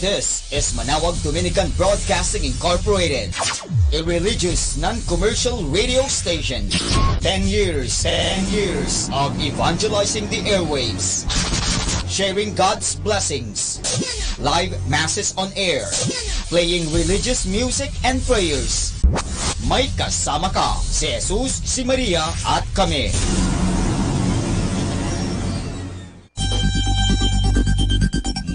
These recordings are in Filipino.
This is Manaoag Dominican Broadcasting Incorporated, a religious, non-commercial radio station. 10 years of evangelizing the airwaves, sharing God's blessings, live masses on air, playing religious music and prayers. May kasama ka, si Jesus, si Maria at kami.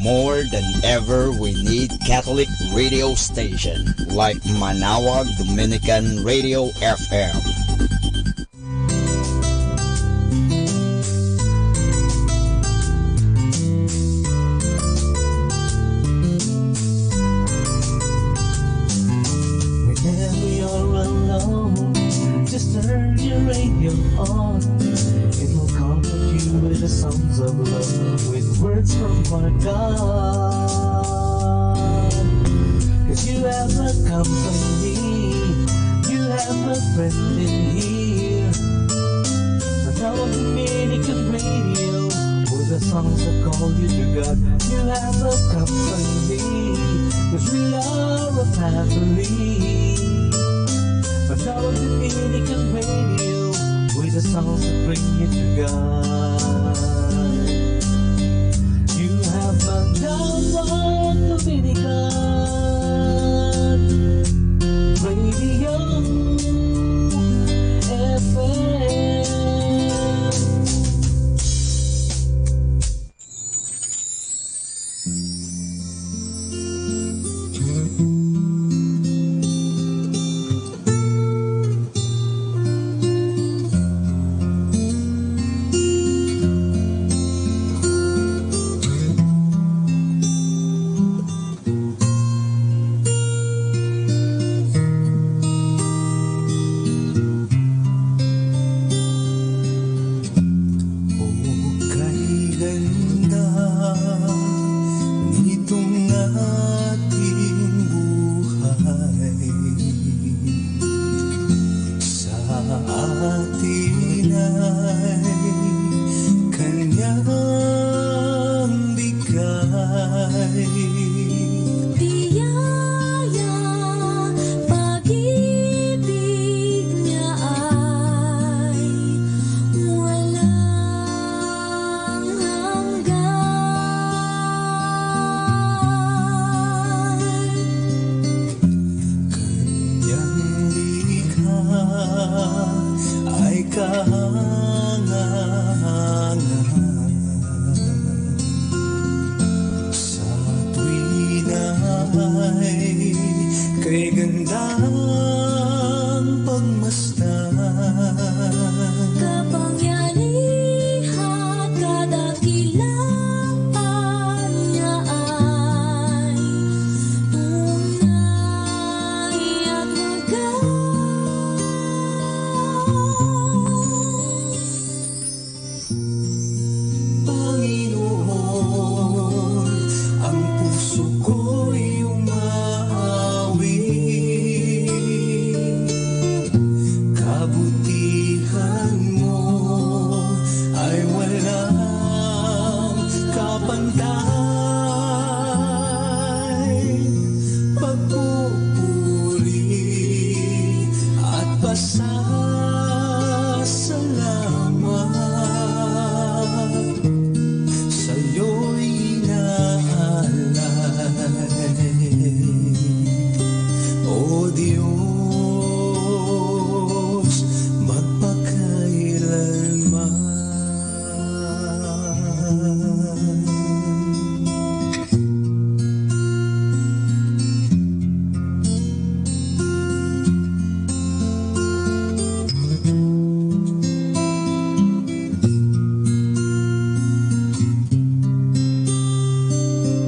More than ever, we need Catholic radio station like Manaoag Dominican Radio FM. Whenever you're alone, just turn your radio on. It will comfort you with the songs of love, with words from our God. 'Cause you have a company, you have a friend in here. Manaoag Dominican Radio, with the songs that call you to God. You have a company, 'cause we are a family. Manaoag Dominican Radio, with the songs that bring you to God. You have Manaoag Dominican Radio FM.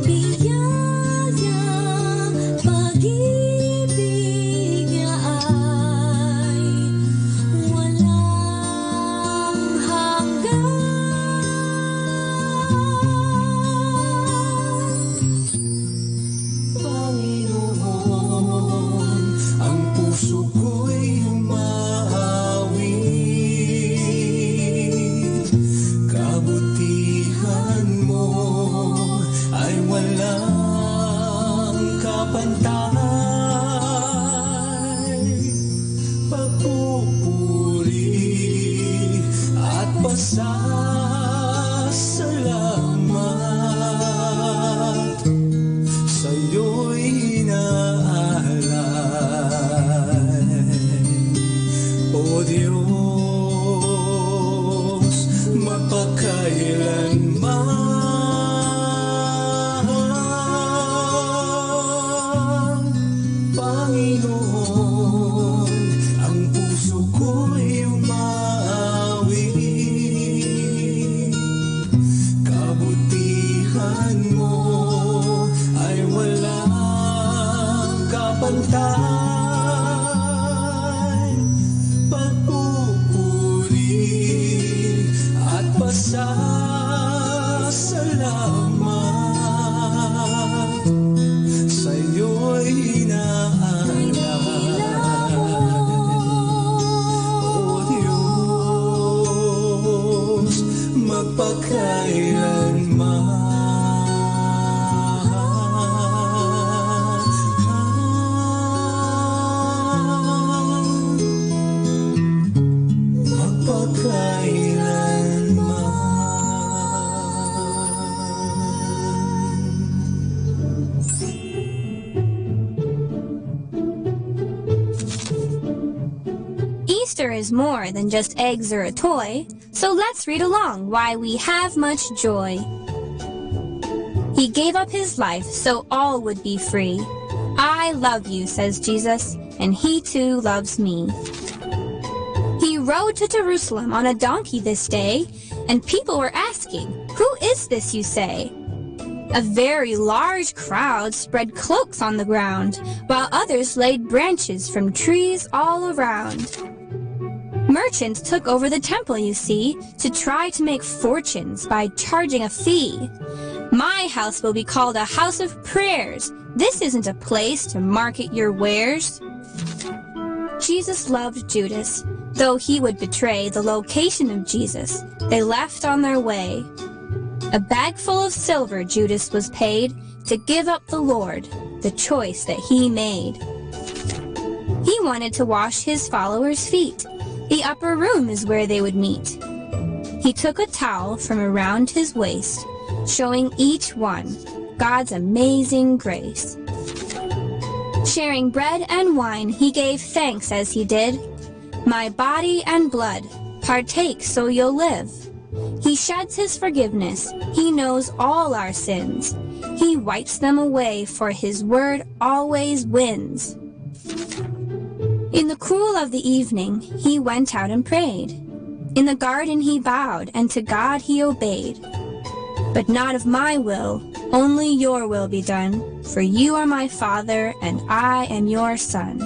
Biyaya, pag-ibig pantay, pagpupuri at pasasalamat sa'yo'y inaalay, O Diyos, magpakailanman. Easter is more than just eggs or a toy, so let's read along why we have much joy. He gave up his life so all would be free. I love you, says Jesus, and he too loves me. He rode to Jerusalem on a donkey this day, and people were asking, "Who is this, you say?" A very large crowd spread cloaks on the ground, while others laid branches from trees all around. Merchants took over the temple, you see, to try to make fortunes by charging a fee. My house will be called a house of prayers. This isn't a place to market your wares. Jesus loved Judas. Though he would betray the location of Jesus, they left on their way. A bag full of silver Judas was paid to give up the Lord, the choice that he made. He wanted to wash his followers' feet. The upper room is where they would meet. He took a towel from around his waist, showing each one God's amazing grace. Sharing bread and wine, he gave thanks as he did. My body and blood, partake so you'll live. He sheds his forgiveness, he knows all our sins. He wipes them away, for his word always wins. In the cool of the evening, he went out and prayed. In the garden he bowed, and to God he obeyed. But not of my will, only your will be done, for you are my Father, and I am your Son.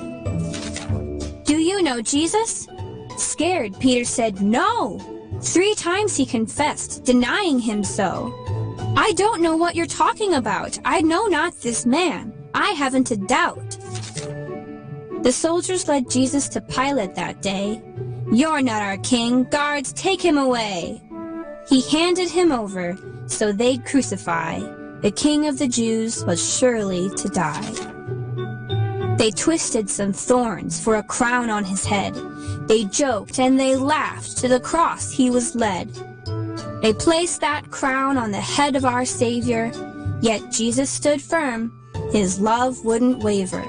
Do you know Jesus? Scared, Peter said, "No!" 3 times he confessed, denying him so. "I don't know what you're talking about. I know not this man. I haven't a doubt." The soldiers led Jesus to Pilate that day. "You're not our king. Guards, take him away." He handed him over, so they'd crucify. The King of the Jews was surely to die. They twisted some thorns for a crown on his head. They joked and they laughed, to the cross he was led. They placed that crown on the head of our Savior, yet Jesus stood firm. His love wouldn't waver.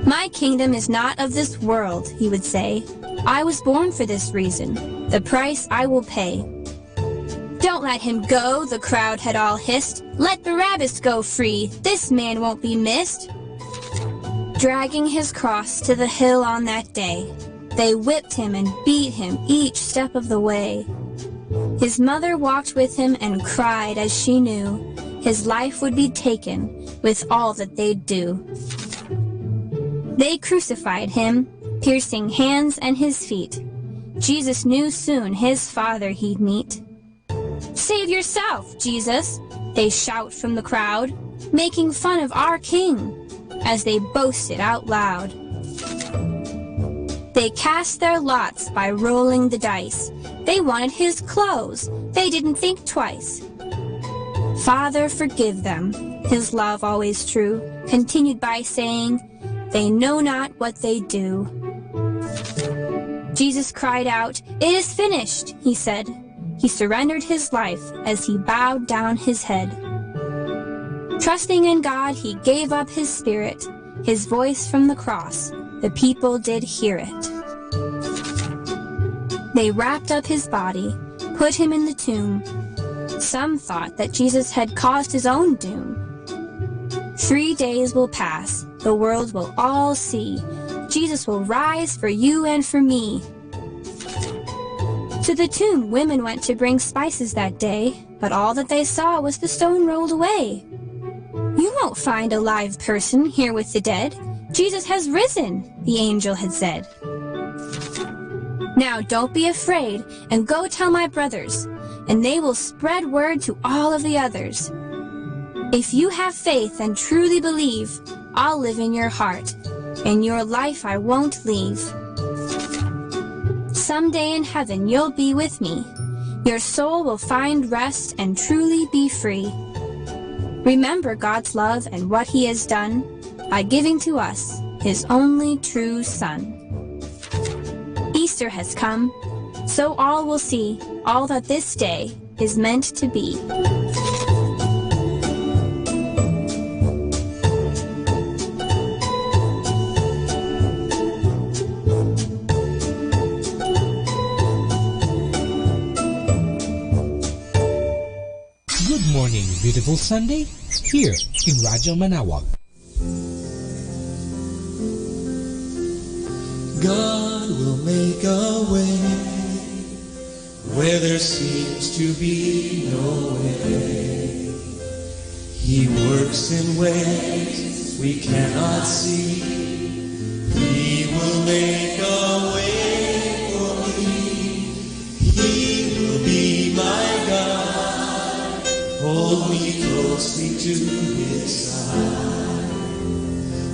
"My kingdom is not of this world," he would say. "I was born for this reason. The price I will pay." "Don't let him go," the crowd had all hissed. "Let Barabbas go free. This man won't be missed." Dragging his cross to the hill on that day, they whipped him and beat him each step of the way. His mother walked with him and cried as she knew his life would be taken with all that they'd do. They crucified him, piercing hands and his feet. Jesus knew soon his Father he'd meet. "Save yourself, Jesus," they shout from the crowd, making fun of our King as they boasted out loud. They cast their lots by rolling the dice. They wanted his clothes. They didn't think twice. Father, forgive them, his love always true, continued by saying, "They know not what they do." Jesus cried out, "It is finished," he said. He surrendered his life as he bowed down his head. Trusting in God, he gave up his spirit. His voice from the cross, the people did hear it. They wrapped up his body, put him in the tomb. Some thought that Jesus had caused his own doom. 3 days will pass, the world will all see. Jesus will rise for you and for me. To the tomb, women went to bring spices that day, but all that they saw was the stone rolled away. "You won't find a live person here with the dead. Jesus has risen, the angel had said. Now don't be afraid and go tell my brothers, and they will spread word to all of the others. If you have faith and truly believe, I'll live in your heart, and your life I won't leave. Someday in heaven you'll be with me. Your soul will find rest and truly be free. Remember God's love and what He has done by giving to us His only true Son. Easter has come, so all will see all that this day is meant to be. Good morning, beautiful Sunday, here in Radyo Manawag. God will make a way where there seems to be no way. He works in ways we cannot see. He will make a way for me. He will be my God. Hold me closely to His side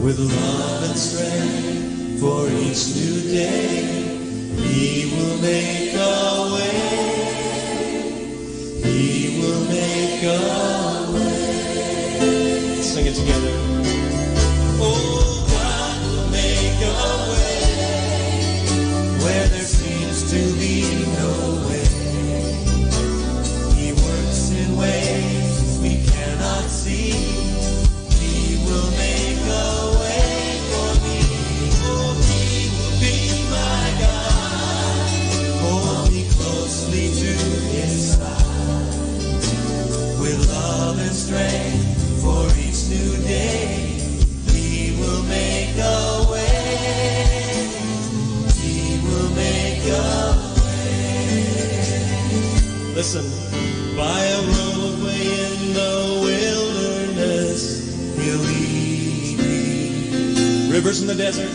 with love and strength. For each new day, He will make a way. He will make a way. Sing it together. Oh, God will make a way where there seems to be no way. He works in ways we cannot see. He will make a way. Strength for each new day, He will make a way. He will make a way. Listen, by a roadway in the wilderness, He'll lead me. Rivers in the desert,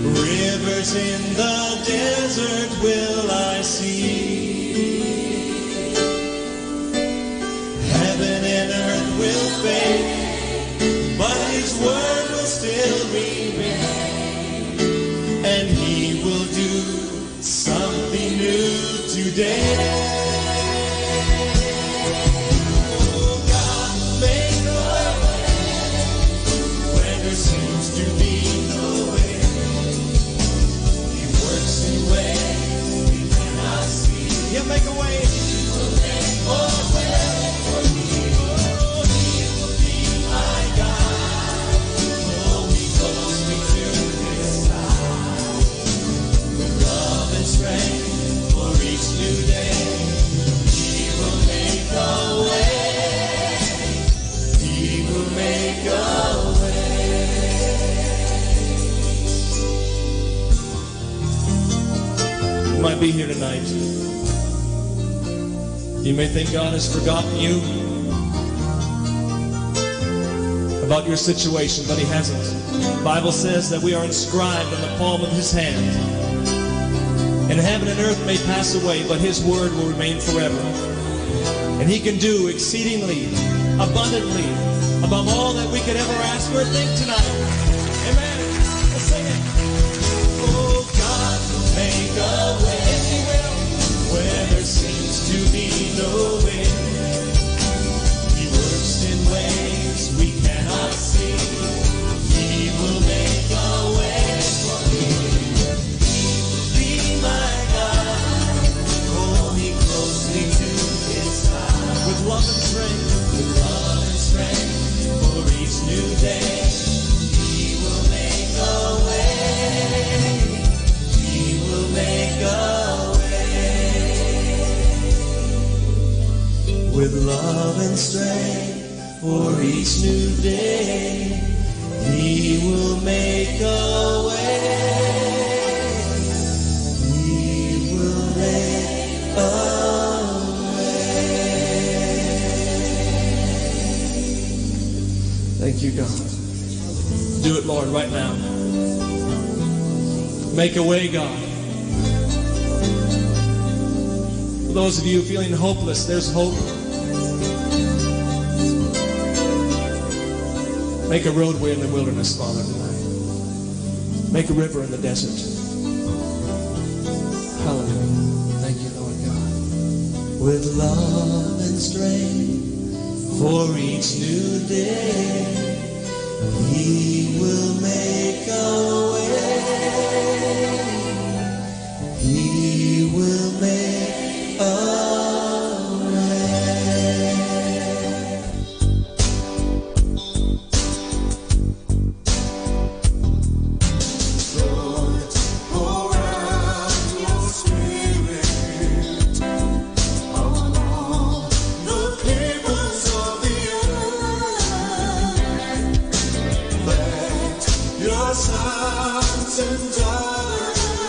rivers in the desert will I see. Heaven and earth will fade, but His word will still remain, and He will do something new today. Oh, God will make a way when there seems to be no way. He works in ways we cannot see. He'll make a way. Oh, might be here tonight. You may think God has forgotten you about your situation, but He hasn't. The Bible says that we are inscribed in the palm of His hand. And heaven and earth may pass away, but His word will remain forever. And He can do exceedingly, abundantly, above all that we could ever ask or think tonight. Amen. Let's sing it. Oh, God will make a way. Yes, He will. Where there seems to be no way. He works in ways we cannot see. He will make a way for me. He will be my God. Hold me closely to His side. With love and strength. With love and strength. For each new day. He will make a way. He will make a way. With love and strength for each new day, He will make a way. He will make a way. Thank you, Do it, Lord, right now. Make a way, God. For those of you feeling hopeless, there's hope. Make a roadway in the wilderness, Father, tonight. Make a river in the desert. Hallelujah. Thank you, Lord God. With love and strength for each new day, He will make a way. He will make a way. Lord, pour out your Spirit on all the peoples of the earth. Let your sons and daughters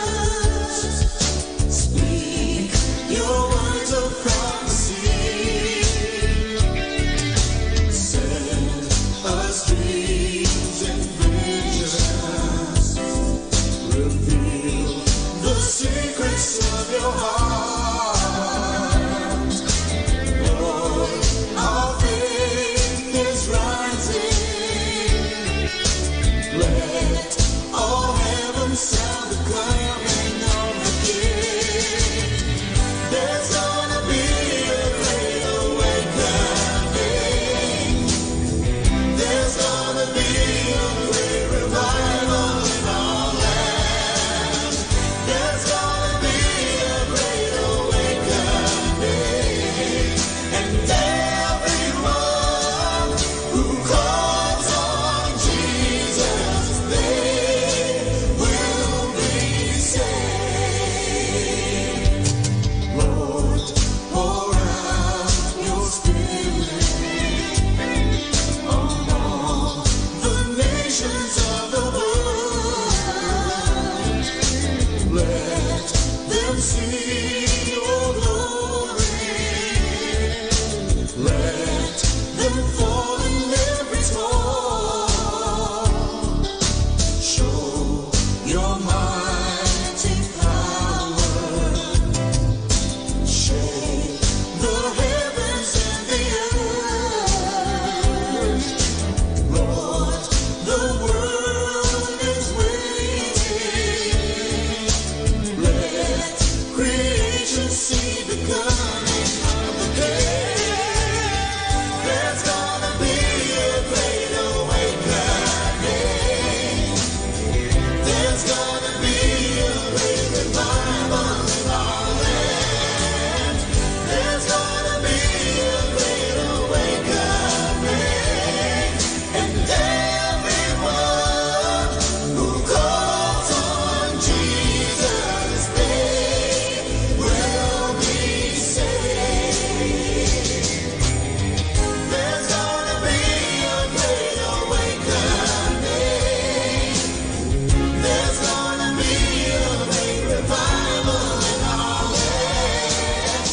speak your words of prophecy. Send us dreams and visions. Reveal the secrets of your heart. Lord, our faith is rising. Let all heaven sound the coming of the King. There's gonna be a great awakening. There's gonna be a great revival in our land. There's gonna be a great awakening. And everyone who calls on Jesus, they will be saved. Lord, pour out your Spirit on all the nations of the world. Let them see your glory. Let them fall in every storm. Show your mighty power. Shake the heavens and the earth. Lord, the world is waiting. Let creation see the coming of the King. There's gonna be a great awakening. There's gonna be a great revival in our land. There's gonna be a great awakening. And everyone who calls on Jesus, they will be saved. There's gonna be a great awakening. There's gonna be a great revival in our land.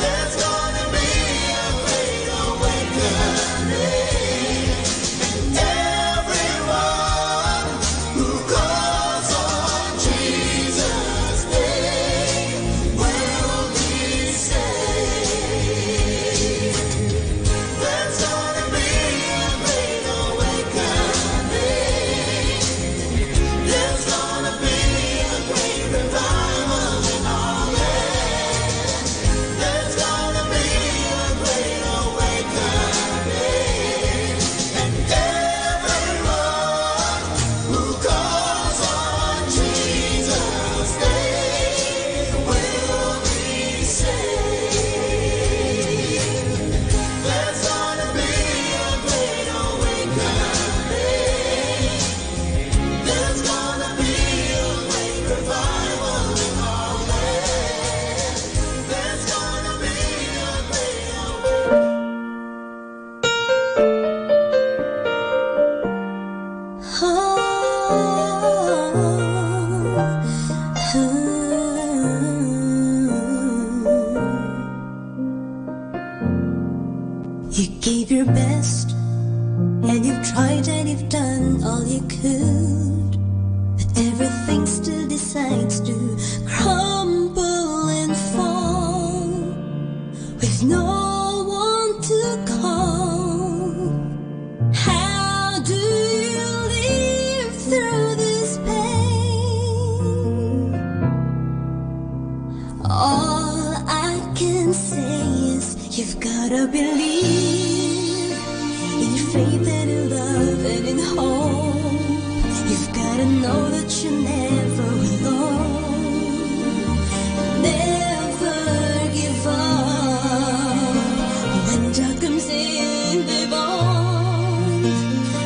There's gonna be a great awakening. And everyone who calls on Jesus, they will be saved. There's gonna be a great awakening. There's gonna be a great revival in our land. There's gonna be a great awakening. And everyone who calls on Jesus, they will be saved. There's gonna be a great awakening. There's gonna be a great revival in our land. There's gonna be a great You gave your best, and you've tried and you've done all you could. sides to crumble and fall with no one to call. How do you live through this pain? All I can say is you've gotta believe in faith and in love and in hope. You've gotta know that you're never alone. Never give up when dark comes in the bones.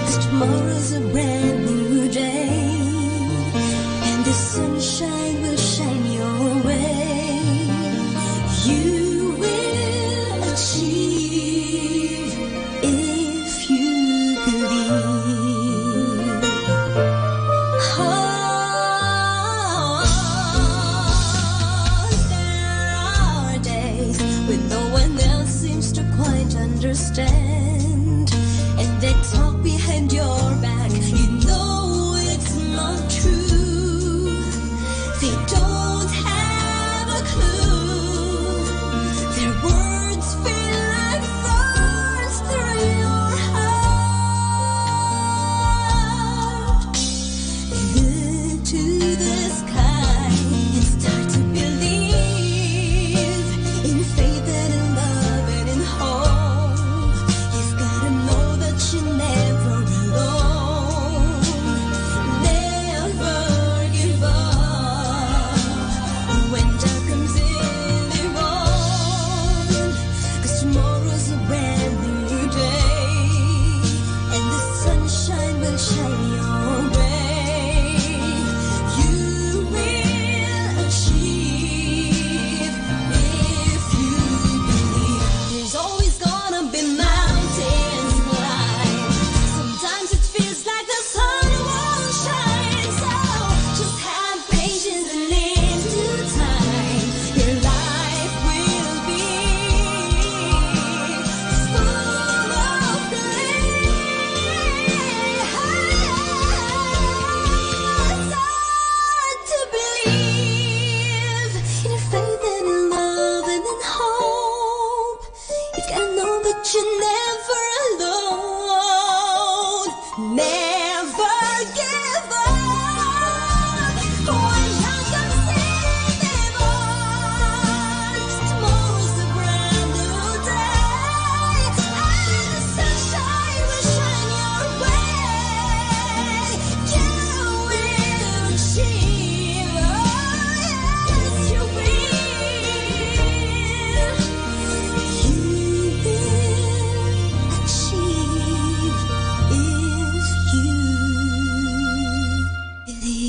'Cause tomorrow's a brand new day, and the sunshine will shine your way. You will achieve if you believe. There are days when no one else seems to quite understand, and they talk behind your back. You know it's not true. They don't have a clue. Their words feel like thorns through your heart. Look to the sky and start to believe in faith and in love and in hope. You've gotta know that you're never alone. Never give up when dark comes in the morning. 'Cause tomorrow's a brand new day, and the sunshine will shine your way. You will achieve if you believe. There's always gonna be mountains to climb. Sometimes it feels like the sun won't shine. So just have patience and in due time, your life will be full of glee. It's hard to believe in faith and in love and in hope. You gotta know that you're never alone. Never give up when dark comes in the morning. Tomorrow's a brand new day, and the sunshine will shine your way. You will achieve, oh yes you will. You will achieve if you believe.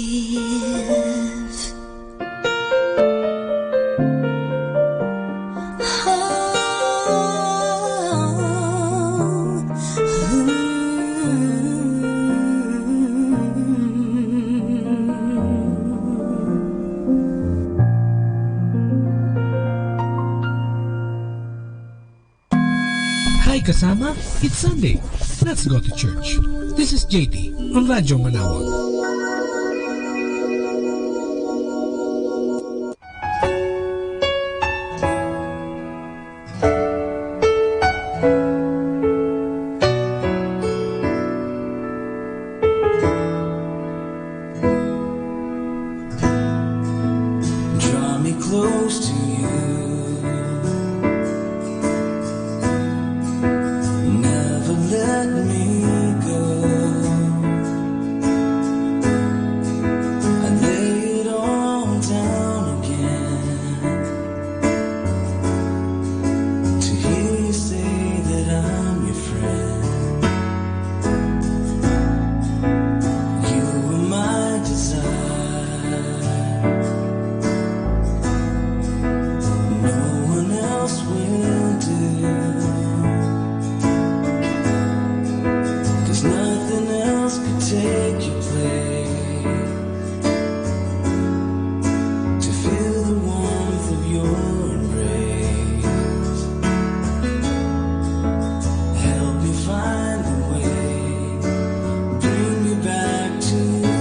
Hi kasama, it's Sunday. Let's go to church. This is JT on Radyo Manawag. Draw me close to you. Never let me go. I lay it all down again to hear you say that I'm your friend. You were my desire. No one else will do. 'Cause nothing else could take your place. To feel the warmth of your embrace. Help me find a way. Bring me back to you.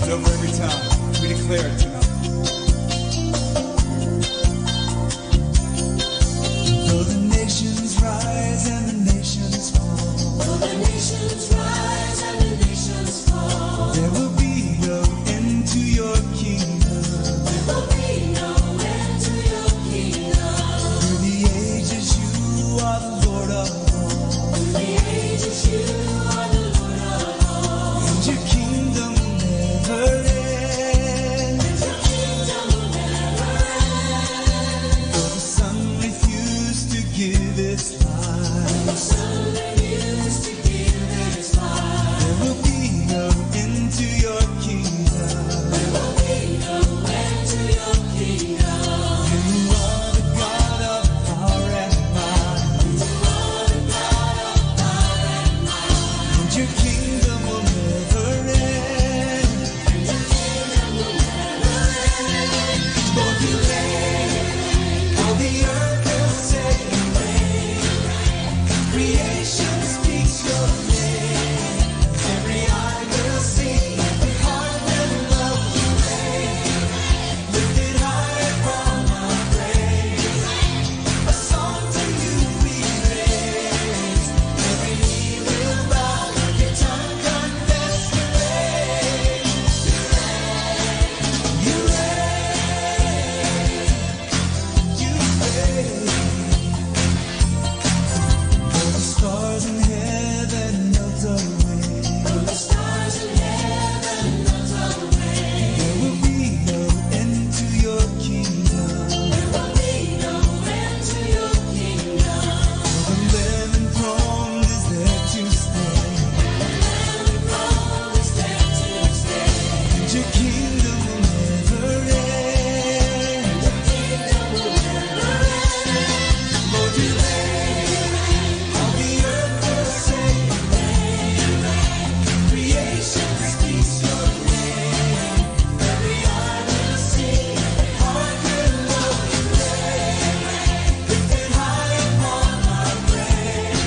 and over every time. We declare it tonight. Though the nations rise and the nations fall, though the nations rise and the nations fall, there will be no end to your kingdom. There will be no end to your kingdom. Through the ages you are the Lord of all. Through the ages you are the Lord of all. And your kingdom will never end. And your kingdom will never end. Though the sun refused to give its light, the sun refused to give its light, there will be no end to your kingdom. There will be no end to your kingdom. You are the God of power and might. You are the God of power and might. And your kingdom will never end. And your kingdom will never end. Lord, you reign. All the earth will say you reign. Creation speaks your name. Every eye will see, every heart will love you reign. Lifted high upon our praise, a song to you we raise. Every knee will bow, every tongue confess you reign. You reign, you reign. Though the stars in heaven melt away, though the stars in heaven melt away, there will be no end to your kingdom. There will be no end to your kingdom. For the Lamb enthroned is there to stay. The Lamb enthroned is there to stay. And your kingdom will never end. Your kingdom will never end. Lord, you reign. All the earth will say you reign. Creation speaks your name. Every eye will see, every heart will love you reign. Lifted high upon our praise,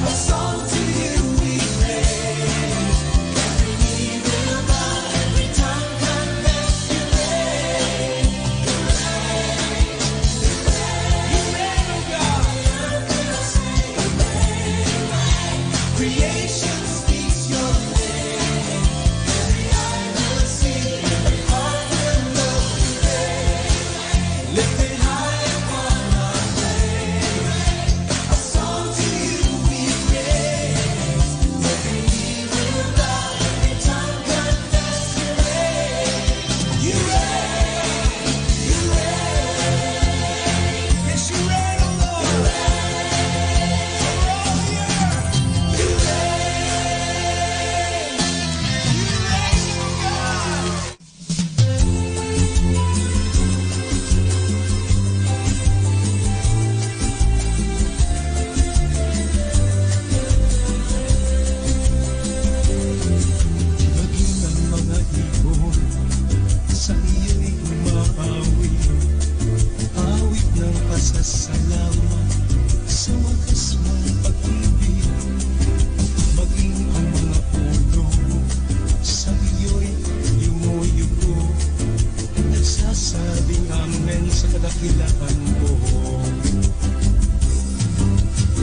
a song to you we raise. Every knee will bow, every tongue confess you reign. You reign, oh God. The earth will say you reign. Creation speaks your name. Every eye will see, every heart will love you reign. Lifted high upon our praise, a song to you we raise. Every knee will bow, every tongue confess you reign. You reign, you reign. Yes, you reign, oh Lord. You reign over all the earth. You reign, oh God. Maging ang mga ibon sa iyo'y umaawi, awit ng pasasalamat sa wagas mong pag-ibig. Maging ang mga puno sa iyo'y yumuyuko, nagsasabing amen sa kadakilaan mo.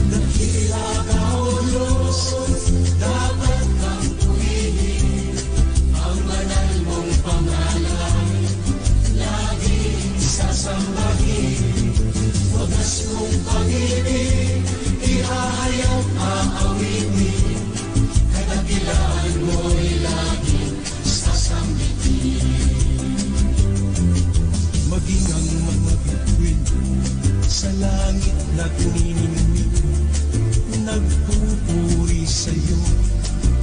Dakila ka, O Diyos, dapat kang purihin. Ang banal mong pangalan, laging sasambahin. Wagas mong pag-ibig, ihahayag aawitin. Kadakilaan mo'y laging sasambitin. Maging ang mga bituin sa langit na tuniningning, nagpupuri sa'yo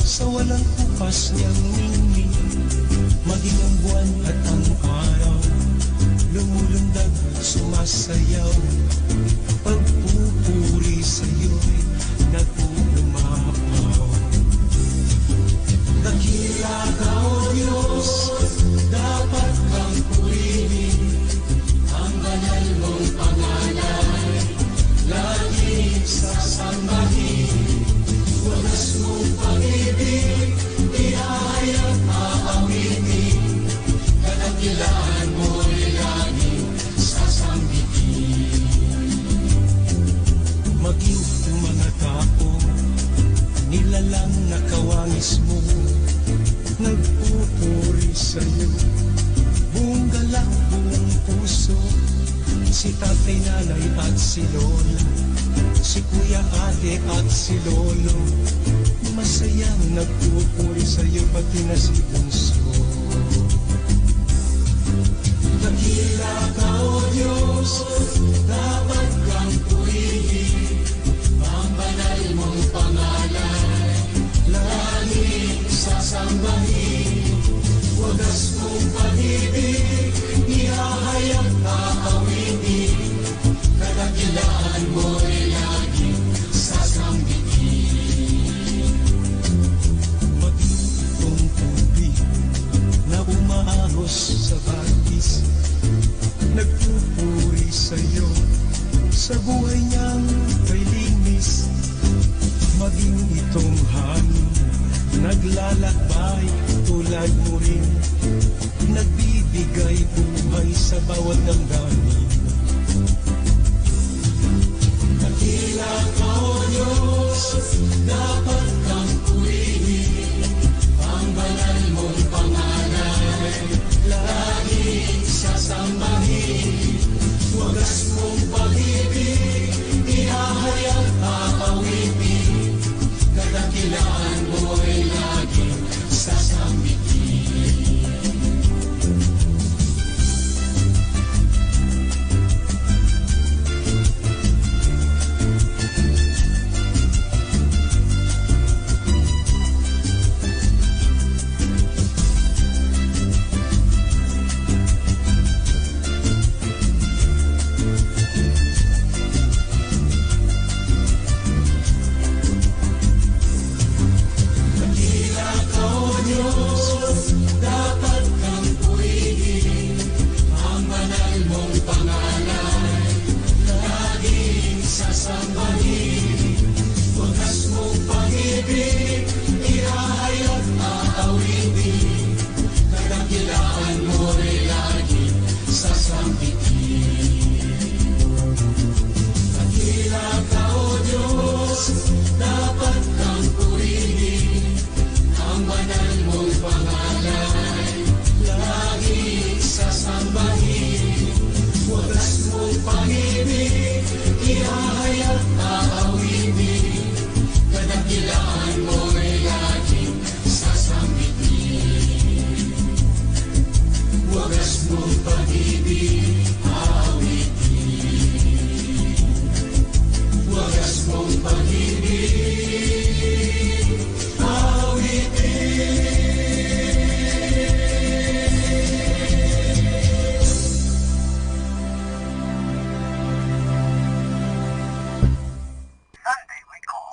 sa walang kupas niyang ningning. Maging ang buwan at ang araw, lumulundag at sumasayaw. Pagpupuri sa'yo'y nagpupumapaw. Dakila ka, O Diyos, dapat kang purihin. Ang banal mong pangalan, laging sasambahin. Wagas mong pag-ibig, ihahayag aawitin. ang nakawangis mo, nagpupuri sa'yo. Buong galak, buong puso, si tatay, nanay at si lola, si kuya, ate at si lolo, masayang nagpupuri sa'yo pati na si bunso. Dakila ka, O Diyos, dapat kang purihin, ang banal mong pangalan, laging sasambahin. Wagas mong pag-ibig, ihahayag aawitin, kadakilaan mo'y laging sasambitin. Maging itong tubig na umaahos sa bagis, nagpupuri sa'yo sa buhay niyang kay linis. Maging itong hangin, naglalakbay tulad mo rin, nagbibigay buhay sa bawat damdamin. Dakila ka, O Diyos, dapat kang purihin, ang banal mong pangalan, laging sasambahin. Wagas mong pag-ibig, ihahayag aawitin, kadakilaan mo'y laging sasambitin.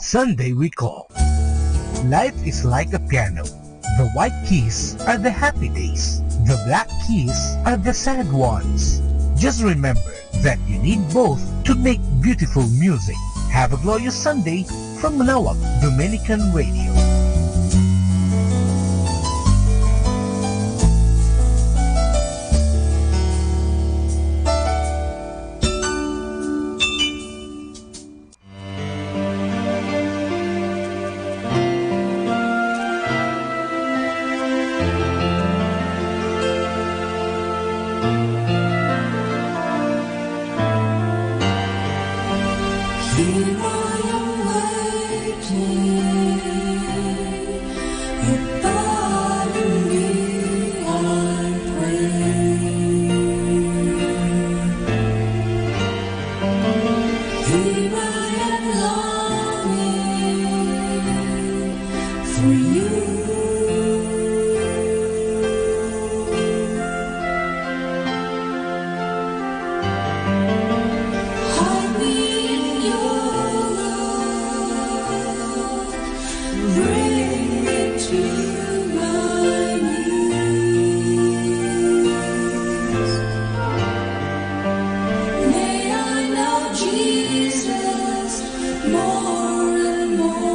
Sunday we call. Life is like a piano. The white keys are the happy days. The black keys are the sad ones. Just remember that you need both to make beautiful music. Have a glorious Sunday from Manaoag Dominican Radio. More and more.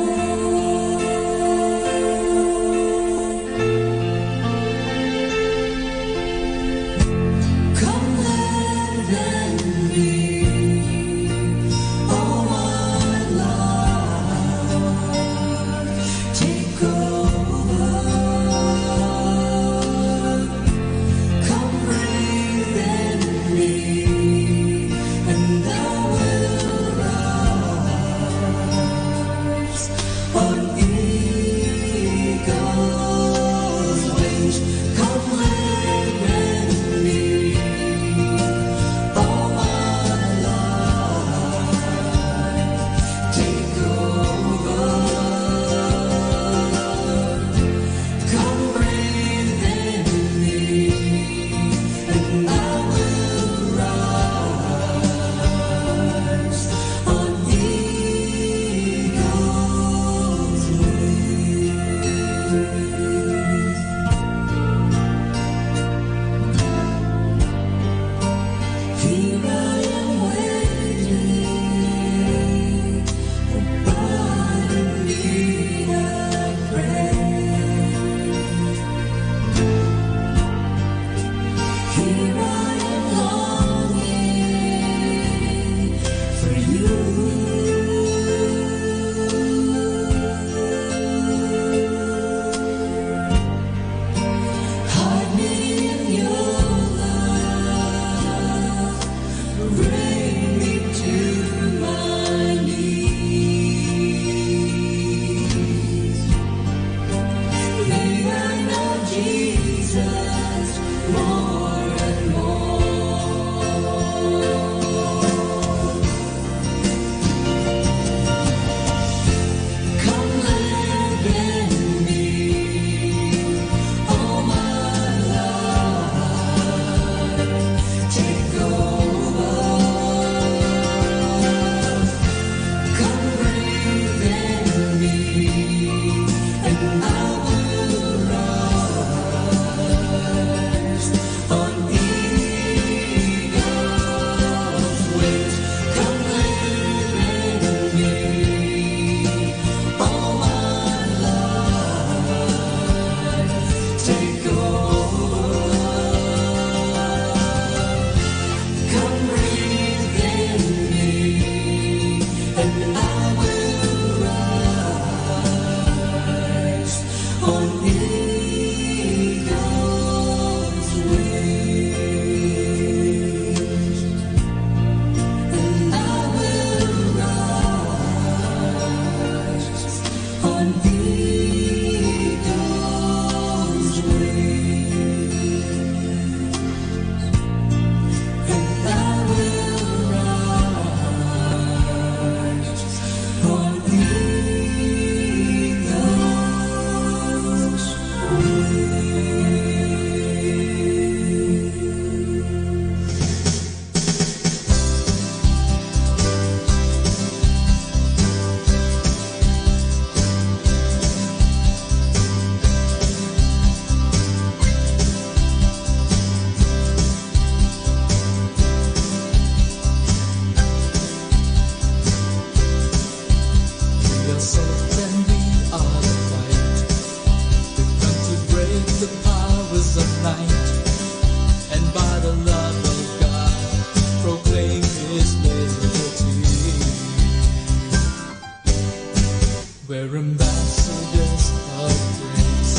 We're ambassadors of grace.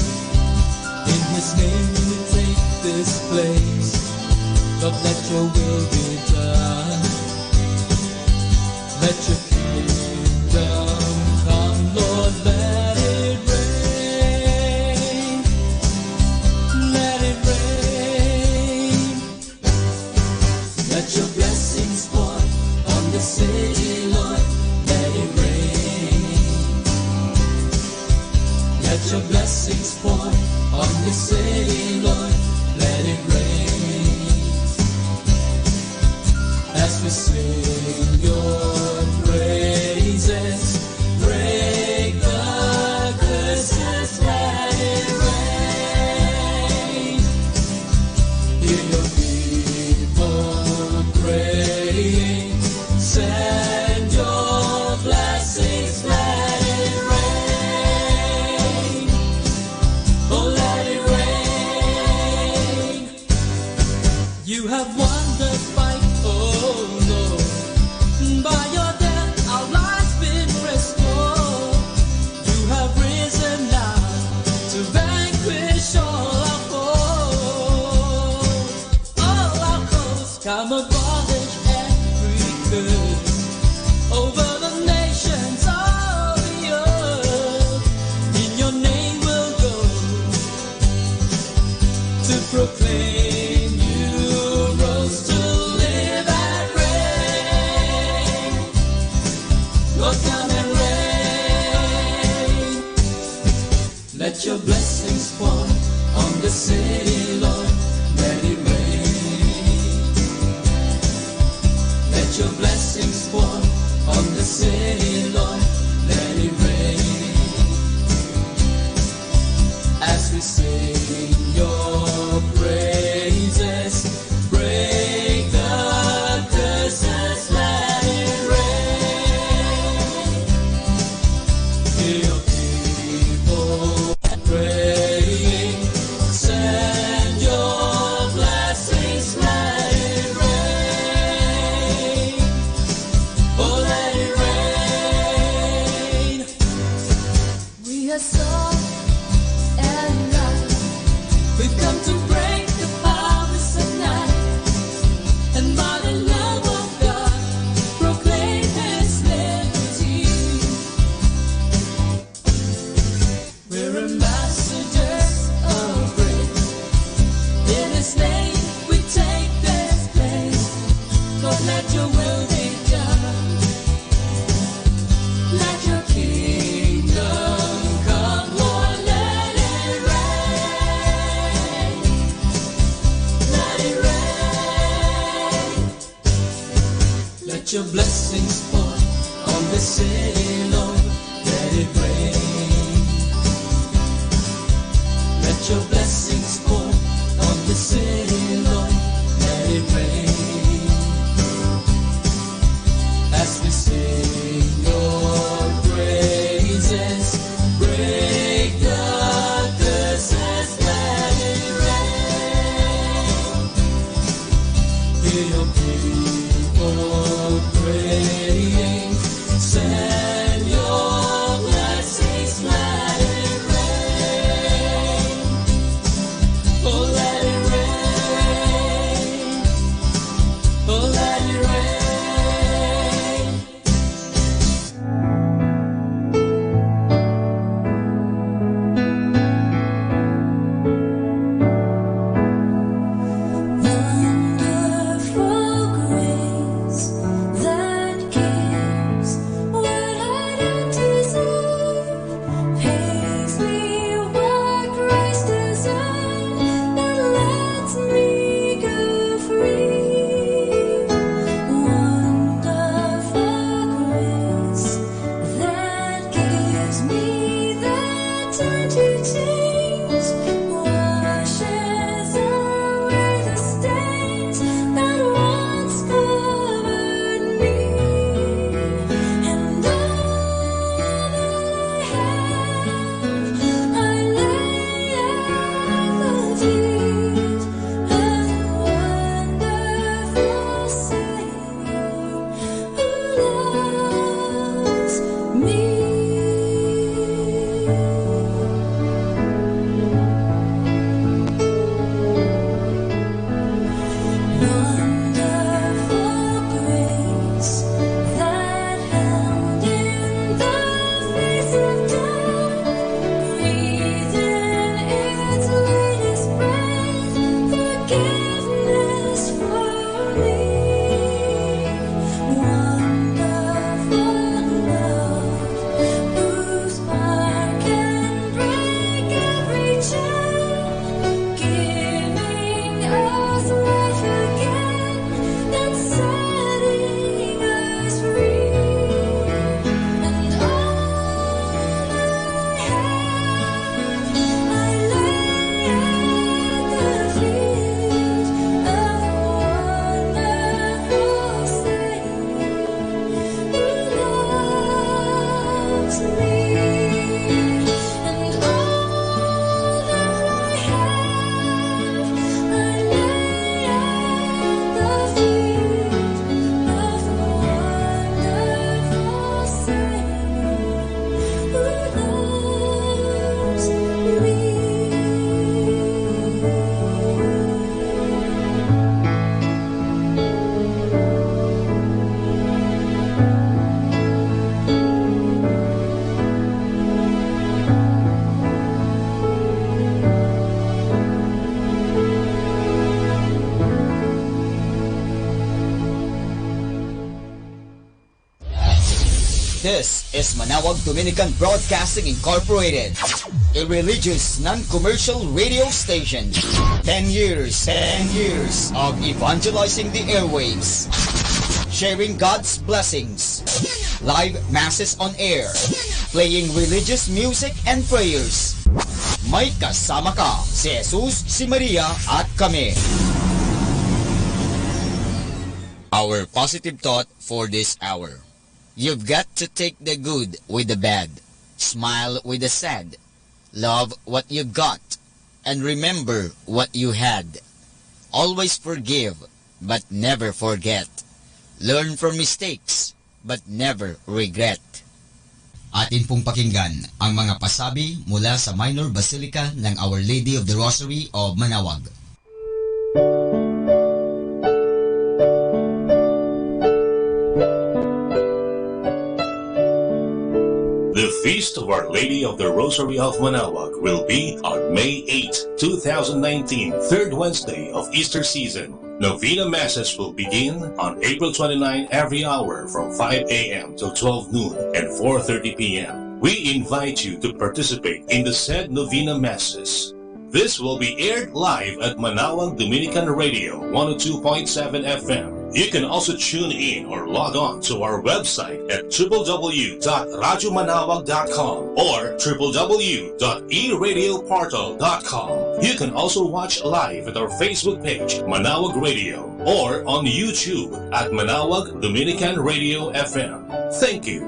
In His name we take this place. Lord, let your will be done. Let your kingdom come, Lord, let it rain. Let it rain. Let your blessings pour on the city, Lord. Let it rain. Let your blessings pour on the city, Lord. Let it rain. As we sing your praises, break the curses, let it rain. Hear your people praying, send your blessings, let it rain. Oh, let it rain. You have won the fight, oh Lord, by your Come abolish every curse over the nations of the earth. In your name we'll go to proclaim you rose to live and reign. Lord, come and reign. Let your blessings fall on the city, Lord. Let it rain. Let your blessings fall on the city, Lord. Let it rain. As we sing your praises, break the curses, let it rain. Hear your people praying, send your blessings, let it rain. Oh, let it rain. We are salt and light. We've come to break the powers of night, and by the love of God, proclaim His liberty. We're ambassadors of grace. In His name we take this place. Lord, let your will be done. Let your kingdom come, Lord, let it rain. Let it rain. Let your blessings fall on the city, Lord, let it rain. Let your blessings fall on the city, Lord, let it rain. As we sing your praises, break the curses, let it rain. Hear your people praying, send your blessings, let it rain. Oh, let it rain. Oh, let it rain. Wonderful grace that gives what I don't deserve, pays me what Christ deserved, and lets me go free. Wonderful grace that gives me the time to change, washes away the stains that once covered me, and all that I have I lay at the feet of the wonderful Savior who loves me. This is Manawag Dominican Broadcasting Incorporated, a religious, non-commercial radio station. 10 years of evangelizing the airwaves, sharing God's blessings, live masses on air, playing religious music and prayers. May kasama ka, si Jesus, si Maria, at kami. Our positive thought for this hour. You've got to take the good with the bad, smile with the sad, love what you got, and remember what you had. Always forgive, but never forget. Learn from mistakes, but never regret. Atin pong pakinggan ang mga pasabi mula sa Minor Basilica ng Our Lady of the Rosary of Manaoag. The Feast of Our Lady of the Rosary of Manaoag will be on May 8, 2019, third Wednesday of Easter season. Novena Masses will begin on April 29 every hour from 5 a.m. till 12 noon and 4:30 p.m. We invite you to participate in the said Novena Masses. This will be aired live at Manaoag Dominican Radio 102.7 FM. You can also tune in or log on to our website at www.radyomanawag.com or www.eradioportal.com. You can also watch live at our Facebook page, Manaoag Radio, or on YouTube at Manaoag Dominican Radio FM. Thank you.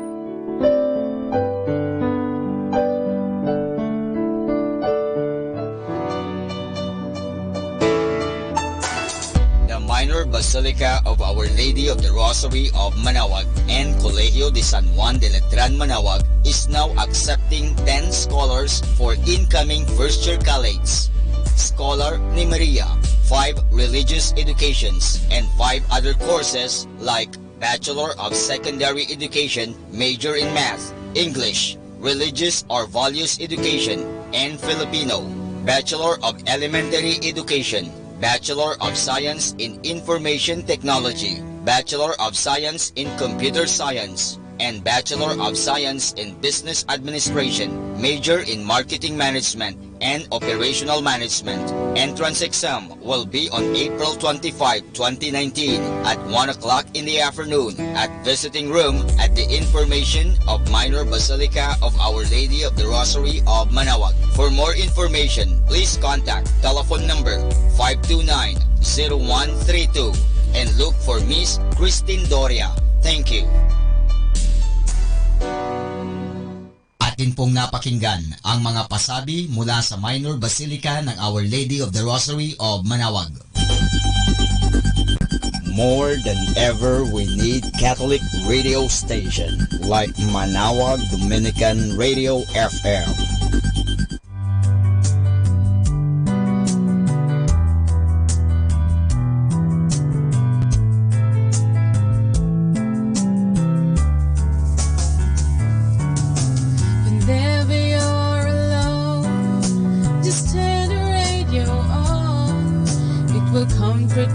Minor Basilica of Our Lady of the Rosary of Manaoag and Colegio de San Juan de Letran Manaoag is now accepting 10 scholars for incoming first-year colleagues. Scholar ni Maria, 5 religious educations, and 5 other courses like Bachelor of Secondary Education, major in Math, English, Religious or Values Education, and Filipino, Bachelor of Elementary Education, Bachelor of Science in Information Technology, Bachelor of Science in Computer Science, and Bachelor of Science in Business Administration, major in Marketing Management and Operational Management. Entrance exam will be on April 25, 2019 at 1 o'clock in the afternoon at visiting room at the information of Minor Basilica of Our Lady of the Rosary of Manaoag. For more information, please contact telephone number 529-0132 and look for Miss Christine Doria. Thank you. Atin pong napakinggan ang mga pasabi mula sa Minor Basilica ng Our Lady of the Rosary of Manaoag. More than ever, we need Catholic radio station like Manaoag Dominican Radio FM.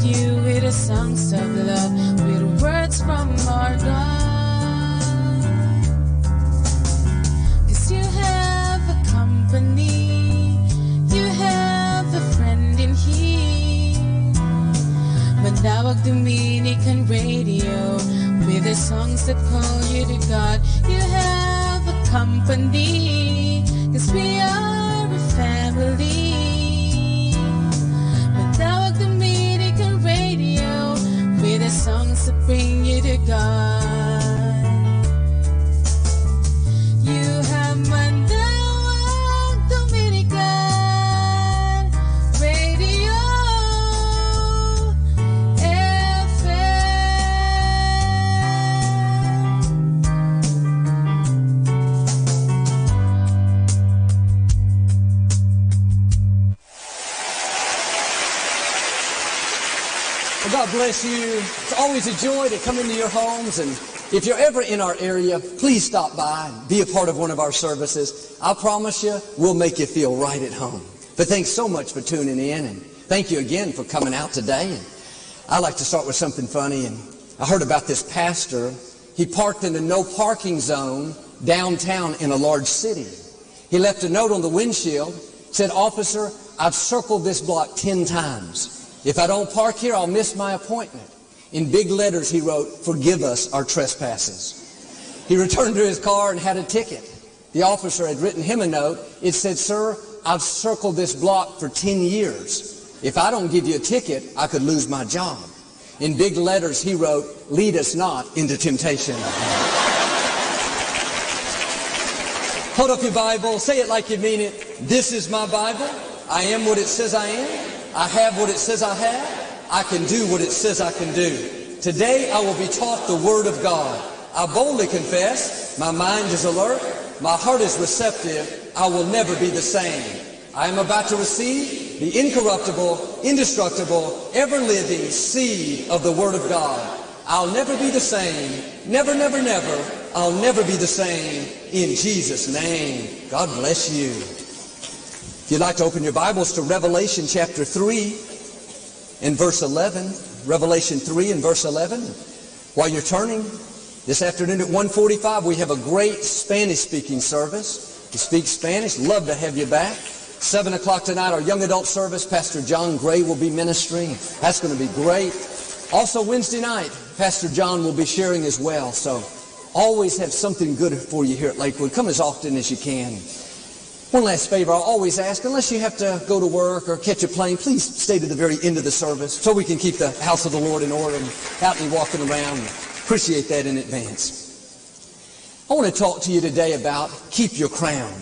You with the songs of love, with words from our God. 'Cause you have a company, you have a friend in here. Manaoag Dominican Radio, with the songs that call you to God. You have a company, 'cause we are a family. With the songs that bring you to God. You have Manaoag Dominican Radio God bless you. It's always a joy to come into your homes, and if you're ever in our area, please stop by and be a part of one of our services. I promise you, we'll make you feel right at home. But thanks so much for tuning in, and thank you again for coming out today. And I like to start with something funny, and I heard about this pastor he parked in a no parking zone downtown in a large city. He left a note on the windshield, said, "Officer, I've circled this block 10 times. If I don't park here, I'll miss my appointment." In big letters, he wrote, "Forgive us our trespasses." He returned to his car and had a ticket. The officer had written him a note. It said, "Sir, I've circled this block for 10 years. If I don't give you a ticket, I could lose my job." In big letters, he wrote, "Lead us not into temptation." Hold up your Bible. Say it like you mean it. This is my Bible. I am what it says I am. I have what it says I have. I can do what it says I can do. Today I will be taught the Word of God. I boldly confess, my mind is alert, my heart is receptive, I will never be the same. I am about to receive the incorruptible, indestructible, ever-living seed of the Word of God. I'll never be the same. Never, never, never. I'll never be the same in Jesus' name. God bless you. If you'd like to open your Bibles to Revelation chapter 3 and verse 11. Revelation 3 and verse 11. While you're turning, this afternoon at 1:45 we have a great Spanish-speaking service. If you speak Spanish, love to have you back. 7 o'clock tonight, our young adult service, Pastor John Gray will be ministering. That's going to be great. Also Wednesday night, Pastor John will be sharing as well. So always have something good for you here at Lakewood. Come as often as you can. One last favor, I'll always ask, unless you have to go to work or catch a plane, please stay to the very end of the service so we can keep the house of the Lord in order and out and walking around. Appreciate that in advance. I want to talk to you today about keep your crown.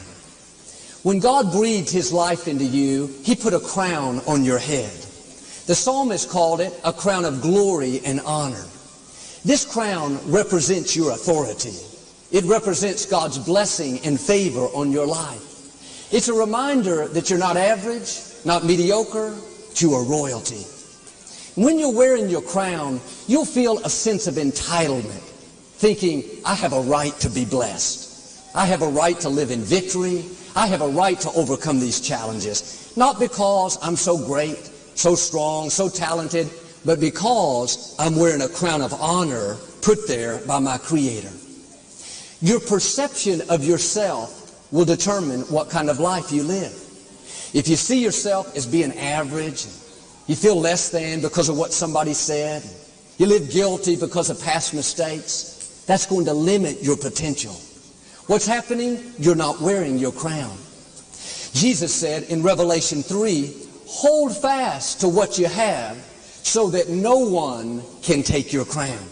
When God breathed His life into you, He put a crown on your head. The psalmist called it a crown of glory and honor. This crown represents your authority. It represents God's blessing and favor on your life. It's a reminder that you're not average, not mediocre, but you are royalty. When you're wearing your crown, you'll feel a sense of entitlement, thinking, I have a right to be blessed. I have a right to live in victory. I have a right to overcome these challenges. Not because I'm so great, so strong, so talented, but because I'm wearing a crown of honor put there by my Creator. Your perception of yourself will determine what kind of life you live. If you see yourself as being average, you feel less than because of what somebody said, you live guilty because of past mistakes, that's going to limit your potential. What's happening? You're not wearing your crown. Jesus said in Revelation 3, hold fast to what you have so that no one can take your crown.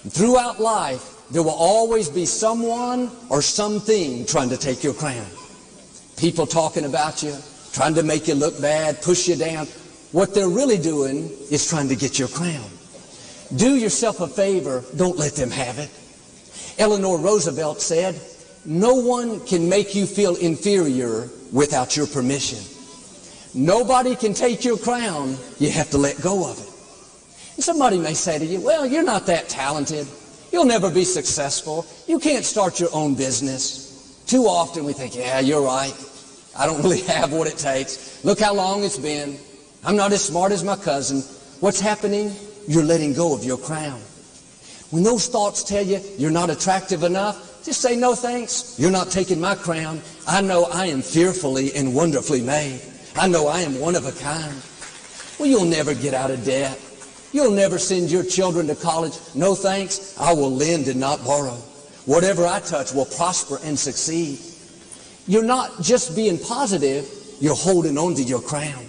And throughout life, there will always be someone or something trying to take your crown. People talking about you, trying to make you look bad, push you down. What they're really doing is trying to get your crown. Do yourself a favor, don't let them have it. Eleanor Roosevelt said, no one can make you feel inferior without your permission. Nobody can take your crown, you have to let go of it. And somebody may say to you, well, you're not that talented. You'll never be successful. You can't start your own business. Too often we think, yeah, you're right. I don't really have what it takes. Look how long it's been. I'm not as smart as my cousin. What's happening? You're letting go of your crown. When those thoughts tell you you're not attractive enough, just say, no thanks. You're not taking my crown. I know I am fearfully and wonderfully made. I know I am one of a kind. Well, you'll never get out of debt. You'll never send your children to college. No thanks. I will lend and not borrow. Whatever I touch will prosper and succeed. You're not just being positive, you're holding on to your crown.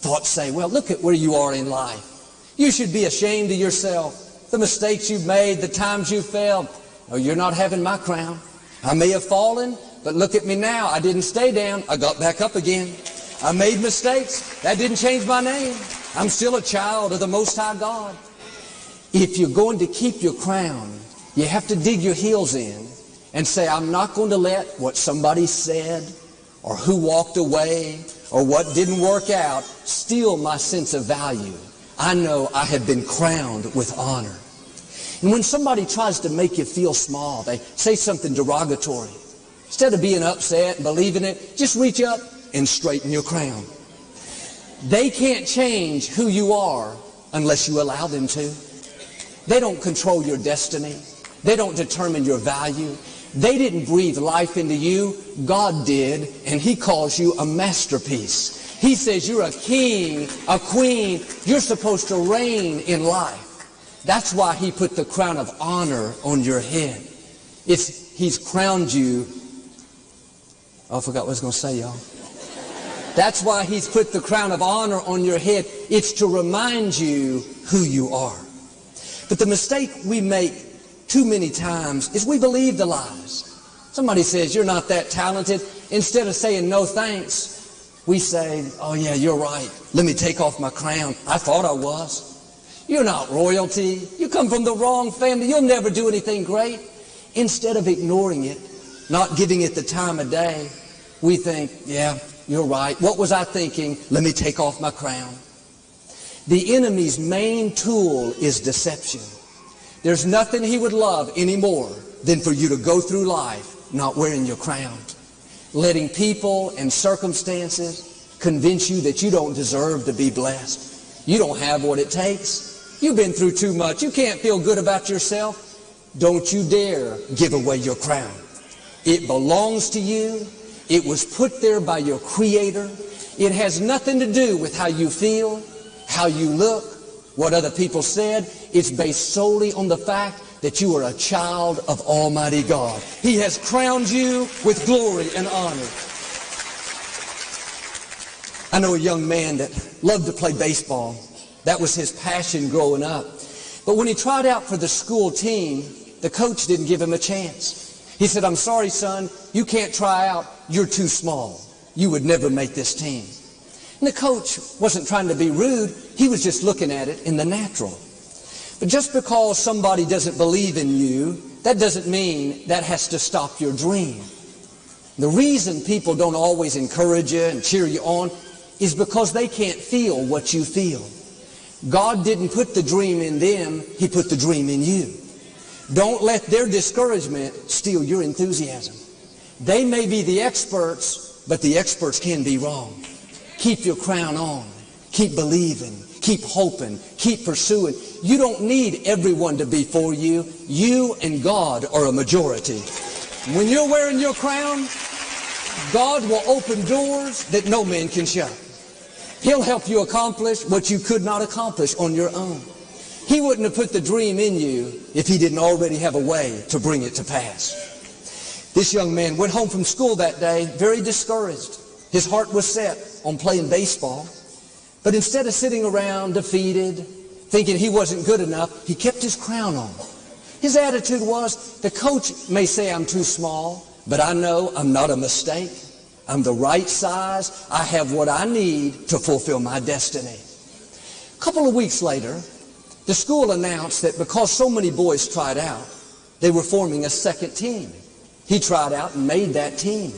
Thoughts say, well, look at where you are in life. You should be ashamed of yourself. The mistakes you've made, the times you've failed. Oh, you're not having my crown. I may have fallen, but look at me now. I didn't stay down. I got back up again. I made mistakes. That didn't change my name. I'm still a child of the Most High God. If you're going to keep your crown, you have to dig your heels in and say, I'm not going to let what somebody said or who walked away or what didn't work out steal my sense of value. I know I have been crowned with honor. And when somebody tries to make you feel small, they say something derogatory, instead of being upset and believing it, just reach up and straighten your crown. They can't change who you are unless you allow them to. They don't control your destiny. They don't determine your value. They didn't breathe life into you. God did, and He calls you a masterpiece. He says you're a king, a queen. You're supposed to reign in life. That's why He put the crown of honor on your head. He's crowned you. Oh, I forgot what I was going to say, y'all. That's why He's put the crown of honor on your head. It's to remind you who you are. But the mistake we make too many times is we believe the lies. Somebody says, you're not that talented. Instead of saying no thanks, we say, oh yeah, you're right. Let me take off my crown. I thought I was. You're not royalty. You come from the wrong family. You'll never do anything great. Instead of ignoring it, not giving it the time of day, we think, yeah, you're right. What was I thinking? Let me take off my crown. The enemy's main tool is deception. There's nothing he would love any more than for you to go through life not wearing your crown, letting people and circumstances convince you that you don't deserve to be blessed. You don't have what it takes. You've been through too much. You can't feel good about yourself. Don't you dare give away your crown. It belongs to you. It was put there by your Creator. It has nothing to do with how you feel, how you look, what other people said. It's based solely on the fact that you are a child of Almighty God. He has crowned you with glory and honor. I know a young man that loved to play baseball. That was his passion growing up. But when he tried out for the school team, the coach didn't give him a chance. He said, I'm sorry, son, you can't try out. You're too small. You would never make this team. And the coach wasn't trying to be rude. He was just looking at it in the natural. But just because somebody doesn't believe in you, that doesn't mean that has to stop your dream. The reason people don't always encourage you and cheer you on is because they can't feel what you feel. God didn't put the dream in them. He put the dream in you. Don't let their discouragement steal your enthusiasm. They may be the experts, but the experts can be wrong. Keep your crown on. Keep believing. Keep hoping. Keep pursuing. You don't need everyone to be for you. You and God are a majority. When you're wearing your crown, God will open doors that no man can shut. He'll help you accomplish what you could not accomplish on your own. He wouldn't have put the dream in you if He didn't already have a way to bring it to pass. This young man went home from school that day very discouraged. His heart was set on playing baseball. But instead of sitting around defeated, thinking he wasn't good enough, he kept his crown on. His attitude was, the coach may say I'm too small, but I know I'm not a mistake. I'm the right size. I have what I need to fulfill my destiny. A couple of weeks later, the school announced that because so many boys tried out, they were forming a second team. He tried out and made that team.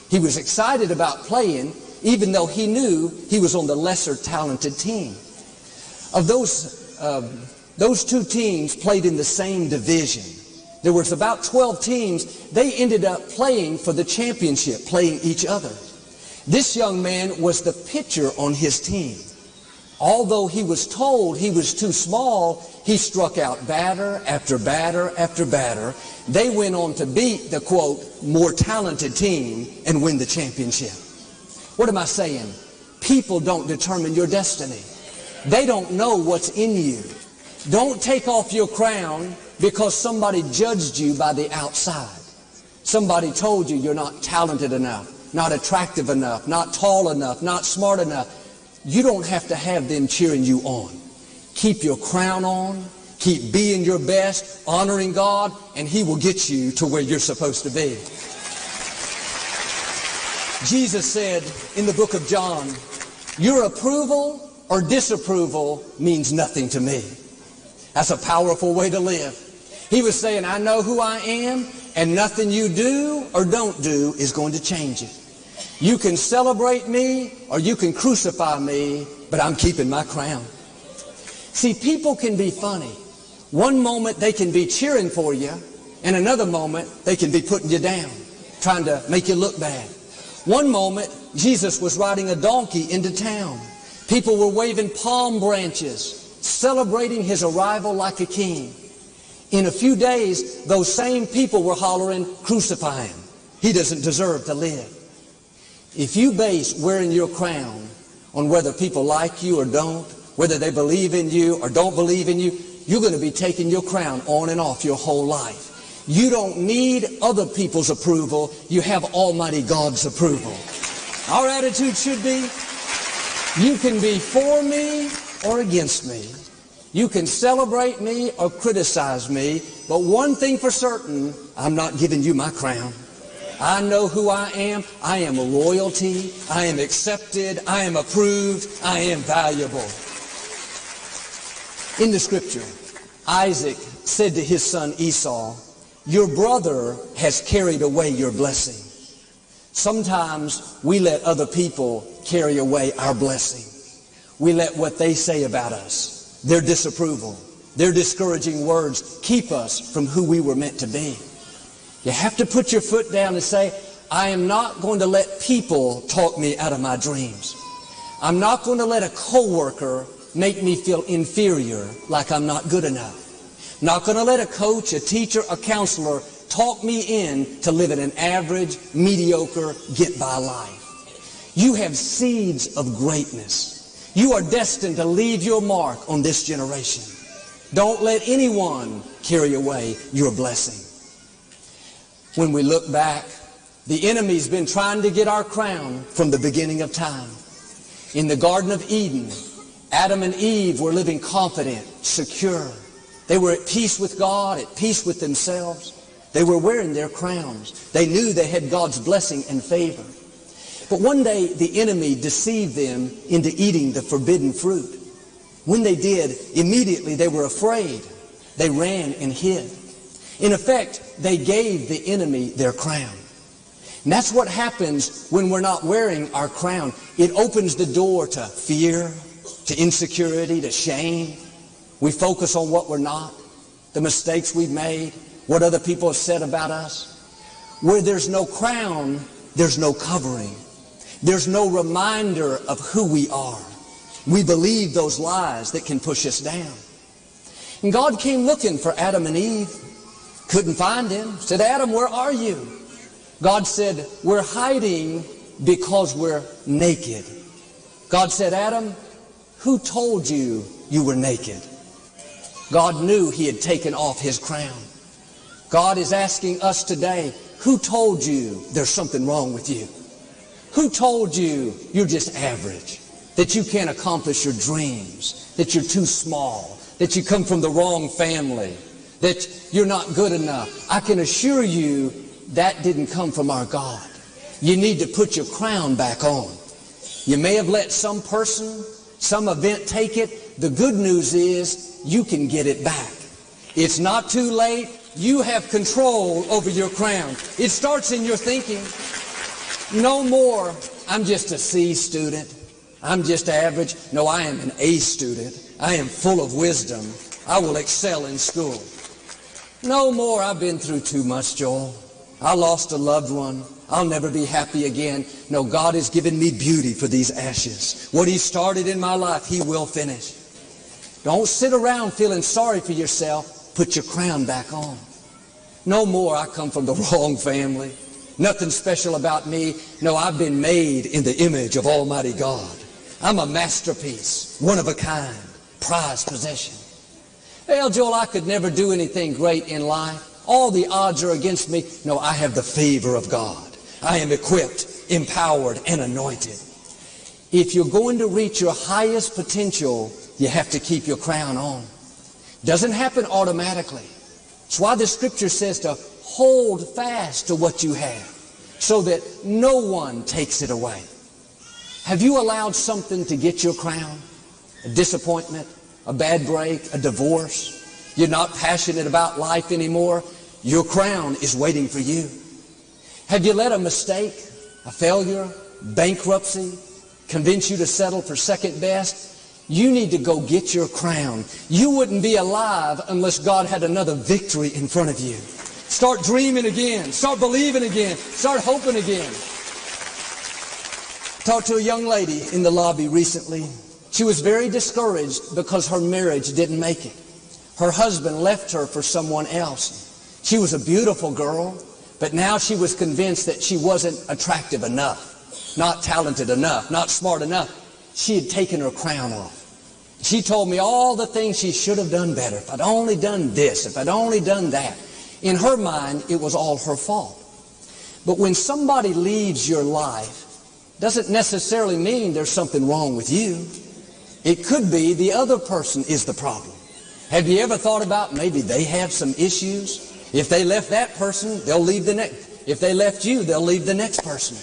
He was excited about playing, even though he knew he was on the lesser talented team. Of those two teams played in the same division. There was about 12 teams. They ended up playing for the championship, playing each other. This young man was the pitcher on his team. Although he was told he was too small, he struck out batter after batter after batter. They went on to beat the, quote, more talented team and win the championship. What am I saying? People don't determine your destiny. They don't know what's in you. Don't take off your crown because somebody judged you by the outside. Somebody told you you're not talented enough, not attractive enough, not tall enough, not smart enough. You don't have to have them cheering you on. Keep your crown on. Keep being your best, honoring God, and He will get you to where you're supposed to be. Jesus said in the book of John, your approval or disapproval means nothing to me. That's a powerful way to live. He was saying, I know who I am, and nothing you do or don't do is going to change it. You can celebrate me or you can crucify me, but I'm keeping my crown. See, people can be funny. One moment they can be cheering for you, and another moment they can be putting you down, trying to make you look bad. One moment, Jesus was riding a donkey into town. People were waving palm branches. celebrating his arrival like a king. In a few days, those same people were hollering, "Crucify him. He doesn't deserve to live." If you base wearing your crown on whether people like you or don't, whether they believe in you or don't believe in you, you're going to be taking your crown on and off your whole life. You don't need other people's approval. You have Almighty God's approval. Our attitude should be, you can be for me or against me. You can celebrate me or criticize me, but one thing for certain, I'm not giving you my crown. I know who I am. I am royalty. I am accepted. I am approved. I am valuable. In the scripture, Isaac said to his son Esau, "Your brother has carried away your blessing." Sometimes we let other people carry away our blessing. We let what they say about us, their disapproval, their discouraging words, keep us from who we were meant to be. You have to put your foot down and say, I am not going to let people talk me out of my dreams. I'm not going to let a coworker make me feel inferior, like I'm not good enough. Not going to let a coach, a teacher, a counselor talk me in to live in an average, mediocre, get-by life. You have seeds of greatness. You are destined to leave your mark on this generation. Don't let anyone carry away your blessing. When we look back, the enemy's been trying to get our crown from the beginning of time. In the Garden of Eden, Adam and Eve were living confident, secure. They were at peace with God, at peace with themselves. They were wearing their crowns. They knew they had God's blessing and favor. But one day, the enemy deceived them into eating the forbidden fruit. When they did, immediately they were afraid. They ran and hid. In effect, they gave the enemy their crown. And that's what happens when we're not wearing our crown. It opens the door to fear, to insecurity, to shame. We focus on what we're not, the mistakes we've made, what other people have said about us. Where there's no crown, there's no covering. There's no reminder of who we are. We believe those lies that can push us down. And God came looking for Adam and Eve. Couldn't find him. Said, "Adam, where are you?" God said, "We're hiding because we're naked." God said, "Adam, who told you you were naked?" God knew he had taken off his crown. God is asking us today, who told you there's something wrong with you? Who told you you're just average? That you can't accomplish your dreams? That you're too small? That you come from the wrong family? That you're not good enough? I can assure you that didn't come from our God. You need to put your crown back on. You may have let some person, some event take it. The good news is you can get it back. It's not too late. You have control over your crown. It starts in your thinking. No more, I'm just a C student. I'm just average. No, I am an A student. I am full of wisdom. I will excel in school. No more, I've been through too much, Joel. I lost a loved one. I'll never be happy again. No, God has given me beauty for these ashes. What he started in my life, he will finish. Don't sit around feeling sorry for yourself. Put your crown back on. No more, I come from the wrong family. Nothing special about me. No, I've been made in the image of Almighty God. I'm a masterpiece, one of a kind, prized possession. Well, Joel, I could never do anything great in life. All the odds are against me. No, I have the favor of God. I am equipped, empowered, and anointed. If you're going to reach your highest potential, you have to keep your crown on. Doesn't happen automatically. That's why the scripture says to hold fast to what you have so that no one takes it away. Have you allowed something to get your crown? A disappointment, a bad break, a divorce? You're not passionate about life anymore? Your crown is waiting for you. Have you let a mistake, a failure, bankruptcy convince you to settle for second best? You need to go get your crown. You wouldn't be alive unless God had another victory in front of you. Start dreaming again. Start believing again. Start hoping again. Talked to a young lady in the lobby recently. She was very discouraged because her marriage didn't make it. Her husband left her for someone else. She was a beautiful girl, but now she was convinced that she wasn't attractive enough, not talented enough, not smart enough. She had taken her crown off. She told me all the things she should have done better. If I'd only done this, if I'd only done that. In her mind, it was all her fault. But when somebody leaves your life, doesn't necessarily mean there's something wrong with you. It could be the other person is the problem. Have you ever thought about maybe they have some issues? If they left that person, they'll leave the next. If they left you, they'll leave the next person.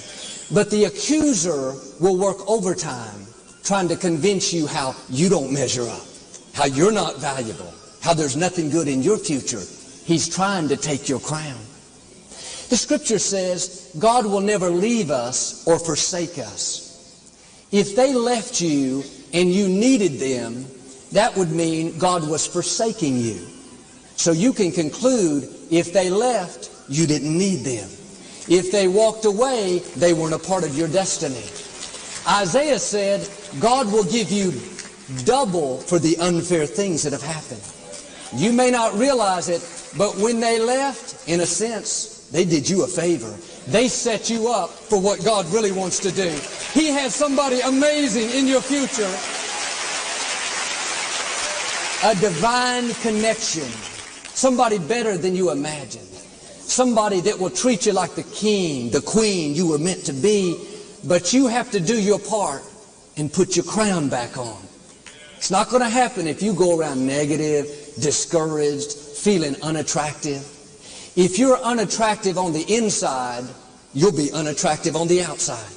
But the accuser will work overtime trying to convince you how you don't measure up, how you're not valuable, how there's nothing good in your future. He's trying to take your crown. The scripture says God will never leave us or forsake us. If they left you and you needed them, that would mean God was forsaking you. So you can conclude if they left, you didn't need them. If they walked away, they weren't a part of your destiny. Isaiah said, God will give you double for the unfair things that have happened. You may not realize it, but when they left, in a sense, they did you a favor. They set you up for what God really wants to do. He has somebody amazing in your future. A divine connection. Somebody better than you imagined. Somebody that will treat you like the king, the queen you were meant to be. But you have to do your part and put your crown back on. It's not going to happen if you go around negative, discouraged, feeling unattractive. If you're unattractive on the inside, you'll be unattractive on the outside.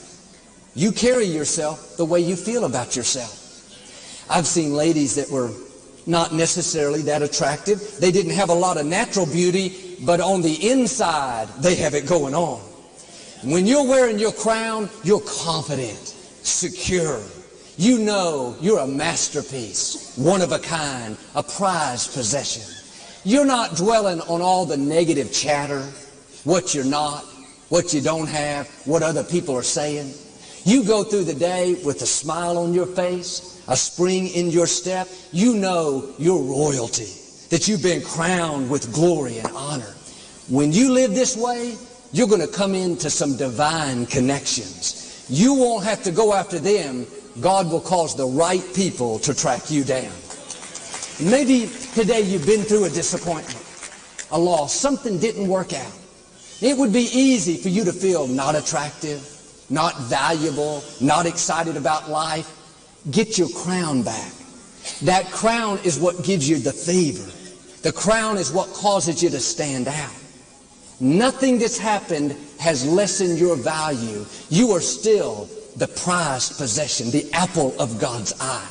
You carry yourself the way you feel about yourself. I've seen ladies that were not necessarily that attractive. They didn't have a lot of natural beauty, but on the inside, they have it going on. When you're wearing your crown, you're confident, secure. You know you're a masterpiece, one of a kind, a prized possession. You're not dwelling on all the negative chatter, what you're not, what you don't have, what other people are saying. You go through the day with a smile on your face, a spring in your step. You know you're royalty, that you've been crowned with glory and honor. When you live this way, you're going to come into some divine connections. You won't have to go after them. God will cause the right people to track you down. Maybe today you've been through a disappointment, a loss, something didn't work out. It would be easy for you to feel not attractive, not valuable, not excited about life. Get your crown back. That crown is what gives you the favor. The crown is what causes you to stand out. Nothing that's happened has lessened your value. You are still the prized possession, the apple of God's eye.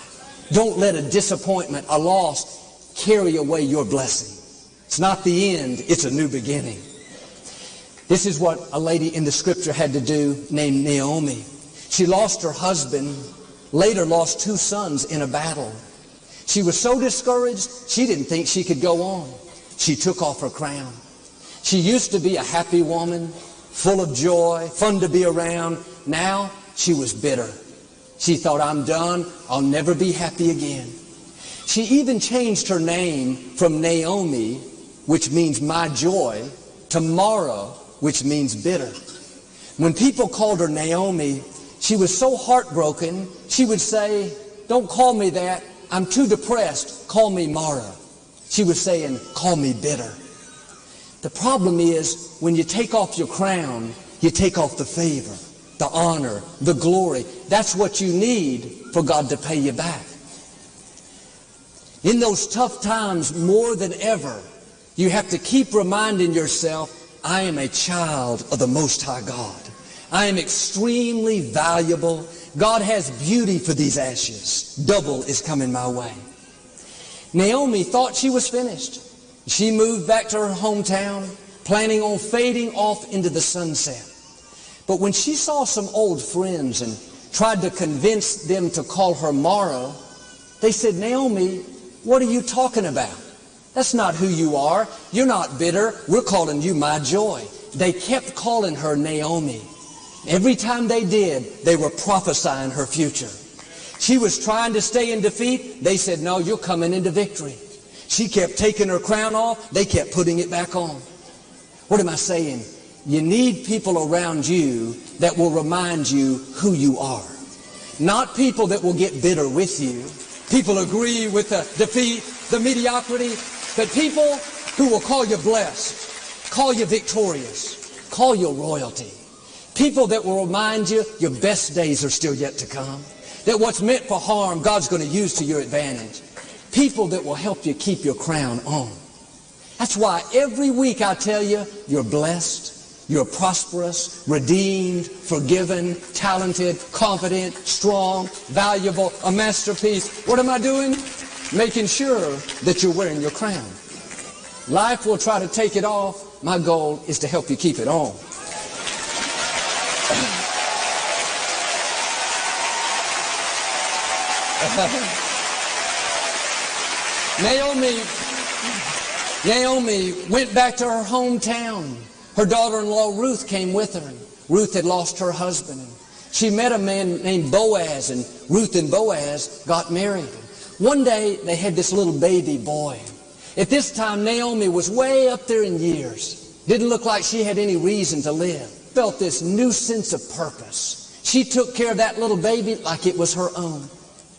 Don't let a disappointment, a loss, carry away your blessing. It's not the end, it's a new beginning. This is what a lady in the scripture had to do named Naomi. She lost her husband, later lost 2 sons in a battle. She was so discouraged, she didn't think she could go on. She took off her crown. She used to be a happy woman, full of joy, fun to be around. Now she was bitter. She thought, I'm done. I'll never be happy again. She even changed her name from Naomi, which means my joy, to Mara, which means bitter. When people called her Naomi, she was so heartbroken, she would say, don't call me that. I'm too depressed. Call me Mara. She was saying, call me bitter. The problem is, when you take off your crown, you take off the favor, the honor, the glory. That's what you need for God to pay you back. In those tough times, more than ever, you have to keep reminding yourself, I am a child of the Most High God. I am extremely valuable. God has beauty for these ashes. Double is coming my way. Naomi thought she was finished. She moved back to her hometown, planning on fading off into the sunset. But when she saw some old friends and tried to convince them to call her Mara, they said, Naomi, what are you talking about? That's not who you are. You're not bitter. We're calling you my joy. They kept calling her Naomi. Every time they did, they were prophesying her future. She was trying to stay in defeat. They said, no, you're coming into victory. She kept taking her crown off. They kept putting it back on. What am I saying? You need people around you that will remind you who you are. Not people that will get bitter with you. People agree with the defeat, the mediocrity, but people who will call you blessed, call you victorious, call you royalty. People that will remind you your best days are still yet to come. That what's meant for harm, God's going to use to your advantage. People that will help you keep your crown on. That's why every week I tell you, you're blessed, you're prosperous, redeemed, forgiven, talented, confident, strong, valuable, a masterpiece. What am I doing? Making sure that you're wearing your crown. Life will try to take it off. My goal is to help you keep it on. Naomi went back to her hometown. Her daughter-in-law Ruth came with her. Ruth had lost her husband. She met a man named Boaz, and Ruth and Boaz got married. One day they had this little baby boy. At this time Naomi was way up there in years. Didn't look like she had any reason to live. Felt this new sense of purpose. She took care of that little baby like it was her own.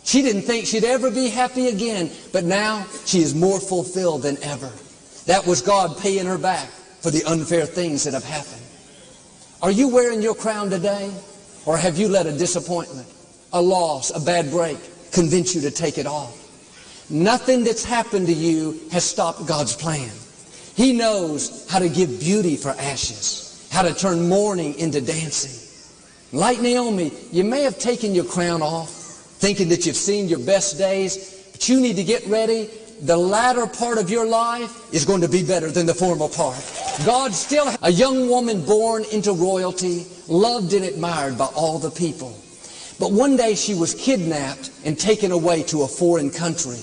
She didn't think she'd ever be happy again, but now she is more fulfilled than ever. That was God paying her back for the unfair things that have happened. Are you wearing your crown today? Or have you let a disappointment, a loss, a bad break convince you to take it off? Nothing that's happened to you has stopped God's plan. He knows how to give beauty for ashes, how to turn mourning into dancing. Like Naomi, you may have taken your crown off, thinking that you've seen your best days, but you need to get ready. The latter part of your life is going to be better than the former part. God still has a young woman born into royalty, loved and admired by all the people. But one day she was kidnapped and taken away to a foreign country.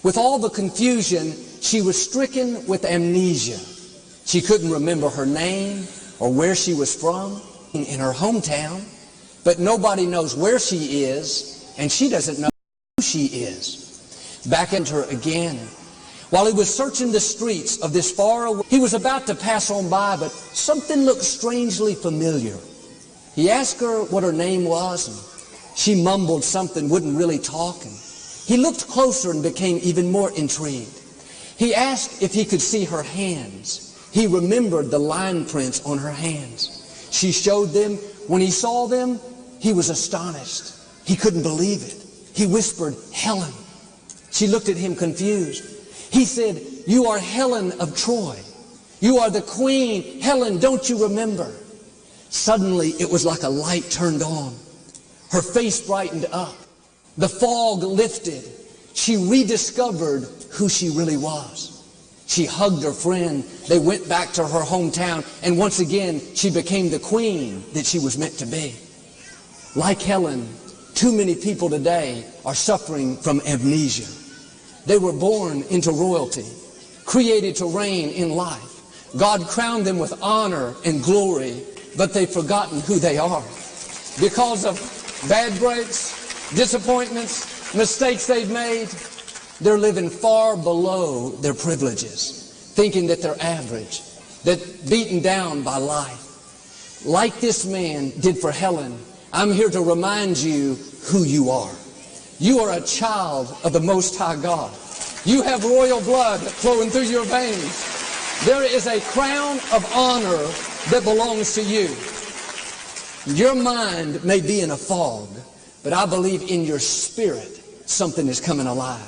With all the confusion, she was stricken with amnesia. She couldn't remember her name or where she was from in her hometown, but nobody knows where she is, and she doesn't know who she is. Back into her again. While he was searching the streets of this far away, he was about to pass on by, but something looked strangely familiar. He asked her what her name was, and she mumbled something, wouldn't really talk. And he looked closer and became even more intrigued. He asked if he could see her hands. He remembered the line prints on her hands. She showed them. When he saw them, he was astonished. He couldn't believe it. He whispered, "Helen." She looked at him confused. He said, "You are Helen of Troy. You are the queen. Helen, don't you remember?" Suddenly, it was like a light turned on. Her face brightened up. The fog lifted. She rediscovered who she really was. She hugged her friend. They went back to her hometown, and once again, she became the queen that she was meant to be. Like Helen, too many people today are suffering from amnesia. They were born into royalty, created to reign in life. God crowned them with honor and glory, but they've forgotten who they are. Because of bad breaks, disappointments, mistakes they've made, they're living far below their privileges, thinking that they're average, that beaten down by life. Like this man did for Helen, I'm here to remind you who you are. You are a child of the Most High God. You have royal blood flowing through your veins. There is a crown of honor that belongs to you. Your mind may be in a fog, but I believe in your spirit something is coming alive.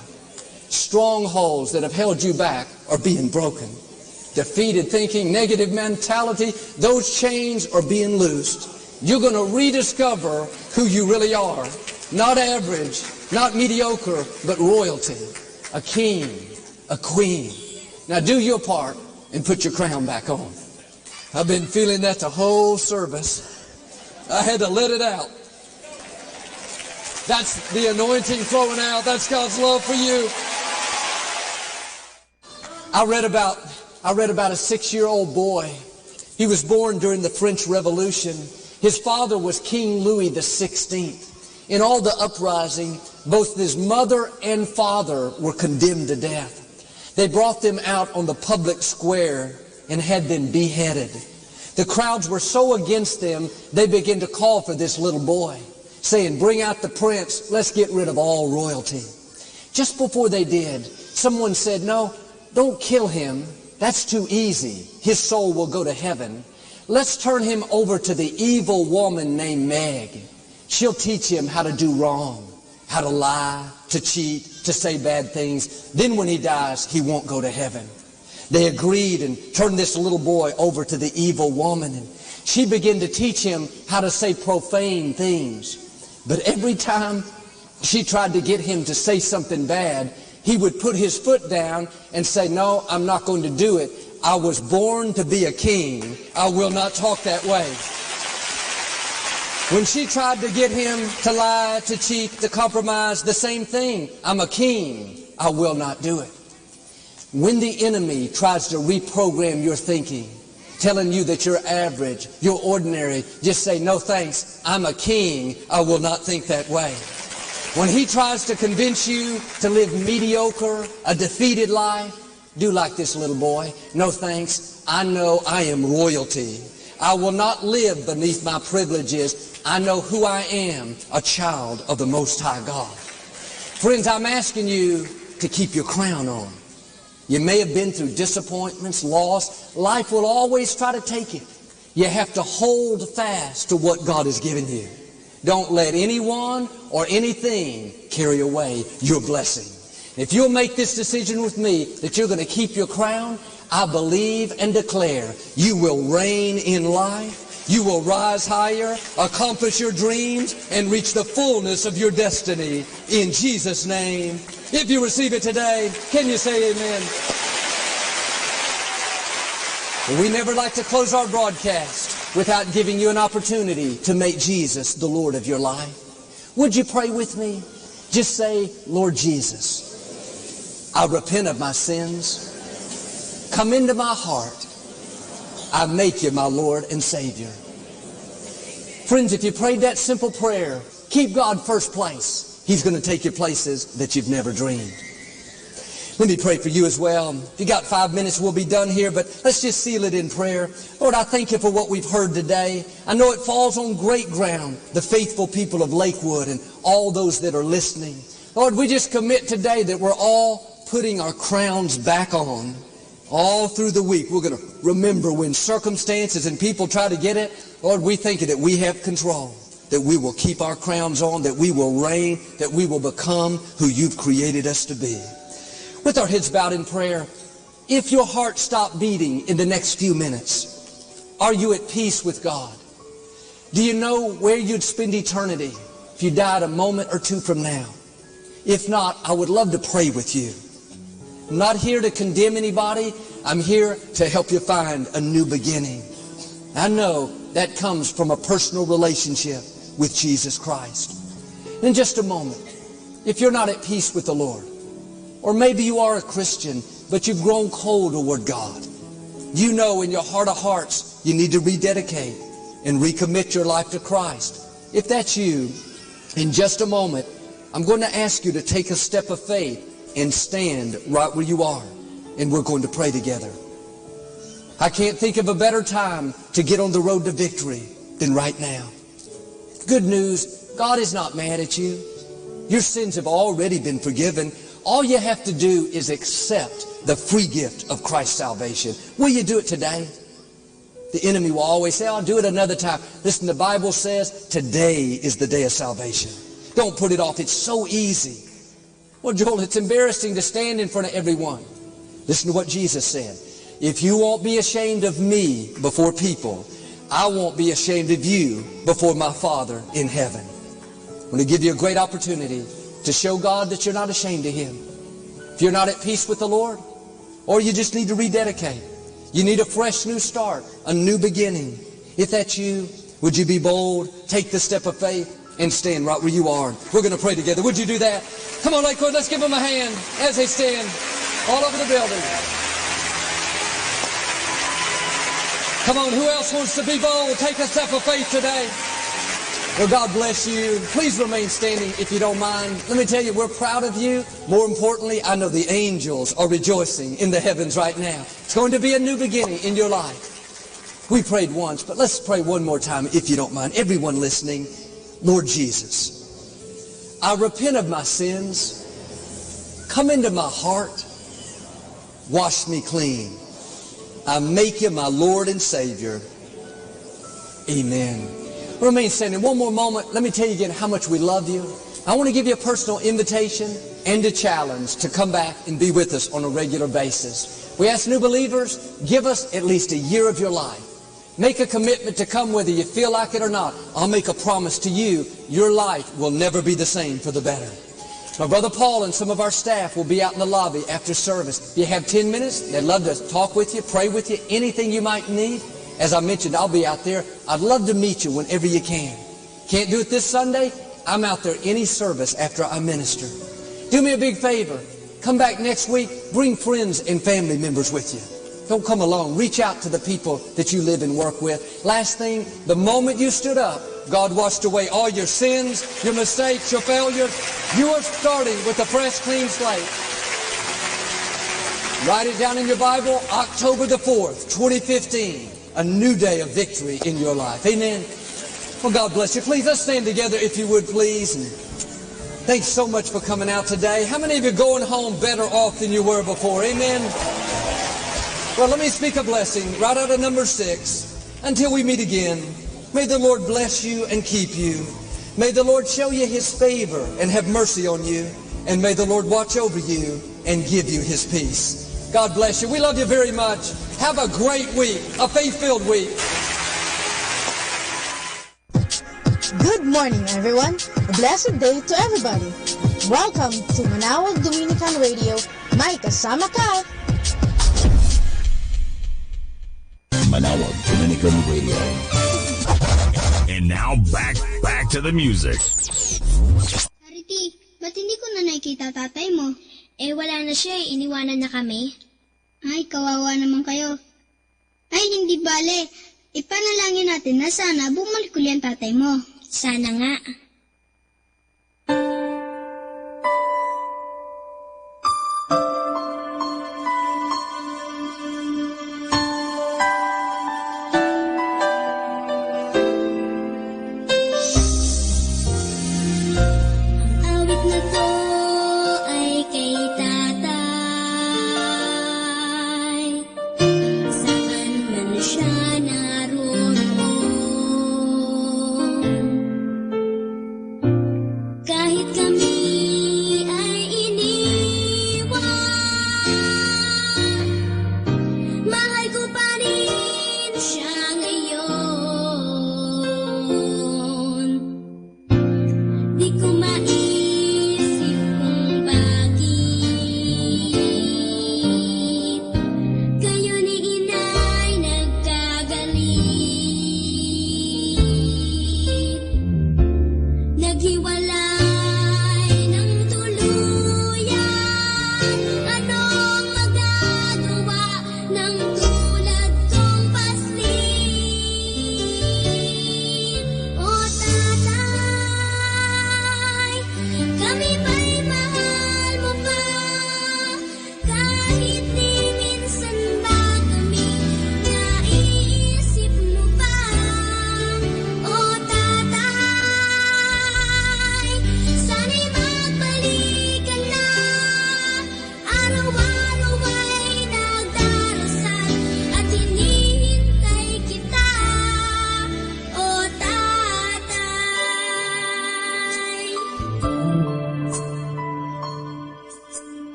Strongholds that have held you back are being broken. Defeated thinking, negative mentality, those chains are being loosed. You're going to rediscover who you really are. Not average, not mediocre, but royalty. A king, a queen. Now do your part and put your crown back on. I've been feeling that the whole service. I had to let it out. That's the anointing flowing out. That's God's love for you. I read about a 6-year-old boy. He was born during the French Revolution. His father was King Louis XVI. In all the uprising, both his mother and father were condemned to death. They brought them out on the public square and had them beheaded. The crowds were so against them, they began to call for this little boy, saying, "Bring out the prince, let's get rid of all royalty." Just before they did, someone said, "No, don't kill him. That's too easy. His soul will go to heaven. Let's turn him over to the evil woman named Meg. She'll teach him how to do wrong, how to lie, to cheat, to say bad things. Then when he dies, he won't go to heaven." They agreed and turned this little boy over to the evil woman, and she began to teach him how to say profane things. But every time she tried to get him to say something bad, he would put his foot down and say, "No, I'm not going to do it. I was born to be a king. I will not talk that way." When she tried to get him to lie, to cheat, to compromise, the same thing. "I'm a king. I will not do it." When the enemy tries to reprogram your thinking, telling you that you're average, you're ordinary, just say, "No thanks, I'm a king, I will not think that way." When he tries to convince you to live mediocre, a defeated life, do like this little boy. "No thanks, I know I am royalty. I will not live beneath my privileges. I know who I am, a child of the Most High God." Friends, I'm asking you to keep your crown on. You may have been through disappointments, loss. Life will always try to take it. You have to hold fast to what God has given you. Don't let anyone or anything carry away your blessing. If you'll make this decision with me that you're going to keep your crown, I believe and declare you will reign in life. You will rise higher, accomplish your dreams, and reach the fullness of your destiny in Jesus' name. If you receive it today, can you say amen? We never like to close our broadcast without giving you an opportunity to make Jesus the Lord of your life. Would you pray with me? Just say, "Lord Jesus, I repent of my sins. Come into my heart. I make you my Lord and Savior." Friends, if you prayed that simple prayer, keep God first place. He's going to take you places that you've never dreamed. Let me pray for you as well. If you got 5 minutes, we'll be done here, but let's just seal it in prayer. Lord, I thank you for what we've heard today. I know it falls on great ground, the faithful people of Lakewood and all those that are listening. Lord, we just commit today that we're all putting our crowns back on. All through the week, we're going to remember when circumstances and people try to get it. Lord, we think that we have control, that we will keep our crowns on, that we will reign, that we will become who you've created us to be. With our heads bowed in prayer, if your heart stopped beating in the next few minutes, are you at peace with God? Do you know where you'd spend eternity if you died a moment or two from now? If not, I would love to pray with you. I'm not here to condemn anybody. I'm here to help you find a new beginning. I know that comes from a personal relationship with Jesus Christ. In just a moment, if you're not at peace with the Lord, or maybe you are a Christian, but you've grown cold toward God, you know in your heart of hearts you need to rededicate and recommit your life to Christ. If that's you, in just a moment, I'm going to ask you to take a step of faith and stand right where you are, and we're going to pray together. I can't think of a better time to get on the road to victory than right now. Good news, God is not mad at you. Your sins have already been forgiven. All you have to do is accept the free gift of Christ's salvation. Will you do it today? The enemy will always say, "I'll do it another time." Listen, the Bible says today is the day of salvation. Don't put it off. It's so easy. Well, Joel, it's embarrassing to stand in front of everyone. Listen to what Jesus said. If you won't be ashamed of me before people, I won't be ashamed of you before my Father in heaven. I'm going to give you a great opportunity to show God that you're not ashamed of Him. If you're not at peace with the Lord, or you just need to rededicate, you need a fresh new start, a new beginning. If that's you, would you be bold, take the step of faith, and stand right where you are? We're going to pray together. Would you do that? Come on, Lakewood, let's give them a hand as they stand all over the building. Come on, who else wants to be bold? Take a step of faith today. Well, God bless you. Please remain standing if you don't mind. Let me tell you, we're proud of you. More importantly, I know the angels are rejoicing in the heavens right now. It's going to be a new beginning in your life. We prayed once, but let's pray one more time if you don't mind. Everyone listening, Lord Jesus, I repent of my sins. Come into my heart. Wash me clean. I make you my Lord and Savior. Amen. Remain standing. One more moment. Let me tell you again how much we love you. I want to give you a personal invitation and a challenge to come back and be with us on a regular basis. We ask new believers, give us at least a year of your life. Make a commitment to come whether you feel like it or not. I'll make a promise to you, your life will never be the same for the better. My brother Paul and some of our staff will be out in the lobby after service. If you have 10 minutes, they'd love to talk with you, pray with you, anything you might need. As I mentioned, I'll be out there. I'd love to meet you whenever you can. Can't do it this Sunday? I'm out there any service after I minister. Do me a big favor. Come back next week. Bring friends and family members with you. Don't come alone. Reach out to the people that you live and work with. Last thing, the moment you stood up, God washed away all your sins, your mistakes, your failures. You are starting with a fresh, clean slate. Write it down in your Bible, October the 4th, 2015. A new day of victory in your life. Amen. Well, God bless you. Please, let's stand together if you would, please. And thanks so much for coming out today. How many of you are going home better off than you were before? Amen. Well, let me speak a blessing right out of number 6. Until we meet again, may the Lord bless you and keep you. May the Lord show you His favor and have mercy on you. And may the Lord watch over you and give you His peace. God bless you. We love you very much. Have a great week, a faith-filled week. Good morning, everyone. A blessed day to everybody. Welcome to Manawag Dominican Radio. May kasama ka. Manawag Dominican Radio. And now back to the music. Charity, ba't hindi ko na nakikita tatay mo? Eh, wala na siya eh. Iniwanan na kami. Ay, kawawa naman kayo. Ay, hindi bale. Ipanalangin natin na sana bumalik uli ang tatay mo. Sana nga.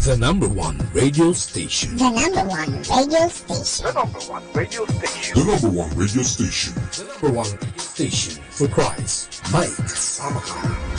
The number one radio station. The number one radio station. The number one radio station. The number one radio station. The number one radio station for Christ. Mike Samaka.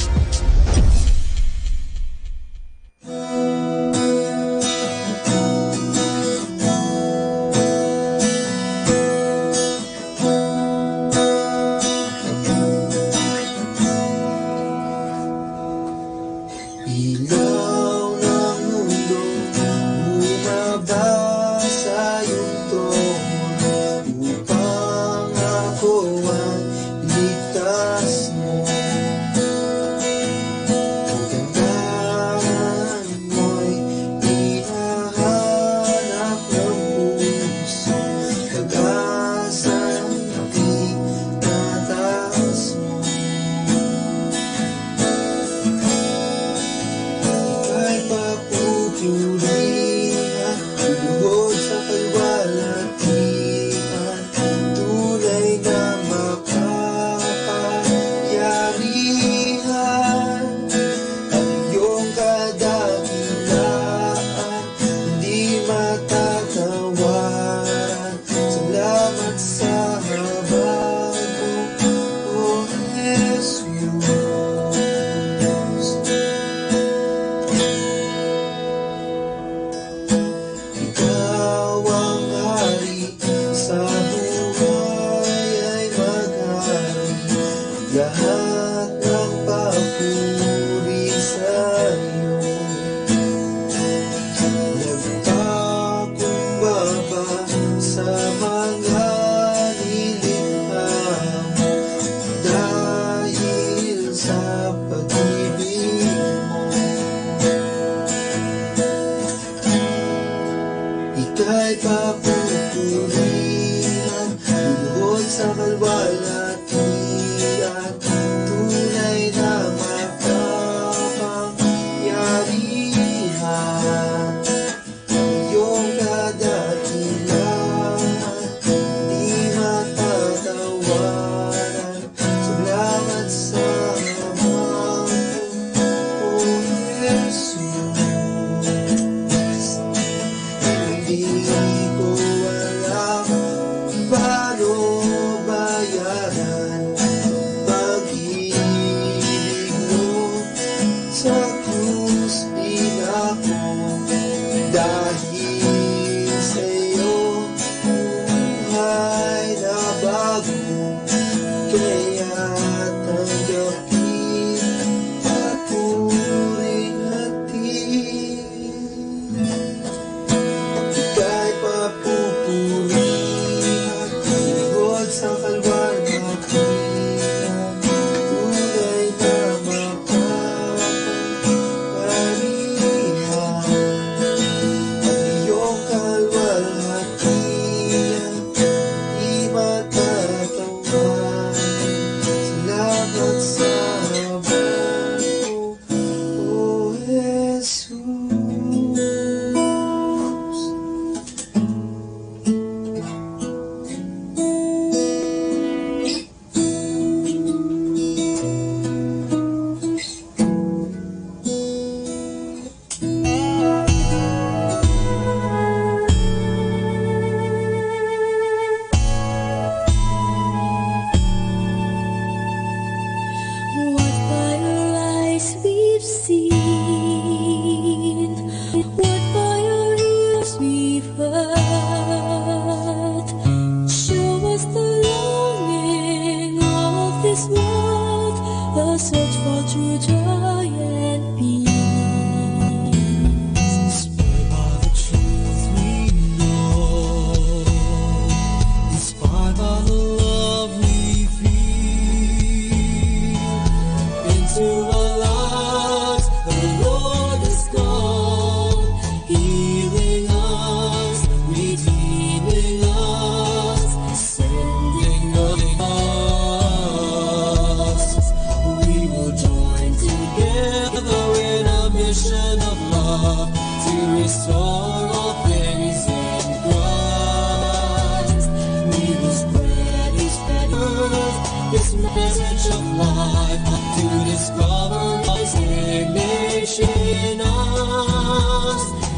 This message of life to discover God's image in us.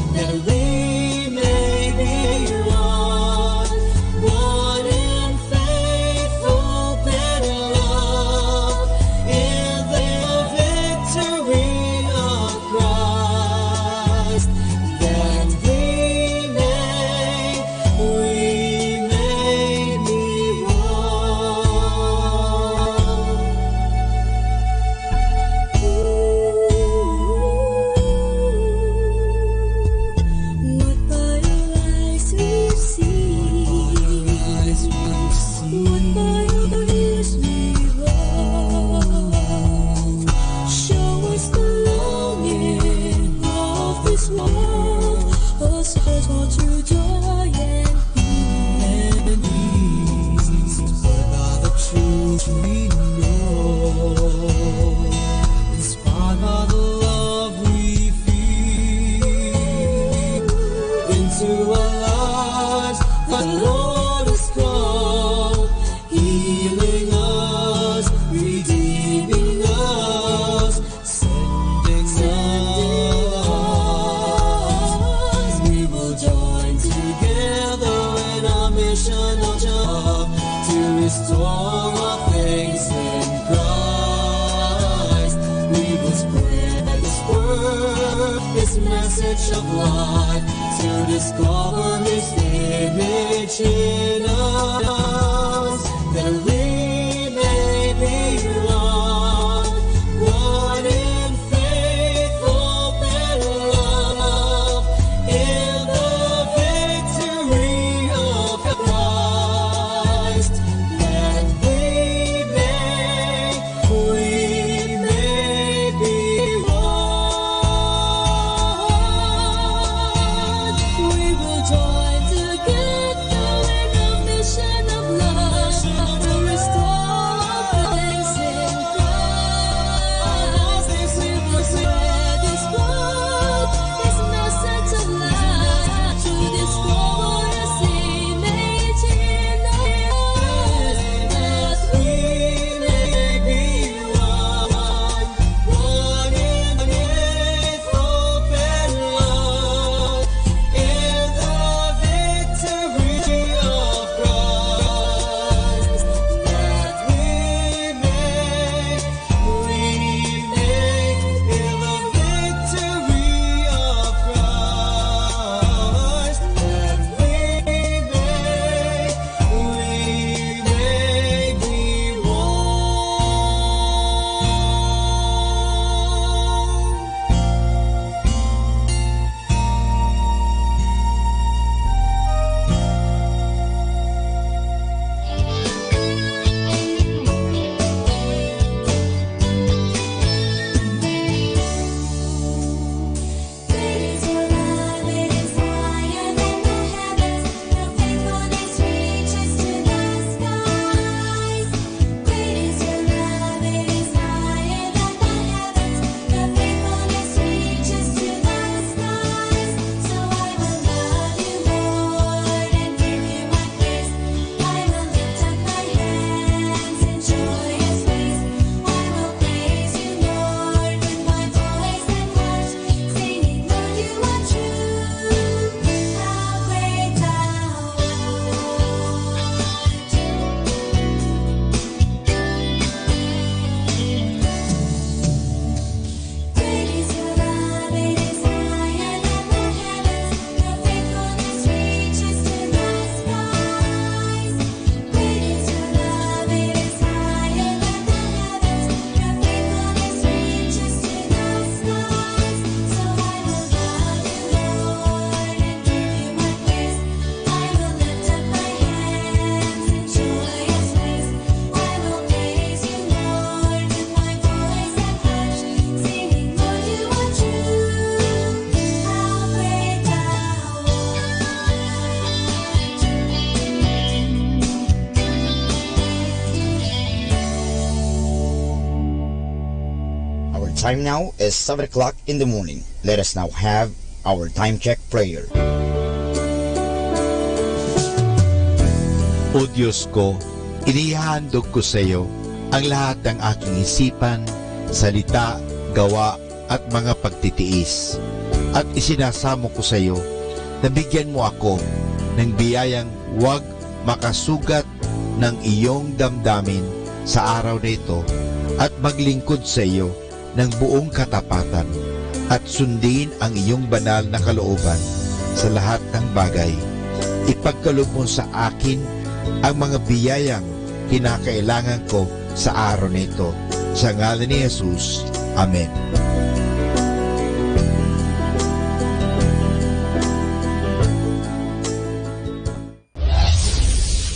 message of life to discover His image in us, that we may be one in faith, hope, and love, in the victory of Christ, that we may be one. We will join together in a mission of love to restore peace in Christ. We will spread His word, His message of life to discover His image in us, that we may be one in faith, hope, and love, in the victory of Christ, that we may, in the victory of Christ, that we may be Great is your love, it is higher than the heavens. Your faithfulness reaches to the skies. Great is your love, it is higher than the heavens. Your faithfulness reaches to the skies. So I will love you, Lord, and give you my praise. I will lift up my hands in joyous praise. I will praise you, Lord, with my voice and heart, singing, Lord, you are true. How great thou Great is your love, it is higher than the heavens. Your faithfulness reaches to the skies. Great is your love, it is higher than the heavens. Your faithfulness reaches to the skies. So I will love you, Lord, and give you my praise. I will lift up my hands in joyous praise. I will praise you, Lord, with my voice and heart, singing, Lord, you are true. How great thou Our time now is 7 o'clock in the morning. Let us now have our time check prayer. O Diyos ko, inihahandog ko sa iyo ang lahat ng aking isipan, salita, gawa at mga pagtitiis. At isinasamo ko sa iyo na bigyan mo ako ng biyayang huwag makasugat ng iyong damdamin sa araw na ito at maglingkod sa iyo ng buong katapatan at sundin ang iyong banal na kalooban sa lahat ng bagay. Ipagkaloob mo sa akin ang mga biyayang kinakailangan ko sa araw na ito. Sa ngalan ni Jesus. Amen.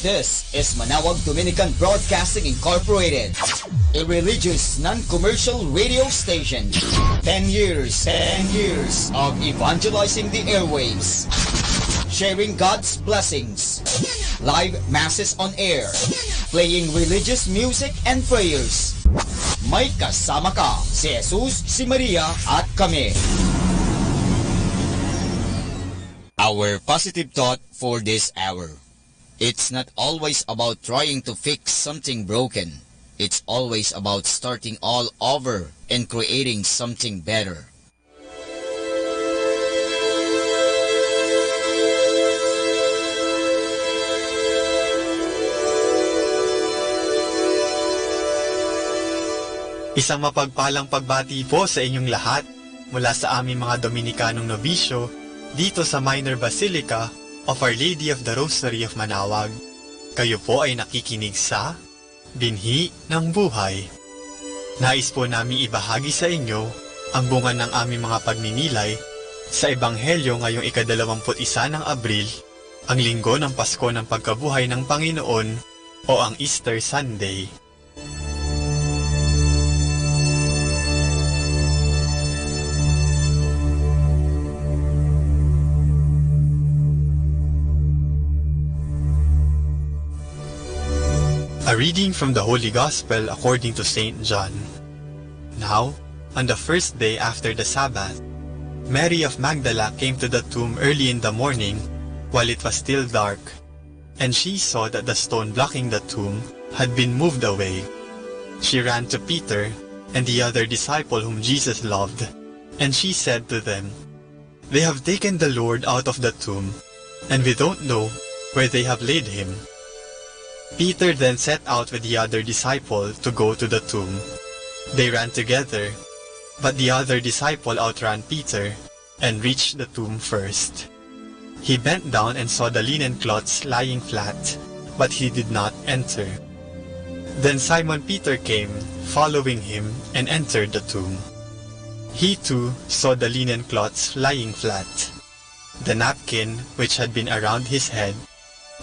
This is Manawag Dominican Broadcasting Incorporated, a religious, non-commercial radio station. 10 years of evangelizing the airwaves, sharing God's blessings, live masses on air, playing religious music and prayers. May kasama ka, si Jesus, si Maria, at kami. Our positive thought for this hour. It's not always about trying to fix something broken. It's always about starting all over and creating something better. Isang mapagpalang pagbati po sa inyong lahat. mula sa aming mga Dominikanong nobisyo dito sa Minor Basilica of Our Lady of the Rosary of Manaoag. Kayo po ay nakikinig sa Binhi ng Buhay. Nais po namin ibahagi sa inyo ang bunga ng aming mga pagninilay sa Ebanghelyo ngayong ika-21 ng Abril, ang linggo ng Pasko ng Pagkabuhay ng Panginoon o ang Easter Sunday. A reading from the Holy Gospel according to St. John. Now, on the first day after the Sabbath, Mary of Magdala came to the tomb early in the morning while it was still dark, and she saw that the stone blocking the tomb had been moved away. She ran to Peter and the other disciple whom Jesus loved, and she said to them, "They have taken the Lord out of the tomb, and we don't know where they have laid him." Peter then set out with the other disciple to go to the tomb. They ran together, but the other disciple outran Peter and reached the tomb first. He bent down and saw the linen cloths lying flat, but he did not enter. Then Simon Peter came, following him, and entered the tomb. He too saw the linen cloths lying flat. The napkin, which had been around his head,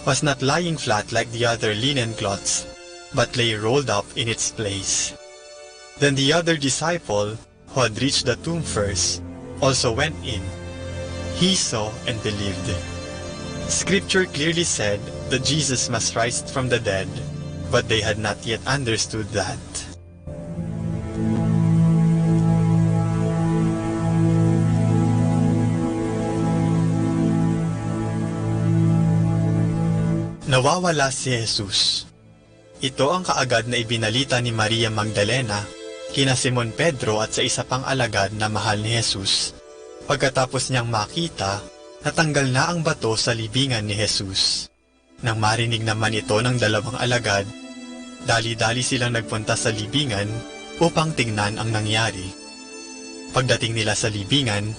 was not lying flat like the other linen cloths, but lay rolled up in its place. Then the other disciple, who had reached the tomb first, also went in. He saw and believed. Scripture clearly said that Jesus must rise from the dead, but they had not yet understood that. Nawawala si Jesus. Ito ang kaagad na ibinalita ni Maria Magdalena kina Simon Pedro at sa isa pang alagad na mahal ni Jesus. Pagkatapos niyang makita, natanggal na ang bato sa libingan ni Jesus. Nang marinig naman ito ng dalawang alagad, dali-dali silang nagpunta sa libingan upang tingnan ang nangyari. Pagdating nila sa libingan,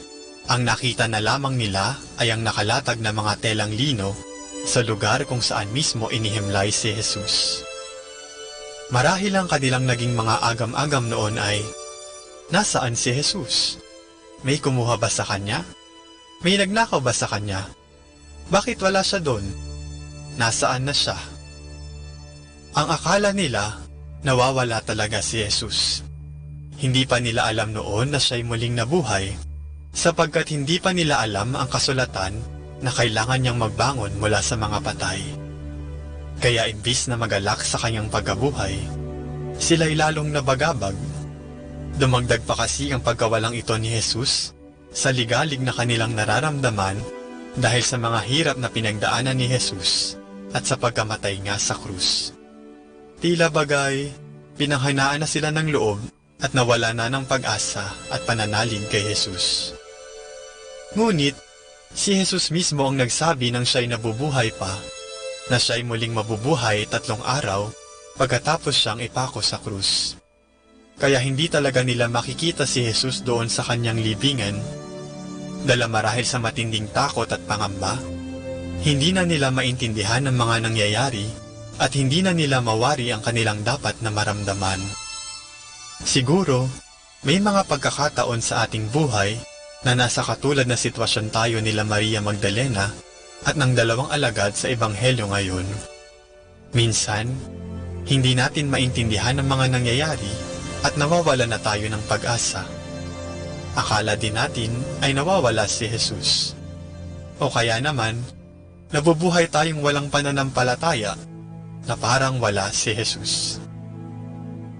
ang nakita na lamang nila ay ang nakalatag na mga telang lino sa lugar kung saan mismo inihimlay si Jesus. Marahil ang kanilang naging mga agam-agam noon ay, nasaan si Jesus? May kumuha ba sa kanya? May nagnakaw ba sa kanya? Bakit wala siya doon? Nasaan na siya? Ang akala nila, nawawala talaga si Jesus. Hindi pa nila alam noon na siya'y muling nabuhay, sapagkat hindi pa nila alam ang kasulatan na kailangan niyang magbangon mula sa mga patay. Kaya imbis na magalak sa kanyang pagkabuhay, sila'y lalong nabagabag. Dumagdag pa kasi ang pagkawalang ito ni Jesus sa ligalig na kanilang nararamdaman dahil sa mga hirap na pinagdaanan ni Jesus at sa pagkamatay nga sa krus. Tila bagay, pinanghinaan na sila ng loob at nawala na ng pag-asa at pananalig kay Jesus. Ngunit, si Jesus mismo ang nagsabi nang siya'y nabubuhay pa, na siya'y muling mabubuhay 3 araw pagkatapos siyang ipako sa krus. Kaya hindi talaga nila makikita si Jesus doon sa kanyang libingan. Dala marahil sa matinding takot at pangamba, hindi na nila maintindihan ang mga nangyayari at hindi na nila mawari ang kanilang dapat na maramdaman. Siguro, may mga pagkakataon sa ating buhay na nasa katulad na sitwasyon tayo nila Maria Magdalena at ng dalawang alagad sa Ebanghelyo ngayon. Minsan, hindi natin maintindihan ang mga nangyayari at nawawala na tayo ng pag-asa. Akala din natin ay nawawala si Jesus. O kaya naman, nabubuhay tayong walang pananampalataya na parang wala si Jesus.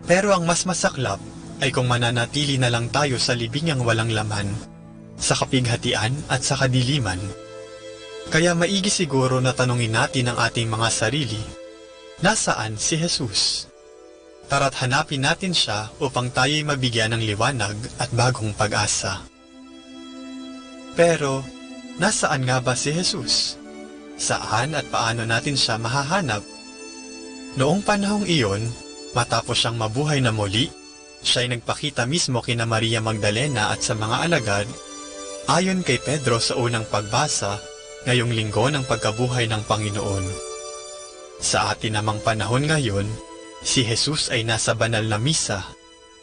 Pero ang mas masaklap ay kung mananatili na lang tayo sa libingang walang laman, sa kapighatian at sa kadiliman. Kaya maigi siguro na tanungin natin ang ating mga sarili, nasaan si Jesus? Tara't hanapin natin siya upang tayo'y mabigyan ng liwanag at bagong pag-asa. Pero, nasaan nga ba si Jesus? Saan at paano natin siya mahahanap? Noong panahong iyon, matapos siyang mabuhay na muli, Siya'y nagpakita mismo kina Maria Magdalena at sa mga alagad, ayon kay Pedro sa unang pagbasa, ngayong linggo ng pagkabuhay ng Panginoon. Sa atin namang panahon ngayon, si Jesus ay nasa banal na misa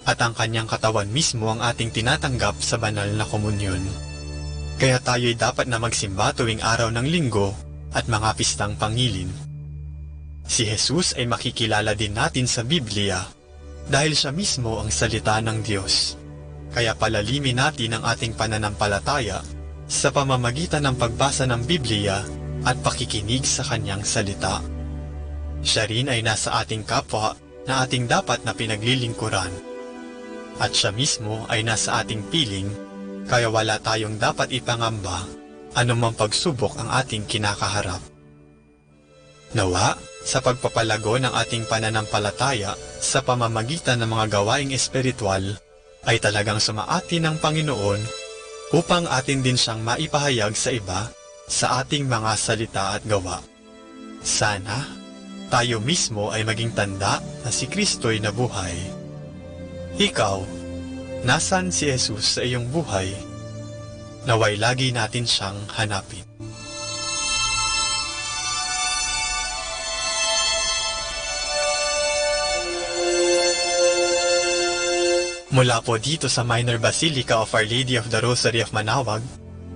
at ang kanyang katawan mismo ang ating tinatanggap sa banal na komunyon. Kaya tayo'y dapat na magsimba tuwing araw ng linggo at mga pistang pangilin. Si Jesus ay makikilala din natin sa Biblia dahil siya mismo ang salita ng Diyos. Kaya palalimin natin ang ating pananampalataya sa pamamagitan ng pagbasa ng Biblia at pakikinig sa kanyang salita. Siya rin ay nasa ating kapwa na ating dapat na pinaglilingkuran. At siya mismo ay nasa ating piling, kaya wala tayong dapat ipangamba anumang pagsubok ang ating kinakaharap. Nawa, sa pagpapalago ng ating pananampalataya sa pamamagitan ng mga gawaing espiritual, ay talagang sumaati ng Panginoon upang atin din siyang maipahayag sa iba sa ating mga salita at gawa. Sana, tayo mismo ay maging tanda na si Kristo'y nabuhay. Ikaw, nasan si Jesus sa iyong buhay? Naway lagi natin siyang hanapin. Mula po dito sa Minor Basilica of Our Lady of the Rosary of Manaoag,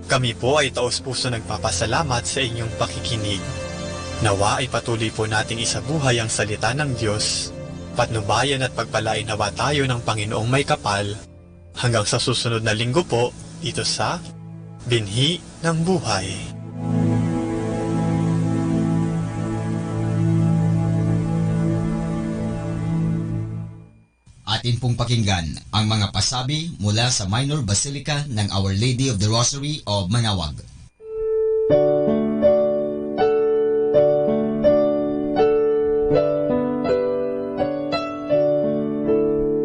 kami po ay taos-puso nagpapasalamat sa inyong pakikinig. Nawa ay patuloy po nating isabuhay ang salita ng Diyos, patnubayan at pagpalain nawa tayo ng Panginoong may kapal, hanggang sa susunod na linggo po dito sa Binhi ng Buhay. Atin pong pakinggan ang mga pasabi mula sa Minor Basilica ng Our Lady of the Rosary of Manaoag.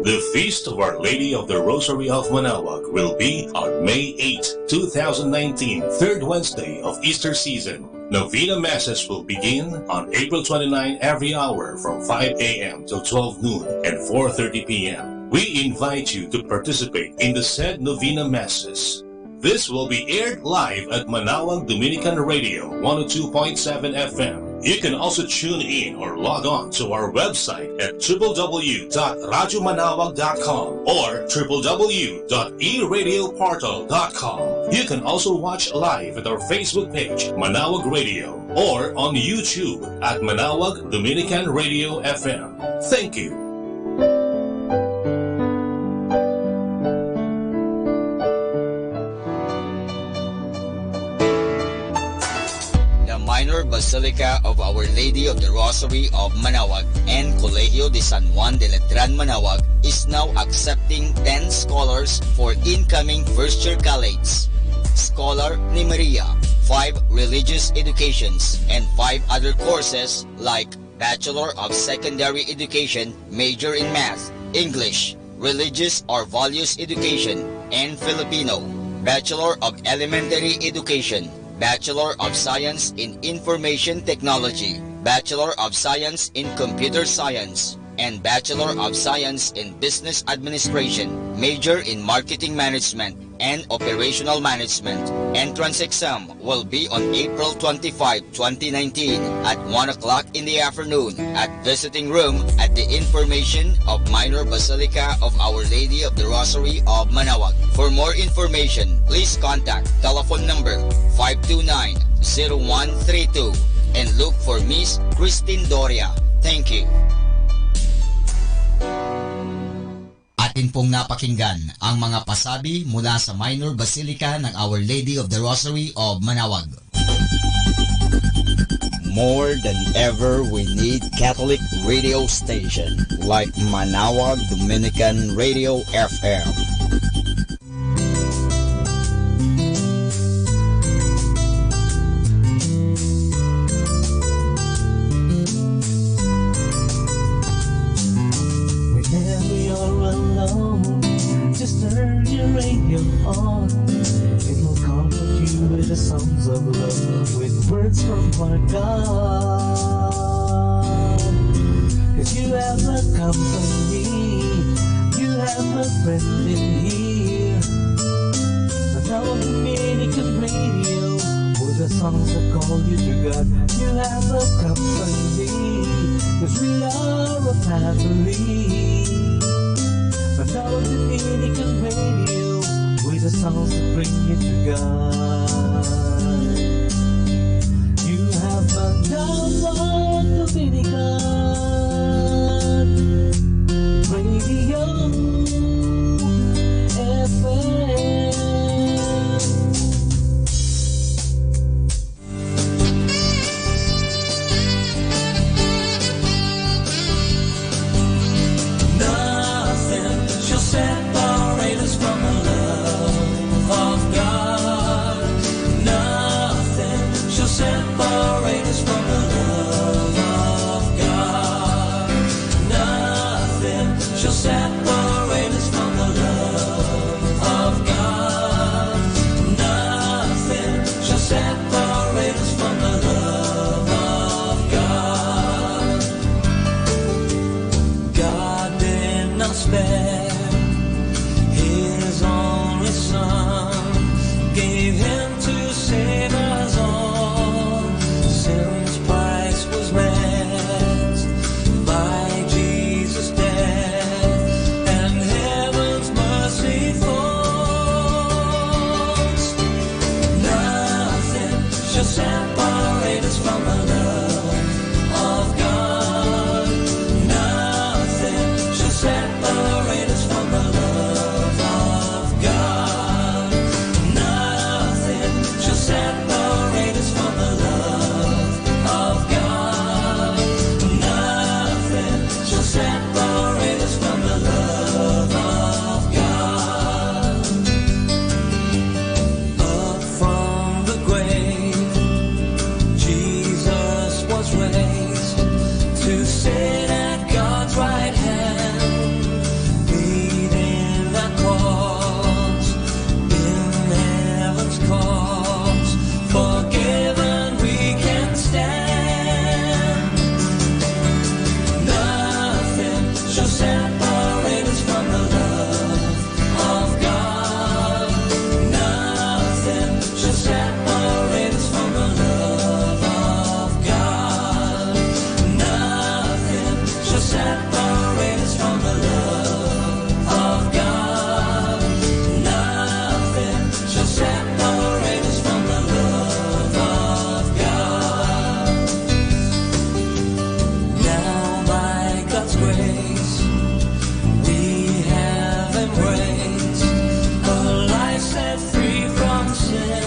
The Feast of Our Lady of the Rosary of Manaoag will be on May 8, 2019, third Wednesday of Easter season. Novena Masses will begin on April 29 every hour from 5 a.m. till 12 noon and 4:30 p.m. We invite you to participate in the said Novena Masses. This will be aired live at Manaoag Dominican Radio 102.7 FM. You can also tune in or log on to our website at www.radyomanawag.com or www.eradioportal.com. You can also watch live at our Facebook page, Manaoag Radio, or on YouTube at Manaoag Dominican Radio FM. Thank you. Minor Basilica of Our Lady of the Rosary of Manaoag and Colegio de San Juan de Letran Manaoag is now accepting 10 scholars for incoming first-year college. Scholar ni Maria, 5 religious educations, and 5 other courses like Bachelor of Secondary Education, major in Math, English, Religious or Values Education, and Filipino, Bachelor of Elementary Education, Bachelor of Science in Information Technology, Bachelor of Science in Computer Science, and Bachelor of Science in Business Administration, major in Marketing Management and Operational Management. Entrance exam will be on April 25, 2019 at 1 o'clock in the afternoon at visiting room at the information of Minor Basilica of Our Lady of the Rosary of Manaoag. For more information, please contact telephone number 529-0132 and look for Miss Christine Doria. Thank you. Atin pong napakinggan ang mga pasabi mula sa Minor Basilica ng Our Lady of the Rosary of Manaoag. More than ever, we need Catholic radio station like Manaoag Dominican Radio FM. On. It will comfort you with the songs of love, with words from our God. 'Cause you have a company, you have friend in here. Manawag Dominican Radio, with the songs that call you to God. You have a company, 'cause we are a family. Manawag Dominican Radio, with the songs that bring you to God. You have Manawag Dominican Radio FM. Nothing shall separate us from the love of God. Nothing shall separate us from the love of God. Nothing shall separate us from the love of God. Nothing shall separate us from the love of God. God did not spare His only Son, gave Him to save us all. Sin's price was met by Jesus' death, and heaven's mercy falls. Nothing shall separate us from the love of God. Nothing shall separate us from the love of God. Nothing shall separate us from the love of God. Nothing shall separate us from the love of God. Up from the grave, Jesus was raised to sit at God's right hand, pleading that cause in heaven's cause. Forgiven we can stand. Nothing shall separate us from the love of God. Nothing shall separate us from the love of God. Nothing shall separate us from the love of God. Nothing shall separate us from the love of God. Now by God's grace, we have embraced a life set free from sin.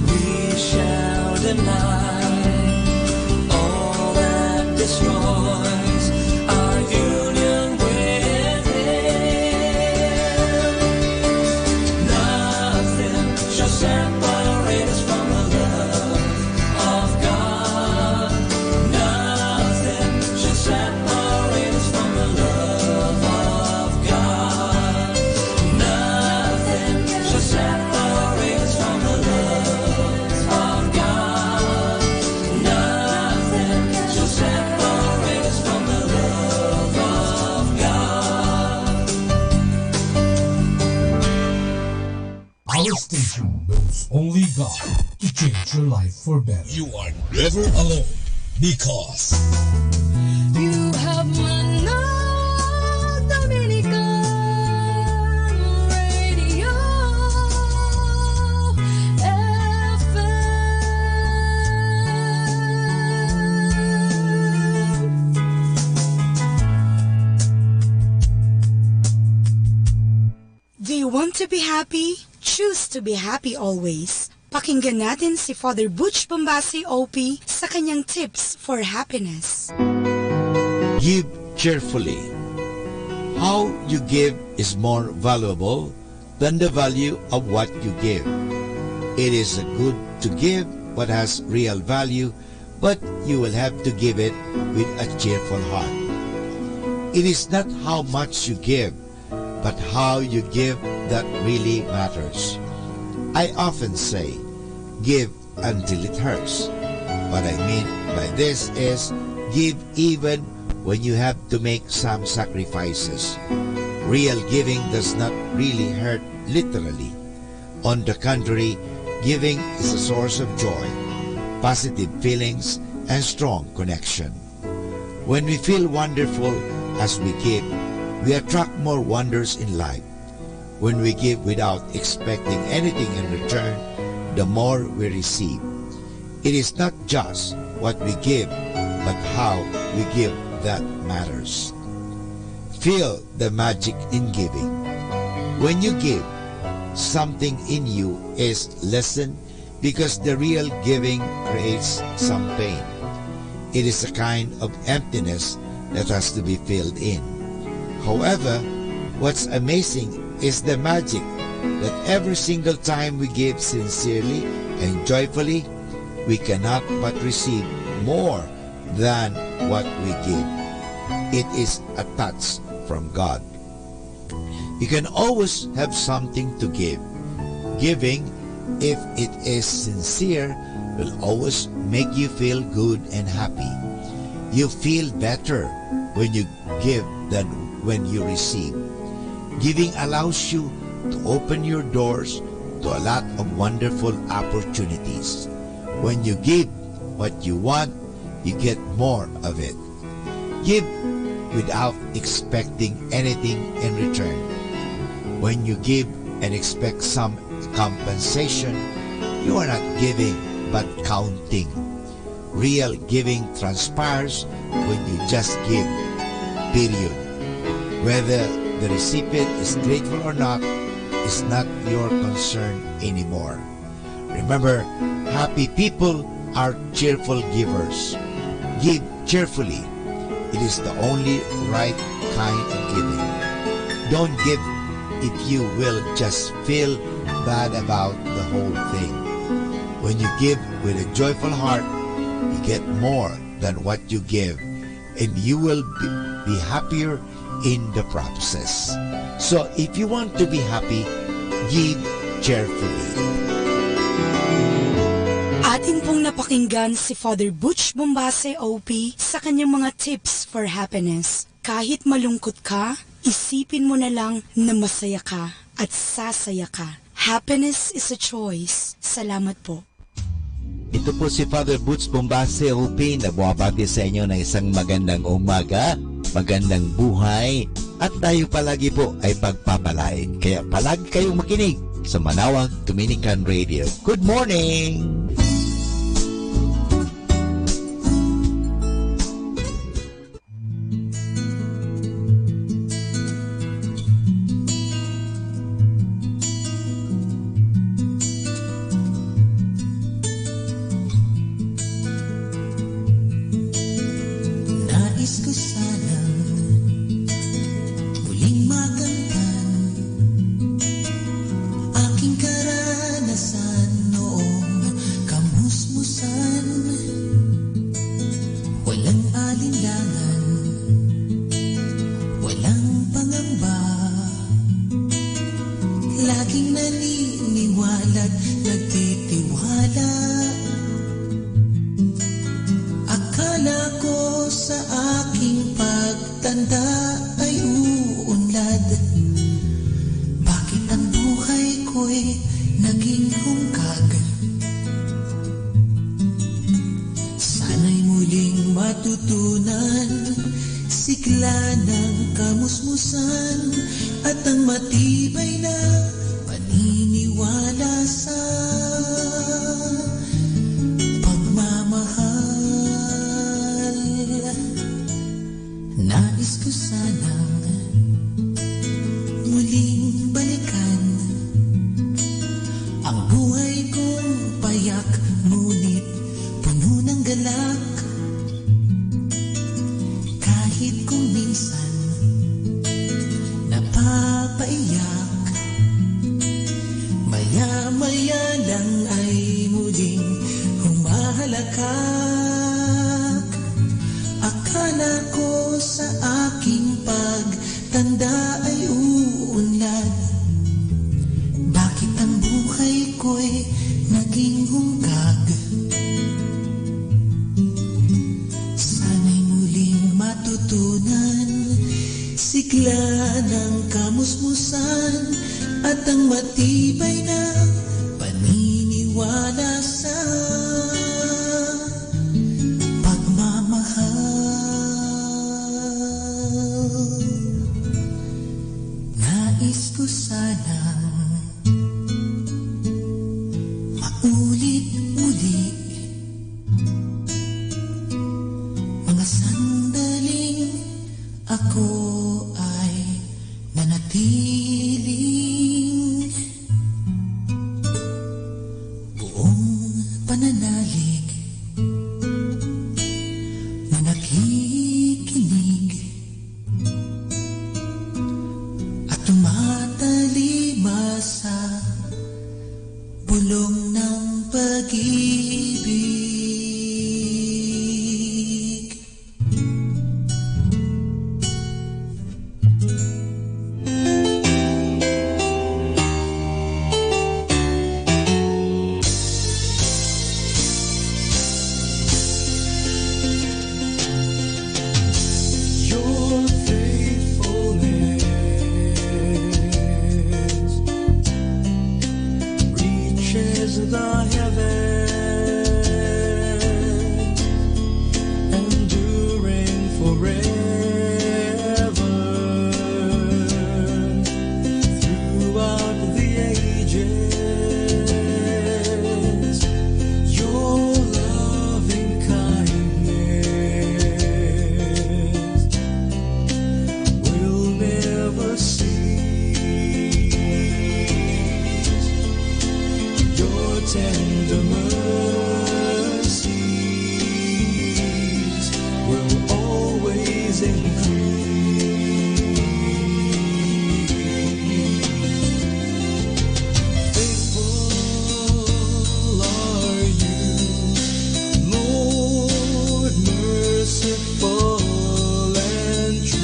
We shall deny all that destroys our union with Him. Nothing shall separate us from the love of God. Nothing shall separate us from the love of God. Nothing shall separate us from the love of God. Nothing shall separate us from the love of God. Our station knows only God to change your life for better. You are never alone because You have Manawag Dominican Radio FM. Do you want to be happy? Choose to be happy always. Pakinggan natin si Father Butch Bombasi OP sa kanyang tips for happiness. Give cheerfully. How you give is more valuable than the value of what you give. It is good to give what has real value, but you will have to give it with a cheerful heart. It is not how much you give, but how you give that really matters. I often say, give until it hurts. What I mean by this is, give even when you have to make some sacrifices. Real giving does not really hurt literally. On the contrary, giving is a source of joy, positive feelings, and strong connection. When we feel wonderful as we give, we attract more wonders in life. When we give without expecting anything in return, the more we receive. It is not just what we give, but how we give that matters. Feel the magic in giving. When you give, something in you is lessened because the real giving creates some pain. It is a kind of emptiness that has to be filled in. However, what's amazing is the magic that every single time we give sincerely and joyfully, we cannot but receive more than what we give. It is a touch from God. You can always have something to give. Giving, if it is sincere, will always make you feel good and happy. You feel better when you give than when you receive. Giving allows you to open your doors to a lot of wonderful opportunities. When you give what you want, you get more of it. Give without expecting anything in return. When you give and expect some compensation, you are not giving but counting. Real giving transpires when you just give, period. Whether the recipient is grateful or not is not your concern anymore. Remember, happy people are cheerful givers. Give cheerfully. It is the only right kind of giving. Don't give if you will just feel bad about the whole thing. When you give with a joyful heart, you get more than what you give, and you will be happier in the process. So if you want to be happy, give cheerfully. Atin pong napakinggan si Father Butch Bombase OP sa kanyang mga tips for happiness. Kahit malungkot ka, isipin mo na lang na masaya ka at sasaya ka. Happiness is a choice. Salamat po. Ito po si Father Butch Bombase OP na bumabati sa inyo ng isang magandang umaga, magandang buhay, at tayo palagi po ay pagpapalain. Kaya palagi kayong makinig sa Manawag Dominican Radio. Good morning! Nais ko sanang muling makamtan aking karanasan noong kamusmusan. Walang alinlangan, walang pangamba, laging naniniwala't nagtitiwala. Akala ko sa aking pagtanda ay uunlad. Bakit ang buhay ko'y naging hungkag? Sana'y muling matutunan sigla ng kamusmusan at ang matibay na paniniwala sa nais ko sanang muling balikan ang buhay kong payak, ngunit puno ng galak. Kahit kung minsan napapaiyak, maya-maya lang ay muling humahalakak. Akala ko sa aking pagtanda ay uunlad. Bakit ang buhay ko'y naging hungkag? Sana'y muling matutunan sigla ng kamusmusan at ang matibay na paniniwala sa pagmamahal. Nais ko sanang maulit-uli mga sandaling ako ay nanatiling buong pananalig na nakikinig at tumatalima sa bulong ng pag-ibig. Your faithfulness reaches the heavens, enduring forever throughout the ages. Your loving kindness will never cease. Your tender mercies will always increase. Faithful are you, Lord, merciful and true.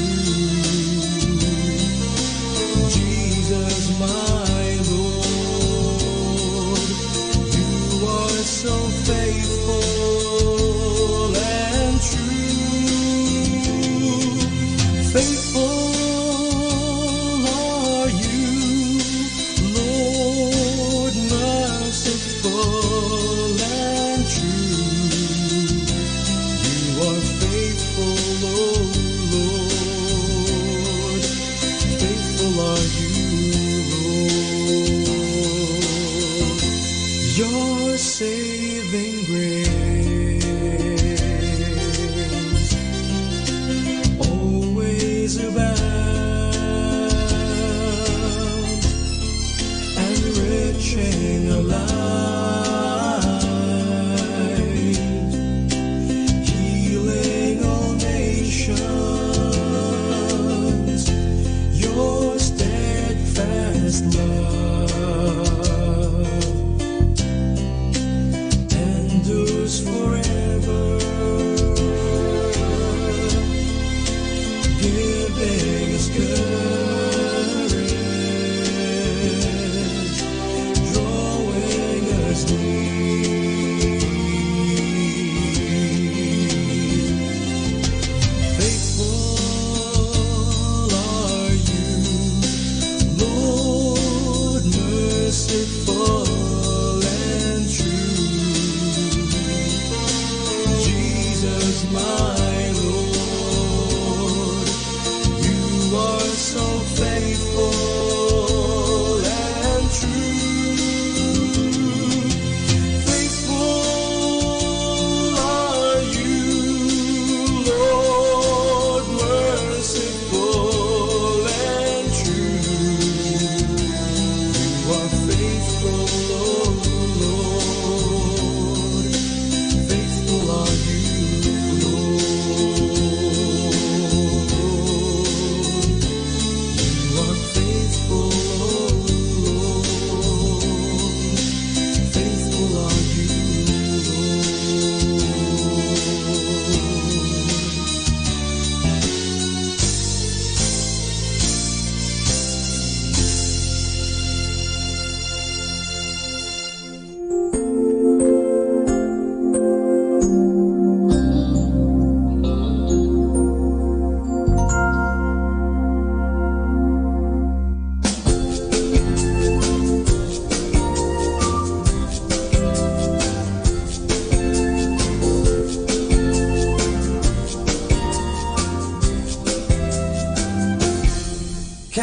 Jesus, my Lord, you are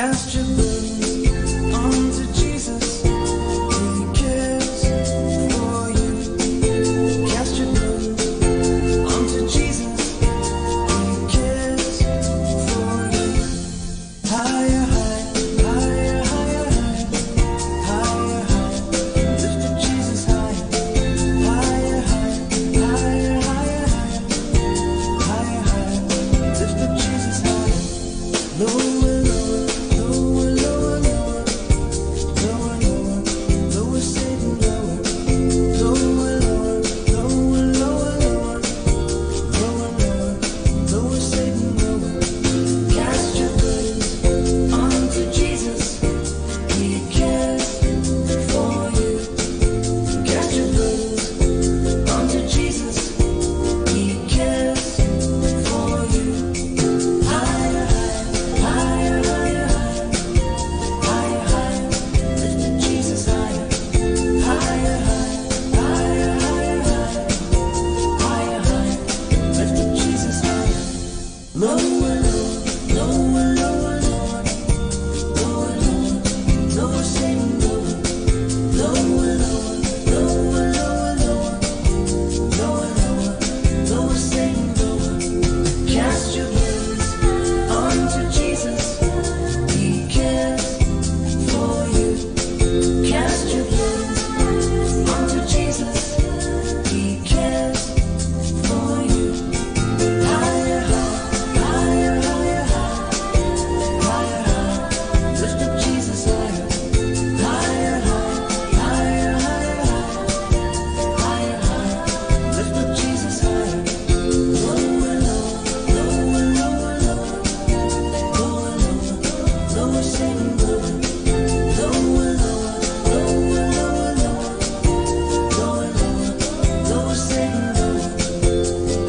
Cast your burdens onto Jesus. He cares for you. Cast your burdens onto Jesus. He cares for you. Higher, higher, higher, higher, higher, higher. Lift up Jesus higher. Higher, higher, higher, higher, higher, higher. Lift up Jesus higher. Lower, lower, lower, lower, lower, lower, lower, lower, Satan, lower, lower, lower, lower, lower, lower, lower, lower, lower, Satan, lower. Cast your burdens onto Jesus. He cares for you. Cast your burdens onto Jesus. He cares for you. Higher, higher, higher, higher, higher, higher. Lift up Jesus higher. Higher, higher, higher, higher, higher, higher. Lift up Jesus higher. Lower, lower, lower, lower, lower, lower, lower, Satan, lower. Lower, lower, lower, lower, lower, lower, lower, lower, Satan, lower. Cast your burdens onto Jesus. He cares for you. Cast your burdens onto Jesus. He cares for you. Higher, higher, higher, higher, higher. Lift up Jesus higher. Higher, higher, higher, higher, higher. Lift up Jesus higher. Lower, lower, lower, lower, lower, lower, lower, Satan, lower. Lower, lower, lower, lower, lower, lower, Satan, lower.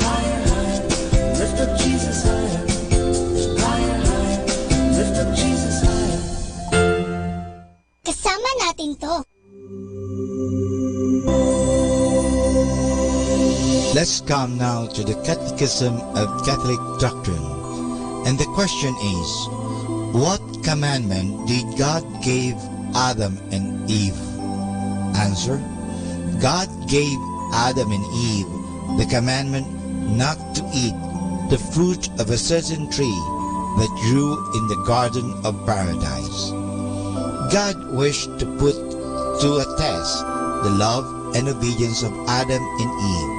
Higher, higher. Lift up Jesus higher. Higher, higher. Lift up Jesus higher. Kasama natin to. Let's come now to the Catechism of Catholic Doctrine. And the question is, what commandment did God give Adam and Eve? Answer: God gave Adam and Eve the commandment not to eat the fruit of a certain tree that grew in the Garden of Paradise. God wished to put to a test the love and obedience of Adam and Eve,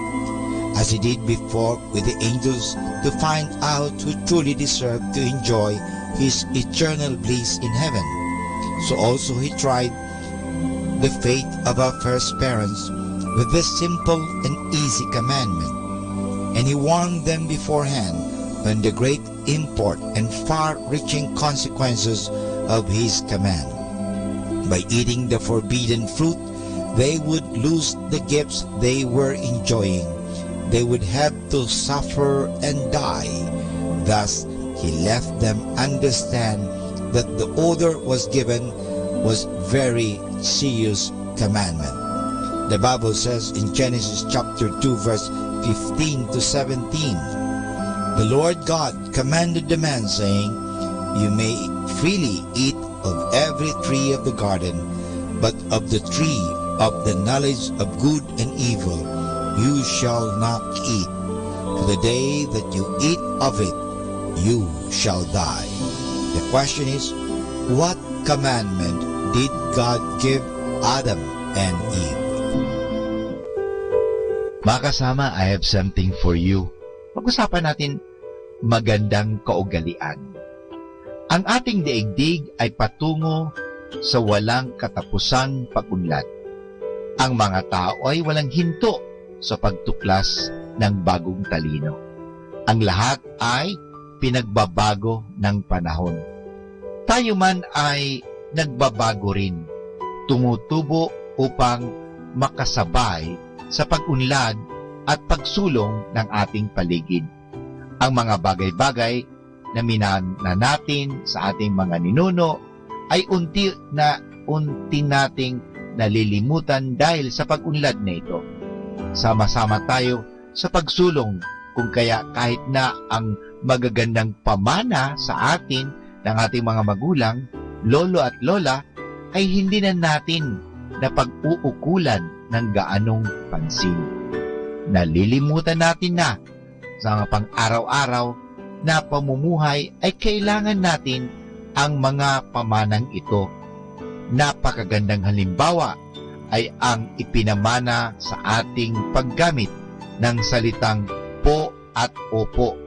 as he did before with the angels, to find out who truly deserved to enjoy his eternal bliss in heaven. So also he tried the faith of our first parents with this simple and easy commandment, and he warned them beforehand on the great import and far-reaching consequences of his command. By eating the forbidden fruit, they would lose the gifts they were enjoying. They would have to suffer and die. Thus, he left them understand that the order was given was very serious commandment. The Bible says in Genesis chapter 2 verse 15 to 17, the Lord God commanded the man, saying, You may freely eat of every tree of the garden, but of the tree of the knowledge of good and evil you shall not eat. For the day that you eat of it, you shall die. The question is, what commandment did God give Adam and Eve? Mga kasama, I have something for you. Pag-usapan natin magandang kaugalian. Ang ating daigdig ay patungo sa walang katapusang pag-unlad. Ang mga tao ay walang hinto sa pagtuklas ng bagong talino. Ang lahat ay pinagbabago ng panahon. Tayo man ay nagbabago rin, tumutubo upang makasabay sa pag-unlad at pagsulong ng ating paligid. Ang mga bagay-bagay na minana natin sa ating mga ninuno ay unti nating nalilimutan dahil sa pag-unlad na ito. Sama-sama tayo sa pagsulong, kung kaya kahit na ang magagandang pamana sa atin ng ating mga magulang, lolo at lola, ay hindi na natin napag-uukulan ng gaanong pansin. Nalilimutan natin na sa mga pang-araw-araw na pamumuhay ay kailangan natin ang mga pamanang ito. Napakagandang halimbawa ay ang ipinamana sa ating paggamit ng salitang po at opo.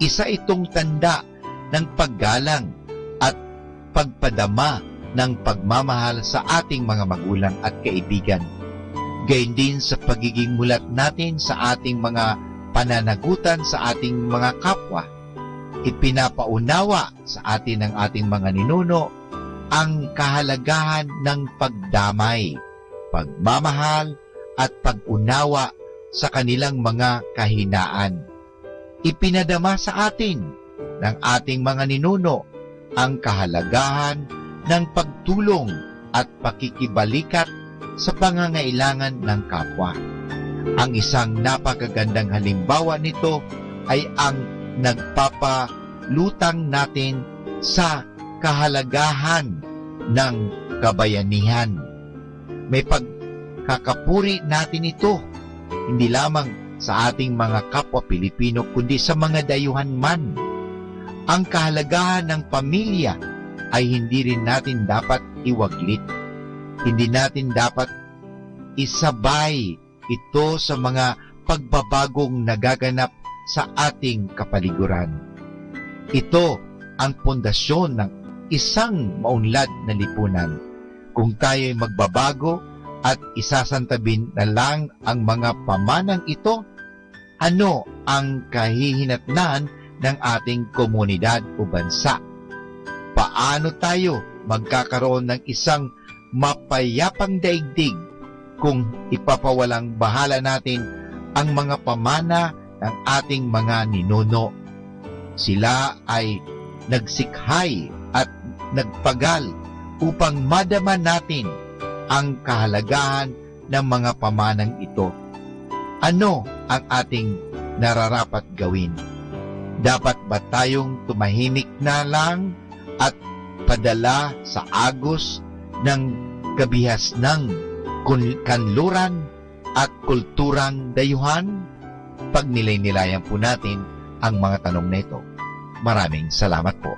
Isa itong tanda ng paggalang at pagpadama ng pagmamahal sa ating mga magulang at kaibigan. Gayon din sa pagiging mulat natin sa ating mga pananagutan sa ating mga kapwa. Ipinapaunawa sa atin ng ating mga ninuno ang kahalagahan ng pagdamay, pagmamahal at pag-unawa sa kanilang mga kahinaan. Ipinadama sa atin ng ating mga ninuno ang kahalagahan ng pagtulong at pakikibalikat sa pangangailangan ng kapwa. Ang isang napakagandang halimbawa nito ay ang nagpapalutang natin sa kahalagahan ng kabayanihan. May pagkakapuri natin ito, hindi lamang sa ating mga kapwa Pilipino, kundi sa mga dayuhan man. Ang kahalagahan ng pamilya ay hindi rin natin dapat iwaglit. Hindi natin dapat isabay ito sa mga pagbabagong nagaganap sa ating kapaligiran. Ito ang pundasyon ng isang maunlad na lipunan. Kung tayo'y magbabago at isasantabin na lang ang mga pamanang ito, ano ang kahihinatnan ng ating komunidad o bansa? Paano tayo magkakaroon ng isang mapayapang daigdig kung ipapawalang bahala natin ang mga pamana ng ating mga ninuno? Sila ay nagsikhay at nagpagal upang madama natin ang kahalagahan ng mga pamanang ito. Ano ang ating nararapat gawin? Dapat ba tayong tumahimik na lang at padala sa agos ng kabihas ng kanluran at kulturang dayuhan? Pagnilay-nilayan po natin ang mga tanong na ito. Maraming salamat po.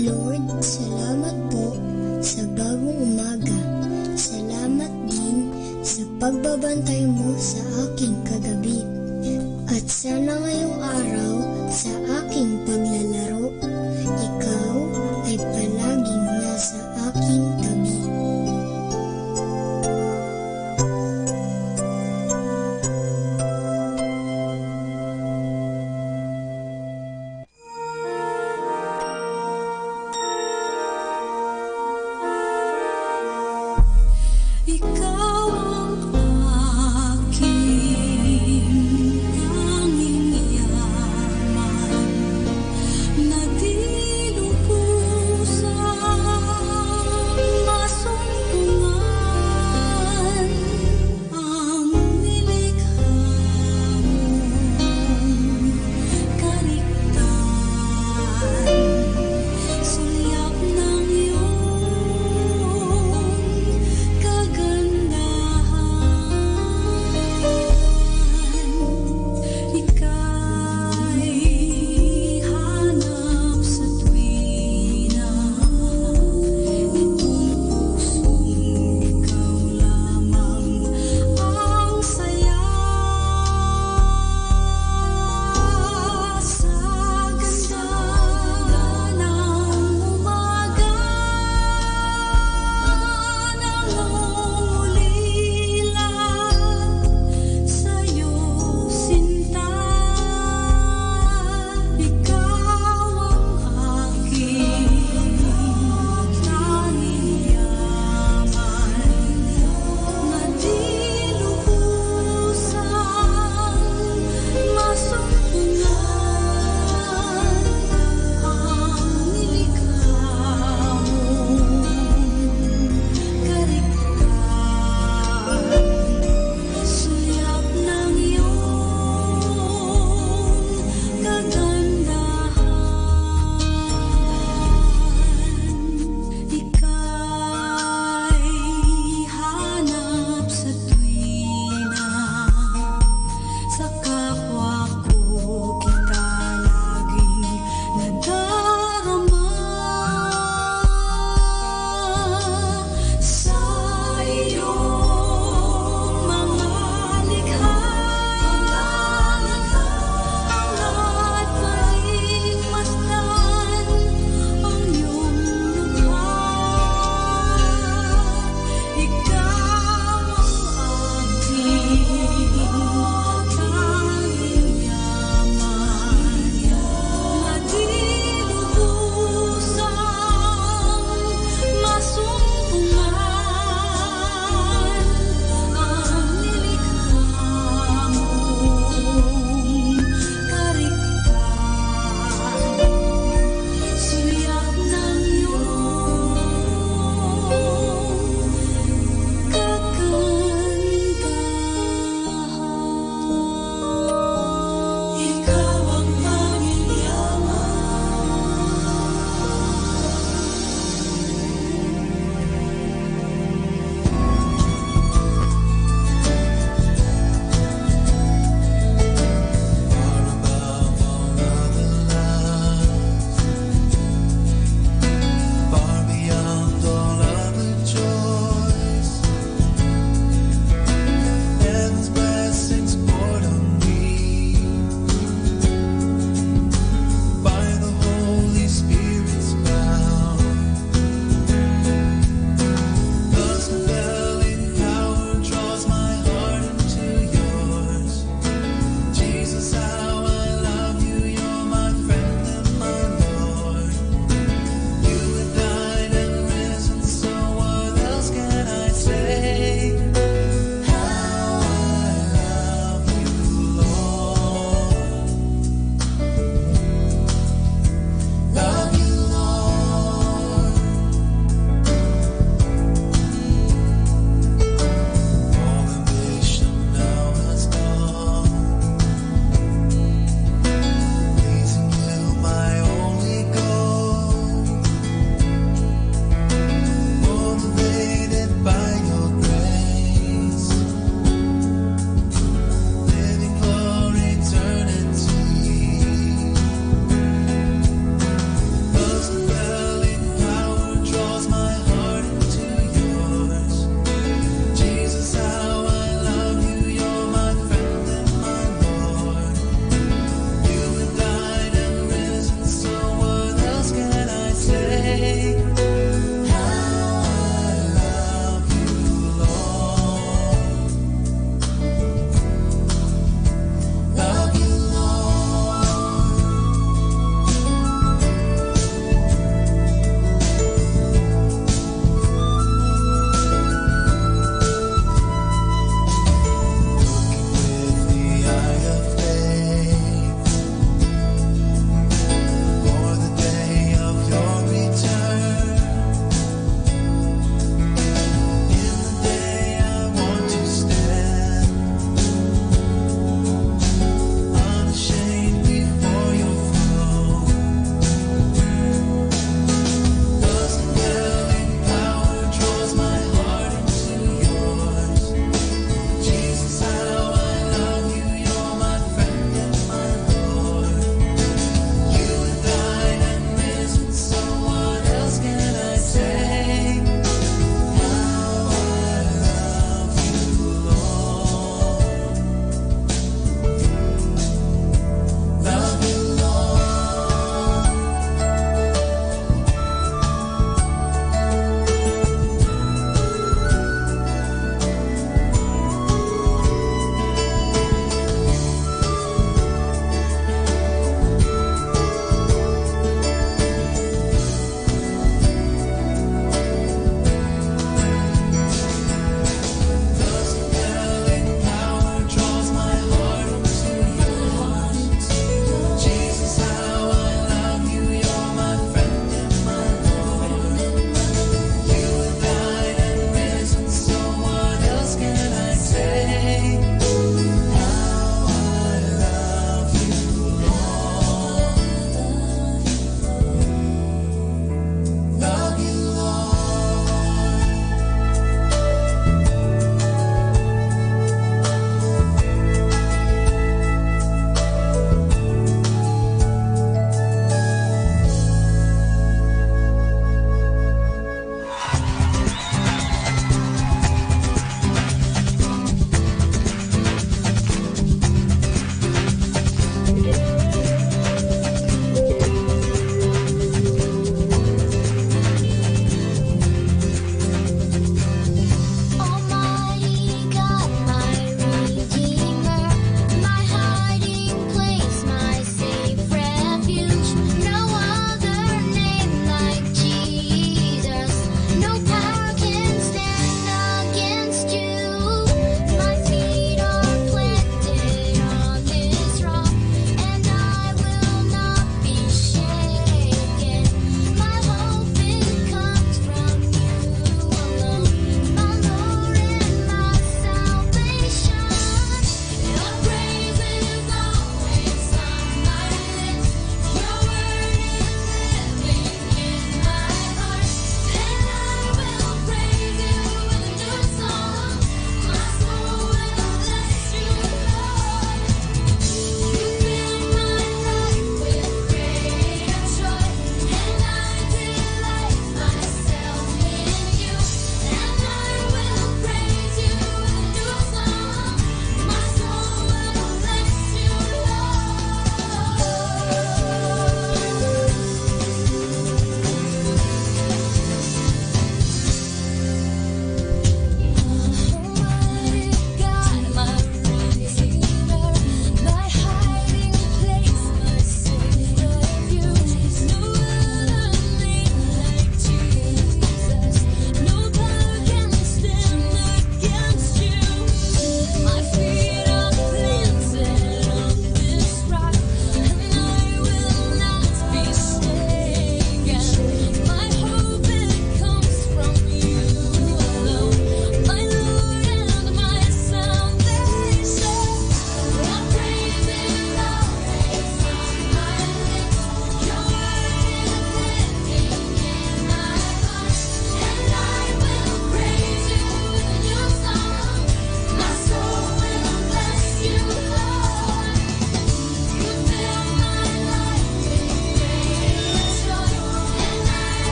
Lord, salamat po sa bagong umaga. Salamat din sa pagbabantay mo sa aking kagabi. At sana ngayong araw sa aking paglalaro, ikaw ay palaging nasa aking tabi. Ikaw ang aking tanging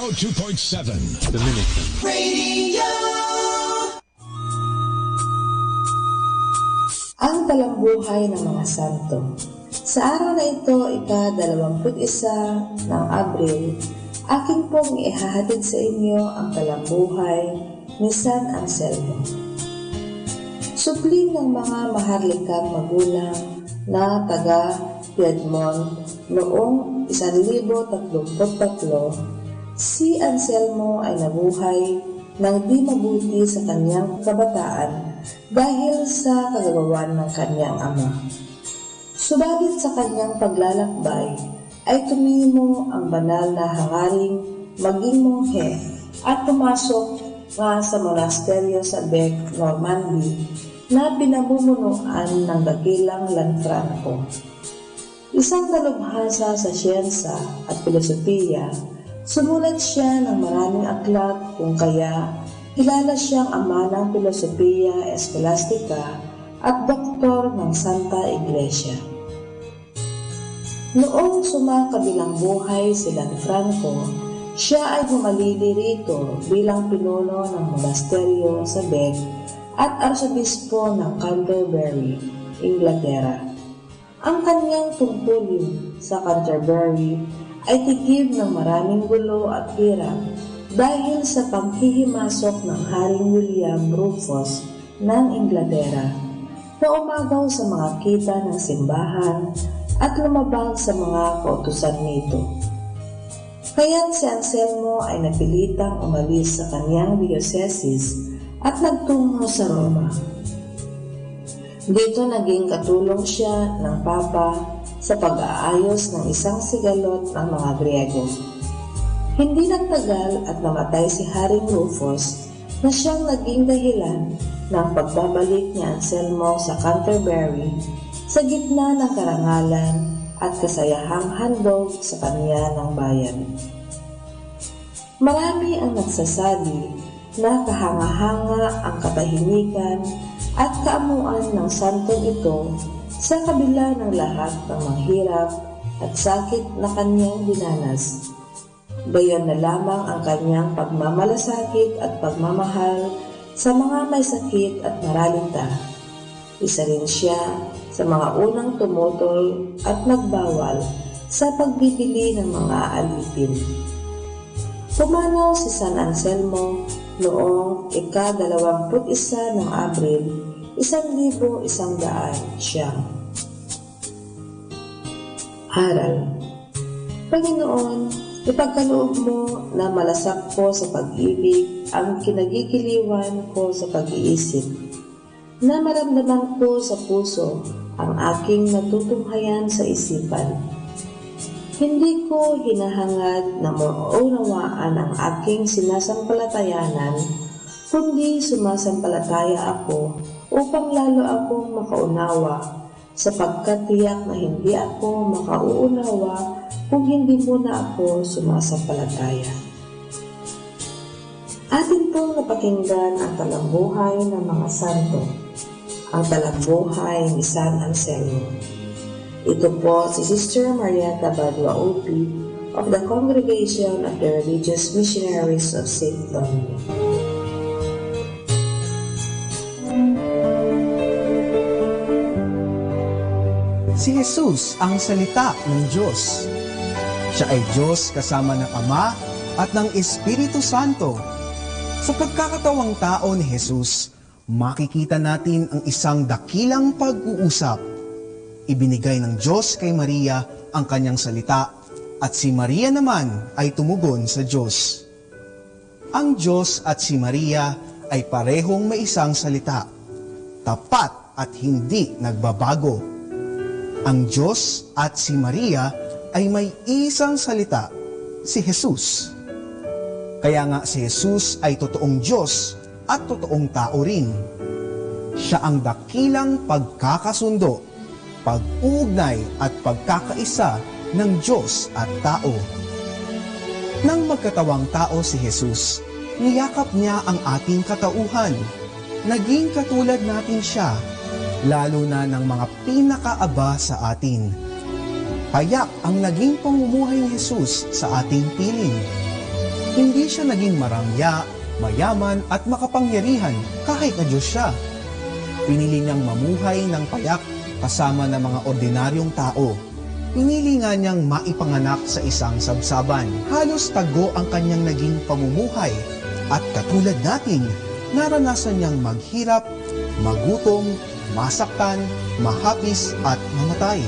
102.7 Dominican Radio. Ang talambuhay ng mga santo. Sa araw na ito, ika-21 ng Abril, aking pong ihahatid sa inyo ang talambuhay ni San Anselmo. Supling ng mga maharlikang magulang na taga Piedmont noong 1033, si Anselmo ay nabuhay ng di mabuti sa kanyang kabataan dahil sa kagagawan ng kanyang ama. Subalit sa kanyang paglalakbay ay tumimo ang banal na hangaring maging monghe at pumasok nga sa monasteryo sa Bec, Normandy na pinamumunuan ng dakilang Lanfranco. Isang talubhasa sa siyensa at filosofiya, sumulat siya ng maraming aklat kung kaya kilala siyang ama ng filosofiya eskolastika at doktor ng Santa Iglesia. Noong sumakabilang buhay si Lanfranco, siya ay humalili rito bilang pinuno ng monasteryo sa Bec at arsobispo ng Canterbury, Inglaterra. Ang kanyang tungkulin sa Canterbury ay tigib ng maraming gulo at hirap dahil sa panghihimasok ng Haring William Rufus ng Inglaterra na umagaw sa mga kita ng simbahan at lumabag sa mga kautusan nito. Kaya't si Anselmo ay napilitang umalis sa kanyang diocese at nagtungo sa Roma. Dito naging katulong siya ng Papa sa pag-aayos ng isang sigalot ng mga Griego. Hindi nagtagal at namatay si Haring Rufus na siyang naging dahilan ng pagbabalik ni Anselmo sa Canterbury sa gitna ng karangalan at kasayahang handog sa kanya ng bayan. Marami ang nagsasabi na kahanga-hanga ang katahimikan at kaamuan ng santong ito sa kabila ng lahat ng mahirap at sakit na kanyang dinanas. Gayon na lamang ang kanyang pagmamalasakit at pagmamahal sa mga may sakit at maralita. Isa rin siya sa mga unang tumutol at nagbawal sa pagbibili ng mga alipin. Pumanaw si San Anselmo noong ika-21 ng Abril, 1100 siyang. Aral. Panginoon, ipagkaloob mo na malasak ko sa pag-ibig ang kinagigiliwan ko sa pag-iisip, na maramdaman ko sa puso ang aking natutunghayan sa isipan. Hindi ko hinahangad na maunawaan ang aking sinasampalatayanan, kundi sumasampalataya ako upang lalo akong makaunawa, sapagkat tiyak na hindi ako makauunawa kung hindi muna ako sumasampalataya. Atin pong napakinggan ang talambuhay ng mga santo, ang talambuhay ni San Anselmo. Ito po si Sister Marieta Badua OP of the Congregation of the Religious Missionaries of St. Domingo. Si Jesus ang salita ng Diyos. Siya ay Diyos kasama ng Ama at ng Espiritu Santo. Sa pagkakatawang tao ni Jesus, makikita natin ang isang dakilang pag-uusap. Ibinigay ng Diyos kay Maria ang kanyang salita at si Maria naman ay tumugon sa Diyos. Ang Diyos at si Maria ay parehong may isang salita, tapat at hindi nagbabago. Ang Diyos at si Maria ay may isang salita, si Jesus. Kaya nga si Jesus ay totoong Diyos at totoong tao rin. Siya ang dakilang pagkakasundo, pag-uugnay at pagkakaisa ng Diyos at tao. Nang magkatawang tao si Jesus, niyakap niya ang ating katauhan. Naging katulad natin siya, lalo na ng mga pinakaaba sa atin. Payak ang naging pamumuhay ni Jesus sa ating piling. Hindi siya naging marangya, mayaman at makapangyarihan kahit na Diyos siya. Pinili niyang mamuhay ng payak kasama ng mga ordinaryong tao. Pinili nga niyang maipanganak sa isang sabsaban. Halos tago ang kanyang naging pamumuhay at katulad nating naranasan niyang maghirap, magutom, masaktan, mahapis at mamatay.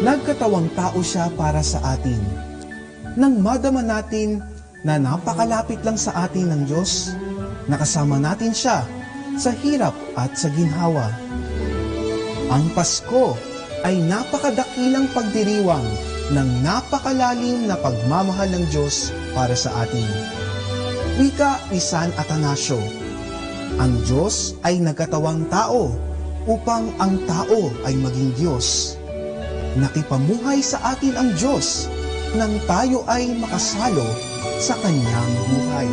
Nagkatawang tao siya para sa atin. Nang madama natin na napakalapit lang sa atin ng Diyos, nakasama natin siya sa hirap at sa ginhawa. Ang Pasko ay napakadakilang pagdiriwang ng napakalalim na pagmamahal ng Diyos para sa atin. Wika ni San Atanasio, ang Diyos ay nagkatawang tao upang ang tao ay maging Diyos. Nakipamuhay sa atin ang Diyos nang tayo ay makasalo sa Kanyang buhay.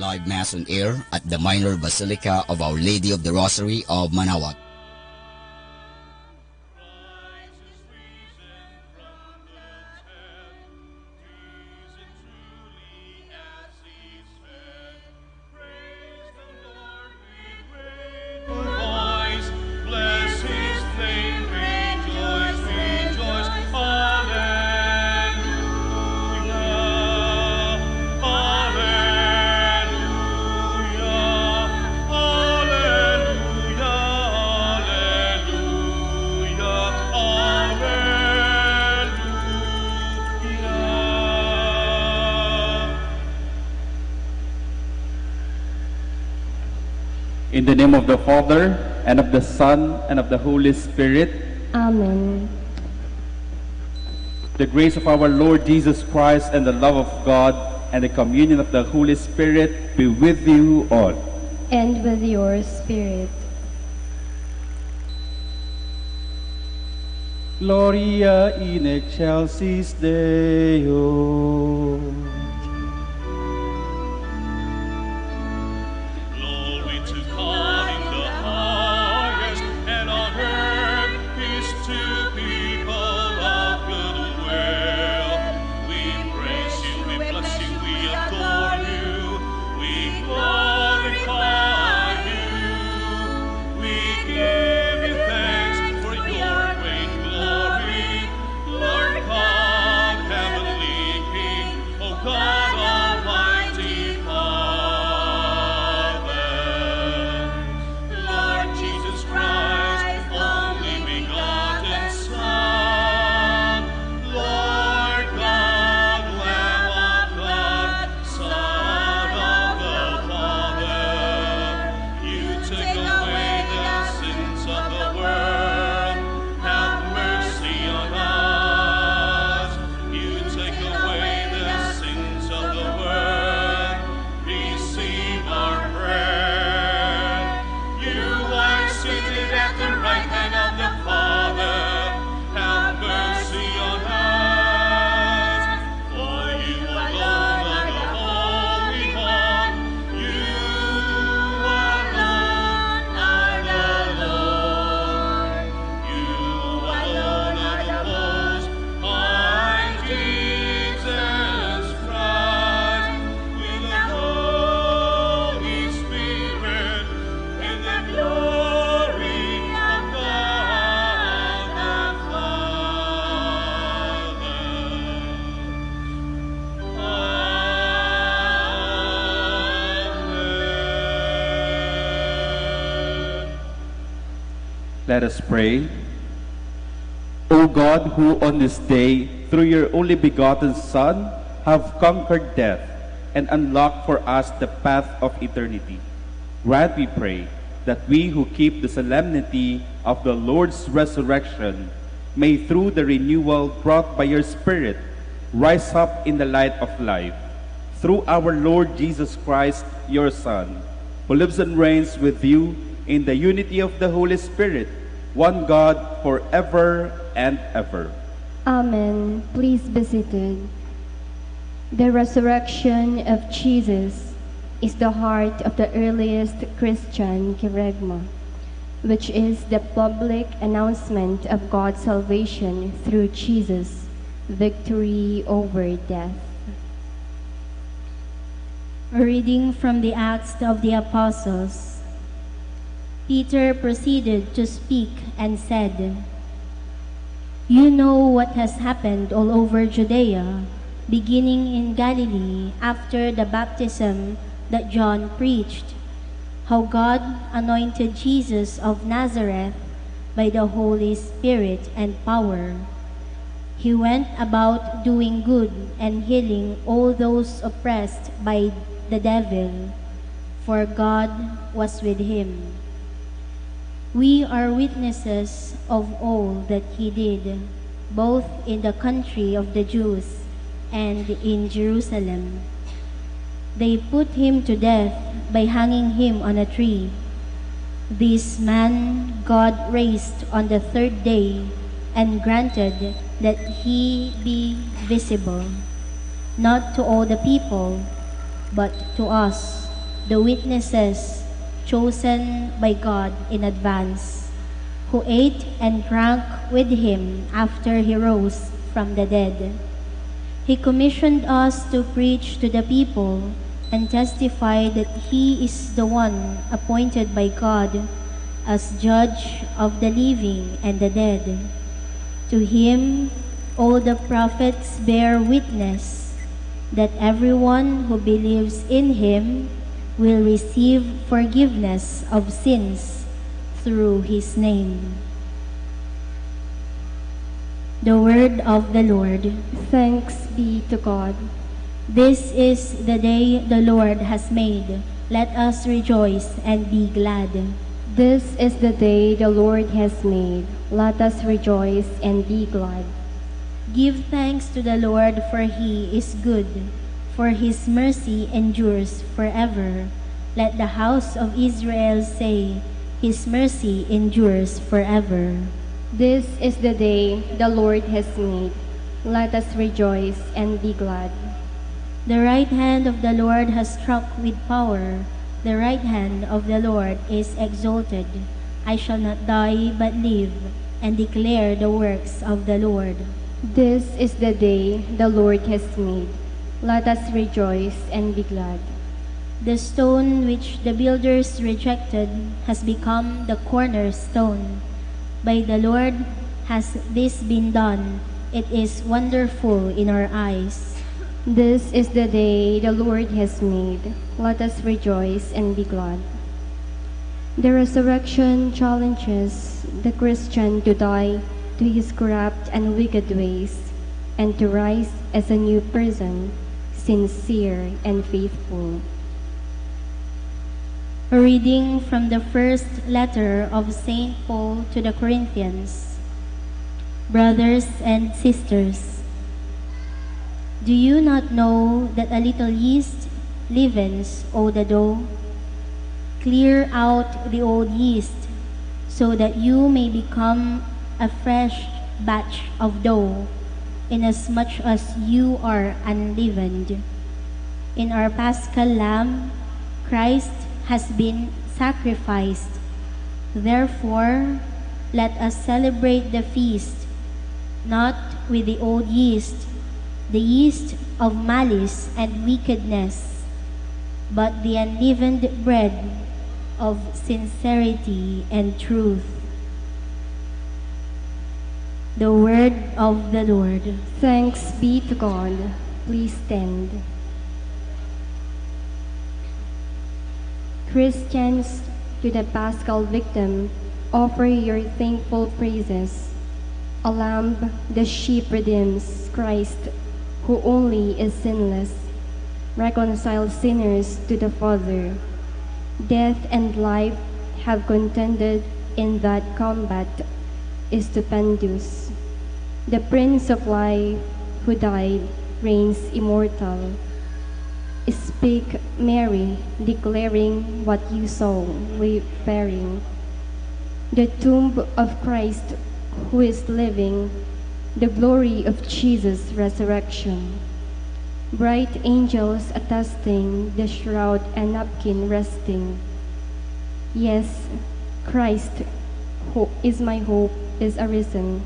live Mass on air at the Minor Basilica of Our Lady of the Rosary of Manaoag. In the name of the Father, and of the Son, and of the Holy Spirit. Amen. The grace of our Lord Jesus Christ, and the love of God, and the communion of the Holy Spirit be with you all. And with your spirit. Gloria in excelsis Deo. Let us pray. O God, who on this day, through your only begotten Son, have conquered death and unlocked for us the path of eternity, grant, we pray, that we who keep the solemnity of the Lord's resurrection may, through the renewal brought by your Spirit, rise up in the light of life. Through our Lord Jesus Christ, your Son, who lives and reigns with you in the unity of the Holy Spirit, one God, forever and ever. Amen. Please be seated. The resurrection of Jesus is the heart of the earliest Christian kerygma, which is the public announcement of God's salvation through Jesus' victory over death. A reading from the Acts of the Apostles. Peter proceeded to speak and said, "You know what has happened all over Judea, beginning in Galilee after the baptism that John preached, how God anointed Jesus of Nazareth by the Holy Spirit and power. He went about doing good and healing all those oppressed by the devil, for God was with him. We are witnesses of all that he did, both in the country of the Jews and in Jerusalem. They put him to death by hanging him on a tree. This man God raised on the third day and granted that he be visible, not to all the people, but to us, the witnesses chosen by God in advance, who ate and drank with him after he rose from the dead. He commissioned us to preach to the people and testify that he is the one appointed by God as judge of the living and the dead. To him, all the prophets bear witness that everyone who believes in him will receive forgiveness of sins through his name. The word of the Lord. Thanks be to God. This is the day the Lord has made. Let us rejoice and be glad. This is the day the Lord has made. Let us rejoice and be glad. Give thanks to the Lord, for he is good, for his mercy endures forever. Let the house of Israel say, his mercy endures forever. This is the day the Lord has made. Let us rejoice and be glad. The right hand of the Lord has struck with power. The right hand of the Lord is exalted. I shall not die but live and declare the works of the Lord. This is the day the Lord has made. Let us rejoice and be glad. The stone which the builders rejected has become the cornerstone. By the Lord has this been done. It is wonderful in our eyes. This is the day the Lord has made. Let us rejoice and be glad. The resurrection challenges the Christian to die to his corrupt and wicked ways and to rise as a new person, sincere and faithful. A reading from the first letter of St. Paul to the Corinthians. Brothers and sisters, do you not know that a little yeast leavens all the dough? Clear out the old yeast, so that you may become a fresh batch of dough, inasmuch as you are unleavened. In our Paschal Lamb, Christ has been sacrificed. Therefore, let us celebrate the feast, not with the old yeast, the yeast of malice and wickedness, but the unleavened bread of sincerity and truth. The word of the Lord. Thanks be to God. Please stand. Christians, to the Paschal victim, offer your thankful praises. A lamb, the sheep redeems Christ, who only is sinless, reconciles sinners to the Father. Death and life have contended in that combat stupendous. The Prince of Life, who died, reigns immortal. Speak, Mary, declaring what you saw, wayfaring. The tomb of Christ, who is living, the glory of Jesus' resurrection. Bright angels attesting the shroud and napkin resting. Yes, Christ, who is my hope, is arisen.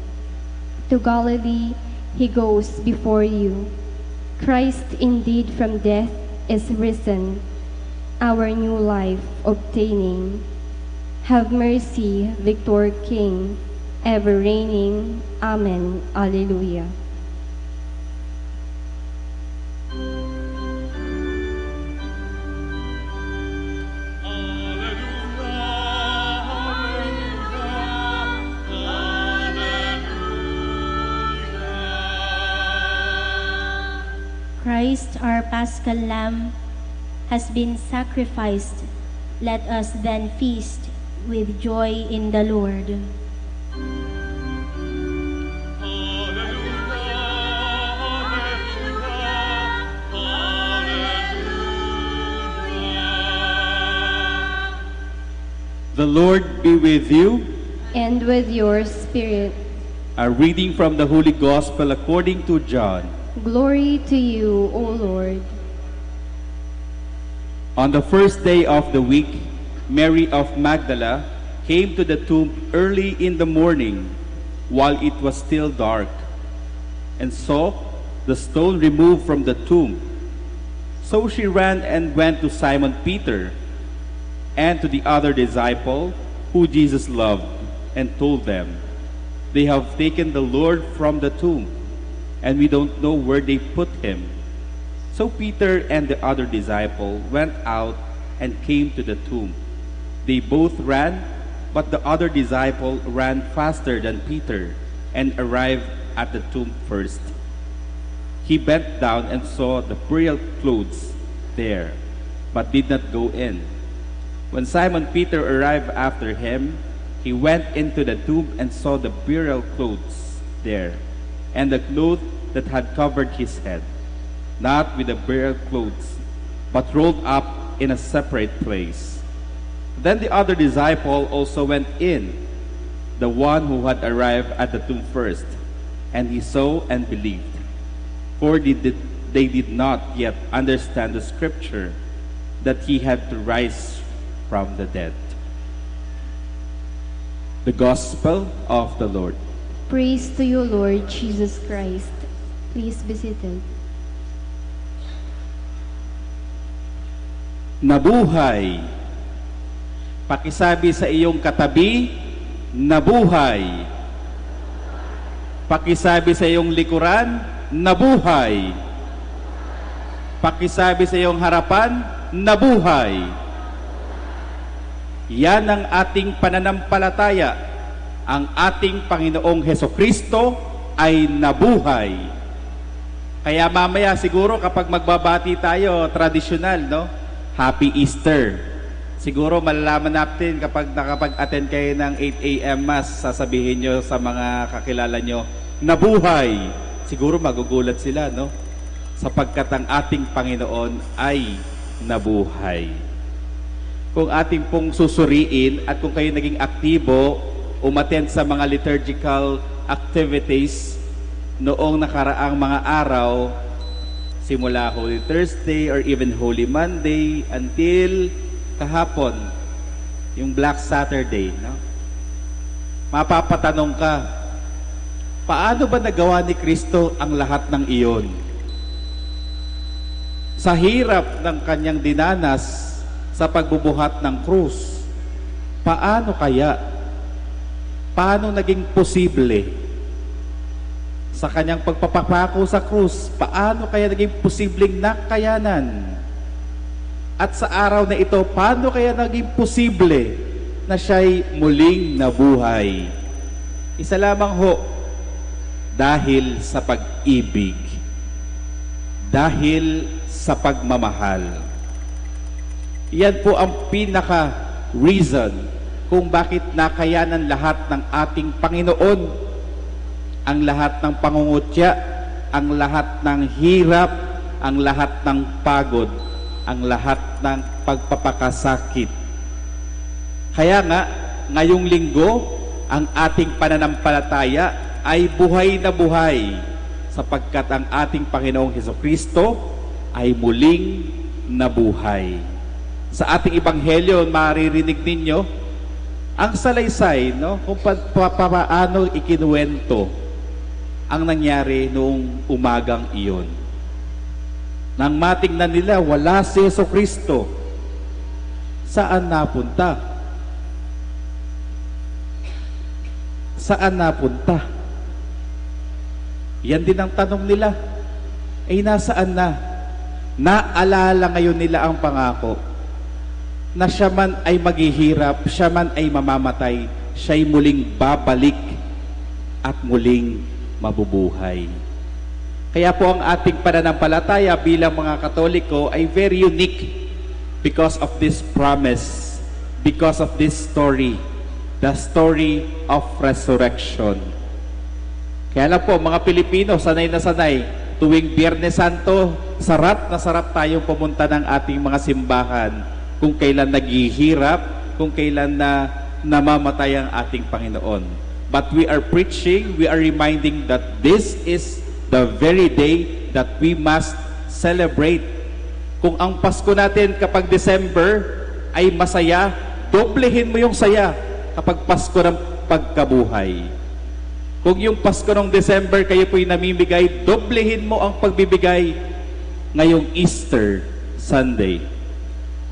To Galilee he goes before you. Christ indeed from death is risen, our new life obtaining. Have mercy, Victor King, ever reigning. Amen. Alleluia. Christ, our Paschal Lamb, has been sacrificed. Let us then feast with joy in the Lord. The Lord be with you. And with your spirit. A reading from the Holy Gospel according to John. Glory to you, O Lord. On the first day of the week, Mary of Magdala came to the tomb early in the morning while it was still dark and saw the stone removed from the tomb. So she ran and went to Simon Peter and to the other disciple who Jesus loved and told them, "They have taken the Lord from the tomb, and we don't know where they put him." So Peter and the other disciple went out and came to the tomb. They both ran, but the other disciple ran faster than Peter and arrived at the tomb first. He bent down and saw the burial clothes there, but did not go in. When Simon Peter arrived after him, he went into the tomb and saw the burial clothes there, and the cloth that had covered his head, not with the burial clothes, but rolled up in a separate place. Then the other disciple also went in, the one who had arrived at the tomb first, and he saw and believed, for they did not yet understand the scripture that he had to rise from the dead. The Gospel of the Lord. Praise to you, Lord Jesus Christ. Please be seated. Nabuhay. Pakisabi sa iyong katabi, nabuhay. Pakisabi sa iyong likuran, nabuhay. Pakisabi sa iyong harapan, nabuhay. Yan ang ating pananampalataya. Ang ating Panginoong Hesukristo ay nabuhay. Kaya mamaya siguro kapag magbabati tayo, tradisyonal, no? Happy Easter. Siguro malalaman natin kapag nakapag-attend kayo ng 8 a.m. Mass, sasabihin nyo sa mga kakilala nyo, nabuhay. Siguro magugulat sila, no? Sapagkat ang ating Panginoon ay nabuhay. Kung ating pong susuriin at kung kayo naging aktibo, umattend sa mga liturgical activities noong nakaraang mga araw, simula Holy Thursday or even Holy Monday until kahapon, yung Black Saturday, no? Mapapatanong ka, paano ba nagawa ni Kristo ang lahat ng iyon? Sa hirap ng kanyang dinanas sa pagbubuhat ng krus, paano kaya? Paano naging posible? Sa kanyang pagpapako sa krus, paano kaya naging posibleng nakayanan? At sa araw na ito, paano kaya naging posible na siya'y muling nabuhay? Isa lamang ho, dahil sa pag-ibig, dahil sa pagmamahal. Yan po ang pinaka-reason kung bakit nakayanan lahat ng ating Panginoon, ang lahat ng pangungutya, ang lahat ng hirap, ang lahat ng pagod, ang lahat ng pagpapakasakit. Kaya nga, ngayong linggo, ang ating pananampalataya ay buhay na buhay sapagkat ang ating Panginoong Hesukristo ay muling nabuhay. Sa ating ebanghelyo, maririnig ninyo ang salaysay, no, kung paano ikinuwento ang nangyari noong umagang iyon. Nang matingnan nila, wala si Hesukristo. Saan napunta? Saan napunta? Yan din ang tanong nila. Ay nasaan na? Naalala ngayon nila ang pangako na siya man ay maghihirap, siya man ay mamamatay, siya'y muling babalik at muling mabubuhay. Kaya po ang ating pananampalataya bilang mga Katoliko ay very unique because of this promise, because of this story, the story of resurrection. Kaya lang po, mga Pilipino, sanay na sanay, tuwing Biyernes Santo, sarap na sarap tayong pumunta ng ating mga simbahan kung kailan naghihirap, kung kailan na namamatay ang ating Panginoon. But we are preaching, we are reminding that this is the very day that we must celebrate Kung ang Pasko natin kapag December ay masaya, doblehin mo yung saya kapag Pasko ng pagkabuhay. Kung yung Pasko ng December kayo po'y namimigay, doblehin mo ang pagbibigay ngayong Easter Sunday.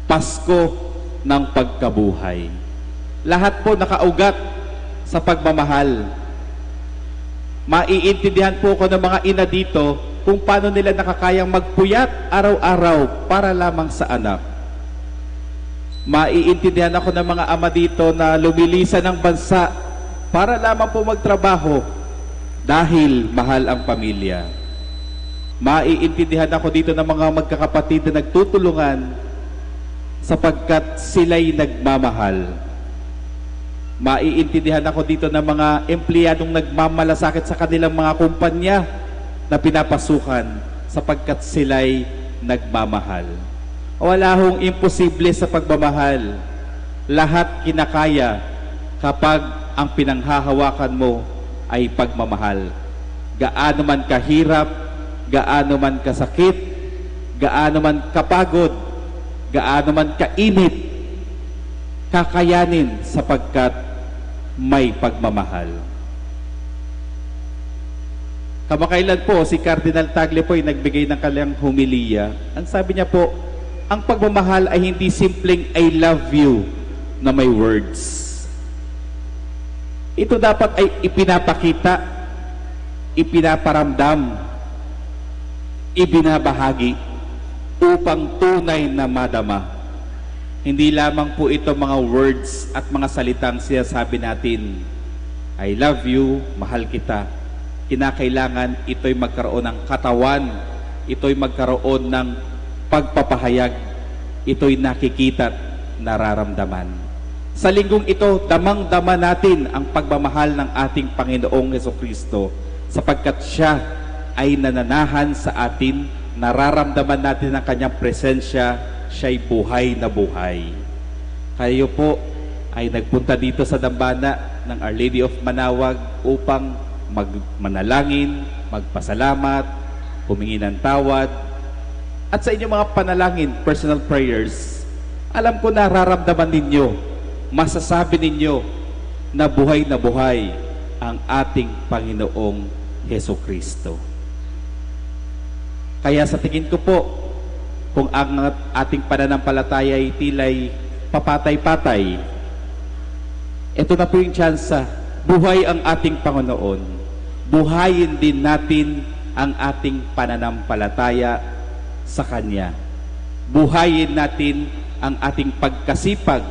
Pasko ng pagkabuhay. Lahat po nakaugat sa pagmamahal. Maiintindihan po ko ng mga ina dito kung paano nila nakakayang magpuyat araw-araw para lamang sa anak. Maiintindihan ako ng mga ama dito na lumilisan ng bansa para lamang po magtrabaho dahil mahal ang pamilya. Maiintindihan ako dito ng mga magkakapatid na nagtutulungan sapagkat sila'y nagmamahal. Maiintindihan ako dito ng mga empleyadong nagmamalasakit sa kanilang mga kumpanya na pinapasukan sapagkat sila'y nagmamahal. Wala hong imposible sa pagmamahal. Lahat kinakaya kapag ang pinanghahawakan mo ay pagmamahal. Gaano man kahirap, gaano man kasakit, gaano man kapagod, gaano man kainit, kakayanin sapagkat may pagmamahal. Kamakailan po, si Cardinal Tagle po ay nagbigay ng kanyang humiliya. Ang sabi niya po, ang pagmamahal ay hindi simpleng I love you na may words. Ito dapat ay ipinapakita, ipinaparamdam, ibinabahagi upang tunay na madama. Hindi lamang po ito mga words at mga salitang sinasabi natin, I love you, mahal kita. Kinakailangan ito'y magkaroon ng katawan, ito'y magkaroon ng pagpapahayag, ito'y nakikita at nararamdaman. Sa linggong ito, damang-dama natin ang pagmamahal ng ating Panginoong Hesukristo sapagkat siya ay nananahan sa atin, nararamdaman natin ang kanyang presensya, siya'y buhay na buhay. Kayo po ay nagpunta dito sa dambana ng Our Lady of Manawag upang manalangin, magpasalamat, humingi ng tawad, at sa inyong mga panalangin, personal prayers, alam ko nararamdaman ninyo, masasabi ninyo na buhay ang ating Panginoong Hesukristo. Kaya sa tingin ko po, kung ang ating pananampalataya ay tilay papatay-patay, ito na po yung tsansa. Buhay ang ating Panginoon. Buhayin din natin ang ating pananampalataya sa Kanya. Buhayin natin ang ating pagkasipag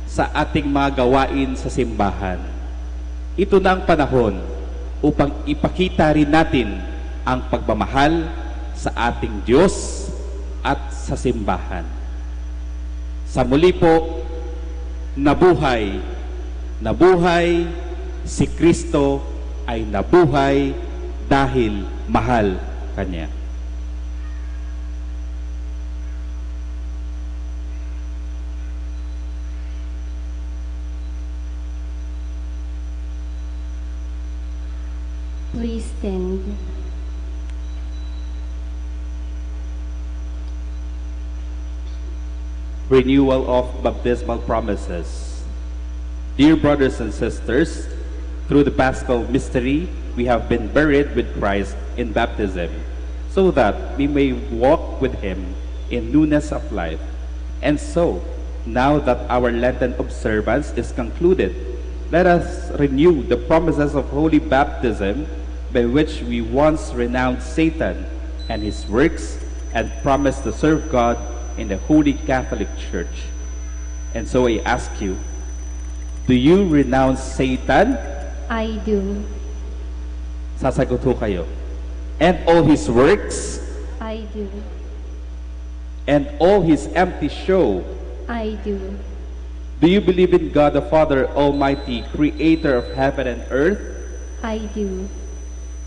sa ating mga gawain sa simbahan. Ito na ang panahon upang ipakita rin natin ang pagmamahal sa ating Diyos at sa simbahan. Sa muli po, nabuhay si Kristo ay nabuhay dahil mahal Kanya. Please stand. Renewal of baptismal promises. Dear brothers and sisters, through the Paschal mystery, we have been buried with Christ in baptism, so that we may walk with Him in newness of life. And so, now that our Lenten observance is concluded, let us renew the promises of holy baptism by which we once renounced Satan and his works and promised to serve God in the Holy Catholic Church. And so I ask you, do you renounce Satan? I do. Sasagot ho kayo. And all his works? I do. And all his empty show? I do. Do you believe in God the Father Almighty, creator of heaven and earth? I do.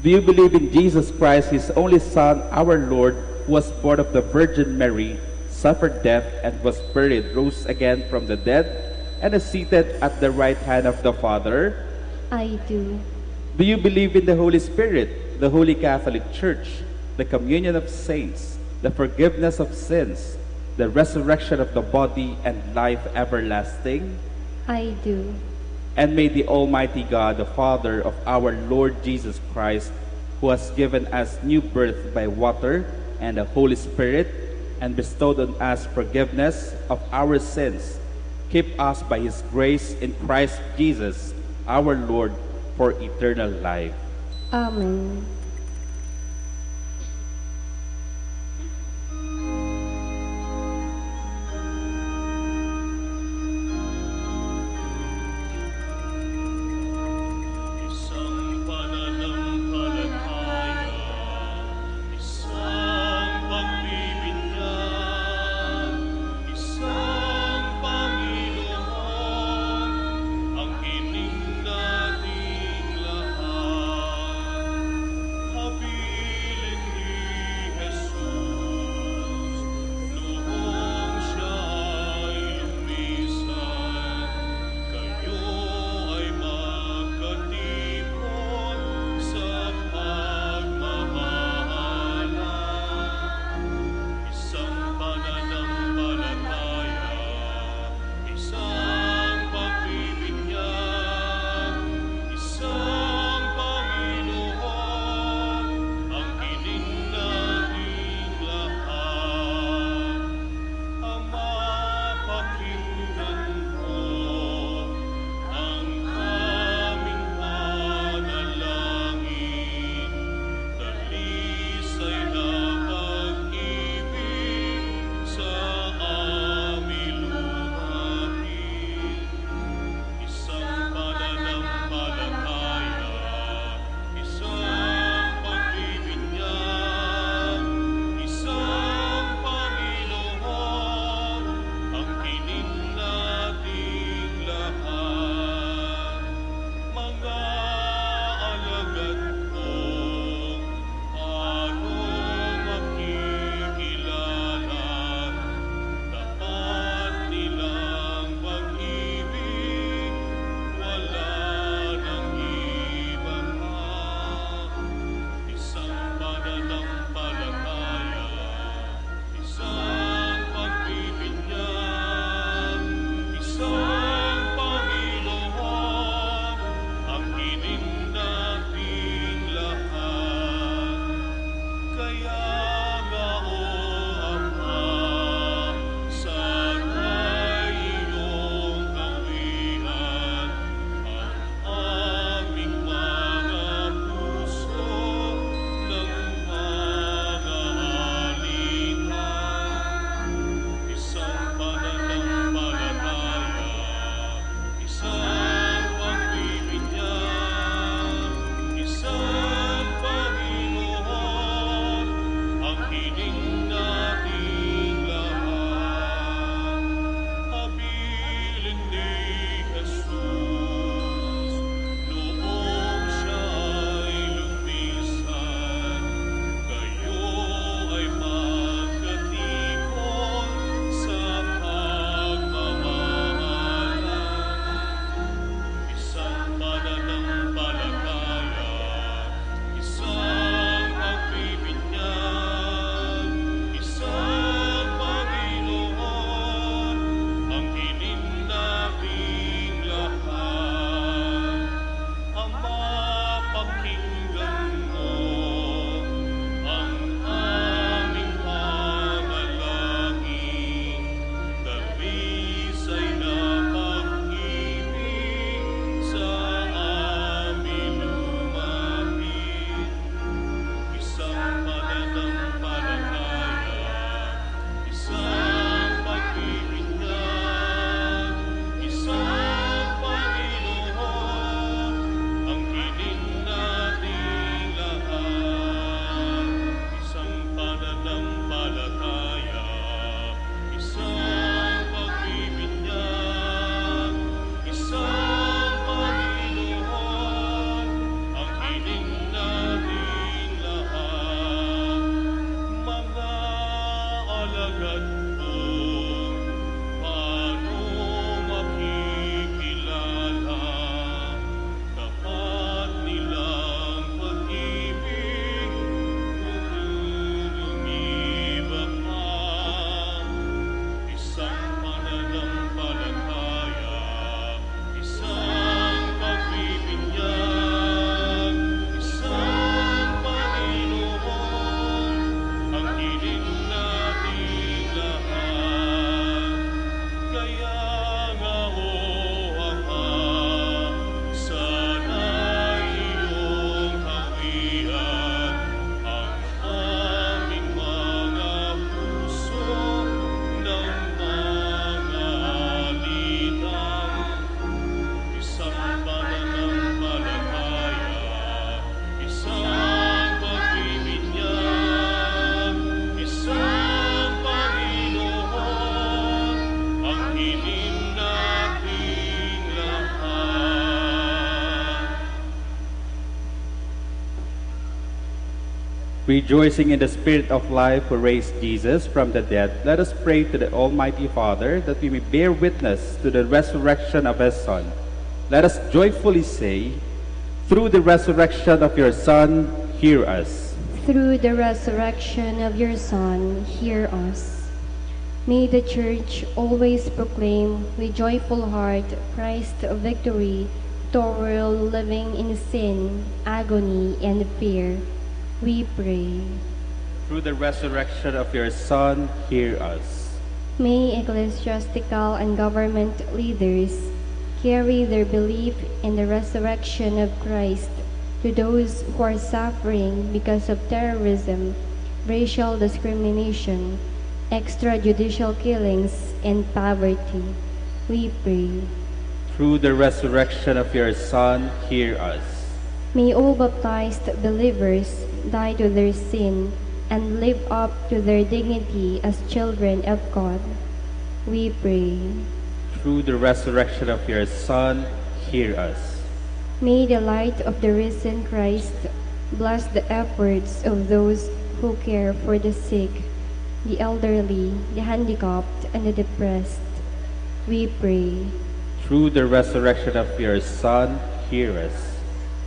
Do you believe in Jesus Christ, his only Son, our Lord, who was born of the Virgin Mary, suffered death, and was buried, rose again from the dead, and is seated at the right hand of the Father? I do. Do you believe in the Holy Spirit, the Holy Catholic Church, the communion of saints, the forgiveness of sins, the resurrection of the body, and life everlasting? I do. And may the Almighty God, the Father of our Lord Jesus Christ, who has given us new birth by water and the Holy Spirit, and bestowed on us forgiveness of our sins, keep us by His grace in Christ Jesus, our Lord, for eternal life. Amen. Rejoicing in the Spirit of life who raised Jesus from the dead, let us pray to the Almighty Father that we may bear witness to the resurrection of His Son. Let us joyfully say, through the resurrection of your Son, hear us. Through the resurrection of your Son, hear us. May the Church always proclaim with joyful heart Christ's victory to a world living in sin, agony, and fear. We pray. Through the resurrection of your Son, hear us. May ecclesiastical and government leaders carry their belief in the resurrection of Christ to those who are suffering because of terrorism, racial discrimination, extrajudicial killings, and poverty. We pray. Through the resurrection of your Son, hear us. May all baptized believers die to their sin and live up to their dignity as children of God. We pray. Through the resurrection of your Son, hear us. May the light of the risen Christ bless the efforts of those who care for the sick, the elderly, the handicapped, and the depressed. We pray. Through the resurrection of your Son, hear us.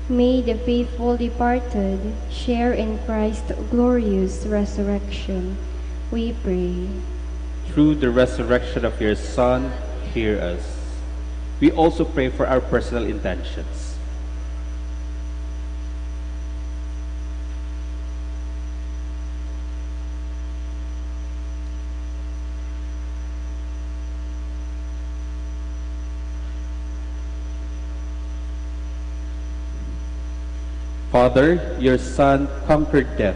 May the faithful departed share in Christ's glorious resurrection. We pray. Through the resurrection of your Son, hear us. We also pray for our personal intentions. Father, your Son conquered death.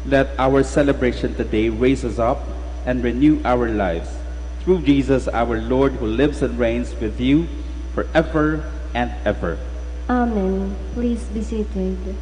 Let our celebration today raise us up and renew our lives. Through Jesus our Lord, who lives and reigns with you forever and ever. Amen. Please be seated.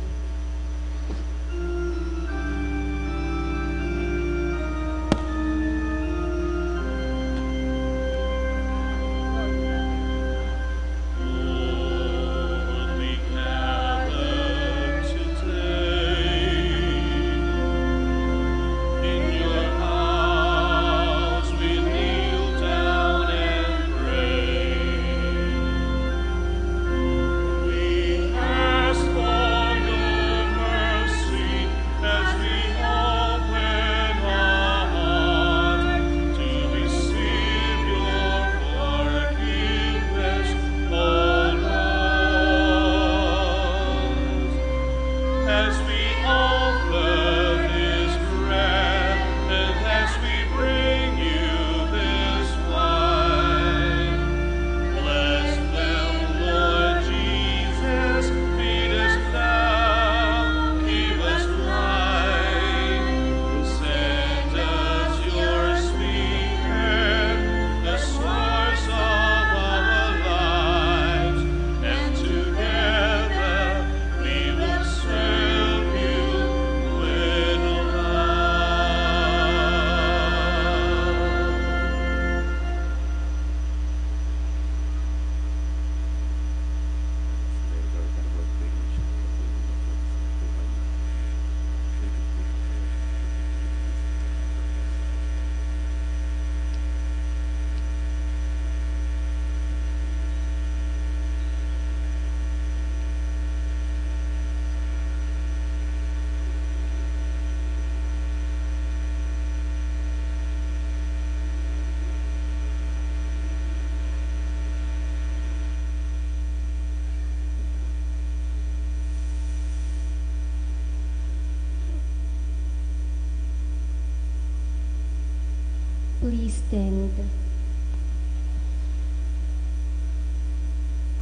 Please stand.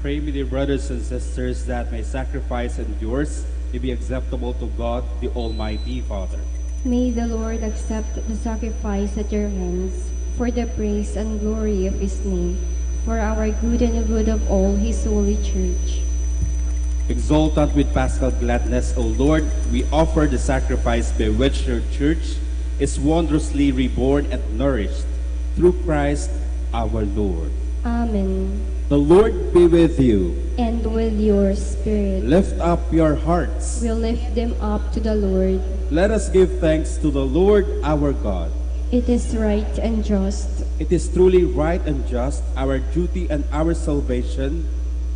Pray, my dear brothers and sisters, that my sacrifice and yours may be acceptable to God, the Almighty Father. May the Lord accept the sacrifice at your hands for the praise and glory of his name, for our good and the good of all his holy church. Exultant with paschal gladness, O Lord, we offer the sacrifice by which your church is wondrously reborn and nourished through Christ our Lord. Amen. The Lord be with you. And with your spirit. Lift up your hearts. We lift them up to the Lord. let us give thanks to the Lord our God. It is right and just. It is truly right and just, our duty and our salvation,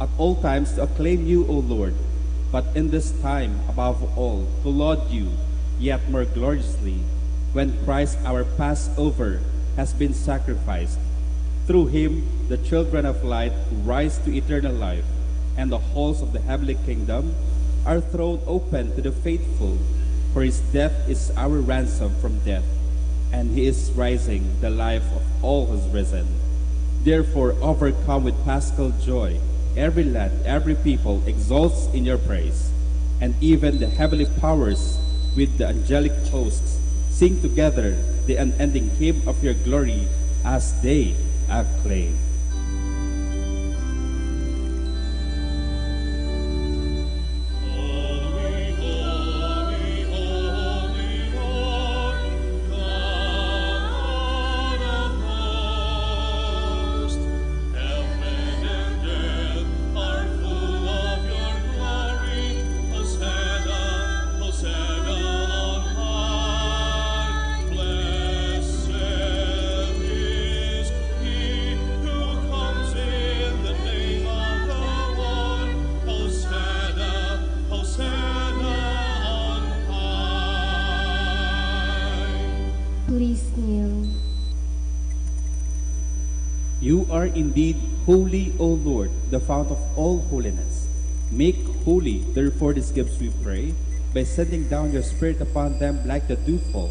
at all times to acclaim you, O Lord, but in this time, above all, to laud you yet more gloriously, when Christ our Passover has been sacrificed. Through him, the children of light rise to eternal life, and the halls of the heavenly kingdom are thrown open to the faithful, for his death is our ransom from death, and he is rising, the life of all has risen. Therefore, overcome with paschal joy, every land, every people exalts in your praise, and even the heavenly powers with the angelic hosts sing together the unending hymn of your glory as they acclaim. Please kneel. You are indeed holy, O Lord, the fount of all holiness. Make holy, therefore, these gifts, we pray, by sending down your Spirit upon them like the dewfall,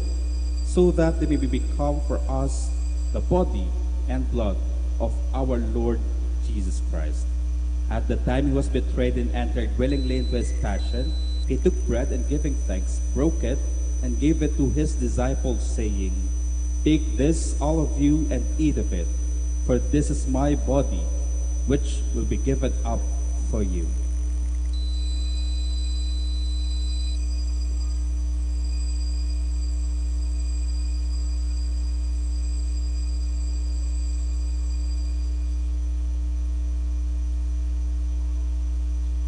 so that they may become for us the body and blood of our Lord Jesus Christ. At the time he was betrayed and entered willingly into his passion, he took bread and giving thanks, broke it, and gave it to his disciples, saying, "Take this, all of you, and eat of it, for this is my body, which will be given up for you."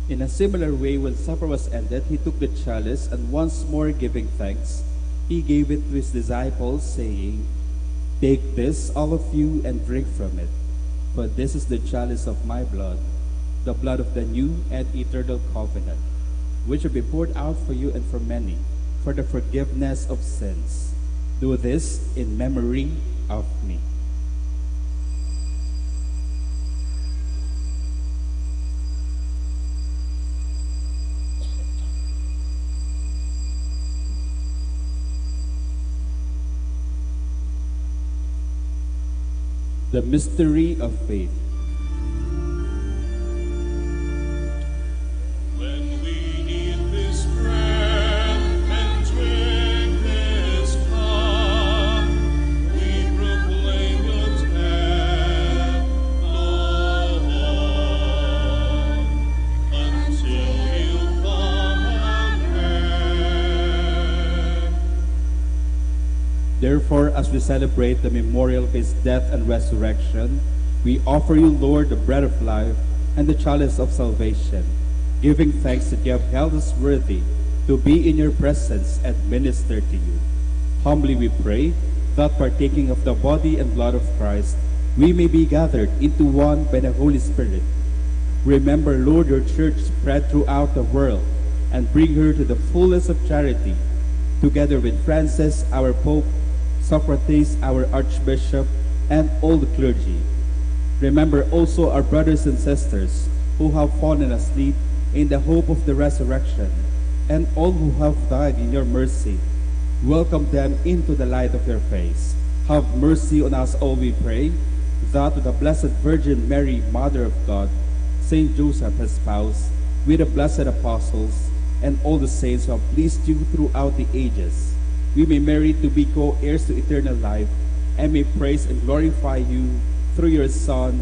In a similar way, when supper was ended, he took the chalice, and once more giving thanks, he gave it to his disciples, saying, "Take this, all of you, and drink from it, for this is the chalice of my blood, the blood of the new and eternal covenant, which will be poured out for you and for many, for the forgiveness of sins. Do this in memory of me." The mystery of faith. When we eat this bread and drink this cup, we proclaim your death, Lord, until you come again. Therefore, as we celebrate the memorial of his death and resurrection, we offer you, Lord, the bread of life and the chalice of salvation, giving thanks that you have held us worthy to be in your presence and minister to you. Humbly we pray that, partaking of the body and blood of Christ, we may be gathered into one by the Holy Spirit. Remember, Lord, your church spread throughout the world, and bring her to the fullness of charity, together with Francis, our Pope, Socrates, our Archbishop, and all the clergy. Remember also our brothers and sisters who have fallen asleep in the hope of the resurrection, and all who have died in your mercy. Welcome them into the light of your face. Have mercy on us all, we pray, that with the Blessed Virgin Mary, Mother of God, Saint Joseph, her spouse, with the blessed apostles, and all the saints who have pleased you throughout the ages, we may merit to be co-heirs to eternal life, and may praise and glorify you through your Son,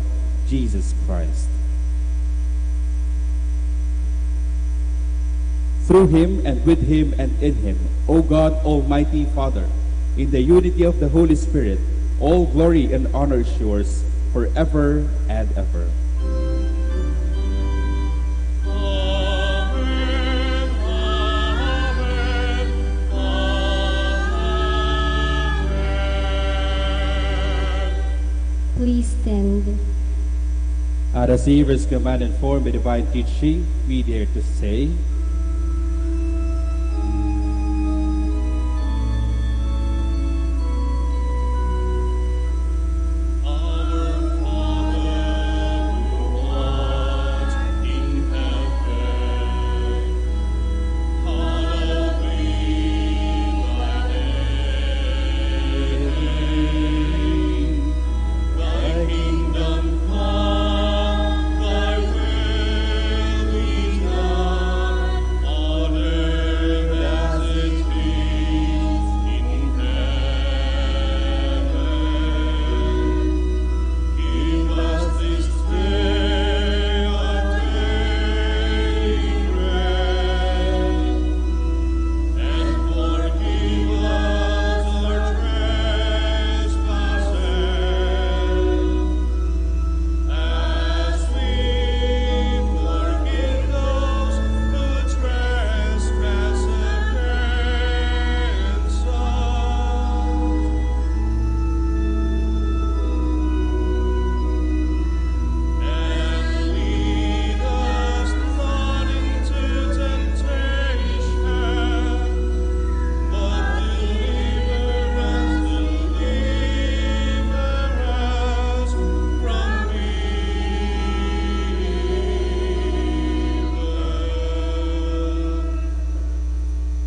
Jesus Christ. Through him, and with him, and in him, O God, Almighty Father, in the unity of the Holy Spirit, all glory and honor is yours forever and ever. Amen, amen, amen. us hear His command and form by divine teaching, we dare to say,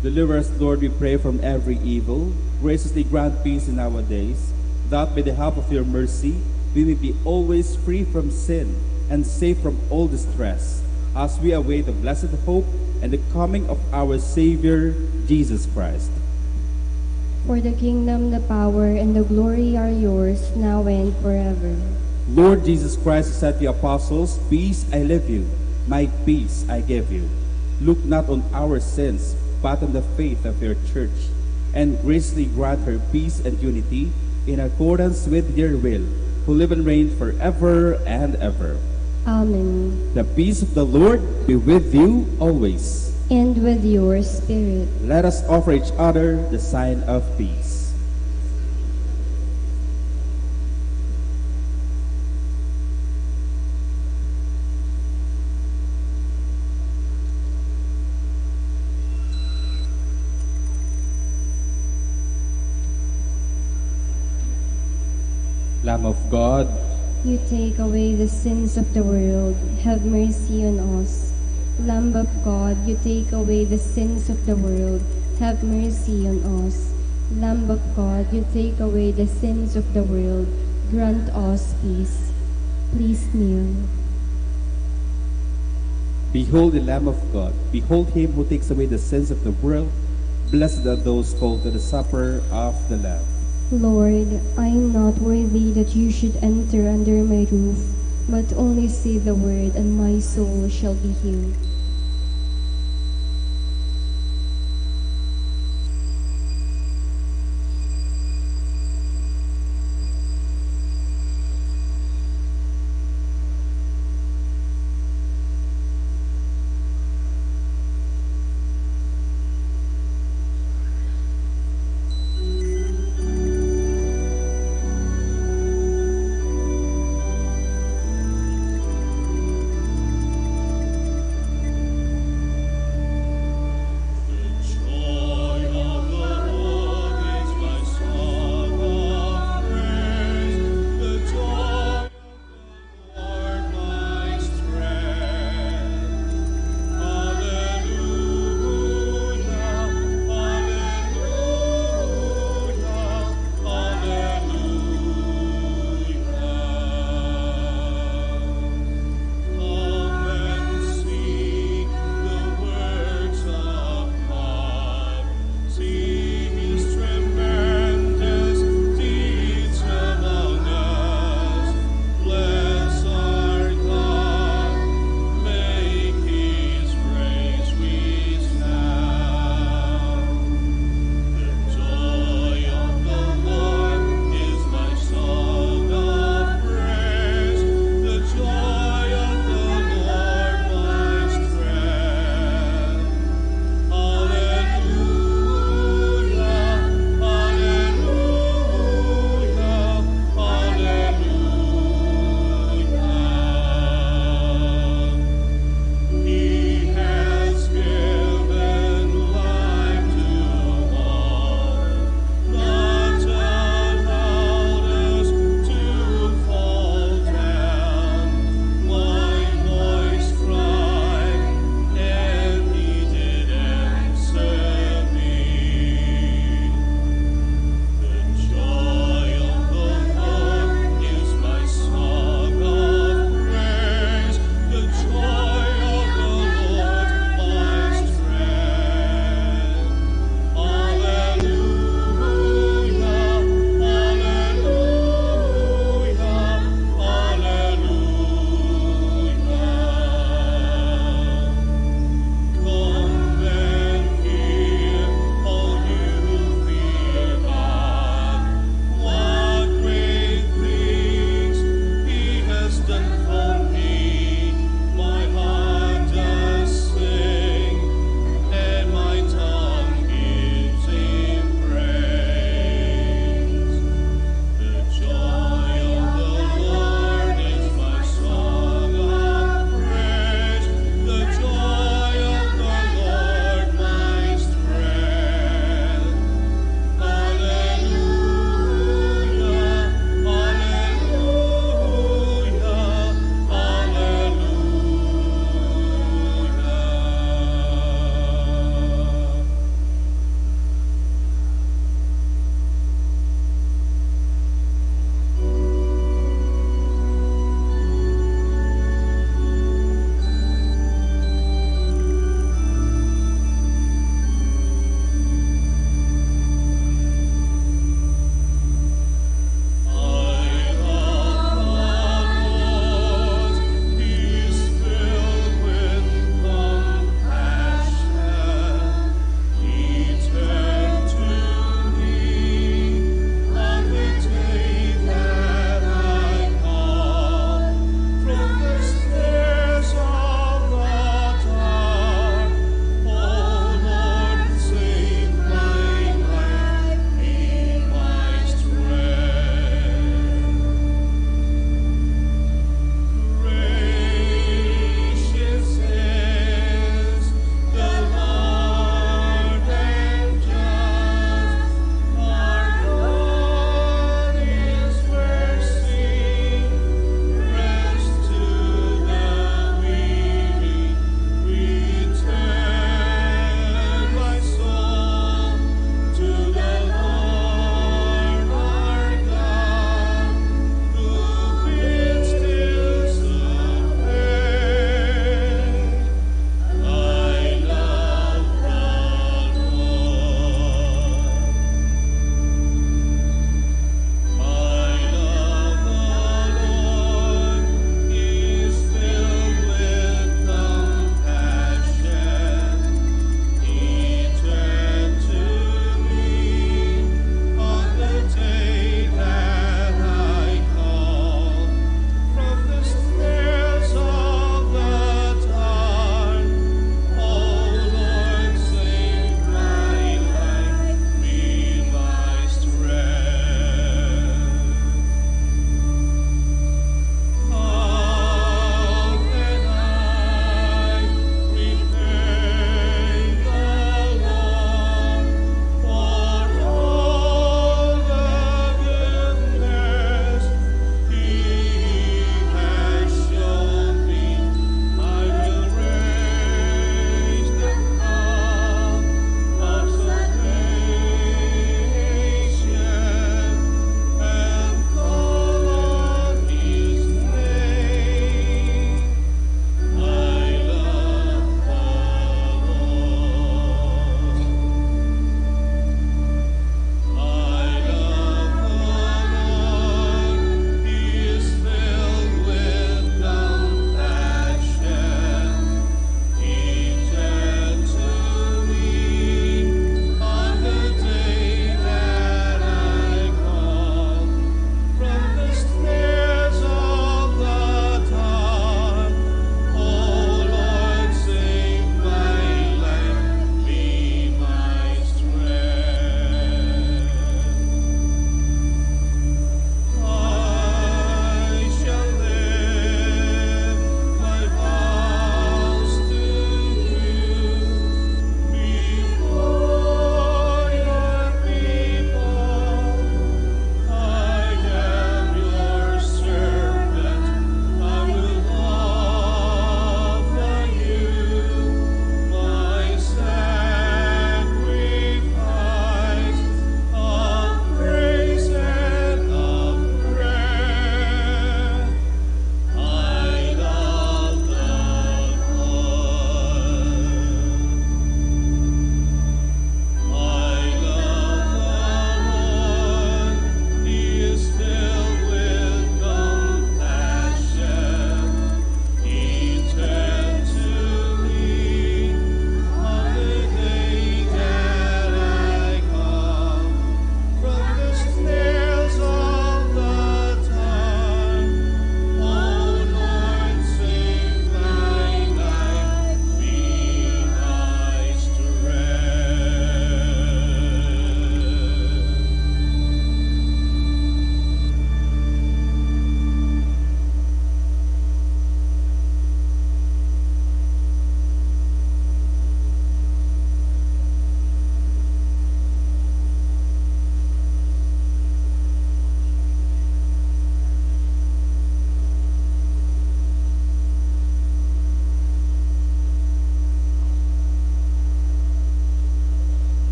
Deliver us, Lord, we pray, from every evil. Graciously grant peace in our days, that by the help of your mercy we may be always free from sin and safe from all distress, as we await the blessed hope and the coming of our Savior, Jesus Christ. For the kingdom, the power, and the glory are yours, now and forever. Lord Jesus Christ said to the apostles, "Peace I leave you, my peace I give you. Look not on our sins, but on the faith of your church, and graciously grant her peace and unity in accordance with your will, who live and reign forever and ever." Amen. The peace of the Lord be with you always. And with your spirit. Let us offer each other the sign of peace. Lamb of God, you take away the sins of the world, have mercy on us. Lamb of God, you take away the sins of the world, have mercy on us. Lamb of God, you take away the sins of the world, grant us peace. Please kneel. behold the Lamb of God, behold him who takes away the sins of the world. Blessed are those called to the supper of the Lamb. Lord, I am not worthy that you should enter under my roof, but only say the word, and my soul shall be healed.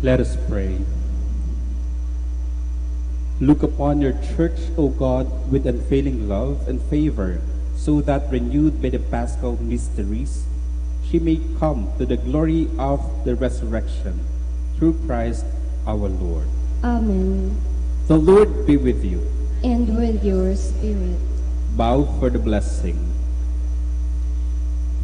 Let us pray. Look upon your church, O God, with unfailing love and favor, so that, renewed by the Paschal mysteries, she may come to the glory of the resurrection, through Christ our Lord. Amen. The Lord be with you. And with your spirit. Bow for the blessing.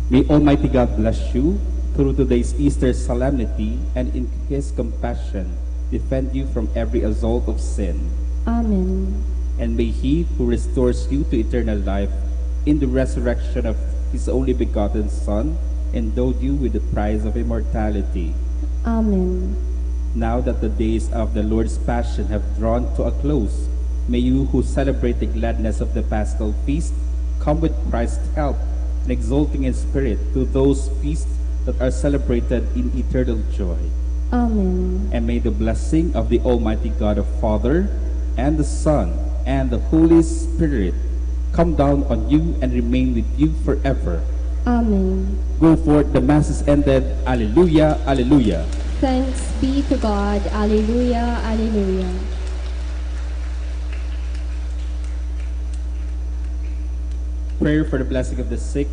May Almighty God bless you through today's Easter solemnity, and in His compassion defend you from every assault of sin. Amen. And may He who restores you to eternal life in the resurrection of His only begotten Son endow you with the prize of immortality. Amen. Now that the days of the Lord's Passion have drawn to a close, may you who celebrate the gladness of the Paschal feast come with Christ's help and exulting in spirit to those feasts that are celebrated in eternal joy. Amen. And may the blessing of the Almighty God, of Father, and the Son, and the Holy Spirit come down on you and remain with you forever. Amen. Go forth, the Mass is ended. Alleluia, alleluia. Thanks be to God. Alleluia, alleluia. Prayer for the blessing of the sick.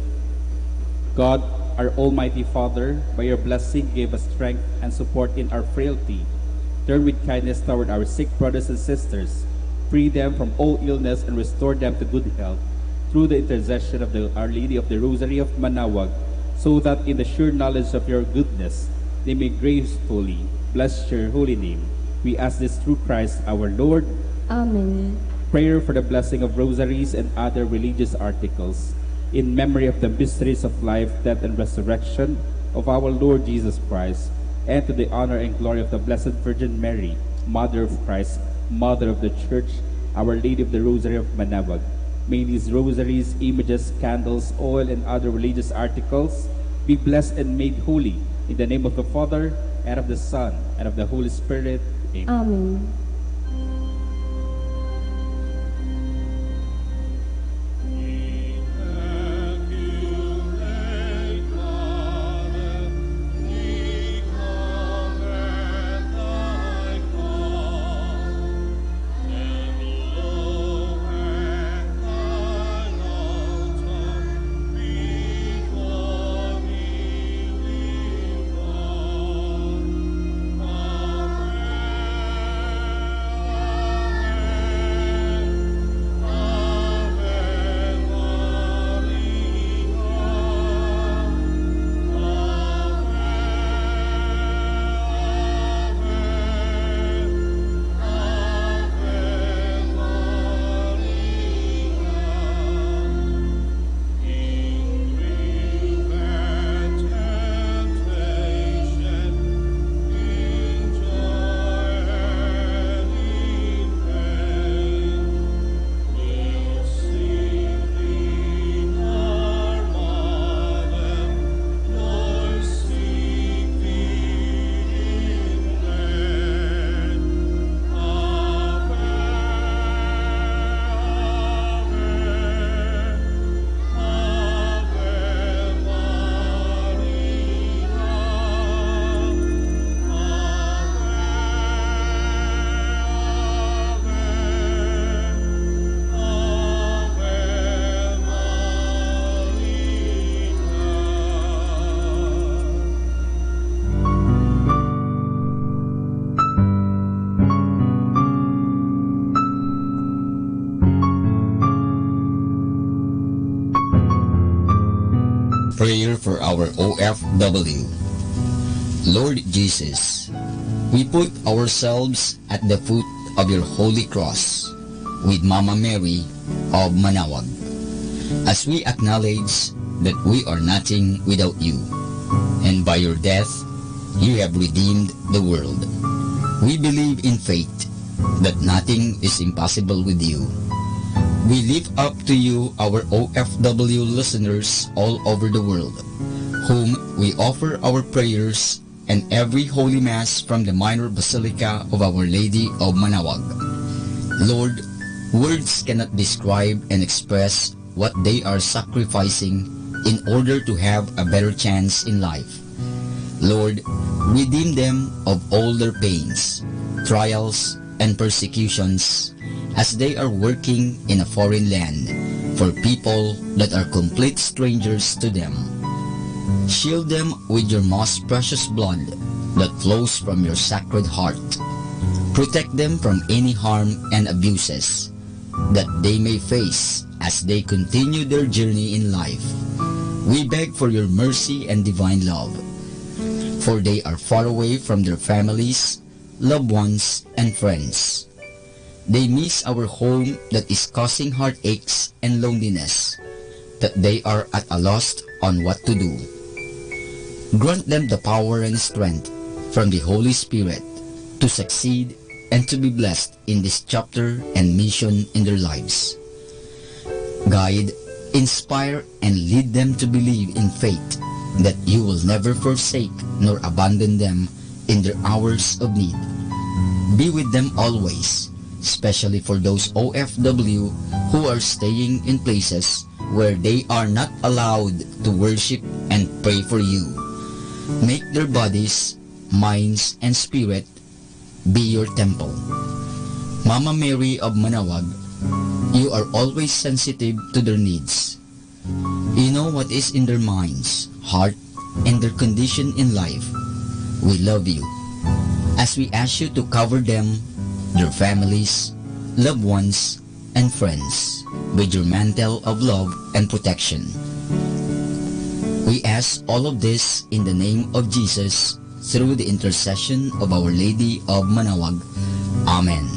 God, our Almighty Father, by your blessing give us strength and support in our frailty. Turn with kindness toward our sick brothers and sisters. Free them from all illness and restore them to good health through the intercession of Our Lady of the Rosary of Manaoag, so that in the sure knowledge of your goodness they may gracefully bless your holy name. We ask this through Christ our Lord. Amen. Prayer for the blessing of rosaries and other religious articles, in memory of the mysteries of life, death, and resurrection of our Lord Jesus Christ, and to the honor and glory of the Blessed Virgin Mary, Mother of Christ, Mother of the Church, Our Lady of the Rosary of Manaoag. May these rosaries, images, candles, oil, and other religious articles be blessed and made holy, in the name of the Father, and of the Son, and of the Holy Spirit. Amen. Amen. Prayer for our OFW. Lord Jesus, we put ourselves at the foot of your holy cross with Mama Mary of Manaoag, as we acknowledge that we are nothing without you, and by your death you have redeemed the world. We believe in faith that nothing is impossible with you. We lift up to you our OFW listeners all over the world, whom we offer our prayers and every Holy Mass from the Minor Basilica of Our Lady of Manaoag. Lord, words cannot describe and express what they are sacrificing in order to have a better chance in life. Lord, Redeem them of all their pains, trials, and persecutions as they are working in a foreign land for people that are complete strangers to them. Shield them with your most precious blood that flows from your sacred heart. Protect them from any harm and abuses that they may face as they continue their journey in life. We beg for your mercy and divine love, for they are far away from their families, loved ones, and friends. They miss our home that is causing heartaches and loneliness, that they are at a loss on what to do. Grant them the power and strength from the Holy Spirit to succeed and to be blessed in this chapter and mission in their lives. Guide, inspire, and lead them to believe in faith that you will never forsake nor abandon them in their hours of need. Be with them always, especially for those OFW who are staying in places where they are not allowed to worship and pray for you. Make their bodies, minds, and spirit be your temple. Mama Mary of Manawag, you are always sensitive to their needs. You know what is in their minds, heart, and their condition in life. We love you. As we ask you to cover them, their families, loved ones, and friends with your mantle of love and protection. We ask all of this in the name of Jesus through the intercession of Our Lady of Manawag. Amen.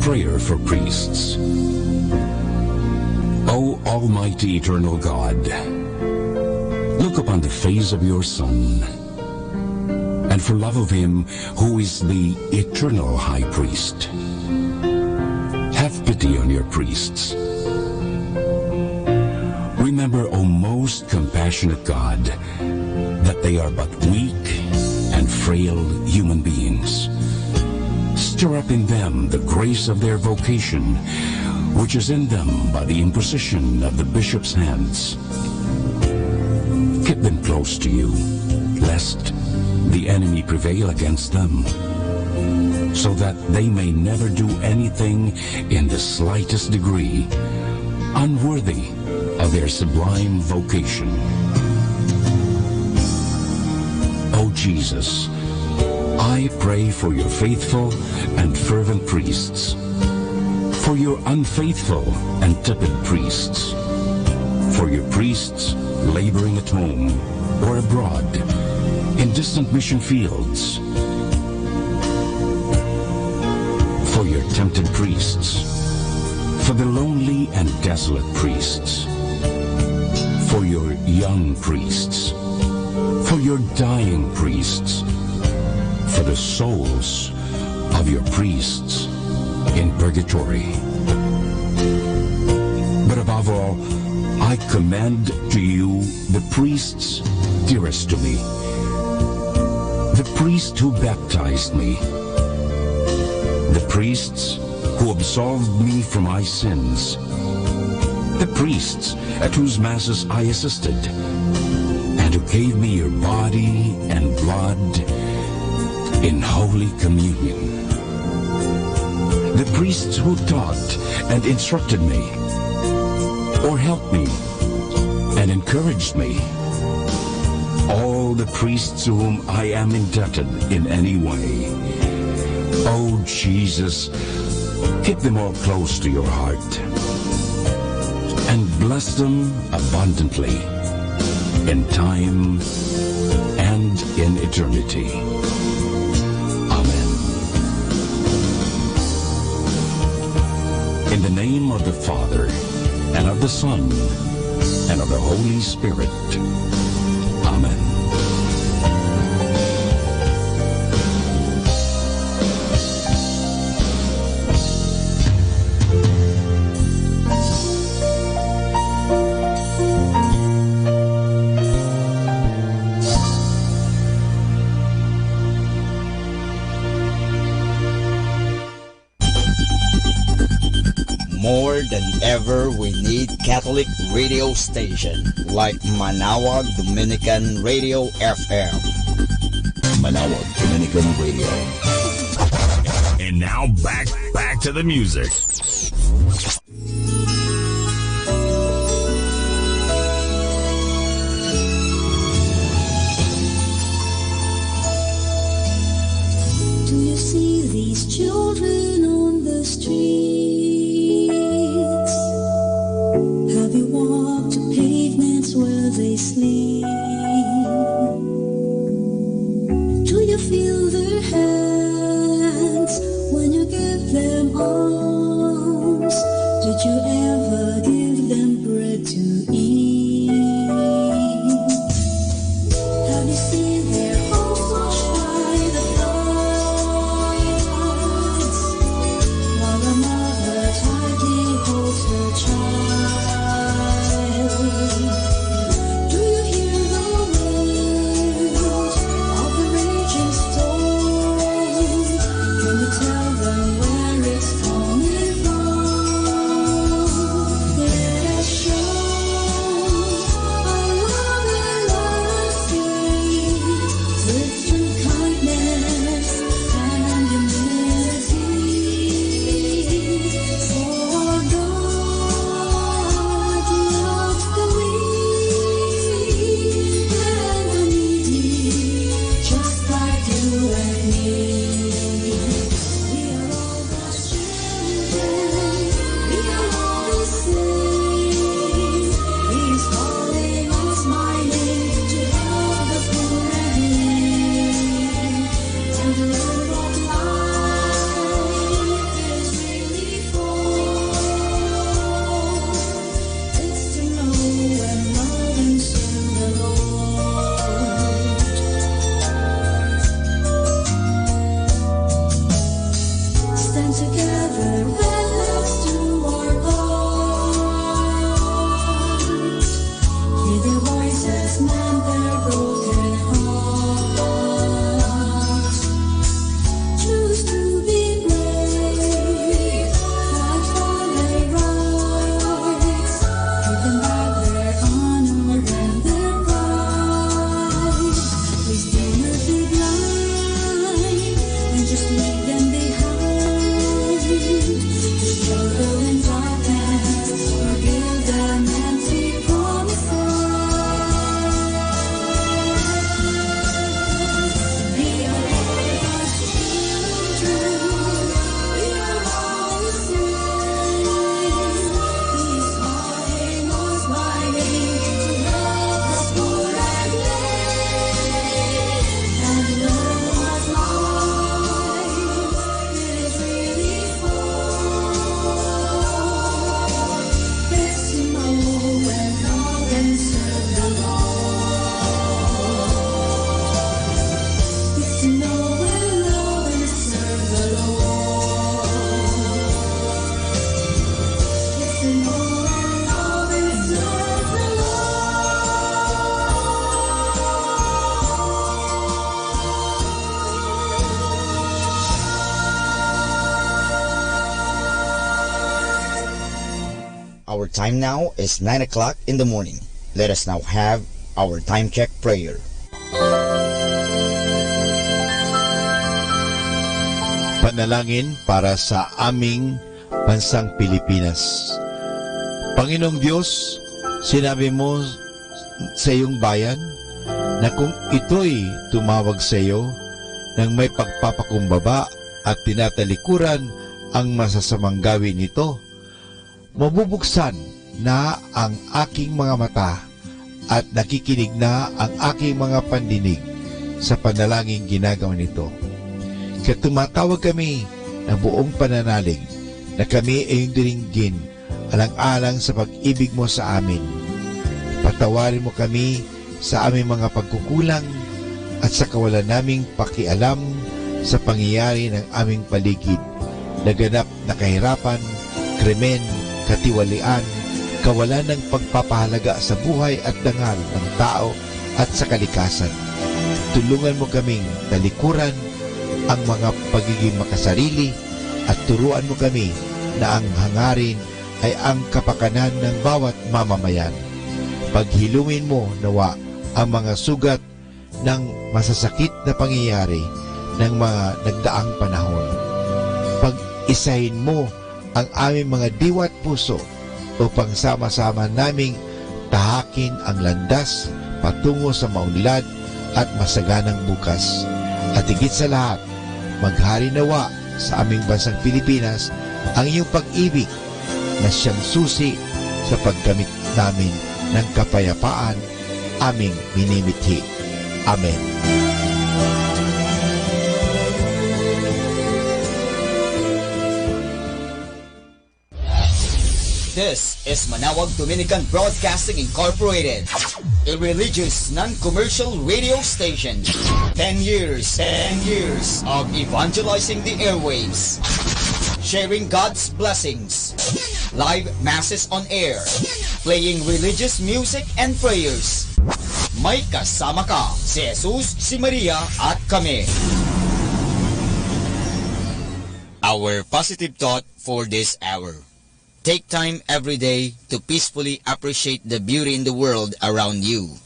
Prayer for priests. O Almighty Eternal God, look upon the face of your Son, and for love of him who is the eternal High Priest, have pity on your priests. Remember, O most compassionate God, that they are but weak and frail human beings. Stir up in them the grace of their vocation, which is in them by the imposition of the bishop's hands. Keep them close to you, lest the enemy prevail against them, so that they may never do anything in the slightest degree unworthy of their sublime vocation. O Jesus, I pray for your faithful and fervent priests, for your unfaithful and tepid priests, for your priests laboring at home or abroad in distant mission fields, for your tempted priests, for the lonely and desolate priests, for your young priests, for your dying priests, for the souls of your priests in purgatory. But above all, I commend to you the priests dearest to me, the priest who baptized me, the priests who absolved me from my sins, the priests at whose masses I assisted, and who gave me your body and blood in Holy Communion, the priests who taught and instructed me, or helped me and encouraged me, all the priests to whom I am indebted in any way. Oh Jesus, keep them all close to your heart, and bless them abundantly in time and in eternity. Amen. In the name of the Father, and of the Son, and of the Holy Spirit. Amen. More than ever, we need Catholic radio station like Manawag Dominican Radio FM. Manawag Dominican Radio. And now back to the music. Do you see these children on the streets? Have you walked the pavements where they sleep? Do you feel their hands when you give them arms? Did you ever give them bread to eat? Have you seen their homes washed by the floods, while a mother tightly holds her child? Do you hear the waves of the raging storm? Can you tell them where it's coming from? Let us show our love everlasting, with true kindness and humility. For God loves the weak and the needy, just like you and me. We are all God's children. We are all the same. He is calling us, smiling, to help the poor and lame. And the love of life is really full. It's to know and love and serve the Lord. Stand together and let's do our part. Hear their voices, mend their broken hearts. Choose to be brave, fight for their rights. Give them back their honor and their pride. Please do not be blind and just leave them behind. To struggle in darkness, forgive them and keep promises. We are all God's children. We are all the same. He's calling us by name to help the poor and lame, and learn what life is really for. It's to know and love and serve the Lord. It's to know and love and serve the Lord. It's to know and love and serve the Our time now is 9 o'clock in the morning. Let us now have our time check prayer. Panalangin para sa aming bansang Pilipinas. Panginoong Diyos, sinabi mo sa iyong bayan na kung ito'y tumawag sa iyo nang may pagpapakumbaba at tinatalikuran ang masasamang gawin nito, mabubuksan na ang aking mga mata at nakikinig na ang aking mga pandinig sa panalangin ginagawa nito. Kaya tumatawag kami ng buong pananalig na kami ay diringgin alang-alang sa pag-ibig mo sa amin. Patawarin mo kami sa aming mga pagkukulang at sa kawalan naming pakialam sa pangyayari ng aming paligid, naganap na kahirapan, krimen, katiwalian, kawalan ng pagpapahalaga sa buhay at dangal ng tao at sa kalikasan. Tulungan mo kaming talikuran ang mga pagiging makasarili at turuan mo kami na ang hangarin ay ang kapakanan ng bawat mamamayan. Paghilungin mo nawa ang mga sugat ng masasakit na pangyayari ng mga nagdaang panahon. Pag-isahin mo ang aming mga diwa at puso upang sama-sama naming tahakin ang landas patungo sa maunlad at masaganang bukas. At higit sa lahat, maghari nawa sa aming bansang Pilipinas ang iyong pag-ibig na siyang susi sa paggamit namin ng kapayapaan aming minimithi. Amen. This is Manawag Dominican Broadcasting Incorporated, a religious non-commercial radio station. 10 years of evangelizing the airwaves, sharing God's blessings, live masses on air, playing religious music and prayers. May kasama ka, si Jesus, si Maria at kami. Our positive thought for this hour. Take time every day to peacefully appreciate the beauty in the world around you.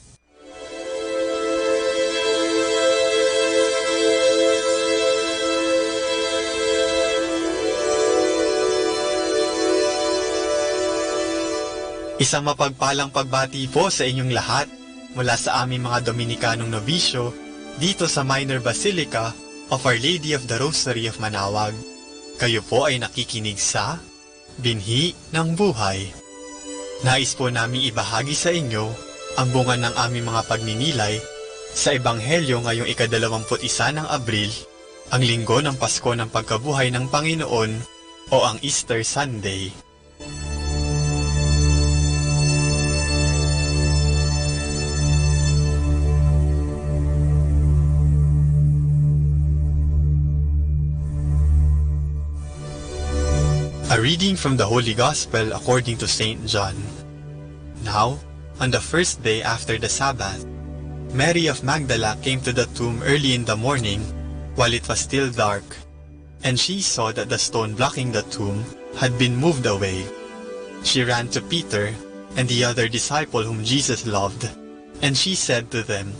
Isang mapagpalang pagbati po sa inyong lahat mula sa aming mga Dominikanong nobisyo dito sa Minor Basilica of Our Lady of the Rosary of Manawag. Kayo po ay nakikinig sa Binhi ng Buhay. Nais po naming ibahagi sa inyo ang bunga ng aming mga pagninilay sa Ebanghelyo ngayong ika-21 ng Abril, ang linggo ng Pasko ng Pagkabuhay ng Panginoon o ang Easter Sunday. A reading from the Holy Gospel according to St. John. Now, on the first day after the Sabbath, Mary of Magdala came to the tomb early in the morning while it was still dark, and she saw that the stone blocking the tomb had been moved away. She ran to Peter and the other disciple whom Jesus loved, and she said to them,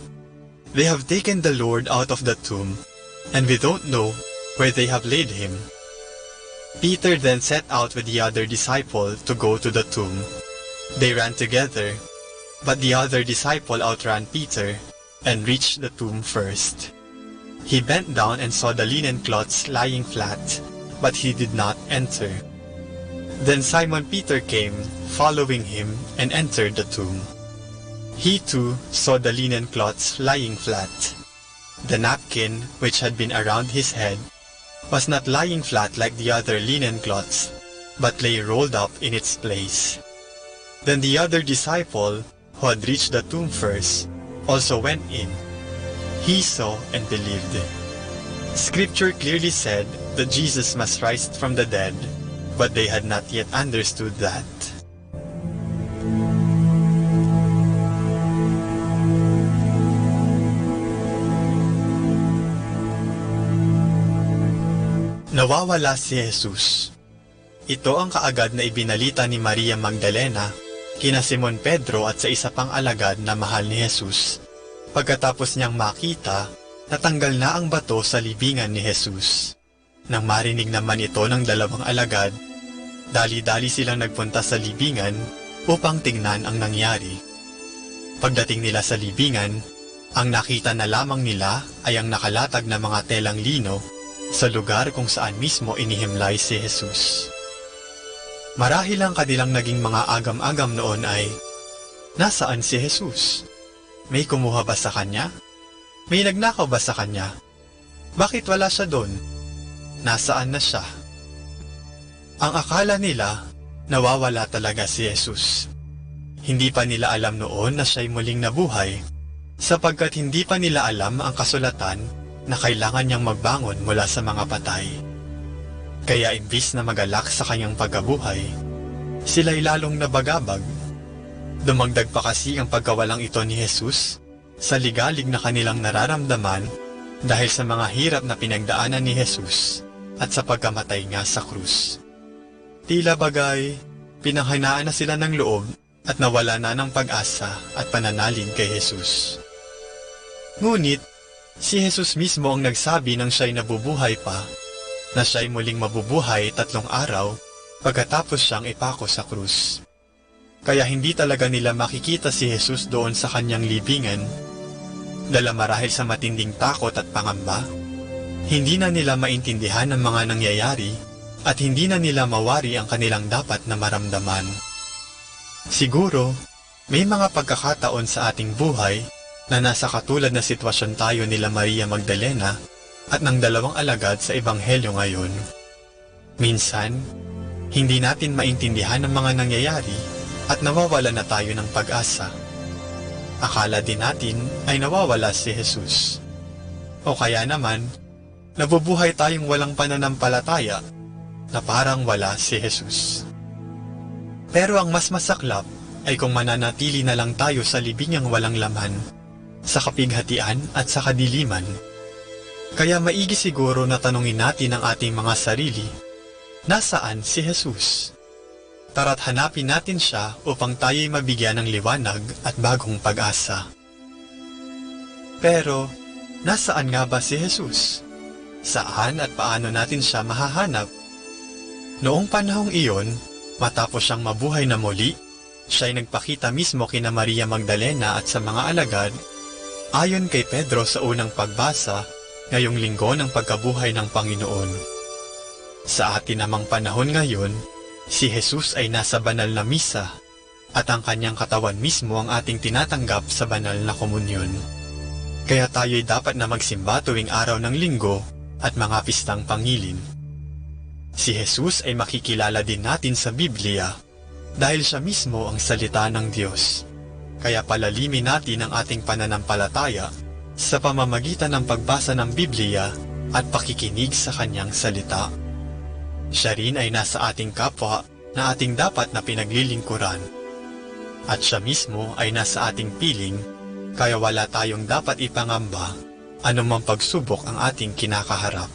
"They have taken the Lord out of the tomb, and we don't know where they have laid him." Peter then set out with the other disciple to go to the tomb. They ran together, but the other disciple outran Peter and reached the tomb first. He bent down and saw the linen cloths lying flat, but he did not enter. Then Simon Peter came, following him, and entered the tomb. He too saw the linen cloths lying flat. The napkin, which had been around his head, was not lying flat like the other linen cloths, but lay rolled up in its place. Then the other disciple, who had reached the tomb first, also went in. He saw and believed. Scripture clearly said that Jesus must rise from the dead, but they had not yet understood that. Nawawala si Jesus. Ito ang kaagad na ibinalita ni Maria Magdalena kina Simon Pedro at sa isa pang alagad na mahal ni Jesus. Pagkatapos niyang makita, natanggal na ang bato sa libingan ni Jesus. Nang marinig naman ito ng dalawang alagad, dali-dali silang nagpunta sa libingan upang tingnan ang nangyari. Pagdating nila sa libingan, ang nakita na lamang nila ay ang nakalatag na mga telang lino sa lugar kung saan mismo inihimlay si Jesus. Marahil ang kanilang naging mga agam-agam noon ay, nasaan si Jesus? May kumuha ba sa kanya? May nagnakaw ba sa kanya? Bakit wala siya doon? Nasaan na siya? Ang akala nila, nawawala talaga si Jesus. Hindi pa nila alam noon na siya'y muling nabuhay, sapagkat hindi pa nila alam ang kasulatan na kailangan niyang magbangon mula sa mga patay. Kaya imbis na magalak sa kanyang pagkabuhay, sila'y lalong nabagabag. Dumagdag pa kasi ang pagkawalang ito ni Jesus sa ligalig na kanilang nararamdaman dahil sa mga hirap na pinagdaanan ni Jesus at sa pagkamatay nga sa krus. Tila bagay, pinanghinaan na sila ng loob at nawala na ng pag-asa at pananalig kay Jesus. Ngunit, si Jesus mismo ang nagsabi nang siya'y nabubuhay pa, na siya'y muling mabubuhay 3 araw pagkatapos siyang ipako sa krus. Kaya hindi talaga nila makikita si Jesus doon sa kanyang libingan. Dala marahil sa matinding takot at pangamba, hindi na nila maintindihan ang mga nangyayari at hindi na nila mawari ang kanilang dapat na maramdaman. Siguro, may mga pagkakataon sa ating buhay na nasa katulad na sitwasyon tayo nila Maria Magdalena at ng 2 alagad sa Ebanghelyo ngayon. Minsan, hindi natin maintindihan ang mga nangyayari at nawawala na tayo ng pag-asa. Akala din natin ay nawawala si Jesus. O kaya naman, nabubuhay tayong walang pananampalataya na parang wala si Jesus. Pero ang mas masaklap ay kung mananatili na lang tayo sa libingang walang laman, sa kapighatian at sa kadiliman. Kaya maigi siguro na tanungin natin ang ating mga sarili, nasaan si Jesus? Tara't hanapin natin siya upang tayo'y mabigyan ng liwanag at bagong pag-asa. Pero, nasaan nga ba si Jesus? Saan at paano natin siya mahahanap? Noong panahong iyon, matapos siyang mabuhay na muli, siya'y nagpakita mismo kina Maria Magdalena at sa mga alagad, ayon kay Pedro sa unang pagbasa, ngayong linggo ng pagkabuhay ng Panginoon. Sa atin namang panahon ngayon, si Jesus ay nasa banal na misa at ang kanyang katawan mismo ang ating tinatanggap sa banal na komunyon. Kaya tayo'y dapat na magsimba tuwing araw ng linggo at mga pistang pangilin. Si Jesus ay makikilala din natin sa Biblia dahil siya mismo ang salita ng Diyos. Kaya palalimin natin ang ating pananampalataya sa pamamagitan ng pagbasa ng Biblia at pakikinig sa kanyang salita. Siya rin ay nasa ating kapwa na ating dapat na pinaglilingkuran. At siya mismo ay nasa ating piling, kaya wala tayong dapat ipangamba anumang pagsubok ang ating kinakaharap.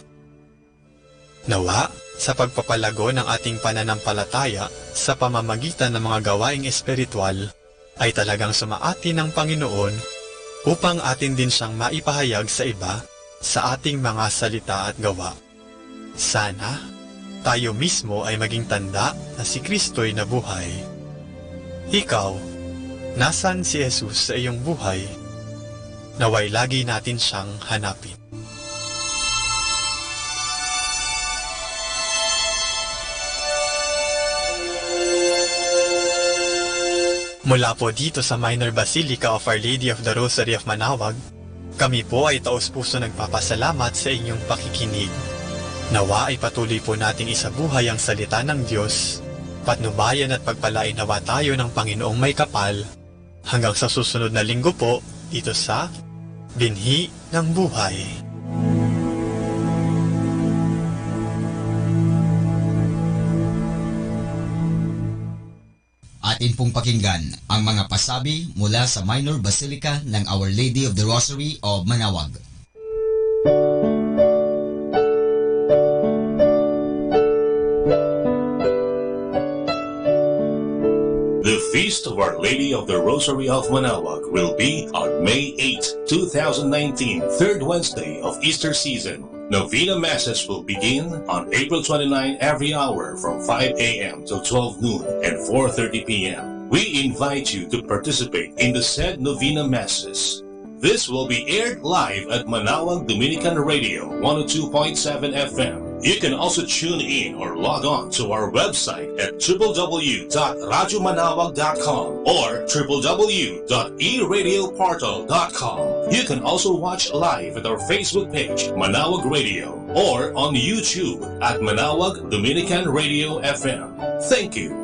Nawa, sa pagpapalago ng ating pananampalataya sa pamamagitan ng mga gawaing espiritual, ay talagang sumaati ng Panginoon upang atin din siyang maipahayag sa iba sa ating mga salita at gawa. Sana, tayo mismo ay maging tanda na si Kristo'y nabuhay. Ikaw, nasan si Jesus sa iyong buhay? Naway lagi natin siyang hanapin. Mula po dito sa Minor Basilica of Our Lady of the Rosary of Manaoag, kami po ay taos-puso nagpapasalamat sa inyong pakikinig. Nawa ay patuloy po nating isabuhay ang salita ng Diyos, patnubayan at pagpalain nawa tayo ng Panginoong may kapal, hanggang sa susunod na linggo po dito sa Binhi ng Buhay. Atin pong pakinggan ang mga pasabi mula sa Minor Basilica ng Our Lady of the Rosary of Manaoag. The Feast of Our Lady of the Rosary of Manaoag will be on May 8, 2019, third Wednesday of Easter season. Novena Masses will begin on April 29 every hour from 5 a.m. till 12 noon and 4:30 p.m. We invite you to participate in the said Novena Masses. This will be aired live at Manaoag Dominican Radio 102.7 FM. You can also tune in or log on to our website at www.radyomanawag.com or www.eradioportal.com. You can also watch live at our Facebook page, Manaoag Radio, or on YouTube at Manaoag Dominican Radio FM. Thank you.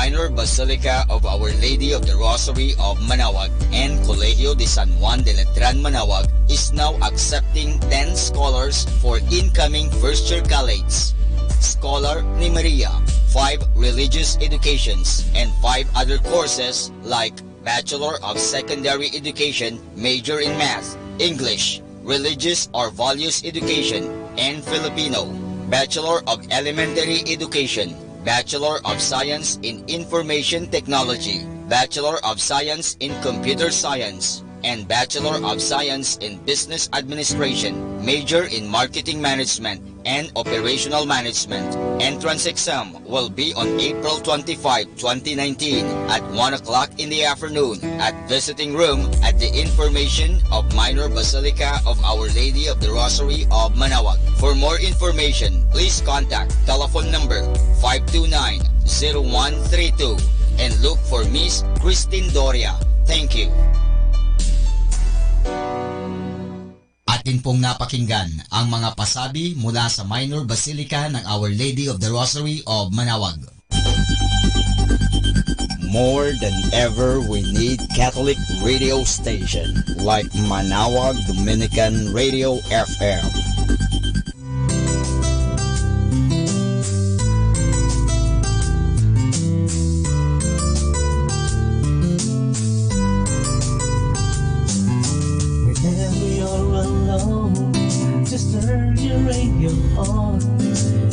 Minor Basilica of Our Lady of the Rosary of Manaoag and Colegio de San Juan de Letran Manaoag is now accepting 10 scholars for incoming first-year college. Scholar ni Maria, 5 religious educations, and 5 other courses like Bachelor of Secondary Education, major in Math, English, Religious or Values Education, and Filipino. Bachelor of Elementary Education, Bachelor of Science in Information Technology, Bachelor of Science in Computer Science, and Bachelor of Science in Business Administration, major in Marketing Management and Operational Management. Entrance exam will be on April 25, 2019 at 1 o'clock in the afternoon at visiting room at the Information of Minor Basilica of Our Lady of the Rosary of Manaoag. For more information, please contact telephone number 529-0132 and look for Miss Christine Doria. Thank you. Atin pong napakinggan ang mga pasabi mula sa Minor Basilica ng Our Lady of the Rosary of Manaoag. More than ever, we need Catholic radio station like Manaoag Dominican Radio FM. Just turn your radio on.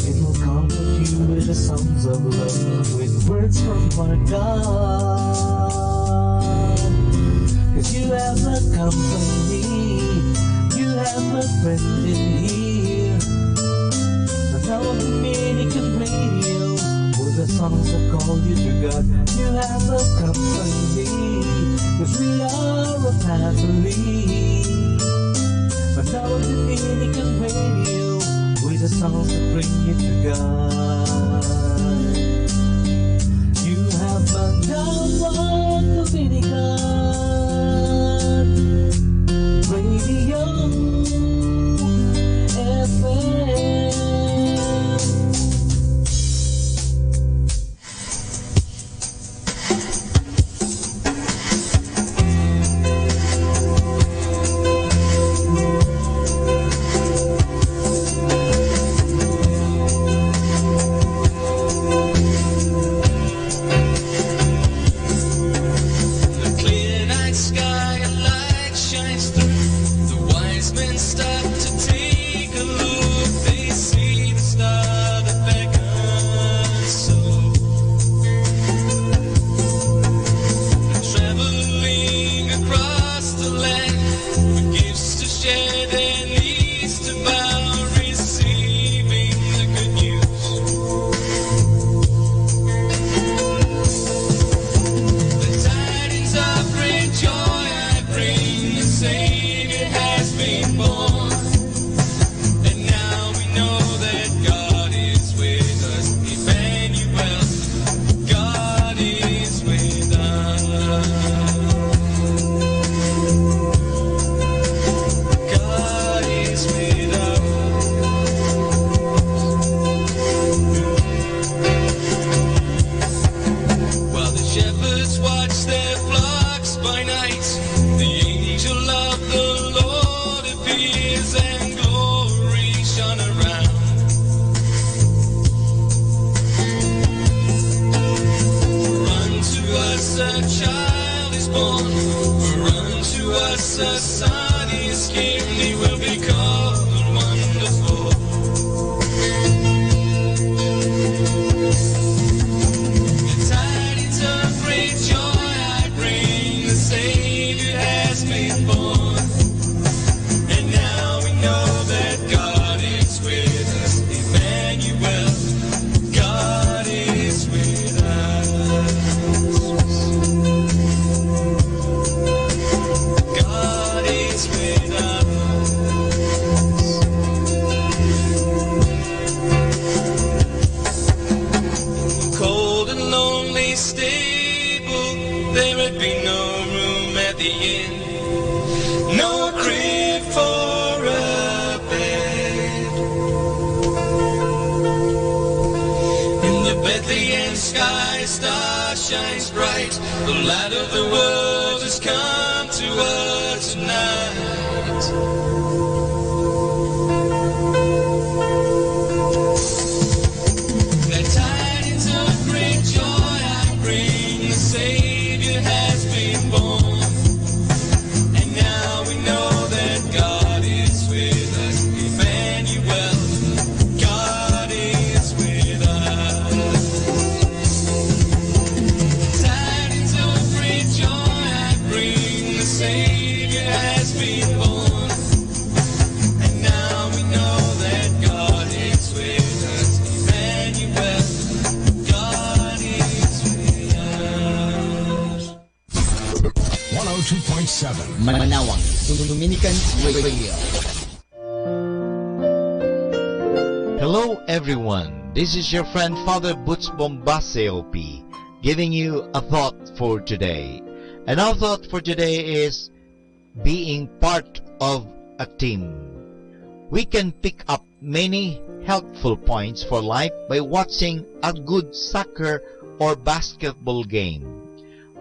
It will comfort you with the songs of love, with words from our God. Cause you have a company, you have a friend in here. Manaoag Dominican Radio, with the songs that call you to God. You have a company, cause we are a family. Manaoag Dominican Radio, with the songs that bring you to God. You have Manaoag Dominican Radio FM. Savior has been Savior has been born, and now we know that God is with us. Emmanuel, God is with us. 102.7 Manawag Dominican Radio. Hello everyone, this is your friend Father Butch Bombase OP, giving you a thought for today. And our thought for today is being part of a team. We can pick up many helpful points for life by watching a good soccer or basketball game.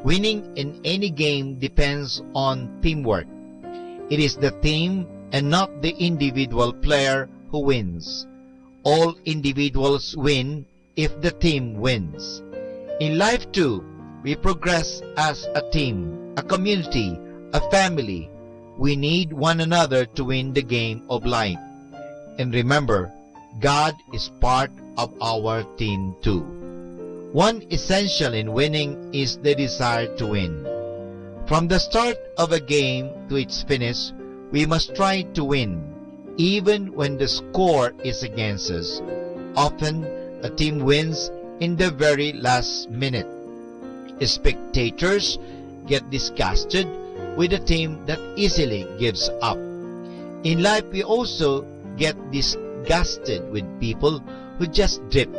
Winning in any game depends on teamwork. It is the team and not the individual player who wins. All individuals win if the team wins. In life too, we progress as a team, a community, a family. We need one another to win the game of life. And remember, God is part of our team too. One essential in winning is the desire to win. From the start of a game to its finish, we must try to win, even when the score is against us. Often, a team wins in the very last minute. Spectators get disgusted with a team that easily gives up. In life, we also get disgusted with people who just drift.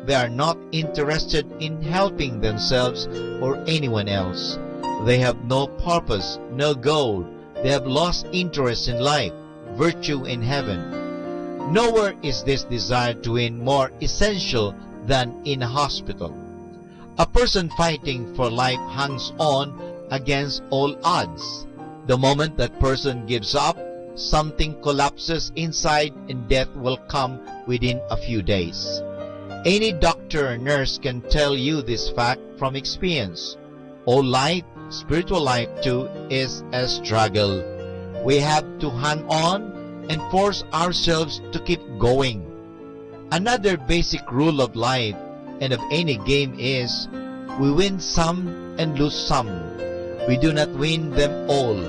They are not interested in helping themselves or anyone else. They have no purpose, no goal. They have lost interest in life, virtue in heaven. Nowhere is this desire to win more essential than in a hospital. A person fighting for life hangs on against all odds. The moment that person gives up, something collapses inside and death will come within a few days. Any doctor or nurse can tell you this fact from experience. All life, spiritual life too, is a struggle. We have to hang on and force ourselves to keep going. Another basic rule of life and of any game is we win some and lose some. We do not win them all.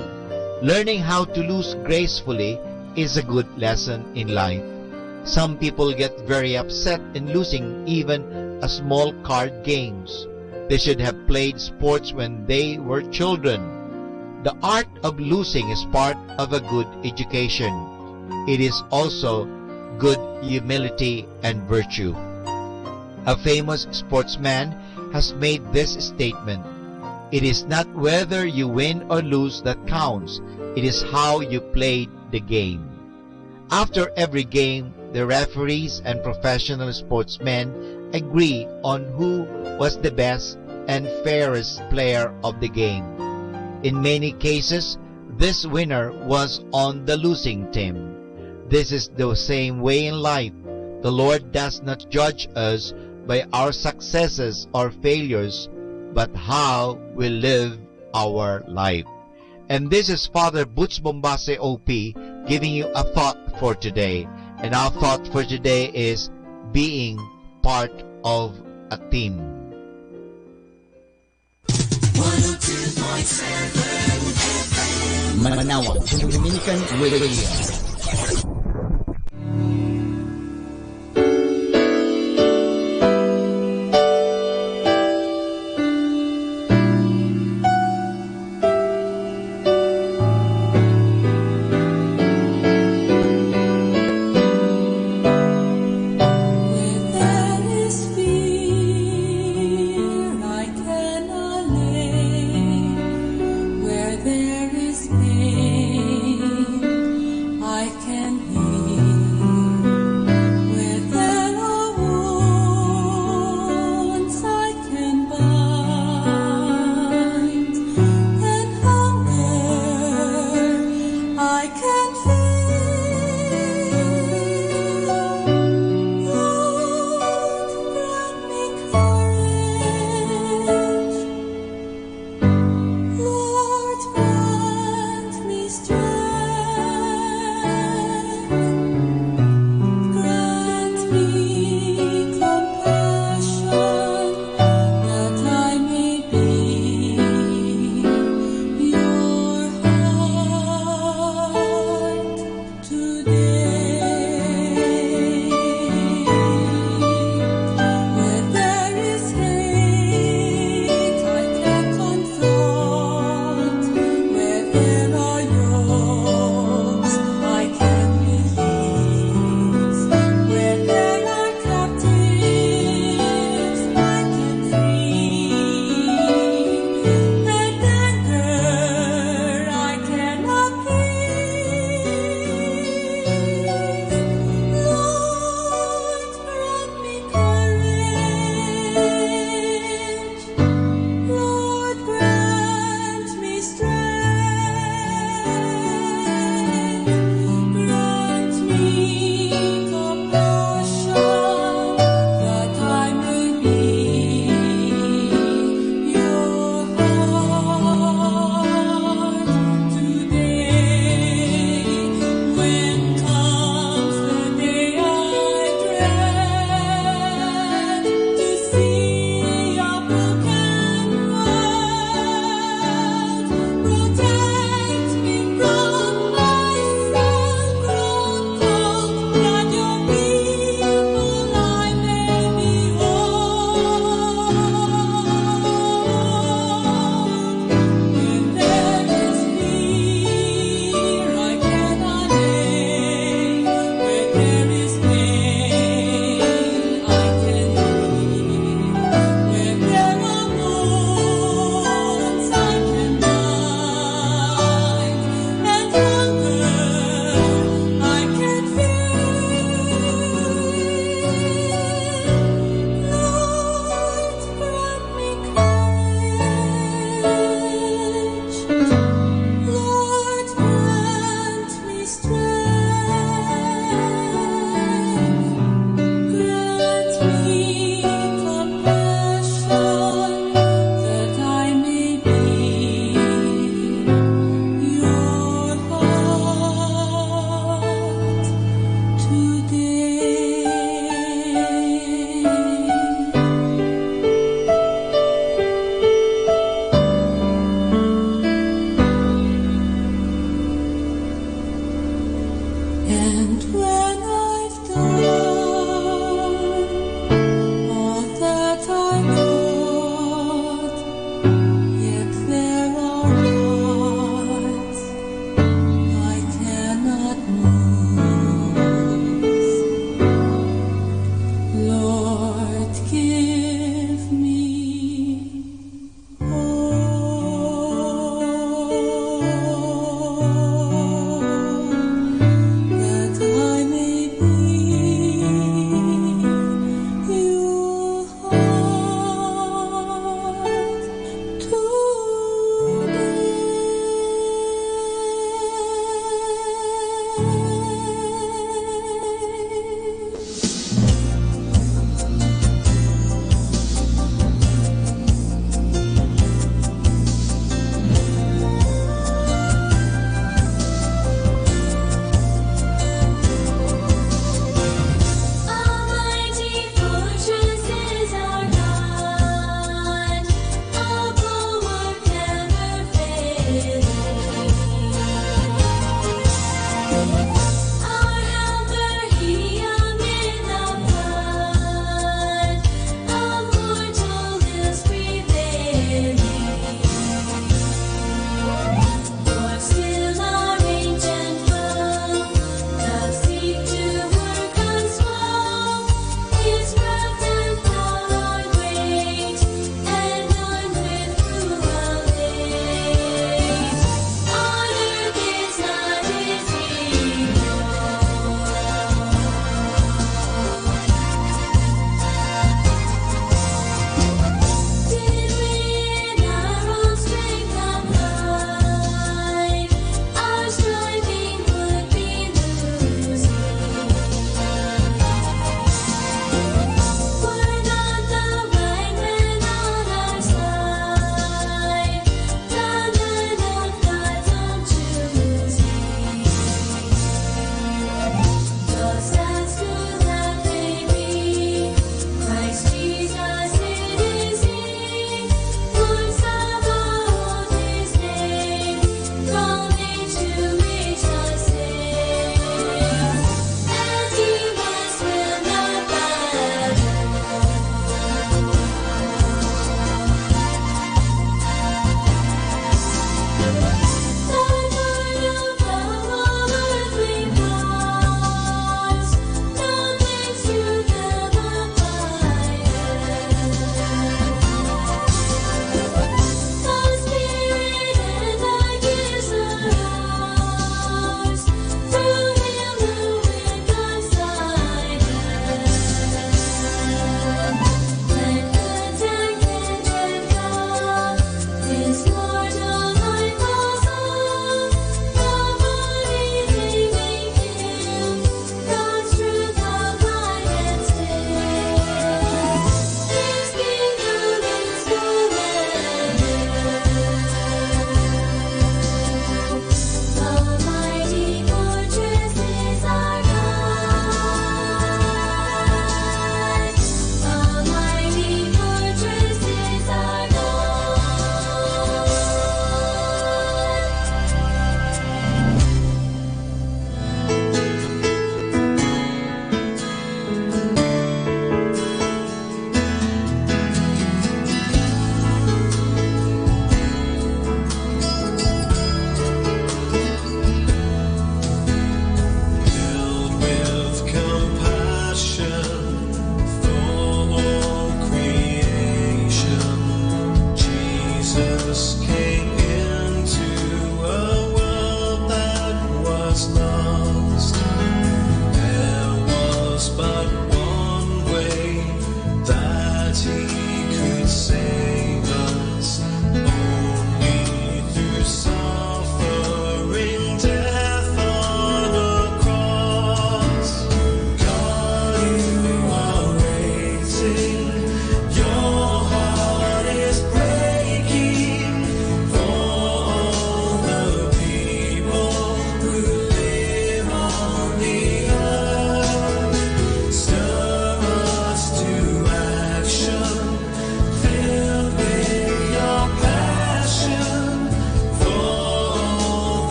Learning how to lose gracefully is a good lesson in life. Some people get very upset in losing even a small card games. They should have played sports when they were children. The art of losing is part of a good education. It is also good humility and virtue. A famous sportsman has made this statement: "It is not whether you win or lose that counts, it is how you played the game." After every game, the referees and professional sportsmen agree on who was the best and fairest player of the game. In many cases, this winner was on the losing team. This is the same way in life. The Lord does not judge us by our successes or failures, but how we live our life. And this is Father Butch Bombase OP giving you a thought for today. And our thought for today is being part of a team. 102.7 Manawag Dominican Radio. I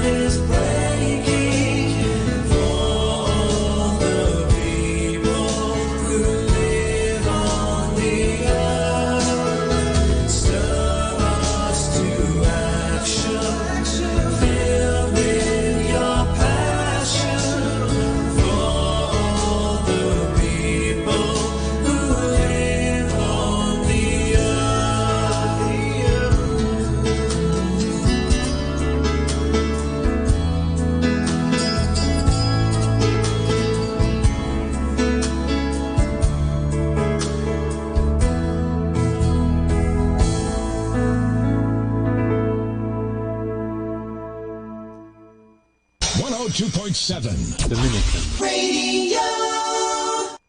heart is breaking for the people who live on the earth. Stir us to action, filled with your passion for all the people who live on the earth. Dominican Radio.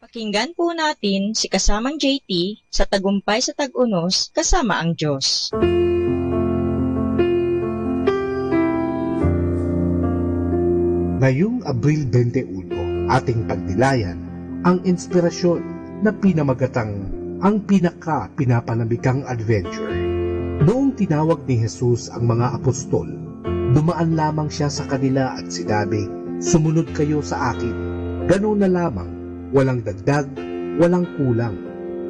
Pakinggan po natin si kasamang JT sa Tagumpay sa Tag-Unos kasama ang Diyos. Ngayong Abril 21, ating pagnilayan ang inspirasyon na pinamagatang ang pinaka-pinapanabikang adventure. Noong tinawag ni Jesus ang mga apostol, dumaan lamang siya sa kanila at sinabi, "Sumunod kayo sa akin." Ganoon na lamang, walang dagdag, walang kulang.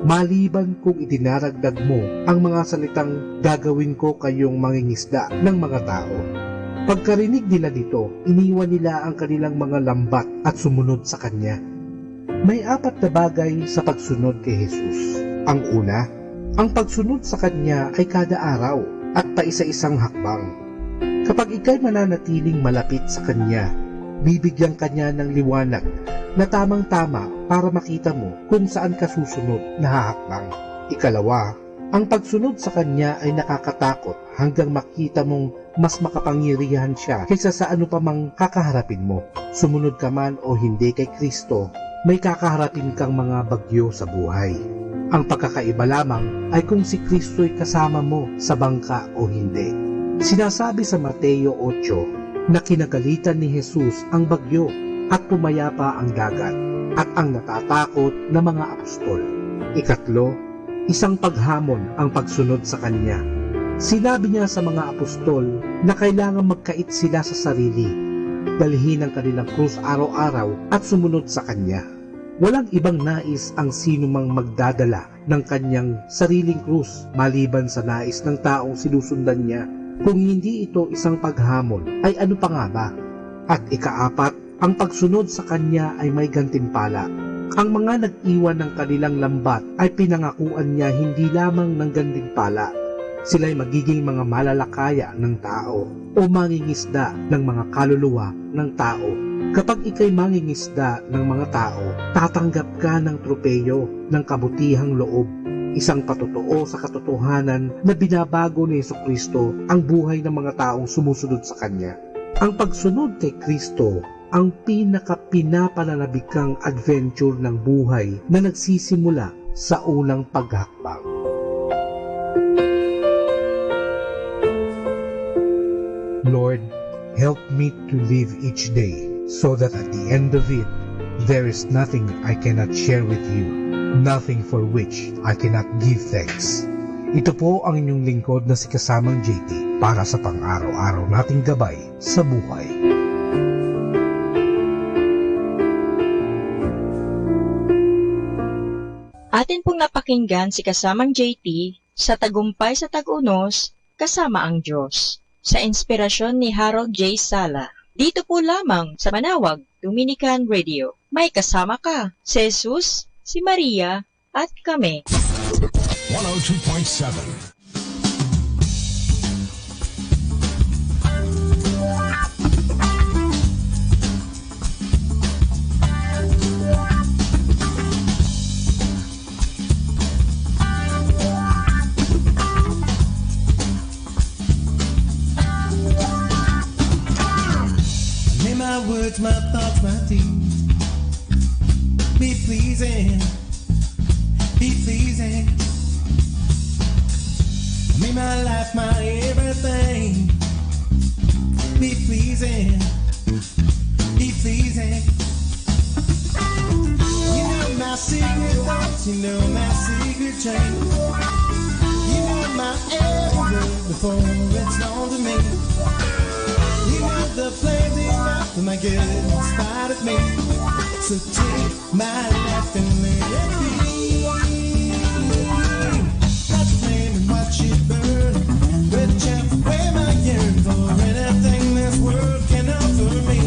Maliban kung itinaragdag mo ang mga salitang gagawin ko kayong mangingisda ng mga tao. Pagkarinig nila dito, iniwan nila ang kanilang mga lambat at sumunod sa Kanya. May 4 na bagay sa pagsunod kay Jesus. Ang una, ang pagsunod sa Kanya ay kada araw at paisa-isang hakbang. Kapag ikay mananatiling malapit sa Kanya, bibigyan Kanya ng liwanag na tamang-tama para makita mo kung saan ka susunod na hahakbang. Ikalawa, ang pagsunod sa Kanya ay nakakatakot hanggang makita mong mas makapangyarihan siya kaysa sa ano pa mang kakaharapin mo. Sumunod ka man o hindi kay Kristo, may kakaharapin kang mga bagyo sa buhay. Ang pagkakaiba lamang ay kung si Kristo'y kasama mo sa bangka o hindi. Sinasabi sa Mateo 8 na kinagalitan ni Jesus ang bagyo at pumayapa ang dagat at ang natatakot na mga apostol. Ikatlo, isang paghamon ang pagsunod sa Kanya. Sinabi niya sa mga apostol na kailangan magkait sila sa sarili, dalhin ang kanilang krus araw-araw at sumunod sa Kanya. Walang ibang nais ang sinumang magdadala ng kanyang sariling krus maliban sa nais ng taong sinusundan niya. Kung hindi ito isang paghamon, ay ano pa nga ba? At ika-4, ang pagsunod sa Kanya ay may gantimpala. Ang mga nag-iwan ng kanilang lambat ay pinangakuan niya hindi lamang ng gantimpala. Sila'y magiging mga malalakaya ng tao o mangingisda ng mga kaluluwa ng tao. Kapag ikay mangingisda ng mga tao, tatanggap ka ng tropeyo ng kabutihang loob. Isang patotoo sa katotohanan na binabago ni Jesucristo ang buhay ng mga taong sumusunod sa Kanya. Ang pagsunod kay Kristo ang pinaka-pinapananabikang adventure ng buhay na nagsisimula sa unang paghakbang. Lord, help me to live each day so that at the end of it, there is nothing I cannot share with you, nothing for which I cannot give thanks. Ito po ang inyong lingkod na si Kasamang JT para sa pang-araw-araw nating gabay sa buhay. Atin pong napakinggan si Kasamang JT sa Tagumpay sa Tag-Unos kasama ang Diyos sa inspirasyon ni Harold J. Sala. Dito po lamang sa Manawag Dominican Radio. May kasama ka, si Jesus, si Maria, at kami. 102.7 My words, my thoughts, my deeds be pleasing, be pleasing. May my life, my everything be pleasing, be pleasing. You know my secret thoughts, you know my secret dreams. You know my every word before it's known to me. You know good in spite of me. So take my life and let it be. Not flaming, watch it burn. Whichever way my yearn for anything this world can offer me.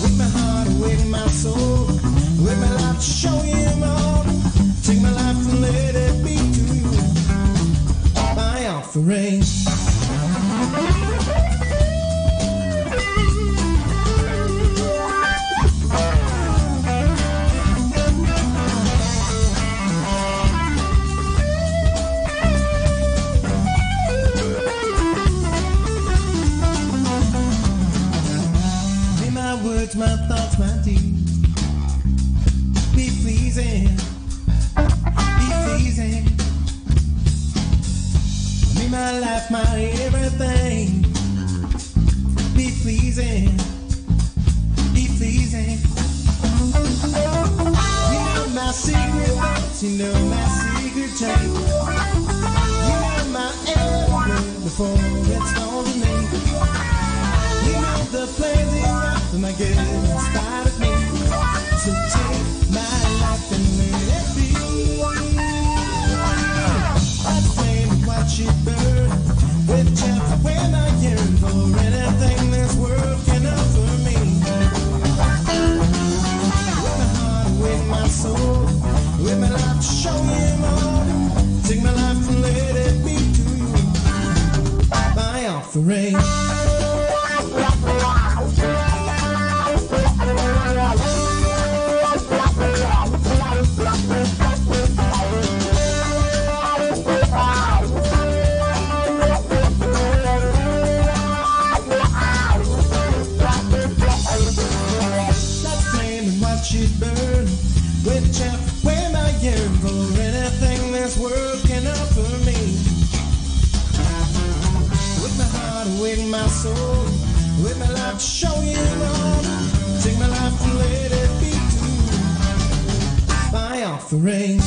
With my heart, with my soul, with my life to show you more. Take my life and let it be to you. My offering. My thoughts, my deeds, be pleasing, be pleasing. Me, my life, my everything, be pleasing, be pleasing. You know my secret thoughts, you know my secret change. You know my every word before it's gone to me. You know the plans in life and my good in spite of me. So take my life and let it be. I'd flame and watch it burn. Whichever way I yearn for anything this world can offer me. With my heart, with my soul, with my life to show you more. Take my life and let it be to you. My offering. It burn, whichever way my yearn for anything this world can offer me. With my heart, with my soul, with my life to show you more. Take my life and let it be to my offering.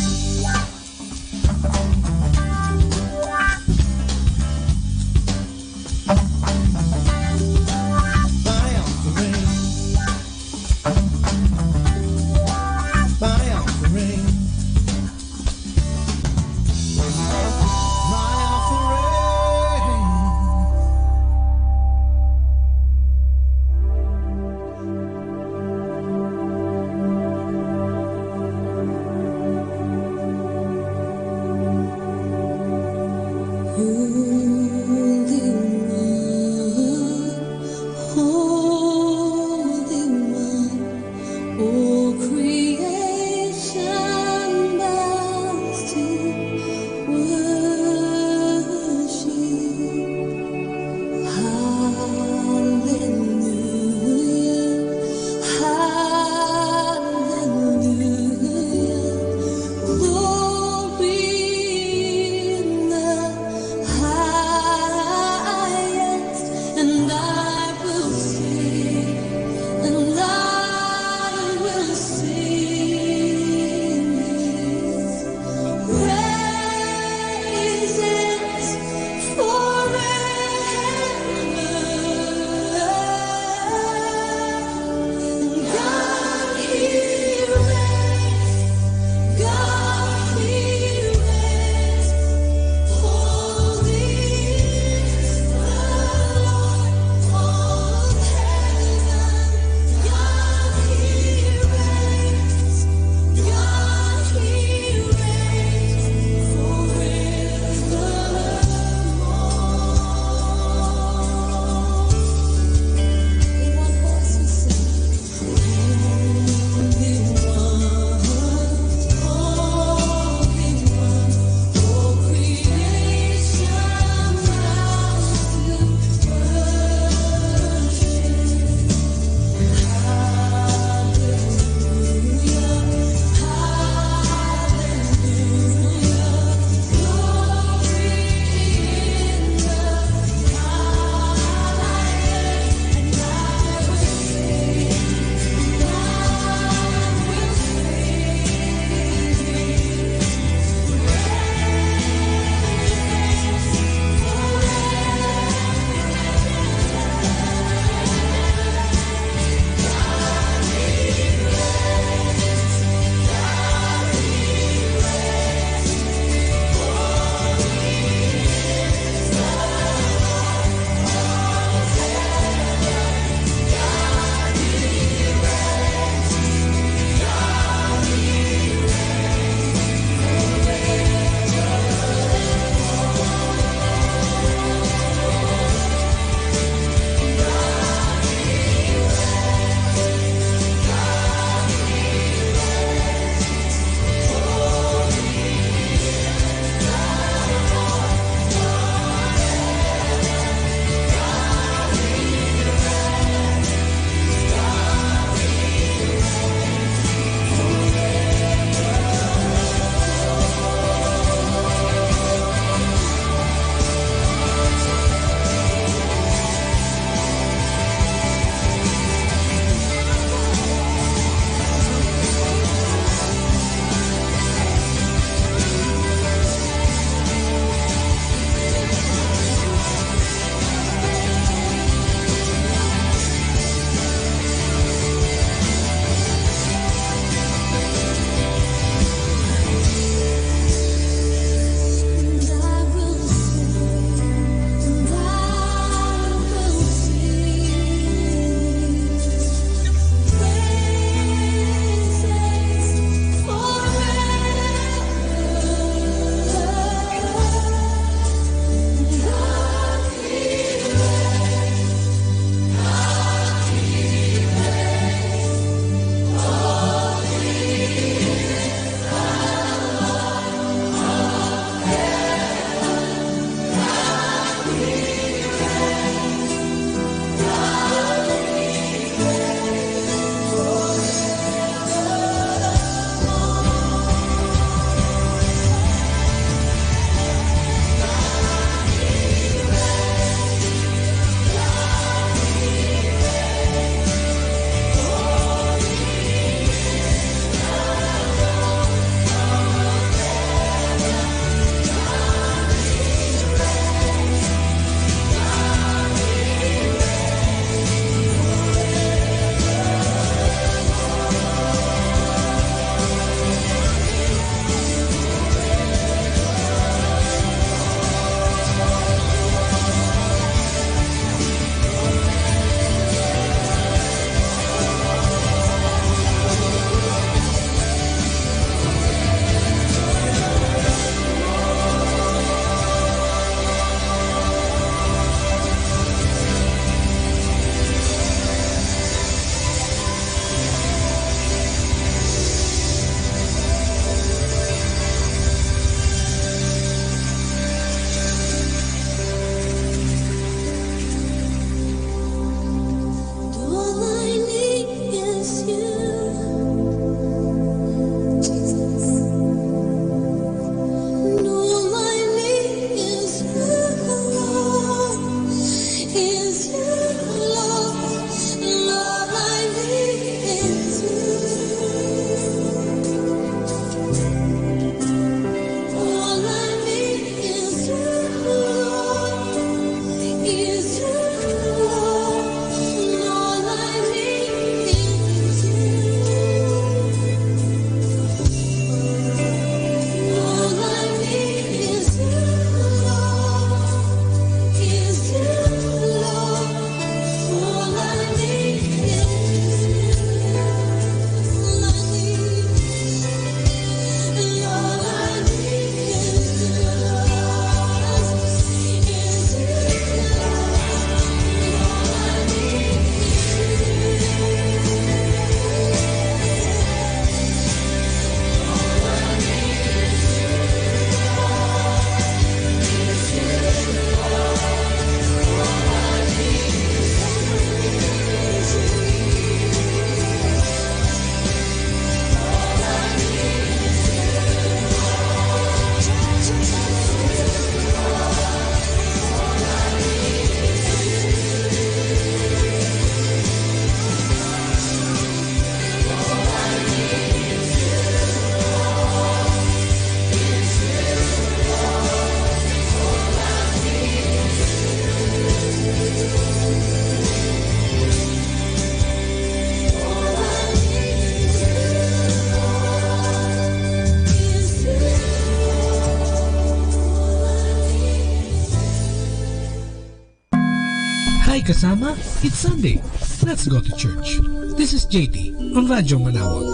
Hi kasama, it's Sunday. Let's go to church. This is JT on Radyo Manawag.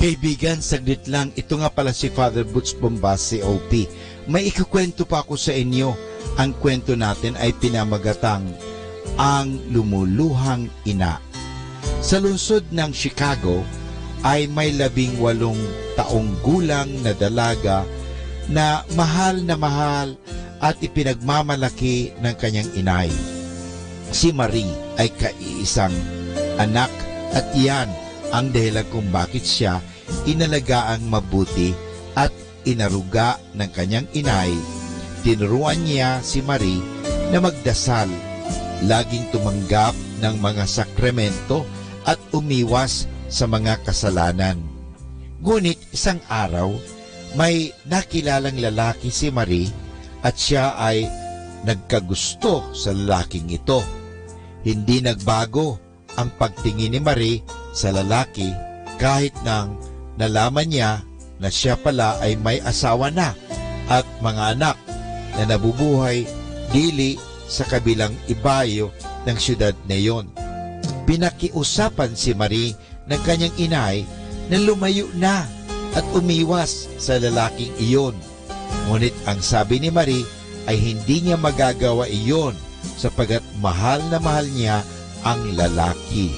Kaibigan, saglit lang. Ito nga pala si Father Butch Bombase, OP. May ikukwento pa ako sa inyo. Ang kwento natin ay pinamagatang Ang Lumuluhang Ina. Sa lungsod ng Chicago ay may 18 taong gulang na dalaga na mahal at ipinagmamalaki ng kanyang inay. Si Marie ay kaiisang anak at iyan ang dahilan kung bakit siya inalagaang mabuti at inaruga ng kanyang inay. Tinuruan niya si Marie na magdasal, laging tumanggap ng mga sakramento at umiwas sa mga kasalanan. Ngunit isang araw, may nakilalang lalaki si Marie at siya ay nagkagusto sa lalaking ito. Hindi nagbago ang pagtingin ni Marie sa lalaki kahit nang nalaman niya na siya pala ay may asawa na at mga anak na nabubuhay dili sa kabilang ibayo ng syudad na iyon. Pinakiusapan si Marie ng kanyang inay na lumayo na at umiwas sa lalaking iyon. Ngunit ang sabi ni Marie ay hindi niya magagawa iyon sapagat mahal na mahal niya ang lalaki.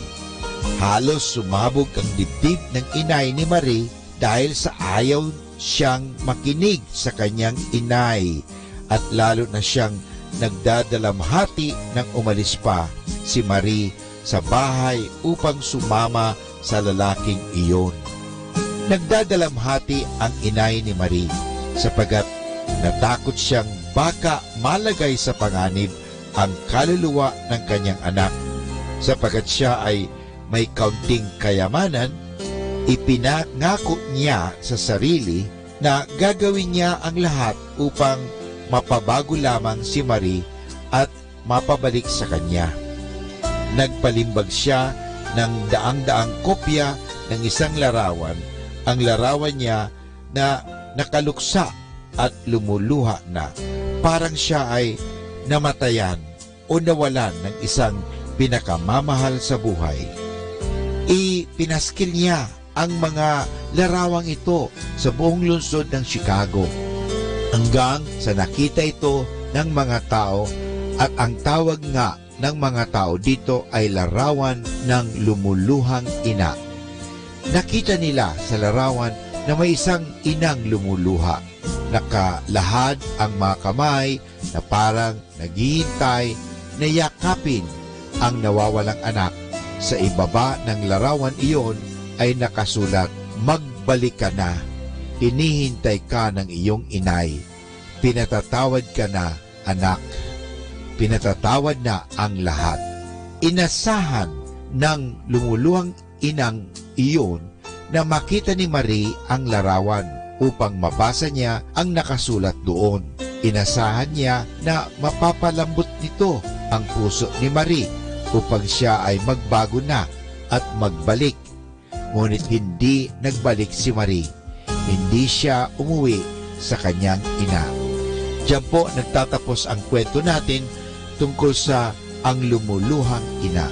Halos sumabog ang dibdib ng inay ni Marie dahil sa ayaw siyang makinig sa kanyang inay at lalo na siyang nagdadalamhati nang umalis pa si Marie sa bahay upang sumama sa lalaking iyon. Nagdadalamhati ang inay ni Marie sapagat natakot siyang baka malagay sa panganib ang kaluluwa ng kanyang anak. Sapagat siya ay may kaunting kayamanan, ipinangako niya sa sarili na gagawin niya ang lahat upang mapabago lamang si Marie at mapabalik sa kanya. Nagpalimbag siya ng daang-daang kopya ng isang larawan, ang larawan niya na nakaluksa at lumuluha na parang siya ay namatayan o nawalan ng isang pinakamamahal sa buhay. Ipinaskil niya ang mga larawang ito sa buong lungsod ng Chicago hanggang sa nakita ito ng mga tao at ang tawag nga ng mga tao dito ay larawan ng lumuluhang ina. Nakita nila sa larawan na may isang inang lumuluha. Nakalahad ang mga kamay na parang naghihintay na yakapin ang nawawalang anak. Sa ibaba ng larawan iyon ay nakasulat, "Magbalik ka na, hinihintay ka ng iyong inay. Pinatatawad ka na, anak. Pinatatawad na ang lahat." Inasahan ng lumuluhang inang iyon na makita ni Marie ang larawan upang mabasa niya ang nakasulat doon. Inasahan niya na mapapalambot nito ang puso ni Marie upang siya ay magbago na at magbalik. Ngunit hindi nagbalik si Marie. Hindi siya umuwi sa kanyang ina. Diyan po nagtatapos ang kwento natin tungkol sa ang lumuluhang ina.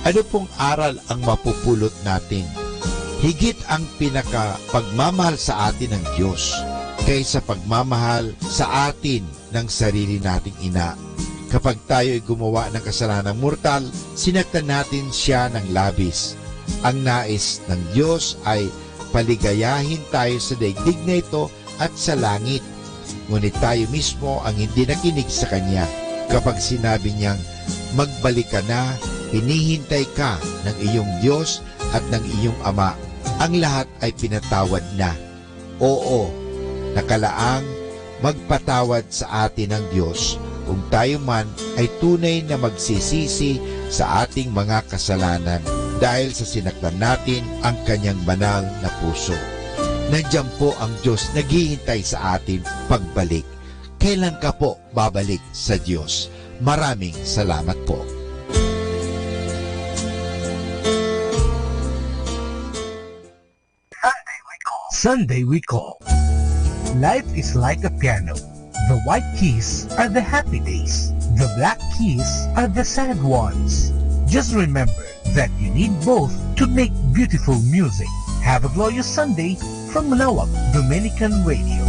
Ano pong aral ang mapupulot natin? Higit ang pinakapagmamahal sa atin ng Diyos kaysa pagmamahal sa atin ng sarili nating ina. Kapag tayo ay gumawa ng kasalanang mortal, sinaktan natin siya ng labis. Ang nais ng Diyos ay paligayahin tayo sa daigdig na ito at sa langit. Ngunit tayo mismo ang hindi nakinig sa Kanya. Kapag sinabi niyang, "Magbalik ka na, hinihintay ka ng iyong Diyos at ng iyong Ama," ang lahat ay pinatawad na. Oo, nakalaang magpatawad sa atin ng Diyos kung tayo man ay tunay na magsisisi sa ating mga kasalanan dahil sa sinaktan natin ang Kanyang banal na puso. Nandiyan po ang Diyos naghihintay sa atin pagbalik. Kailan ka po babalik sa Diyos? Maraming salamat po. Sunday we call. Life is like a piano. The white keys are the happy days. The black keys are the sad ones. Just remember that you need both to make beautiful music. Have a glorious Sunday from Manawag Dominican Radio.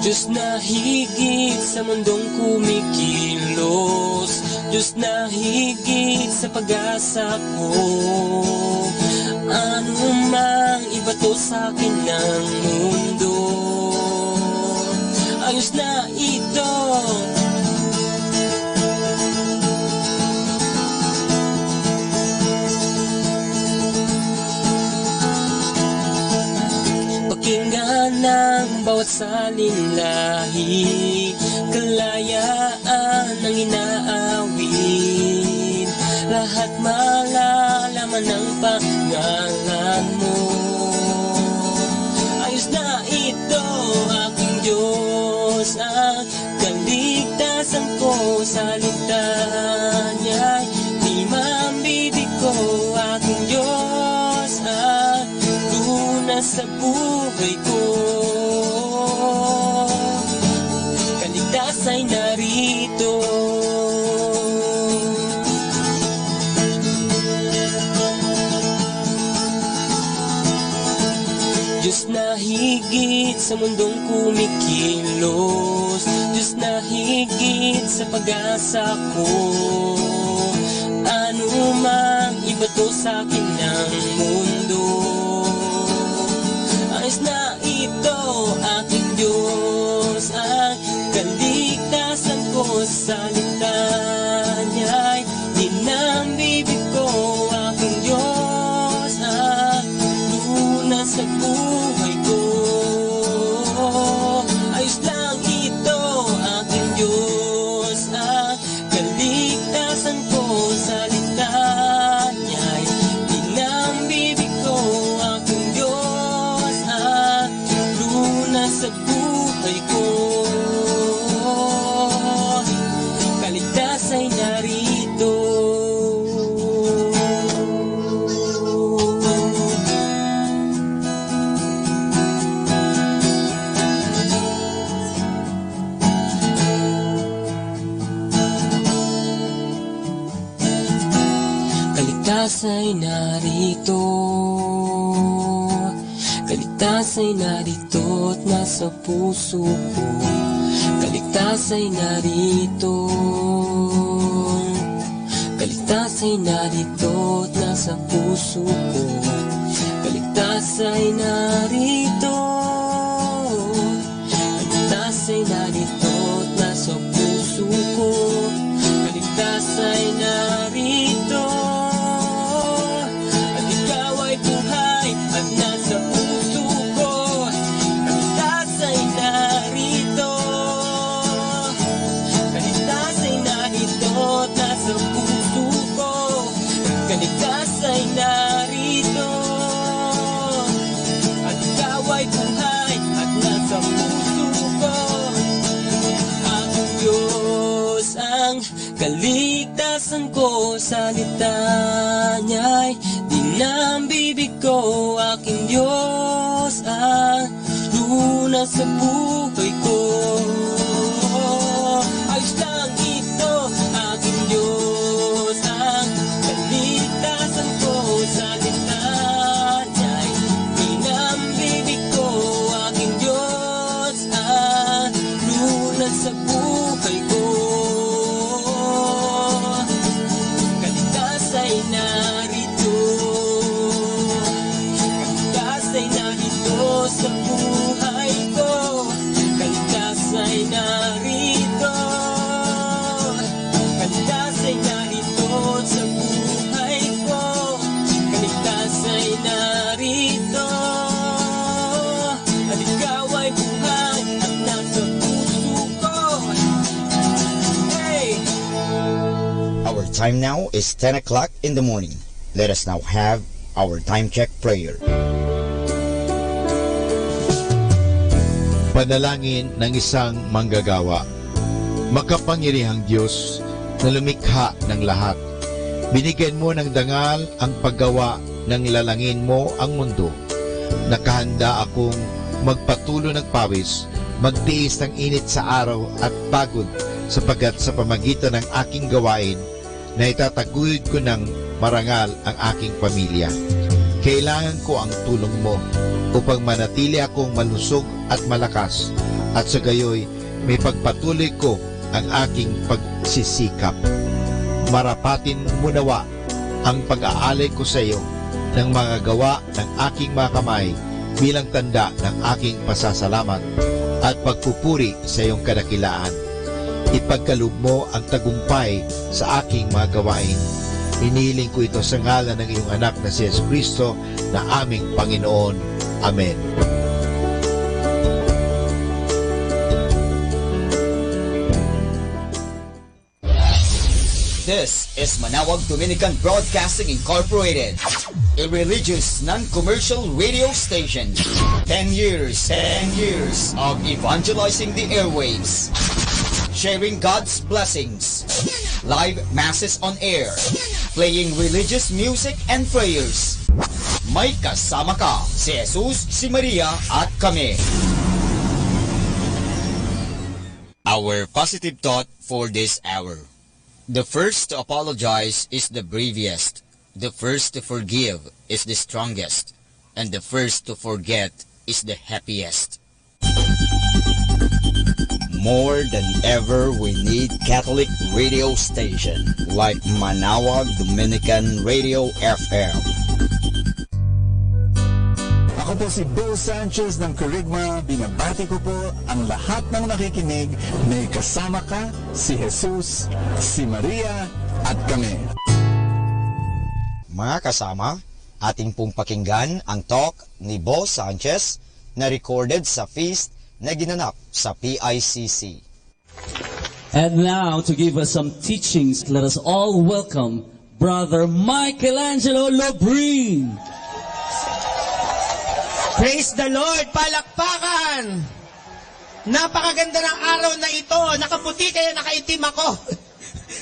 Diyos na higit sa mundong kumikilos, Diyos na higit sa pag-asa ko. Ano mang ibato sa akin ng mundo, ayos na ito. Pakinggan ng bawat salinlahi, kalayaan ang inaawit. Lahat malalaman ng pangalan mo. Ayos na ito, aking Diyos, ang kaligtasan ko. Salita niya'y di mambibig ko, aking Diyos, ang lunas sa buhay ko. Kaligtas ay narito. Diyos na higit sa mundong kumikilos, Diyos na higit sa pag-asa ko. Ano mang ibato sa akin ng mundo, ayos na ito, aking Diyos. Ang kaligtasan ko sa salita niya'y dinambibig ko, aking Diyos. Ang lunas sa buhay ko, ayos lang ito, aking Diyos. Ang kaligtasan ko sa salita niya'y dinambibig ko, aking Diyos. Ang lunas sa buhay ko, kaligtas ay narito. Kaligtas ay narito. Kaligtas ay narito at nasa puso ko. Kaligtas ay narito. Kaligtas ay narito at nasa puso ko. Kaligtas ay narito. Kaligtas ay narito at nasa puso ko. Kaligtas ay narito. At ikaw ay buhay at nasa puso ko. Kaligtas ay narito. Kaligtas ay narito at nasa puso ko. Kaligtas ay narito. At ikaw ay buhay at nasa puso ko. Ang Diyos ang kaligtasan ko, salita niya'y dinambibig ko, aking Diyos. Ang lunas sa buhay ko, ayos lang ito, aking Diyos. Ang kaligtasan ko, salita niya'y dinambibig ko, aking Diyos. Ang lunas sa buhay ko, kaligtas ay narito. Kaligtas ay narito sa buhay ko. Kaligtas ay narito. Kaligtas ay narito sa buhay ko. Kaligtas ay narito. At ikaw ay buhay at nasa puso ko. Hey! Our time now is 10 o'clock in the morning. Let us now have our time check prayer. Panalangin ng isang manggagawa. Makapangyarihang Diyos na lumikha ng lahat, binigyan mo ng dangal ang paggawa ng lalangin mo ang mundo. Nakahanda akong magpatulo ng pawis, magtiis ng init sa araw at pagod, sapagkat sa pamagitan ng aking gawain na itataguyod ko ng marangal ang aking pamilya. Kailangan ko ang tulong mo upang manatili akong malusog at malakas, at sa gayoy may pagpatuloy ko ang aking pagsisikap. Marapatin mo nawa ang pag-aalay ko sa iyo ng mga gawa ng aking mga kamay bilang tanda ng aking pasasalamat at pagpupuri sa iyong kadakilaan. Ipagkaloob mo ang tagumpay sa aking mga gawain. Hinihiling ko ito sa ngalan ng iyong anak na si Jesucristo na aming Panginoon. Amen. This is Manawag Dominican Broadcasting Incorporated, a religious, non-commercial radio station. 10 years of evangelizing the airwaves, sharing God's blessings, live masses on air, playing religious music and prayers, May kasama ka, si Jesus, si Maria at kami. Our positive thought for this hour. The first to apologize is the bravest. The first to forgive is the strongest. And the first to forget is the happiest. More than ever, we need Catholic radio station like Manawag Dominican Radio FM. Ako po si Bo Sanchez ng Kerygma. Binabati ko po ang lahat ng nakikinig. May kasama ka, si Jesus, si Maria, at kami. Mga kasama, ating pong pakinggan ang talk ni Bo Sanchez na recorded sa feast na ginanap sa PICC. And now, to give us some teachings, let us all welcome Brother Michelangelo Lobrin. Praise the Lord! Palakpakan! Napakaganda ng araw na ito. Nakaputi kaya nakaitim ako.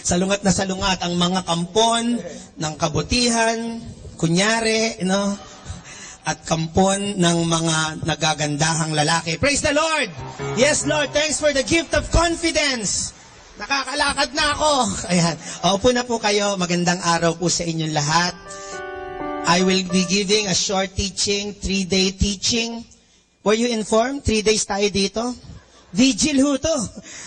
Salungat na salungat ang mga kampon ng kabutihan, kunyari, at kampon ng mga nagagandahang lalaki. Praise the Lord! Yes, Lord, thanks for the gift of confidence. Nakakalakad na ako. Ayan. Opo na po kayo. Magandang araw po sa inyong lahat. I will be giving a short teaching, 3-day teaching. Were you informed? 3 days tayo dito? Vigil ho to.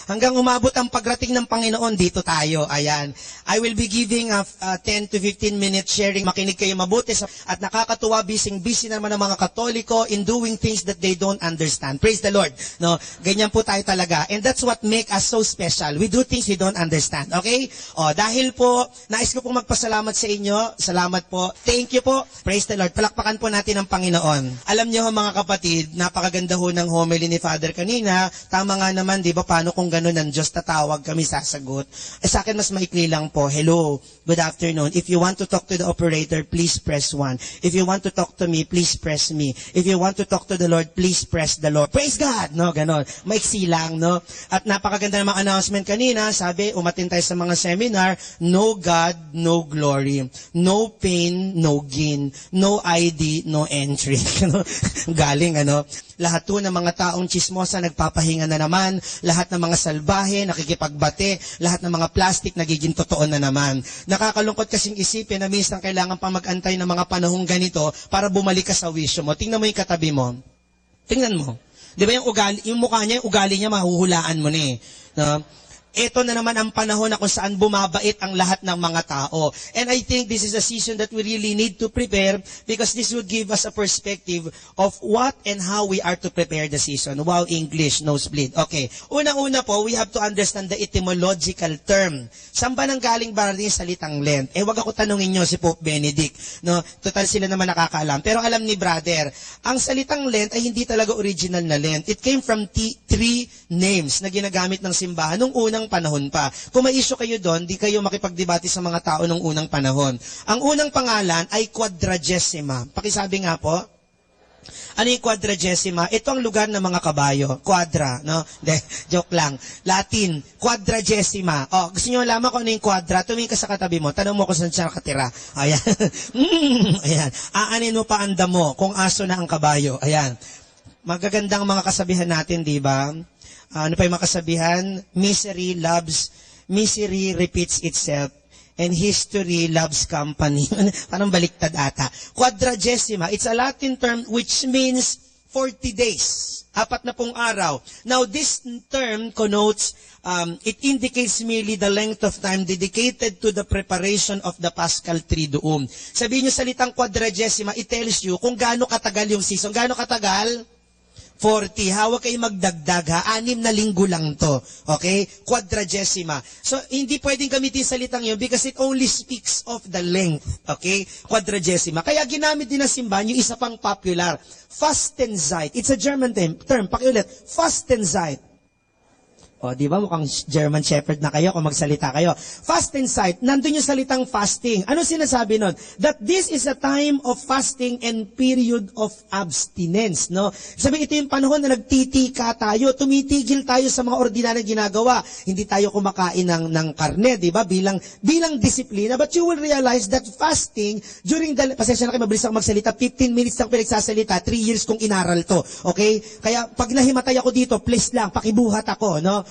Hanggang umabot ang pagrating ng Panginoon, dito tayo. Ayan. I will be giving a 10 to 15 minutes sharing. Makinig kayo mabuti. At nakakatuwa, busy naman ng mga Katoliko in doing things that they don't understand. Praise the Lord. No, ganyan po tayo talaga. And that's what make us so special. We do things we don't understand. Okay? Dahil po, nais ko pong magpasalamat sa inyo. Salamat po. Thank you po. Praise the Lord. Palakpakan po natin ang Panginoon. Alam niyo mga kapatid, napakaganda ho ng homily ni Father kanina. Tama nga naman, di ba, paano kung gano'n ng Diyos tatawag kami sasagot? Sa akin, mas maikli lang po. Hello, good afternoon. If you want to talk to the operator, please press 1. If you want to talk to me, please press me. If you want to talk to the Lord, please press the Lord. Praise God! No, gano'n. Maiksi lang, no? At napakaganda ng mga announcement kanina. Sabi, umatin tayo sa mga seminar, no God, no glory. No pain, no gain. No ID, no entry. Galing, Lahat to ng mga taong chismosa nagpapahinga na naman, lahat ng mga salbahe nakikipagbate, lahat ng mga plastic nagiging totoo na naman. Nakakalungkot kasing isipin na minsan kailangan pa mag-antay ng mga panahong ganito para bumalik ka sa wisyo mo. Tingnan mo yung katabi mo. Tingnan mo. Di ba yung mukha niya, yung ugali niya, mahuhulaan mo na eh. No? Ito na naman ang panahon na kung saan bumabait ang lahat ng mga tao. And I think this is a season that we really need to prepare because this would give us a perspective of what and how we are to prepare the season. Wow, English, nosebleed. Okay. Una-una po, we have to understand the etymological term. Saan ba nang galing ba rin salitang Lent? Wag ako tanungin nyo si Pope Benedict. No? Total sila naman nakakaalam. Pero alam ni brother, ang salitang Lent ay hindi talaga original na Lent. It came from 3 names na ginagamit ng simbahan nung unang panahon pa. Kung may issue kayo doon, di kayo makipagdebate sa mga tao nung unang panahon. Ang unang pangalan ay Quadragesima. Pakisabi nga po. Ano yung Quadragesima? Ito ang lugar ng mga kabayo. Quadra, no? De, joke lang. Latin, Quadragesima. Gusto nyo malaman kung ano yung quadra? Tumingin ka sa katabi mo. Tanong mo kung saan siya nakatira. Ayan. Ayan. Aanin mo pa ang damo kung aso na ang kabayo. Ayan. Magagandang mga kasabihan natin, di ba? Ano pa yung makasabihan? Misery repeats itself, and history loves company. Parang baliktad ata. Quadragesima, it's a Latin term which means 40 days. 40 araw. Now, this term connotes, it indicates merely the length of time dedicated to the preparation of the Paschal Triduum. Sabihin nyo salitang Quadragesima, it tells you kung gaano katagal yung season. Gaano katagal? 40. Hawag kayo magdagdag ha. 6 na linggo lang to. Okay? Quadragesima. So, hindi pwedeng gamitin salitang yun because it only speaks of the length. Okay? Quadragesima. Kaya ginamit din ng simbahan yung isa pang popular. Fastenzeit. It's a German term. Pakiulit. Fastenzeit. O, di ba? Mukhang German Shepherd na kayo kung magsalita kayo. Fast and sight. Nandun yung salitang fasting. Ano sinasabi nun? That this is a time of fasting and period of abstinence. No? Sabi, ito yung panahon na nagtitika tayo. Tumitigil tayo sa mga ordinaryong ginagawa. Hindi tayo kumakain ng karne, di ba? Bilang disiplina. But you will realize that fasting during the... Pasensya na kayo, mabilis ako magsalita. 15 minutes lang pinagsasalita. 3 years kong inaral to. Okay? Kaya pag nahimatay ako dito, please lang, pakibuhat ako. No?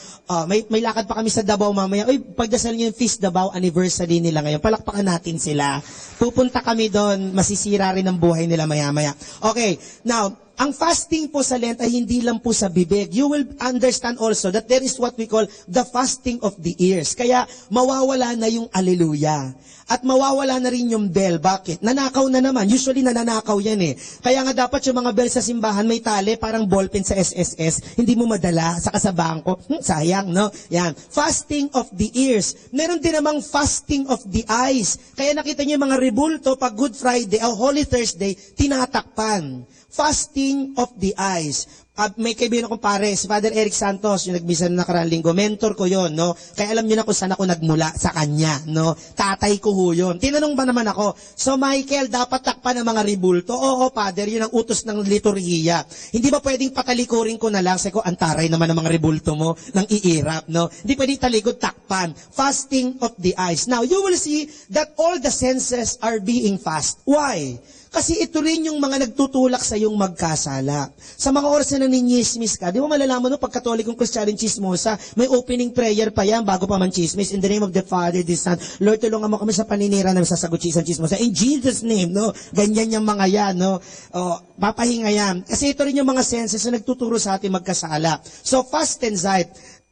May lakad pa kami sa Davao mamaya. Uy, pagdasal niyo yung Feast Davao anniversary nila ngayon. Palakpakan natin sila. Pupunta kami doon, masisira rin ang buhay nila maya-maya. Okay, now, ang fasting po sa Lent ay hindi lang po sa bibig. You will understand also that there is what we call the fasting of the ears. Kaya mawawala na yung alleluia. At mawawala na rin yung bell. Bakit? Nanakaw na naman. Usually nananakaw yan eh. Kaya nga dapat yung mga bell sa simbahan may tali, parang ballpen sa SSS. Hindi mo madala sa kasabangko. Sayang, no? Yan. Fasting of the ears. Meron din namang fasting of the eyes. Kaya nakita niyo yung mga rebulto pag Good Friday o Holy Thursday, tinatakpan. Fasting of the eyes. May kaibigan akong pare, si Father Eric Santos, yung nagmisa na nakaraan linggo, mentor ko yon, no? Kaya alam niyo na kung saan ako nagmula sa kanya, no? Tatay ko ho yun. Tinanong ba naman ako, so Michael, dapat takpan ng mga ribulto? Oo, Father, yun ang utos ng liturhiya. Hindi ba pwedeng patalikurin ko na lang? Sabi ko, antaray naman ng mga ribulto mo, nang iirap, no? Hindi pwedeng talikod, takpan. Fasting of the eyes. Now, you will see that all the senses are being fast. Why? Kasi ito rin yung mga nagtutulak sa yung magkasala. Sa mga oras na naningismis ka, di mo malalaman no, pag Katolikong Kristyanin chismosa, may opening prayer pa yan bago pa man chismis. In the name of the Father, the Son, Lord, tulungan mo kami sa paninira na sasagot chisang chismosa. In Jesus' name, no? Ganyan yung mga yan, no? O, papahinga yan. Kasi ito rin yung mga senses na nagtuturo sa ating magkasala. So, fast and sight.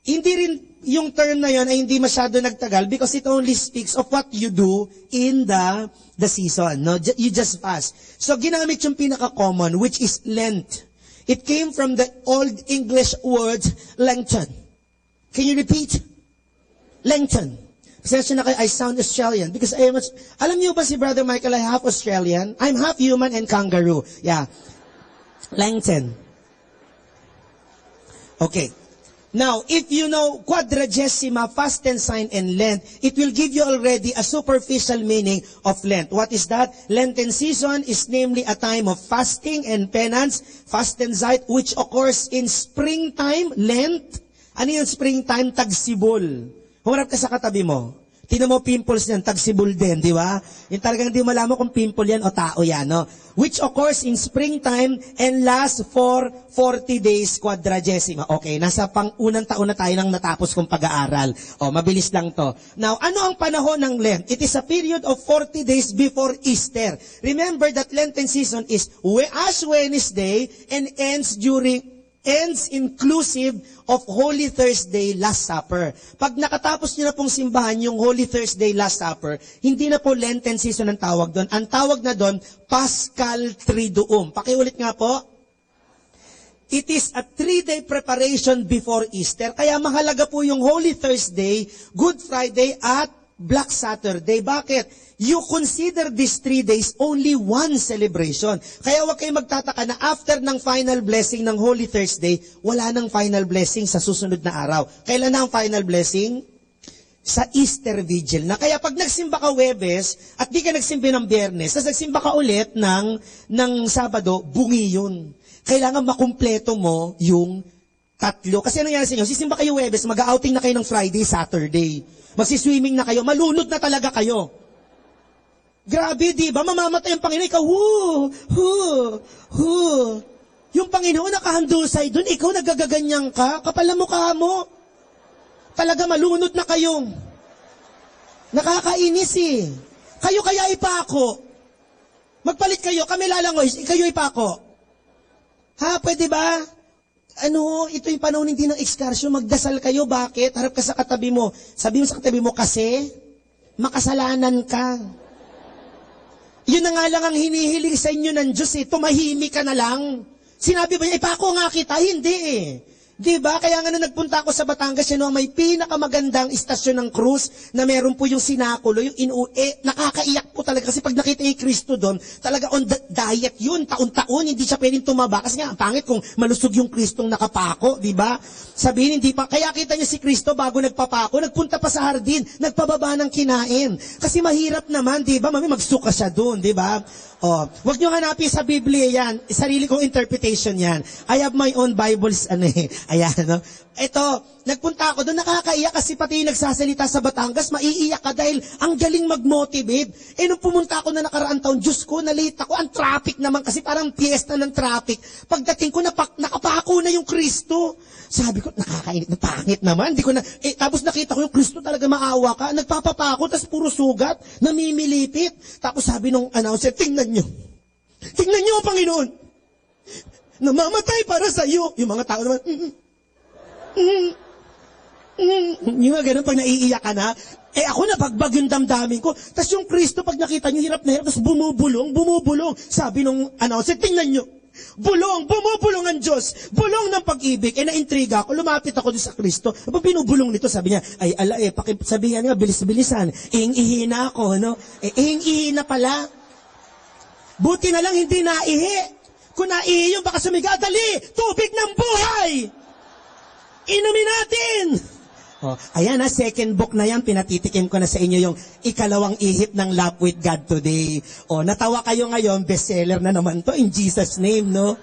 Hindi rin yung term na yon ay hindi masyado nagtagal because it only speaks of what you do in the season. No? You just fast. So ginamit yung pinaka-common, which is Lent. It came from the Old English word lengthen. Can you repeat? Lengthen. Pasensya na kayo, I sound Australian because I am... Alam niyo ba si Brother Michael, I half Australian? I'm half human and kangaroo. Yeah. Lengthen. Okay. Now, if you know Quadragesima, Fast and Sign, and Lent, it will give you already a superficial meaning of Lent. What is that? Lenten season is namely a time of fasting and penance, fast and sight, which occurs in springtime, Lent. Ano yung springtime? Tagsibol. Humarap ka sa katabi mo. Tingnan mo pimples niyan, tagsibol din, di ba? Yung talagang di mo alam mo kung pimple yan o tao yan, no? Which occurs in springtime and lasts for 40 days quadragesima. Okay, nasa pang-unang taon na tayo nang natapos kong pag-aaral. O, mabilis lang to. Now, ano ang panahon ng Lent? It is a period of 40 days before Easter. Remember that Lenten season is Ash Wednesday and ends inclusive of Holy Thursday Last Supper. Pag nakatapos niyo na pong simbahan yung Holy Thursday Last Supper, hindi na po Lenten season ang tawag doon. Ang tawag na doon, Paschal Triduum. Pakiulit nga po. It is a 3-day preparation before Easter. Kaya mahalaga po yung Holy Thursday, Good Friday, at Black Saturday. Bakit? You consider these 3 days only one celebration. Kaya huwag kayong magtataka na after ng final blessing ng Holy Thursday, wala nang final blessing sa susunod na araw. Kailan na ang final blessing? Sa Easter Vigil na. Kaya pag nagsimba ka Huwebes at di ka nagsimba ng Biyernes, tapos nagsimba ka ulit ng Sabado, bungi yun. Kailangan makumpleto mo yung tatlo. Kasi ano nangyari sa inyo? Sisimba kayo Huwebes, mag-outing na kayo ng Friday, Saturday. Magsiswimming na kayo, malunod na talaga kayo. Grabe, di ba? Mamamatay ang Panginoon. Ikaw, Yung Panginoon nakahandusay doon, ikaw nagagaganyan ka, kapal ang mukha mo. Talaga malunod na kayo. Nakakainis eh. Kayo kaya ipako. Magpalit kayo, kami lalangoy, kayo ipako. Ha, pwede ba? Ito yung panahon hindi ng ekskarsion, magdasal kayo, bakit? Harap ka sa katabi mo. Sabi mo sa katabi mo, kasi makasalanan ka. Yun na nga lang ang hinihiling sa inyo ng Diyos eh, tumahimik ka na lang. Sinabi ba niya, ipako nga kita? Hindi eh. Diba? Kaya nga nung nagpunta ako sa Batangas, yun ang may pinakamagandang istasyon ng cruise na meron po yung sinakulo, yung inuwi. Nakakaiyak po talaga kasi pag nakita yung Kristo doon, talaga on diet yun, taon-taon, hindi siya pwedeng tumaba. Kasi nga, ang pangit kung malusog yung Kristong nakapako, diba? Sabihin, hindi pa. Kaya kita niyo si Kristo bago nagpapako, nagpunta pa sa hardin, nagpababa ng kinain. Kasi mahirap naman, diba? Mami, magsuka siya doon, diba? Oh, wag niyo hanapin sa Biblia yan. Sarili kong interpretation yan. I have my own Bibles, Ayan, no? Ito, nagpunta ako doon, nakakaiyak kasi pati yung nagsasalita sa Batangas, maiiyak ka dahil ang galing mag-motivate. Nung pumunta ako na nakaraan taon, Diyos ko, na-late ako. Ang traffic naman kasi parang piyesta ng traffic. Pagdating ko, nakapako na yung Kristo. Sabi ko, nakakainit, napangit naman. Hindi ko na, tapos nakita ko yung Kristo talaga maawa ka. Nagpapapako, tapos puro sugat, namimilipit. Tapos sabi nung announcer, tingnan nyo ang Panginoon. Namamatay para sa iyo. Yung mga tao naman, yung mga ganun, pag naiiyak ka na, ako nabagbag yung damdamin ko. Tapos yung Kristo, pag nakita nyo, hirap na hirap, tapos bumubulong. Sabi nung announcer, tingnan nyo. Bumubulong ang Diyos. Bulong ng pag-ibig. Naintriga ako, lumapit ako doon sa Kristo. Pag binubulong nito, sabi niya, pakisabihan nga, bilis-bilisan. Ihing-ihina ako, no? Ihing-ihina pala. Buti na lang hindi naihi. Kung naihi yun, baka sumiga, dali! Tubig ng buhay! Inumin natin! Ayan second book na yan, pinatitikim ko na sa inyo yung ikalawang ihip ng Lap with God Today. Natawa kayo ngayon, bestseller na naman to, in Jesus' name, no?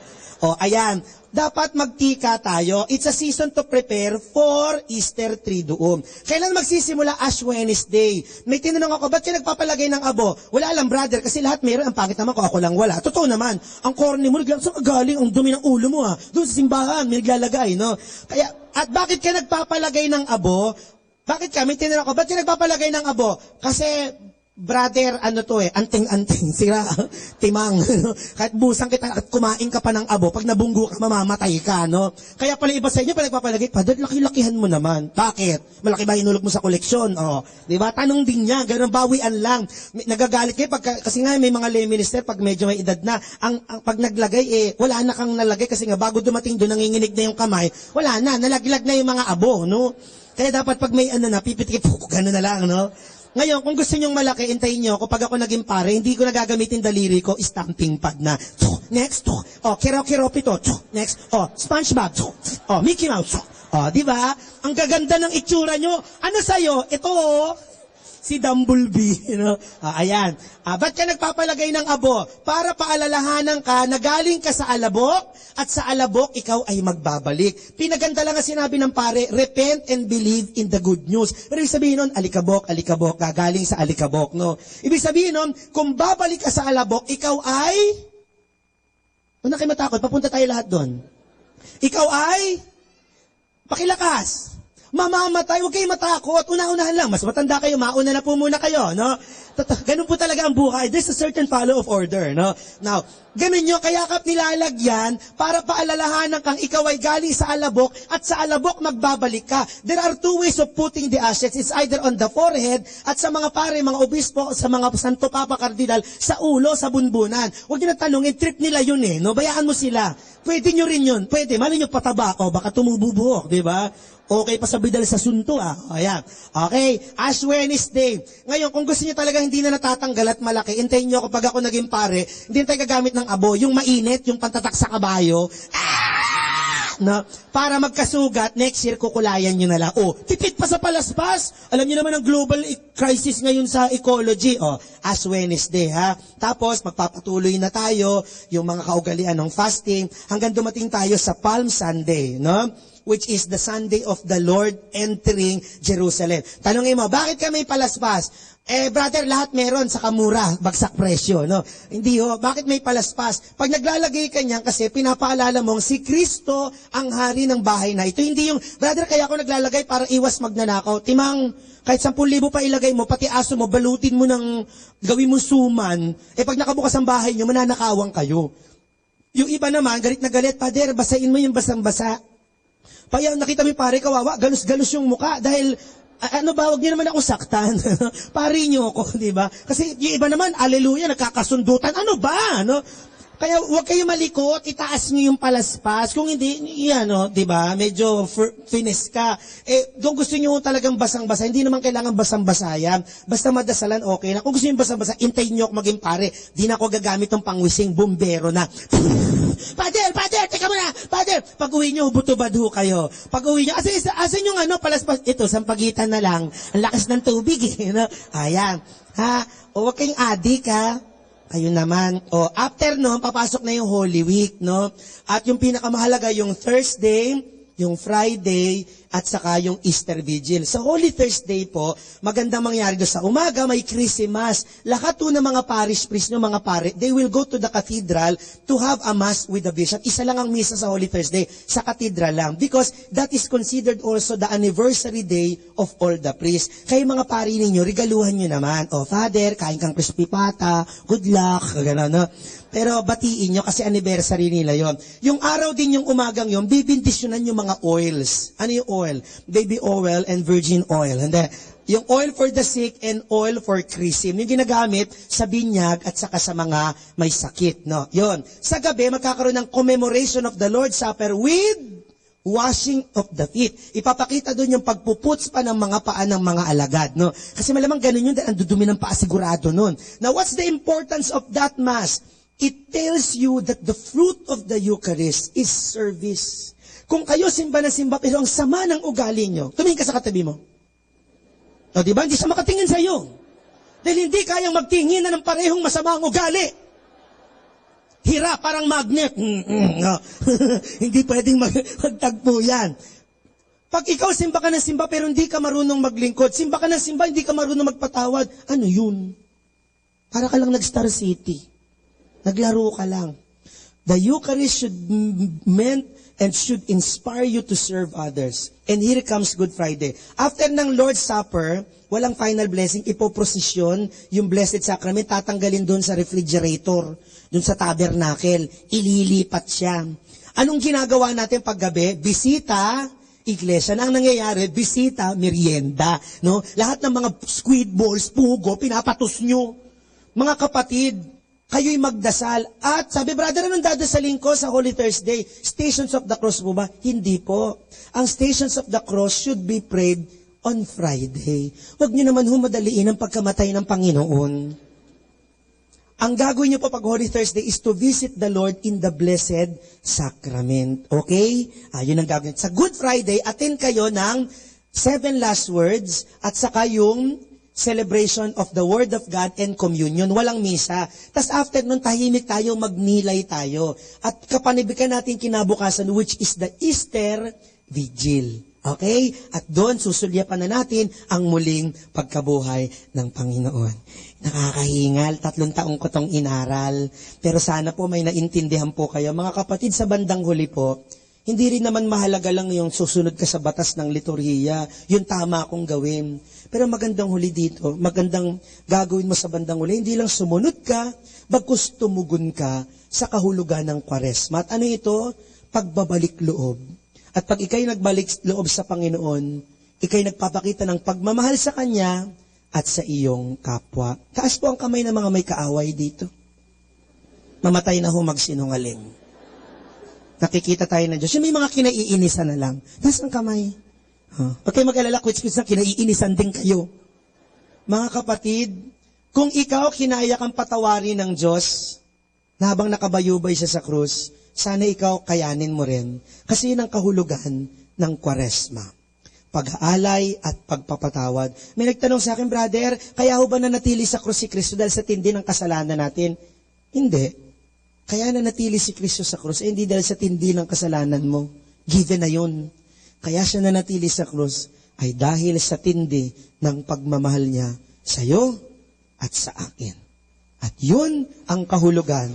Ayan, dapat magtika tayo. It's a season to prepare for Easter Triduum. Kailan magsisimula? Ash Wednesday. May tinanong ako, ba't ka nagpapalagay ng abo? Wala lang, brother, kasi lahat meron. Ang pangit naman ko, ako lang wala. Totoo naman. Ang corny mo, saan galing? Ang dumi ng ulo mo, ha? Doon sa simbahan, may naglalagay, no? Kaya, at bakit ka nagpapalagay ng abo? Bakit ka? May tinanong ako, ba't ka nagpapalagay ng abo? Kasi, brother, anting-anting, sira, timang, kahit busang kita, at kumain ka pa ng abo, pag nabunggo ka, mamamatay ka, no? Kaya pala iba sa inyo, pag nagpapalagay, Padre, laki-lakihan mo naman. Bakit? Malaki ba hinulog mo sa koleksyon? Diba? Tanong din niya, ganun, bawian lang. Nagagalit kayo, kasi nga may mga lay minister, pag medyo may edad na, pag naglagay, wala na kang nalagay, kasi nga bago dumating doon, nanginginig na yung kamay, wala na, nalaglag na yung mga abo, no? Kaya dapat pag may pipitikip, gano'n na lang, no? Ngayon, kung gusto nyong malaki, intayin nyo, kapag ako naging pare, hindi ko nagagamitin daliri ko, stamping pad na. Next, Kero-Kero-Pito, next, SpongeBob, Mickey Mouse, di ba? Ang gaganda ng itsura nyo. Ano sa'yo? Ito, si Dumblebee, ayan. Ba't ka nagpapalagay ng abo? Para paalalahanan ka na galing ka sa alabok, at sa alabok, ikaw ay magbabalik. Pinaganda lang ang sinabi ng pare, repent and believe in the good news. Pero ibig sabihin nun, alikabok, gagaling sa alikabok, no? Ibig sabihin nun, kung babalik ka sa alabok, ikaw ay, huwag na kayo matakot, papunta tayo lahat doon. Ikaw ay, pakilakas. Mamamatay, huwag kayo matakot, una-unahan lang, mas matanda kayo, mauna na po muna kayo, no? Ganun po talaga ang buhay, there's a certain follow of order, no? Now, ganun nyo, kaya ka nilalagyan para paalalahanan kang ikaw ay galing sa alabok at sa alabok magbabalik ka. There are two ways of putting the ashes, it's either on the forehead at sa mga pare, mga obispo, sa mga santo papa kardinal, sa ulo, sa bunbunan. Huwag nyo na tanongin, trip nila yun no? Bayaan mo sila. Pwede nyo rin yun, pwede, mali nyo pataba, baka tumububuhok, di ba? Okay pa sa bidal sa sunto, Ayan. Okay, Ash Wednesday. Ngayon, kung gusto niyo talaga hindi na natatanggal at malaki, intayin niyo kapag ako naging pare, hindi tayo gagamit ng abo, yung mainit, yung pantatak sa kabayo, no? Para magkasugat, next year kukulayan nyo na lang. Tipid pa sa palaspas. Alam niyo naman ang global crisis ngayon sa ecology. Ash Wednesday, ha? Tapos, magpapatuloy na tayo, yung mga kaugalian ng fasting, hanggang dumating tayo sa Palm Sunday, no? Which is the Sunday of the Lord entering Jerusalem. Tanongin mo, bakit ka may palaspas? Brother, lahat meron sa kamura, bagsak presyo, no? Hindi bakit may palaspas? Pag naglalagay ka niyan, kasi pinapaalala mong si Kristo ang hari ng bahay na ito. Hindi yung, brother, kaya ako naglalagay para iwas magnanakaw. Timang, kahit 10,000 pa ilagay mo, pati aso mo, balutin mo ng, gawin mo suman, pag nakabukas ang bahay nyo, mananakawang kayo. Yung iba naman, galit na galit, Pader, basain mo yung basang-basa. Paya, nakita mo yung pare, kawawa, galus-galus yung muka, dahil, huwag niyo naman ako saktan. Pari niyo ako, di ba? Kasi yung iba naman, aleluya, nagkakasundutan, ano ba? Kaya huwag kayo malikot, itaas nyo yung palaspas. Kung hindi, di ba, medyo finesse ka. Kung gusto nyo talagang basang-basa, hindi naman kailangan basang-basa yan. Basta madasalan, okay na. Kung gusto nyo basang-basa, intayin nyo ako maging pare. Di na ako gagamit ng pangwising, bumbero na. Father, teka muna, Father. Pag-uwi nyo, buto-badho kayo. Pag-uwi nyo, asan yung palaspas? Ito, sampagitan na lang. Ang lakas ng tubig, Ayan. O huwag kayong adik, Ayun naman. After no, papasok na yung Holy Week, no? At yung pinakamahalaga, yung Thursday, yung Friday, at saka yung Easter Vigil. Sa Holy Thursday po, magandang mangyari doon sa umaga, may Christmas. Lahat po ng mga parish priest, ng mga pare, they will go to the cathedral to have a mass with the bishop. Isa lang ang misa sa Holy Thursday, sa cathedral lang. Because that is considered also the anniversary day of all the priests. Kaya mga pari ninyo, regaluhan nyo naman. Father, kain kang crispy pata, good luck, gano'n, no? Pero batiin nyo kasi anniversary nila yon. Yung araw din yung umagang yon, bibindisyonan yung mga oils. Ano yung oil? Baby oil and virgin oil. Hindi. Yung oil for the sick and oil for chrism. Yung ginagamit sa binyag at saka sa mga may sakit. No? Yon. Sa gabi, magkakaroon ng commemoration of the Lord's Supper with washing of the feet. Ipapakita doon yung pagpuputs pa ng mga paa ng mga alagad. No? Kasi malamang ganun yun, dahil ang dudumi ng paa sigurado nun. Now, what's the importance of that Mass? It tells you that the fruit of the Eucharist is service. Kung kayo simba na simba, pero ang sama ng ugali nyo, tumingin ka sa katabi mo. Diba? Hindi siya makatingin sa iyo. Dahil hindi kayang magtingin na ng parehong masama ang ugali. Hira, parang magnet. No. Hindi pwedeng magtagpo yan. Pag ikaw simba ka ng simba, pero hindi ka marunong maglingkod, simba ka ng simba, hindi ka marunong magpatawad, ano yun? Para ka lang nag-Star City. Naglaro ka lang. The Eucharist should meant and should inspire you to serve others. And here comes Good Friday. After ng Lord's Supper, walang final blessing, ipoprosesyon, yung Blessed Sacrament, tatanggalin doon sa refrigerator, doon sa tabernacle, ililipat siya. Anong ginagawa natin paggabi? Bisita, iglesia. Na ang nangyayari, bisita, merienda. No? Lahat ng mga squid balls, pugo, pinapatos nyo. Mga kapatid, kayo'y magdasal. At sabi, brother, anong dadasalin ko sa Holy Thursday? Stations of the Cross po ba? Hindi po. Ang Stations of the Cross should be prayed on Friday. Huwag nyo naman humadaliin ang pagkamatay ng Panginoon. Ang gagawin nyo po pag Holy Thursday is to visit the Lord in the Blessed Sacrament. Okay? Yun ang gagawin. Sa Good Friday, attend kayo ng 7 last words at saka yung celebration of the Word of God and communion. Walang misa. Tas after nun, tahimik tayo, magnilay tayo. At kapanibikan natin kinabukasan, which is the Easter Vigil. Okay? At doon, susulyapan na natin ang muling pagkabuhay ng Panginoon. Nakakahingal, 3 taong ko tong inaral. Pero sana po may naintindihan po kayo. Mga kapatid, sa bandang huli po, hindi rin naman mahalaga lang yung susunod ka sa batas ng liturhiya, yung tama akong gawin. Pero magandang huli dito, magandang gagawin mo sa bandang huli, hindi lang sumunod ka, bagkus tumugon ka sa kahulugan ng Kwaresma. At ano ito? Pagbabalik loob. At pag ikay nagbalik loob sa Panginoon, ikay nagpapakita ng pagmamahal sa Kanya at sa iyong kapwa. Taas po ang kamay ng mga may kaaway dito. Mamatay na ho magsinungaling. Nakikita tayo ng Diyos. Yung may mga kinaiinisan na lang. Taas ang kamay. Pag kayo mag-alala, quits na kinaiinisan din kayo. Mga kapatid, kung ikaw kinaya kang patawarin ng Diyos, na habang nakabayubay siya sa krus, sana ikaw kayanin mo rin. Kasi yun ang kahulugan ng Kwaresma. Pag-aalay at pagpapatawad. May nagtanong sa akin, brother, kaya ho ba nanatili sa krus si Kristo dahil sa tindi ng kasalanan natin? Hindi. Kaya nanatili si Kristo sa krus, hindi dahil sa tindi ng kasalanan mo. Given na yun. Kaya siya nanatili sa krus ay dahil sa tindi ng pagmamahal niya sa iyo at sa akin. At yun ang kahulugan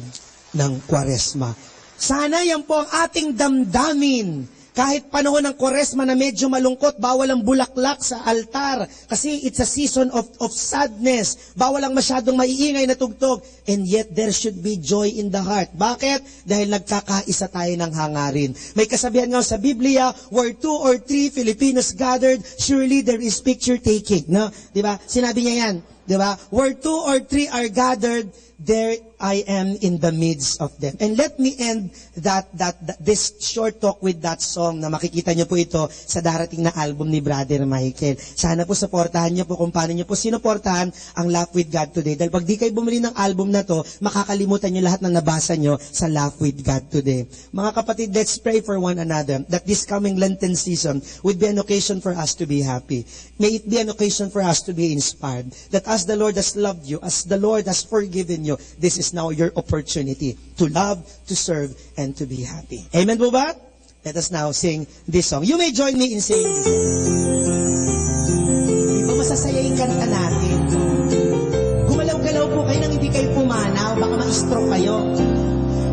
ng Kwaresma. Sana yan po ang ating damdamin. Kahit panahon ng Kwaresma na medyo malungkot, bawal ang bulaklak sa altar. Kasi it's a season of sadness. Bawal ang masyadong maiingay na tugtog. And yet there should be joy in the heart. Bakit? Dahil nagkakaisa tayo ng hangarin. May kasabihan nga sa Biblia, where 2 or 3 Filipinos gathered, surely there is picture taking. No? Diba? Sinabi niya yan. Diba? Where 2 or 3 are gathered, there I am in the midst of them. And let me end this short talk with that song na makikita nyo po ito sa darating na album ni Brother Michael. Sana po supportahan nyo po kung paano nyo po sinuportahan ang Laugh with God Today. Dahil pag di kayo bumili ng album na to, makakalimutan nyo lahat ng nabasa nyo sa Laugh with God Today. Mga kapatid, let's pray for one another that this coming Lenten season would be an occasion for us to be happy. May it be an occasion for us to be inspired. That as the Lord has loved you, as the Lord has forgiven you, this is now your opportunity to love, to serve, and to be happy. Amen po ba? Let us now sing this song. You may join me in singing this song. Di ba masasaya yung kanta natin? Gumalaw-galaw po kayo nang hindi kayo pumanaw, baka ma-stroke kayo.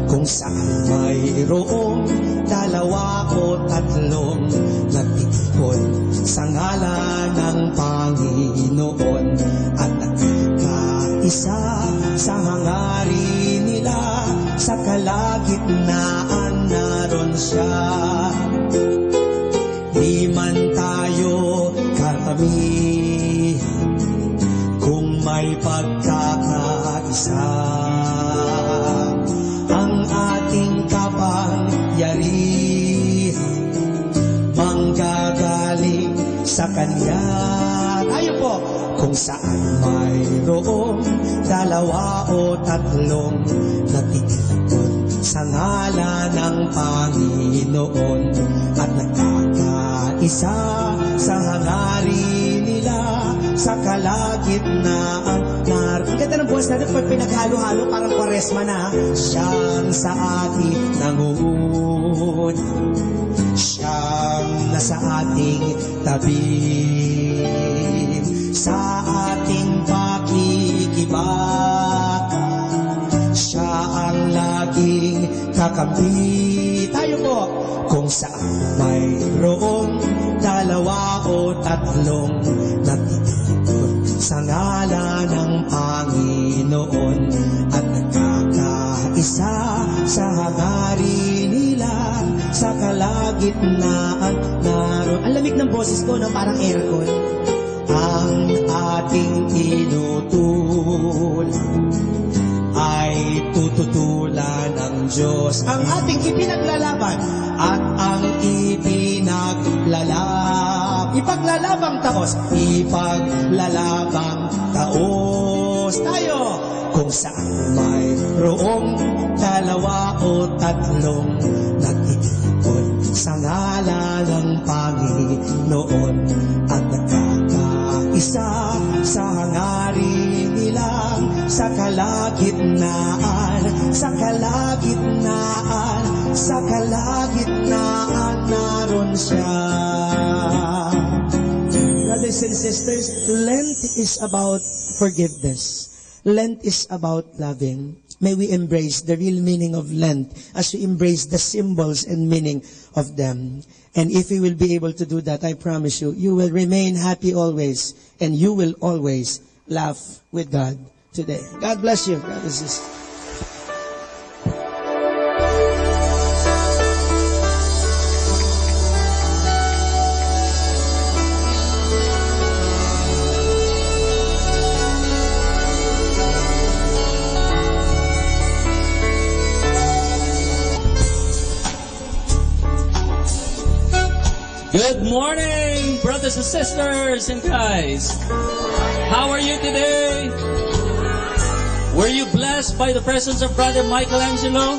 Kung saan mayroong dalawa o tatlong nagtitipon sa ngalan ng Panginoon at nagkakaisa sa hangarin nila, sa kalagitnaan naroon siya. Di man tayo karami kung may pagkakaisa, ang ating kapangyarihan manggagaling sa Kanya. Tayo po, kung saan mayroong dalawa o tatlong natitipon sa ngalan ng Panginoon at nagkakaisa sa hangarin nila, sa kalagitnaan naroon. Ang ganda ng buwas natin pag pinaghalo-halo, parang Kwaresma na. Siyang sa ating nangungun, siyang nasa ating tabi, sa ating pakikibaka, siya ang laging kakampi. Tayo po, kung saan mayroong dalawa o tatlong natitipon sa ngalan ng Panginoon at nagkakaisa sa hangarin nila, sa kalagitnaan naroon. Ang lamig ng boses ko, no? Parang aircon. Ang ating tinutulan ay tututulan ng Diyos. Ang ating ipinaglalaban at ang ipaglalabang taos, ipaglalabang taos. Tayo, kung saan mayroong dalawa o tatlong nagtitipon sa ngalan ng Panginoon at nagkakaisa sa hangarin nila, sa kalagitnaan, sa kalagitnaan, sa kalagitnaan naroon siya. Brothers and sisters, Lent is about forgiveness. Lent is about loving. May we embrace the real meaning of Lent as we embrace the symbols and meaning of them. And if we will be able to do that, I promise you, you will remain happy always, and you will always laugh with God today. God bless you, brothers and sisters. Good morning, brothers and sisters and guys. How are you today? Were you blessed by the presence of Brother Michelangelo?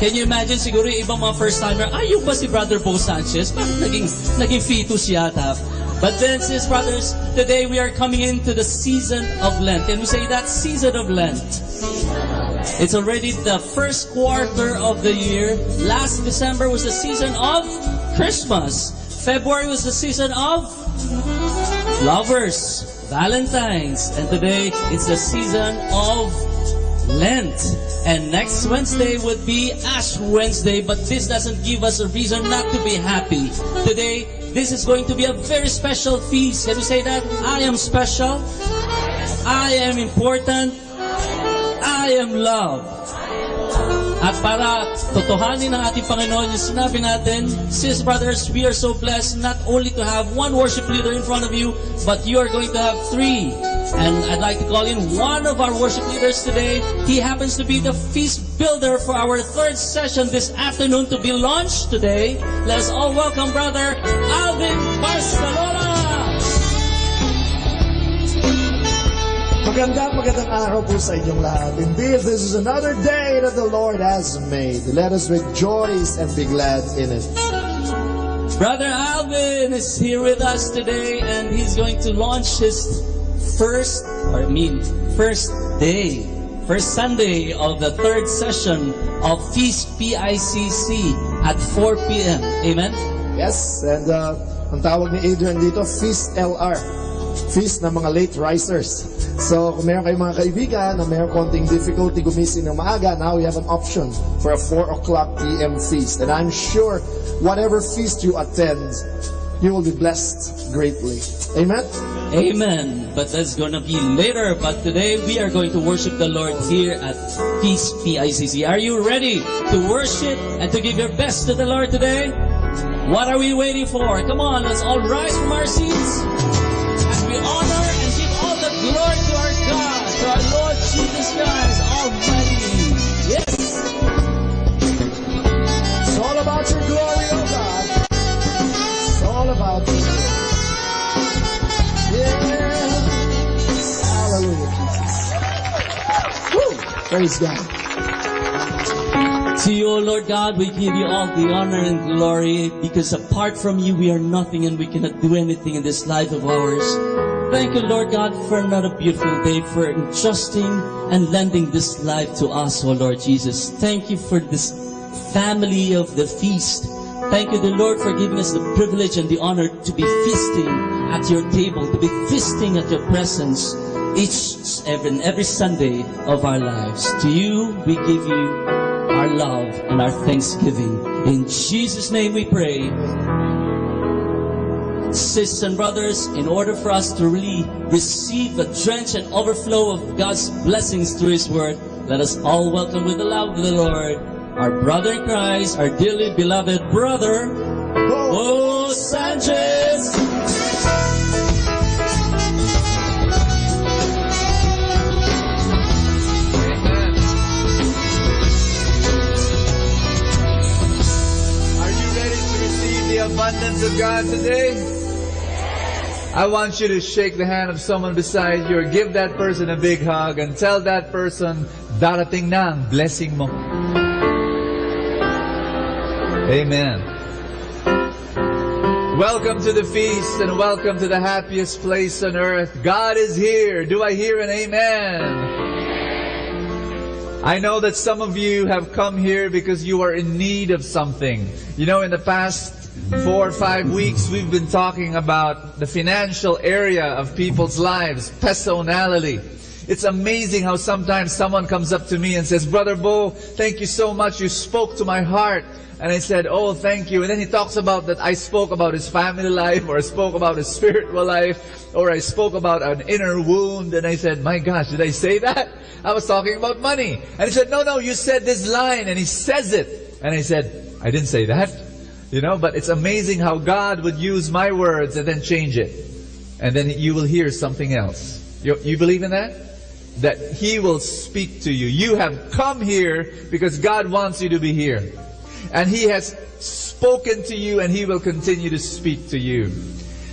Can you imagine, siguro yung ibang mga first-timer, yung ba si Brother Bo Sanchez? Bakit naging fetus yata? But then, sis brothers, today we are coming into the season of Lent. And we say that season of Lent. It's already the first quarter of the year. Last December was the season of Christmas. February was the season of lovers, Valentine's. And today, it's the season of Lent. And next Wednesday would be Ash Wednesday, but this doesn't give us a reason not to be happy. Today, this is going to be a very special feast. Can we say that? I am special. I am important. I am loved. At para totohanin ng ating Panginoon yung sinabi natin, sis brothers, we are so blessed not only to have one worship leader in front of you, but you are going to have 3 And I'd like to call in one of our worship leaders today. He happens to be the feast builder for our third session this afternoon to be launched today. Let's all welcome Brother Alvin Barcelona. Magandang araw po sa inyong lahat. Indeed, this is another day that the Lord has made. Let us rejoice and be glad in it. Brother Alvin is here with us today, and he's going to launch his first Sunday of the third session of Feast PICC at 4 p.m. Amen? Yes, and ang tawag ni Adrian dito, Feast LR. Feast ng mga late risers. So, kung meron kayong mga kaibigan na meron konting difficulty gumising ng maaga, now we have an option for a 4 o'clock p.m. feast. And I'm sure whatever feast you attend, you will be blessed greatly. Amen? Amen. But that's going to be later. But today we are going to worship the Lord here at Feast PICC. Are you ready to worship and to give your best to the Lord today? What are we waiting for? Come on, let's all rise from our seats as we honor and give all the glory to our God, to our Lord Jesus Christ Almighty. Yes. It's all about your glory, oh God. It's all about you. Yes. Hallelujah, Jesus. Woo. Praise God. To you, O Lord God, we give you all the honor and glory, because apart from you, we are nothing and we cannot do anything in this life of ours. Thank you, Lord God, for another beautiful day, for entrusting and lending this life to us, O Lord Jesus. Thank you for this family of the feast. Thank you, the Lord, for giving us the privilege and the honor to be feasting at your table, to be feasting at your presence every Sunday of our lives. To you, we give you our love and our thanksgiving. In Jesus' name we pray. Sisters and brothers, in order for us to really receive the drench and overflow of God's blessings through His Word, let us all welcome with the love of the Lord our brother in Christ, our dearly beloved brother, Bo Sanchez. Abundance of God today? I want you to shake the hand of someone beside you, or give that person a big hug and tell that person, darating na ang blessing mo. Amen. Welcome to the feast and welcome to the happiest place on earth. God is here. Do I hear an amen? I know that some of you have come here because you are in need of something. You know, in the past 4 or 5 weeks, we've been talking about the financial area of people's lives, personality. It's amazing how sometimes someone comes up to me and says, Brother Bo, thank you so much. You spoke to my heart. And I said, oh, thank you. And then he talks about that I spoke about his family life, or I spoke about his spiritual life, or I spoke about an inner wound. And I said, my gosh, did I say that? I was talking about money. And he said, no, you said this line. And he says it. And I said, I didn't say that. You know, but it's amazing how God would use my words and then change it. And then you will hear something else. You believe in that? That He will speak to you. You have come here because God wants you to be here. And He has spoken to you, and He will continue to speak to you.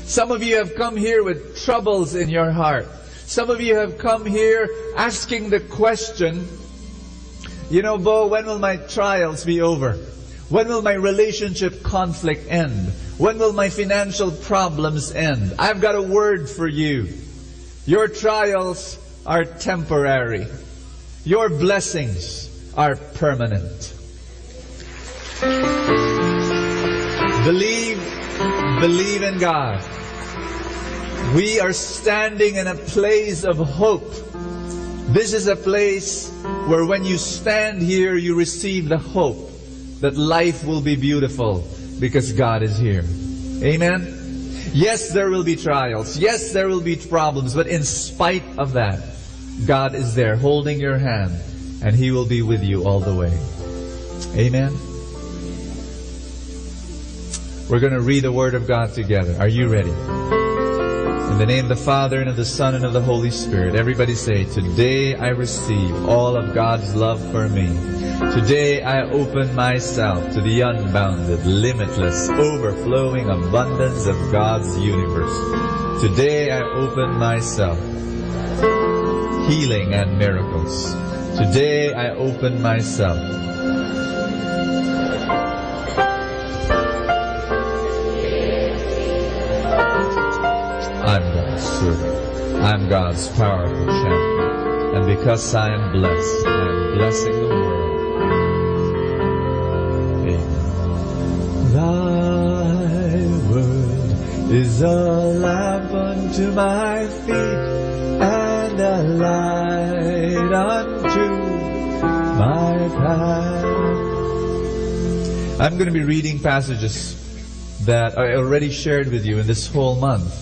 Some of you have come here with troubles in your heart. Some of you have come here asking the question, you know, Bo, when will my trials be over? When will my relationship conflict end? When will my financial problems end? I've got a word for you. Your trials are temporary. Your blessings are permanent. Believe in God. We are standing in a place of hope. This is a place where when you stand here, you receive the hope that life will be beautiful because God is here. Amen? Yes, there will be trials. Yes, there will be problems. But in spite of that, God is there holding your hand, and He will be with you all the way. Amen? We're going to read the Word of God together. Are you ready? In the name of the Father, and of the Son, and of the Holy Spirit. Everybody say, today I receive all of God's love for me. Today I open myself to the unbounded, limitless, overflowing abundance of God's universe. Today I open myself. Healing and miracles. Today I open myself. I'm God's servant. I'm God's powerful champion. And because I am blessed, I am blessing the world. Amen. Thy word is a lamp unto my feet and a light unto my path. I'm going to be reading passages that I already shared with you in this whole month.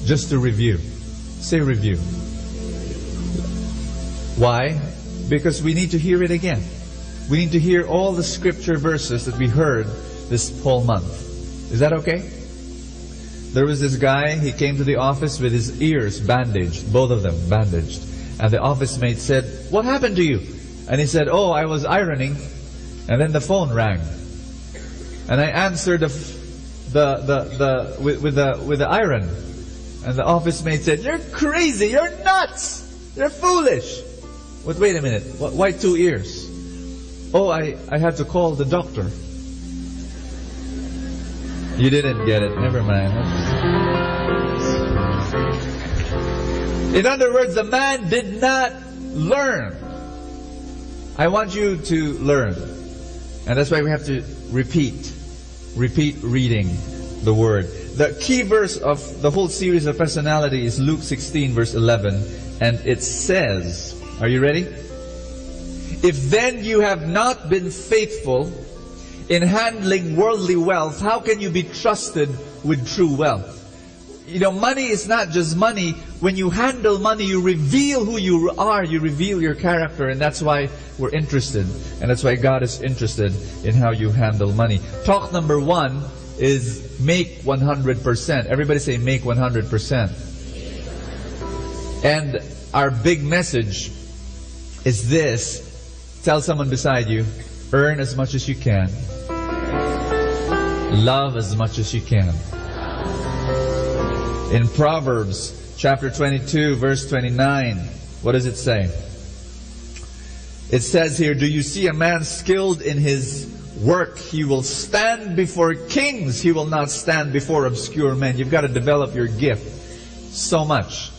Just to review. Say review. Why? Because we need to hear it again. We need to hear all the scripture verses that we heard this whole month. Is that okay? There was this guy, he came to the office with his ears bandaged, both of them bandaged. And the office mate said, "What happened to you?" And he said, "Oh, I was ironing." And then the phone rang. And I answered with the iron. And the office mate said, "You're crazy, you're nuts, you're foolish." But wait a minute, why 2 ears? "Oh, I had to call the doctor." You didn't get it, never mind. In other words, the man did not learn. I want you to learn. And that's why we have to repeat reading the Word. The key verse of the whole series of personality is Luke 16 verse 11. And it says, are you ready? "If then you have not been faithful in handling worldly wealth, how can you be trusted with true wealth?" You know, money is not just money. When you handle money, you reveal who you are. You reveal your character. And that's why we're interested. And that's why God is interested in how you handle money. Talk number 1 is make 100%. Everybody say make 100%. And our big message is this. Tell someone beside you, earn as much as you can. Love as much as you can. In Proverbs chapter 22 verse 29, what does it say? It says here, "Do you see a man skilled in his work? He will stand before kings. He will not stand before obscure men." You've got to develop your gift so much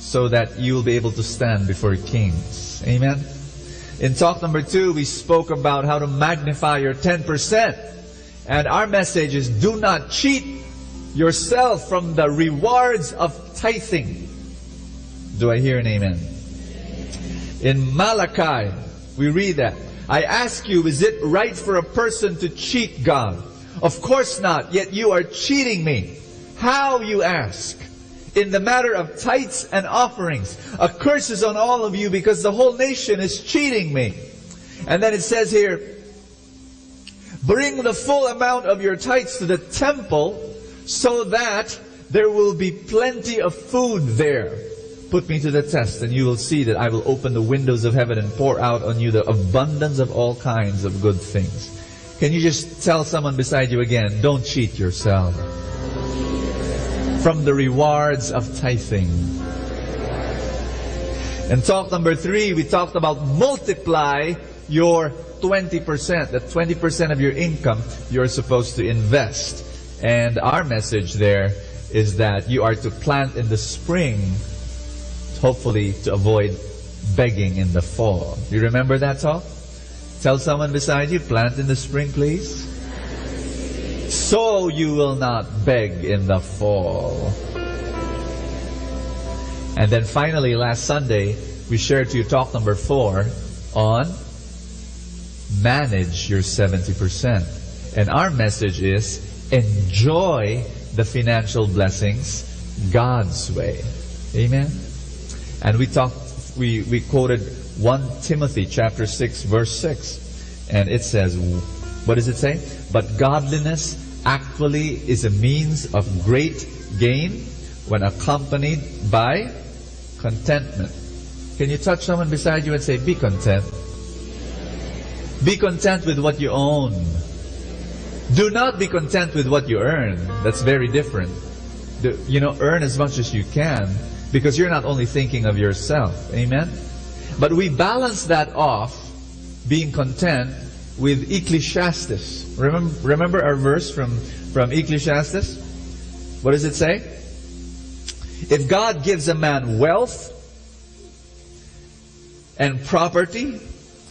so that you will be able to stand before kings. Amen. In talk number 2, we spoke about how to magnify your 10%. And our message is, do not cheat yourself from the rewards of tithing. Do I hear an amen? In Malachi, we read that. "I ask you, is it right for a person to cheat God? Of course not, yet you are cheating me. How, you ask? In the matter of tithes and offerings. A curse is on all of you because the whole nation is cheating me." And then it says here, "Bring the full amount of your tithes to the temple so that there will be plenty of food there. Put me to the test, and you will see that I will open the windows of heaven and pour out on you the abundance of all kinds of good things." Can you just tell someone beside you again, don't cheat yourself from the rewards of tithing. And talk number 3, we talked about multiply your 20%. That 20% of your income you're supposed to invest. And our message there is that you are to plant in the spring, hopefully to avoid begging in the fall. You remember that talk? Tell someone beside you, plant in the spring, please. So you will not beg in the fall. And then finally, last Sunday, we shared to you talk number 4 on manage your 70%. And our message is enjoy the financial blessings God's way. Amen. And we quoted 1 Timothy chapter 6 verse 6. And it says, what does it say? "But godliness actually is a means of great gain, when accompanied by contentment. Can you touch someone beside you and say, be content? Be content with what you own. Do not be content with what you earn. That's very different. Earn as much as you can, because you're not only thinking of yourself. Amen? But we balance that off, being content, with Ecclesiastes. Remember our verse from Ecclesiastes? What does it say? If God gives a man wealth and property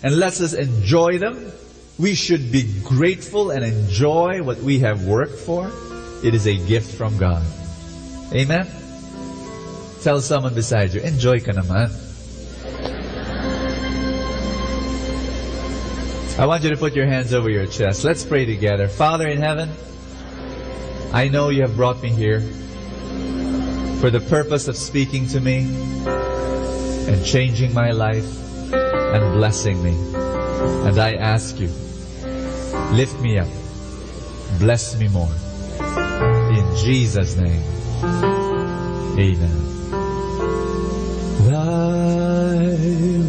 and lets us enjoy them, we should be grateful and enjoy what we have worked for. It is a gift from God. Amen? Tell someone beside you, enjoy ka naman. I want you to put your hands over your chest. Let's pray together. Father in heaven, I know you have brought me here for the purpose of speaking to me and changing my life and blessing me. And I ask you, lift me up, bless me more. In Jesus' name, amen. Thy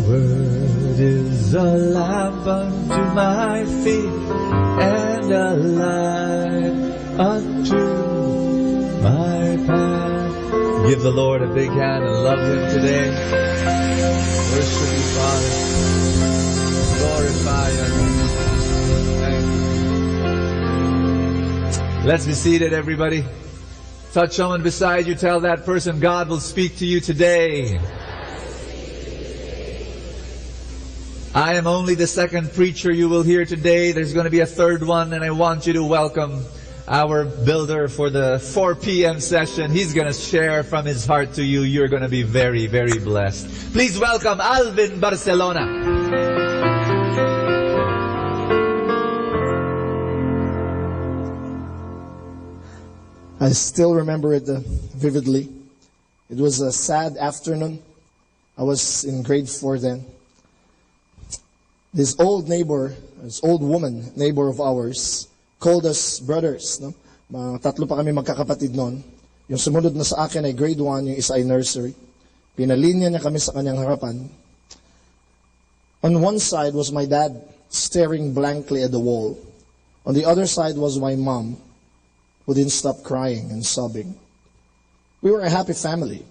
word is a lamp unto my feet and a light unto my path. Give the Lord a big hand and love Him today. Worship you, Father. Glorify your name. Let's be seated, everybody. Touch someone beside you. Tell that person, God will speak to you today. I am only the second preacher you will hear today. There's going to be a third one, and I want you to welcome our builder for the 4 p.m. session. He's going to share from his heart to you. You're going to be very, very blessed. Please welcome Alvin Barcelona. I still remember it vividly. It was a sad afternoon. I was in grade 4 then. This old woman, neighbor of ours, called us brothers. No? Tatlo pa kami magkakapatid noon. Yung sumunod na sa akin ay grade 1, yung isa ay nursery. Pinalinya niya kami sa kanyang harapan. On one side was my dad staring blankly at the wall. On the other side was my mom, who didn't stop crying and sobbing. We were a happy family.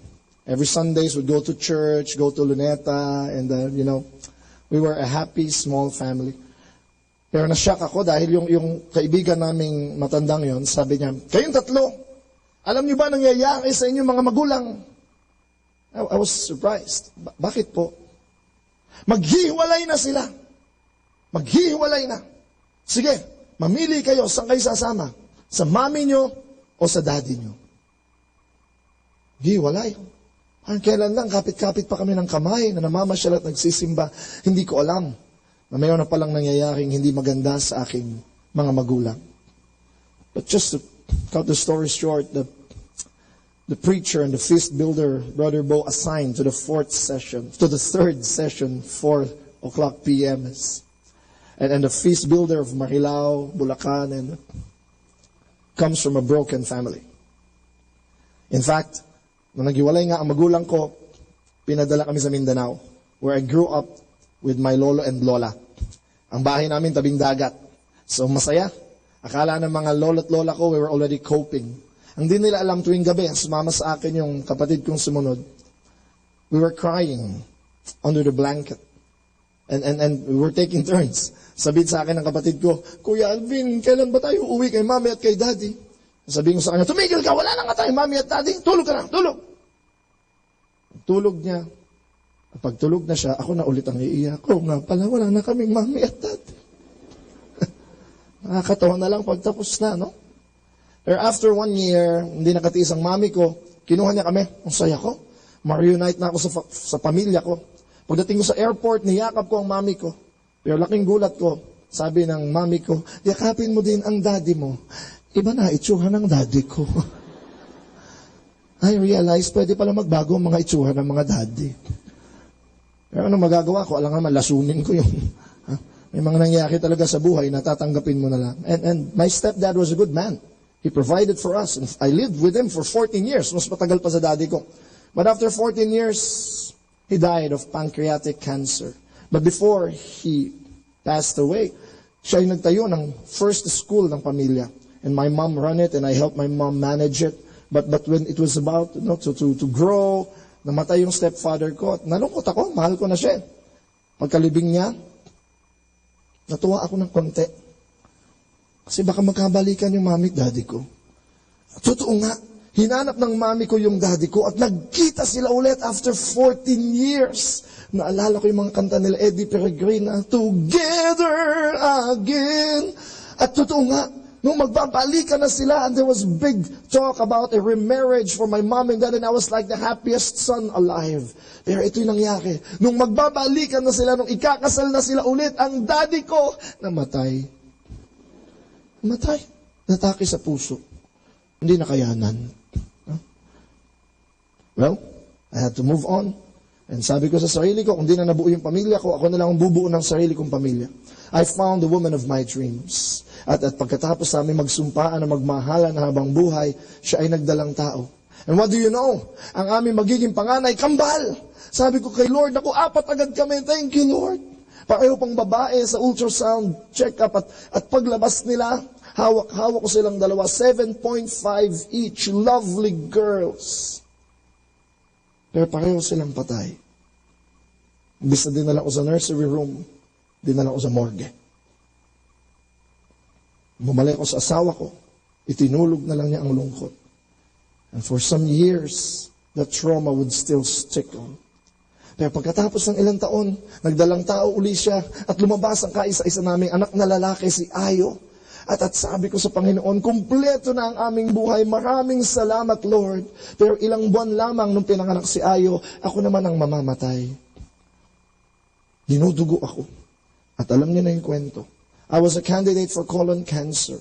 Every Sundays we'd go to church, go to Luneta, and we were a happy small family. Pero na-shock ako dahil yung kaibigan naming matandang yon, sabi niya, kayong tatlo, alam niyo ba nangyayari sa inyong mga magulang? I was surprised. Bakit po? Maghihiwalay na sila. Maghihiwalay na. Sige, mamili kayo, saan kayo sasama? Sa mami nyo o sa daddy nyo? Hiwalay. Kailan lang, kapit-kapit pa kami ng kamay na namamasyal at nagsisimba. Hindi ko alam na mayroon na palang nangyayaring hindi maganda sa aking mga magulang. But just to cut the story short, the preacher and the feast builder, Brother Bo, assigned to the third session, 4 o'clock p.m. And the feast builder of Marilao, Bulacan, and comes from a broken family. In fact, nung naghiwalay nga ang magulang ko, pinadala kami sa Mindanao, where I grew up with my lolo and lola. Ang bahay namin tabing dagat. So masaya. Akala ng mga lolo't lola ko, we were already coping. Ang di nila alam tuwing gabi, sumama sa akin yung kapatid kong sumunod. We were crying under the blanket. And we were taking turns. Sabihin sa akin ng kapatid ko, Kuya Alvin, kailan ba tayo uuwi kay mami at kay daddy? Sabihin ko sa kanya, tumigil ka, wala na nga tayo mami at daddy, tulog ka na, tulog. Tulog niya. Pagtulog na siya, ako na ulit ang iiyak. Nga pala, wala na kaming mami at daddy. Nakakatawa na lang pagtapos na, no? Pero after 1 year, hindi nakatiis ang mami ko, kinuha niya kami, ang saya ko. Ma-reunite na ako sa pamilya ko. Pagdating ko sa airport, niyakap ko ang mami ko. Pero laking gulat ko, sabi ng mami ko, yakapin mo din ang daddy mo. Iba na itsura ng daddy ko. I realized, pwede pala magbago ang mga itsura ng mga daddy. Pero ano magagawa ko? Alam nga, malasunin ko yung... May mga nangyari talaga sa buhay na tatanggapin mo na lang. And my stepdad was a good man. He provided for us. And I lived with him for 14 years. Mas matagal pa sa daddy ko. But after 14 years, he died of pancreatic cancer. But before he passed away, siya yung nagtayo ng first school ng pamilya. And my mom ran it and I helped my mom manage it. But when it was about to grow, namatay yung stepfather ko. At nalungkot ako, mahal ko na siya. Pagkalibing niya, natuwa ako ng konti. Kasi baka magkabalikan yung mami at daddy ko. Totoo nga, hinanap ng mami ko yung daddy ko at nagkita sila ulit after 14 years. Naalala ko yung mga kanta nila Eddie Peregrina, Together Again. At totoo nga, nung magbabalikan na sila and there was big talk about a remarriage for my mom and dad and I was like the happiest son alive. Pero ito'y nangyari. Nung magbabalikan na sila, nung ikakasal na sila ulit, ang daddy ko namatay. Namatay. Natake sa puso. Hindi nakayanan. Well, I had to move on. And sabi ko sa sarili ko, kung di na nabuo yung pamilya ko, ako na lang ang bubuo ng sarili kong pamilya. I found the woman of my dreams. At pagkatapos namin magsumpaan na magmahalan habang buhay, siya ay nagdalang tao. And what do you know? Ang aming magiging panganay, kambal. Sabi ko kay Lord, ako 4 agad kami. Thank you, Lord. Pareho pang babae sa ultrasound check-up at paglabas nila, hawak ko silang dalawa, 7.5 each, lovely girls. Pero pareho silang patay. Imbis na dinala ko sa nursery room, dinala ko sa morgue. Bumalik ko sa asawa ko, itinulog na lang niya ang lungkot. And for some years, the trauma would still stick on. Pero pagkatapos ng ilang taon, nagdalang tao uli siya at lumabas ang kaisa-isa naming anak na lalaki, si Ayo. At sabi ko sa Panginoon, kumpleto na ang aming buhay. Maraming salamat, Lord. Pero ilang buwan lamang nung pinanganak si Ayo, ako naman ang mamamatay. Dinudugo ako. At alam niyo na yung kwento. I was a candidate for colon cancer.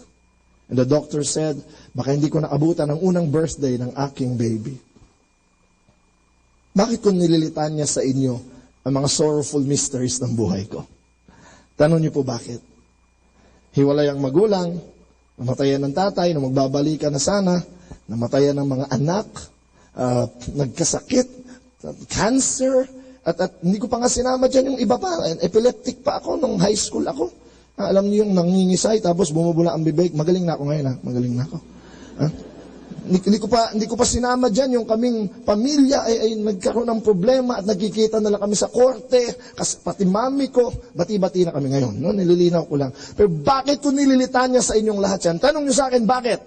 And the doctor said, baka hindi ko naabutan ang unang birthday ng aking baby. Bakit ko nililitan niya sa inyo ang mga sorrowful mysteries ng buhay ko? Tanong niyo po bakit? Hiwalay ang magulang, namatayan ng tatay, na magbabalikan na sana, namatayan ng mga anak, nagkasakit, cancer, at hindi ko pa nga sinama dyan yung iba pa. Epileptic pa ako nung high school ako. Alam niyo yung nangingisay, tapos bumubula ang bibig. Magaling na ako ngayon, ha? Magaling na ako. Hindi ko pa sinama dyan yung kaming pamilya ay nagkaroon ng problema at nagkikita na lang kami sa korte. Kasi pati mami ko, bati-bati na kami ngayon. No? Nililinaw ko lang. Pero bakit ko nililitan niya sa inyong lahat yan? Tanong niyo sa akin, bakit?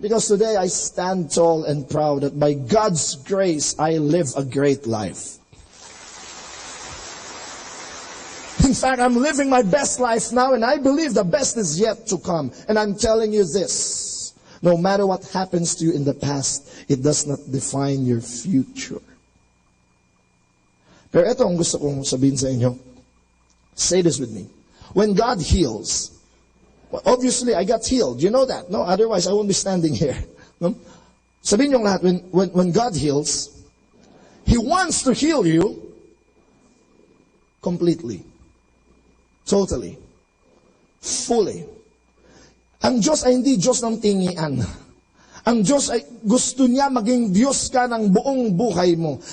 Because today I stand tall and proud that by God's grace, I live a great life. In fact, I'm living my best life now and I believe the best is yet to come. And I'm telling you this. No matter what happens to you in the past, it does not define your future. Pero ito ang gusto kong sabihin sa inyo. Say this with me. When God heals, well, obviously I got healed. You know that, no? Otherwise I won't be standing here. No? Sabihin niyo lahat, when God heals, He wants to heal you completely. Totally. Fully. Ang Diyos ay hindi Diyos ng tingian. Ang Diyos ay gusto niya maging Diyos ka ng buong buhay mo.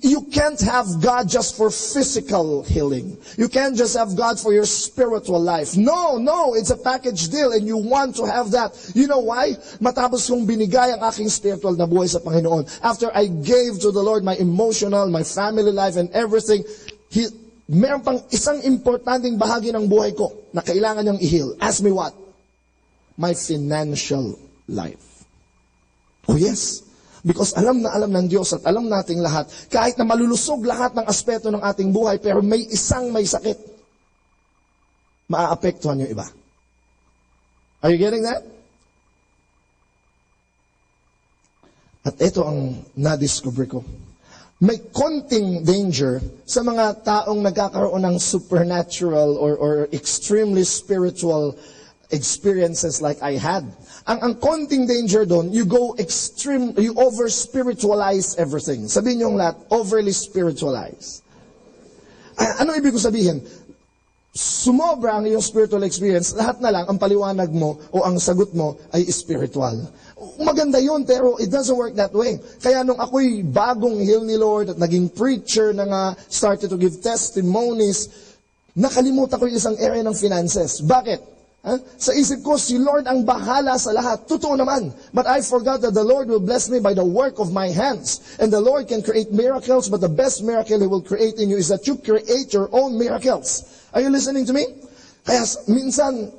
You can't have God just for physical healing. You can't just have God for your spiritual life. No, it's a package deal and you want to have that. You know why? Matapos kong binigay ang aking spiritual na buhay sa Panginoon, after I gave to the Lord my emotional, my family life and everything, meron pang isang importanteng bahagi ng buhay ko na kailangan niyang i-heal. Ask me what? My financial life. Oh yes, because alam na alam ng Diyos at alam nating lahat, kahit na malulusog lahat ng aspeto ng ating buhay, pero may isang may sakit, maaapektuhan yung iba. Are you getting that? At ito ang na-discover ko. May konting danger sa mga taong nagkakaroon ng supernatural or extremely spiritual experiences like I had. Ang konting danger doon, you over-spiritualize everything. Sabihin niyo ang lahat, overly spiritualize. Ano ibig ko sabihin? sumobra ang iyong spiritual experience, lahat na lang, ang paliwanag mo o ang sagot mo ay spiritual. Maganda yun, pero it doesn't work that way. Kaya nung ako'y bagong heal ni Lord at naging preacher na nga, started to give testimonies, nakalimutan ko yung isang area ng finances. Bakit? Sa isip ko, si Lord ang bahala sa lahat. Totoo naman. But I forgot that the Lord will bless me by the work of my hands. And the Lord can create miracles, but the best miracle He will create in you is that you create your own miracles. Are you listening to me? Kaya minsan,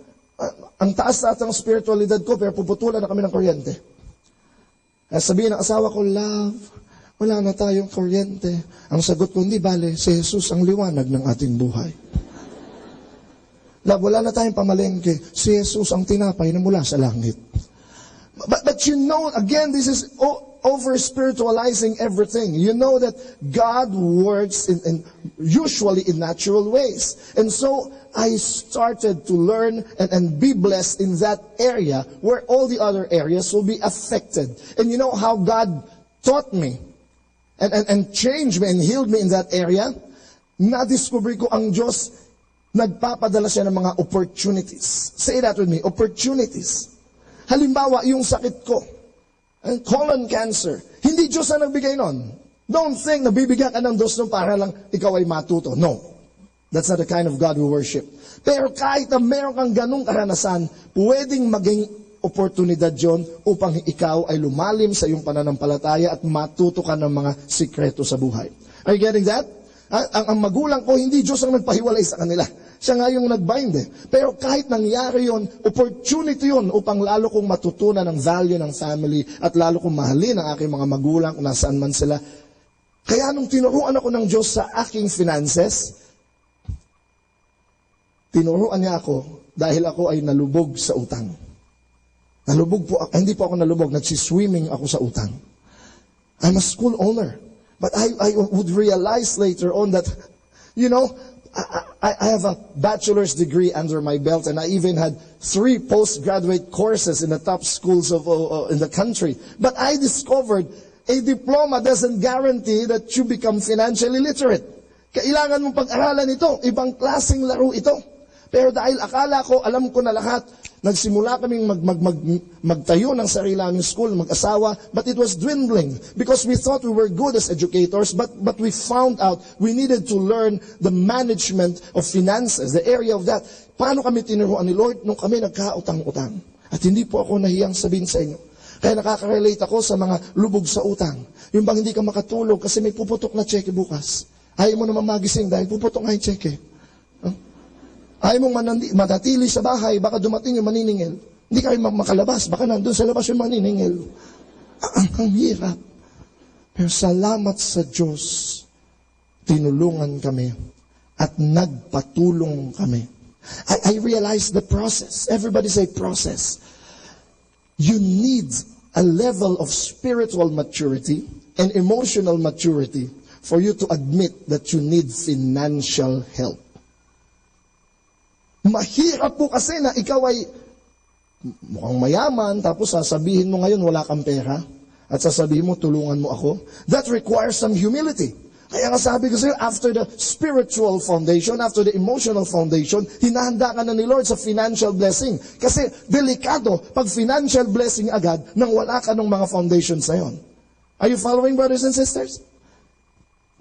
ang taas sa atang spiritualidad ko, pero puputulan na kami ng kuryente. Kaya sabihin ng asawa ko, love, wala na tayong kuryente. Ang sagot ko, hindi bale, si Jesus ang liwanag ng ating buhay. Love, wala na tayong pamalengke. Si Jesus ang tinapay na mula sa langit. But you know, again, this is over-spiritualizing everything. You know that God works usually in natural ways. And so, I started to learn and be blessed in that area where all the other areas will be affected. And you know how God taught me and changed me and healed me in that area? Na-discover ko ang Diyos, nagpapadala siya ng mga opportunities. Say that with me, opportunities. Halimbawa, yung sakit ko, colon cancer, hindi Diyos na nagbigay nun. Don't think na bibigyan ka ng Diyos nun para lang ikaw ay matuto. No. That's not the kind of God we worship. Pero kahit na meron kang ganung karanasan, pwedeng maging oportunidad yon upang ikaw ay lumalim sa iyong pananampalataya at matuto ka ng mga sikreto sa buhay. Are you getting that? Ang magulang ko, hindi Diyos ang nagpahiwalay sa kanila. Siya nga yung nagbind eh. Pero kahit nangyari yon, opportunity yon upang lalo kong matutunan ang value ng family at lalo kong mahalin ang aking mga magulang kung nasaan man sila. Kaya nung tinuruan ako ng Diyos sa aking finances, tinuruan niya ako dahil ako ay nalubog sa utang. Nalubog po ako, hindi po ako nalubog, nagsiswimming ako sa utang. I'm a school owner. But I would realize later on that, you know, I have a bachelor's degree under my belt, and I even had 3 postgraduate courses in the top schools in the country. But I discovered a diploma doesn't guarantee that you become financially literate. Kailangan mong pag-aralan ito. Ibang klaseng laro ito. Pero dahil akala ko, alam ko na lahat, nagsimula kaming magtayo ng sarili naming school, mag-asawa, but it was dwindling because we thought we were good as educators, but we found out we needed to learn the management of finances, the area of that. Paano kami tinuruan ni Lord nung kami nagkautang-utang? At hindi po ako nahiyang sabihin sa inyo. Kaya nakaka-relate ako sa mga lubog sa utang. Yung bang hindi ka makatulog kasi may puputok na cheque bukas. Ayaw mo naman magising dahil puputok nga yung cheque. Ayaw mong manatili sa bahay, baka dumating yung maniningil. Hindi kayo makalabas, baka nandun sa labas yung maniningil. Ang hirap. Pero salamat sa Diyos, tinulungan kami at nagpatulong kami. I realized the process. Everybody say process. You need a level of spiritual maturity and emotional maturity for you to admit that you need financial help. Mahirap po kasi na ikaw ay mukhang mayaman, tapos sasabihin mo ngayon wala kang pera, at sasabihin mo tulungan mo ako. That requires some humility. Kaya nga sabi ko sa'yo, after the spiritual foundation, after the emotional foundation, hinahanda ka na ni Lord sa financial blessing. Kasi delikado pag financial blessing agad nang wala ka ng mga foundations na yon. Are you following, brothers and sisters?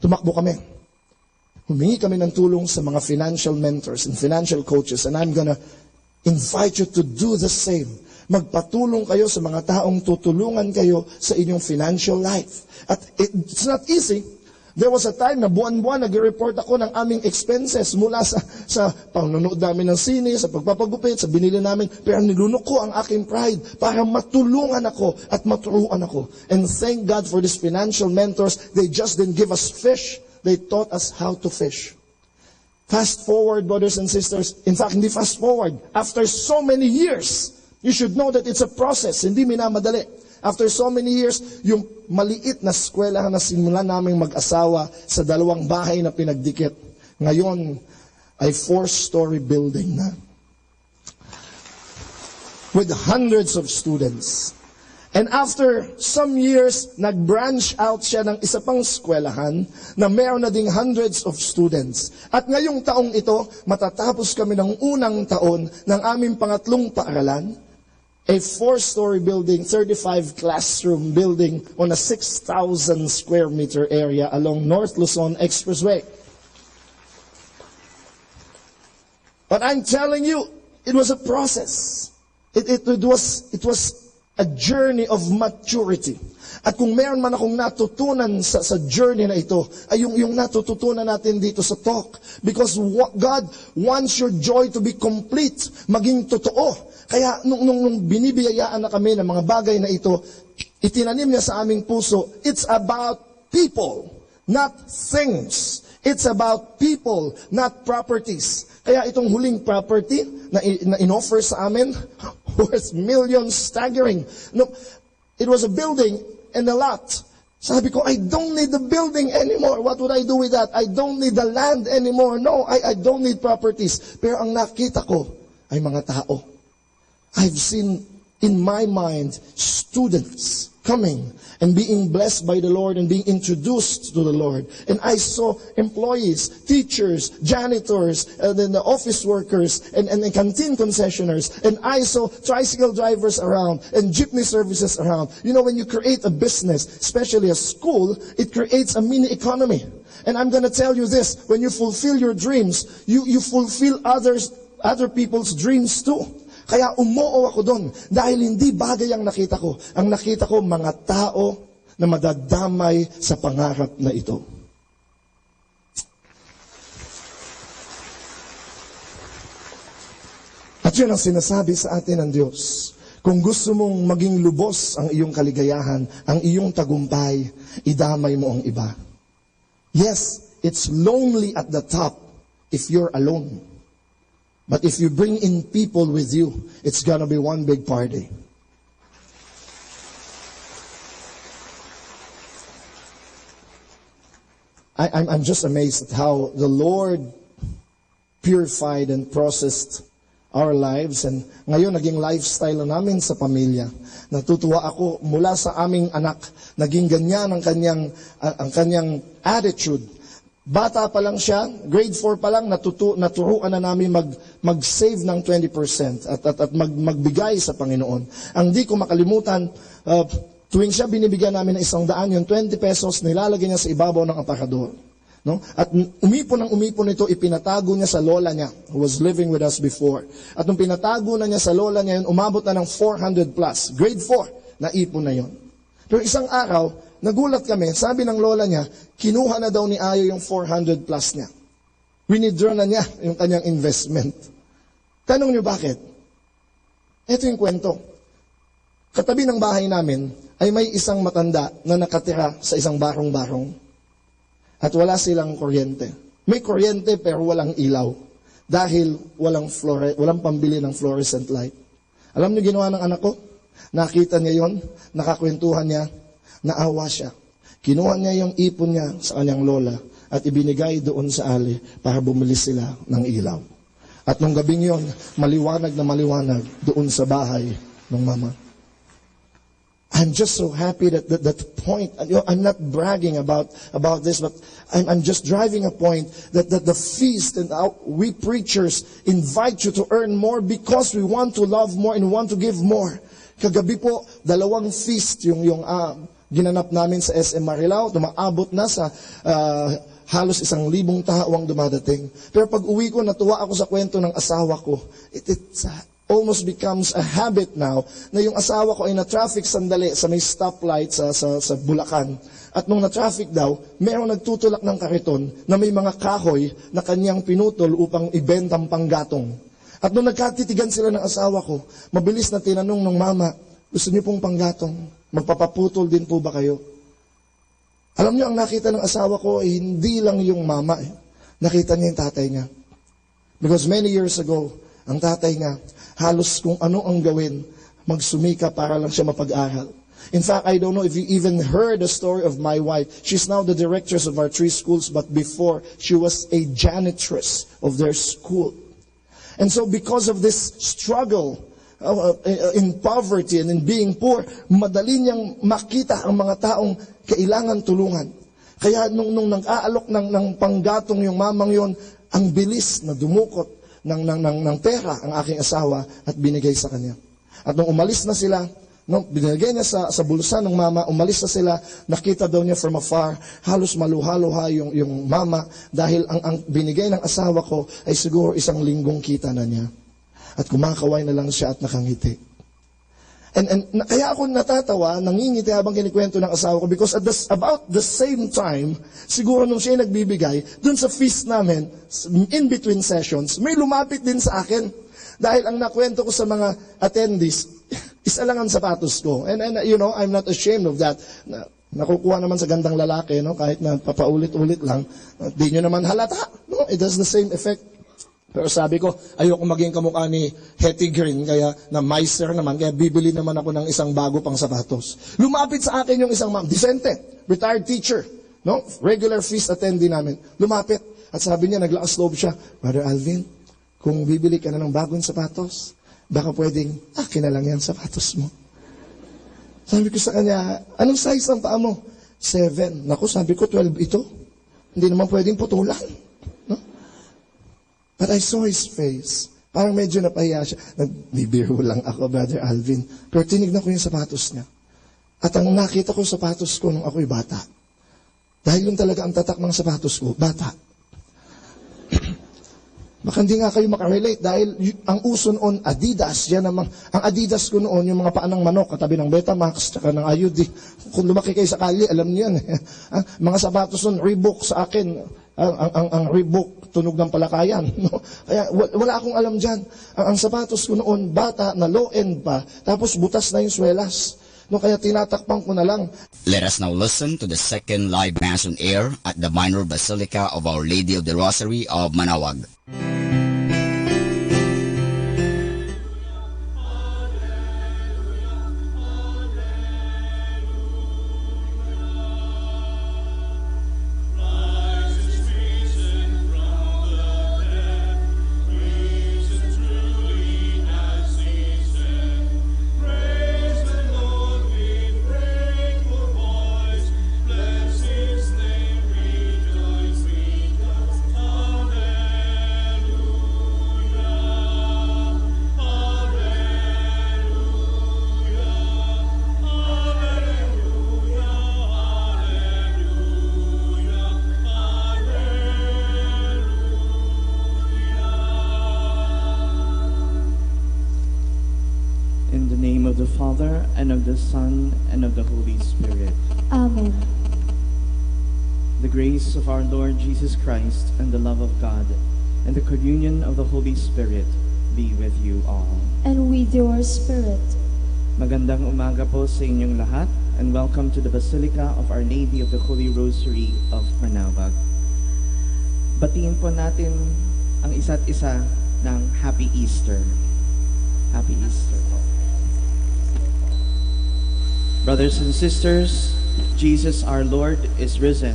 Tumakbo kami. Humingi kami ng tulong sa mga financial mentors and financial coaches, and I'm gonna invite you to do the same. Magpatulong kayo sa mga taong tutulungan kayo sa inyong financial life. At it's not easy. There was a time na buwan-buwan nag-report ako ng aming expenses mula sa panonood namin ng sine, sa pagpapagupit, sa binili namin. Pero nilunok ko ang aking pride para matulungan ako at maturuan ako. And thank God for these financial mentors. They just didn't give us fish. They taught us how to fish. Fast forward, brothers and sisters. In fact, hindi fast forward. After so many years, you should know that it's a process. Hindi minamadali. After so many years, yung maliit na eskwelahan na simulan naming mag-asawa sa 2 bahay na pinagdikit, ngayon ay 4-story building na. With hundreds of students. And after some years, nag-branch out siya ng isa pang eskwelahan na meron na ding hundreds of students. At ngayong taong ito, matatapos kami ng unang taon ng aming pangatlong paaralan, a 4-story building, 35 classroom building on a 6,000 square meter area along North Luzon Expressway. But I'm telling you, it was a process. It was a journey of maturity. At kung meron man akong natutunan sa journey na ito, ay yung natututunan natin dito sa talk. Because God wants your joy to be complete, maging totoo. Kaya nung binibiyayaan na kami ng mga bagay na ito, itinanim niya sa aming puso, it's about people, not things. It's about people, not properties. Kaya itong huling property na in-offer sa amin, worth millions, staggering. No, it was a building and a lot. Sabi ko, I don't need the building anymore. What would I do with that? I don't need the land anymore. No, I don't need properties. Pero ang nakita ko ay mga tao. I've seen in my mind students coming and being blessed by the Lord and being introduced to the Lord. And I saw employees, teachers, janitors, and then the office workers, and canteen concessionaires. And I saw tricycle drivers around and jeepney services around. You know, when you create a business, especially a school, it creates a mini economy. And I'm going to tell you this, when you fulfill your dreams, you fulfill other people's dreams too. Kaya umuo ako doon dahil hindi bagay ang nakita ko. Ang nakita ko, mga tao na madadamay sa pangarap na ito. At yun ang sinasabi sa atin ng Diyos. Kung gusto mong maging lubos ang iyong kaligayahan, ang iyong tagumpay, idamay mo ang iba. Yes, it's lonely at the top if you're alone. But if you bring in people with you, it's gonna be one big party. I'm just amazed at how the Lord purified and processed our lives. And ngayon, naging lifestyle na namin sa pamilya. Natutuwa ako mula sa aming anak, naging ganyan ang kanyang attitude. Bata pa lang siya, grade 4 pa lang, naturuan na namin mag-save ng 20% at magbigay sa Panginoon. Ang di ko makalimutan, tuwing siya binibigyan namin ng 100, yung 20 pesos, nilalagay niya sa ibabaw ng aparador. No? At umipon ito, ipinatago niya sa lola niya, who was living with us before. At nung pinatago na niya sa lola niya, yun, umabot na ng 400 plus. Grade 4, naipon na yun. Pero isang araw, nagulat kami, sabi ng lola niya, kinuha na daw ni Ayo yung 400 plus niya. Winidraw na niya yung kanyang investment. Tanong niyo bakit? Ito yung kwento. Katabi ng bahay namin ay may isang matanda na nakatira sa isang barong-barong. At wala silang kuryente. May kuryente pero walang ilaw. Dahil walang pambili ng fluorescent light. Alam niyo ginawa ng anak ko? Nakita niya yon, nakakwentuhan niya, naawa siya. Kinuha niya yung ipon niya sa kanyang lola at ibinigay doon sa ali para bumili sila ng ilaw. At nung gabing yon, maliwanag na maliwanag doon sa bahay ng mama. I'm just so happy that point, I'm not bragging about this, but I'm just driving a point that the feast and we preachers invite you to earn more because we want to love more and want to give more. Kagabi po, 2 feast yung ginanap namin sa SM Marilao, tumaabot na sa halos 1,000 tao ang dumadating. Pero pag uwi ko, natuwa ako sa kwento ng asawa ko. It almost becomes a habit now na yung asawa ko ay na-traffic sandali sa may stoplight sa Bulacan. At nung na-traffic daw, mayroong nagtutulak ng kariton na may mga kahoy na kanyang pinutol upang ibentang panggatong. At nung nagkatitigan sila ng asawa ko, mabilis na tinanong ng mama, gusto niyo pong panggatong? Magpapaputol din po ba kayo? Alam niyo, ang nakita ng asawa ko ay hindi lang yung mama. Nakita niya yung tatay niya. Because many years ago, ang tatay niya, halos kung ano ang gawin, magsumika para lang siya mapag-aral. In fact, I don't know if you even heard the story of my wife. She's now the directress of our 3 schools, but before, she was a janitress of their school. And so because of this struggle in poverty and in being poor, madali niyang makita ang mga taong kailangan tulungan. Kaya nung nag-aalok ng panggatong yung mamang yon, ang bilis na dumukot ng pera ang aking asawa at binigay sa kanya. At nung umalis na sila, binigay niya sa bulsa ng mama, umalis na sila, nakita daw niya from afar, halos maluha-luha yung mama dahil ang binigay ng asawa ko ay siguro 1 linggong kita na niya. At kumakaway na lang siya at nakangiti. And kaya ako natatawa, nangingiti habang kinikwento ng asawa ko because about the same time, siguro nung siya nagbibigay, dun sa feast namin, in between sessions, may lumapit din sa akin. Dahil ang nakwento ko sa mga attendees, isa lang ang sapatos ko. And you know, I'm not ashamed of that. Nakukuha naman sa gandang lalaki, no? Kahit na papaulit-ulit lang, di nyo naman halata. No? It has the same effect. Pero sabi ko, ayoko maging kamukha ni Hetty Green, kaya na miser naman, kaya bibili naman ako ng isang bago pang sapatos. Lumapit sa akin yung isang ma'am, decente, retired teacher, no? Regular feast attendee namin. Lumapit, at sabi niya, naglakas loob siya, Brother Alvin, kung bibili ka na ng bagong sapatos, baka pwedeng, akin na lang yan sapatos mo. Sabi ko sa kanya, anong size ang paa mo? 7. Naku, sabi ko, 12 ito. Hindi naman pwedeng putulan. No? But I saw his face. Parang medyo napahiya siya. Nagbibiro lang ako, Brother Alvin. Pero tinignan ko yung sapatos niya. At ang nakita ko sapatos ko nung ako'y bata. Dahil yung talaga ang tatak ng sapatos ko, bata. Baka hindi nga kayo makarelate dahil ang uso noon, Adidas. Yan ang Adidas ko noon, yung mga paa ng manok, katabi ng Betamax, tsaka ng IUD. Kung lumaki kayo sa kali, alam niyo yan. Mga sapatos noon, Reebok sa akin. Ang Reebok, tunog ng palakayan. No? Kaya wala akong alam dyan. Ang sapatos ko noon, bata, na low-end pa, tapos butas na yung swelas. No, kaya tinatakpan ko na lang. Let us now listen to the second live Mass on air at the Minor Basilica of Our Lady of the Rosary of Manaoag. Father, and of the Son, and of the Holy Spirit. Amen. The grace of our Lord Jesus Christ, and the love of God, and the communion of the Holy Spirit be with you all. And with your spirit. Magandang umaga po sa inyong lahat, and welcome to the Basilica of Our Lady of the Holy Rosary of Manaoag. Batiin po natin ang isa't isa ng Happy Easter. Happy Easter po. Brothers and sisters, Jesus our Lord is risen.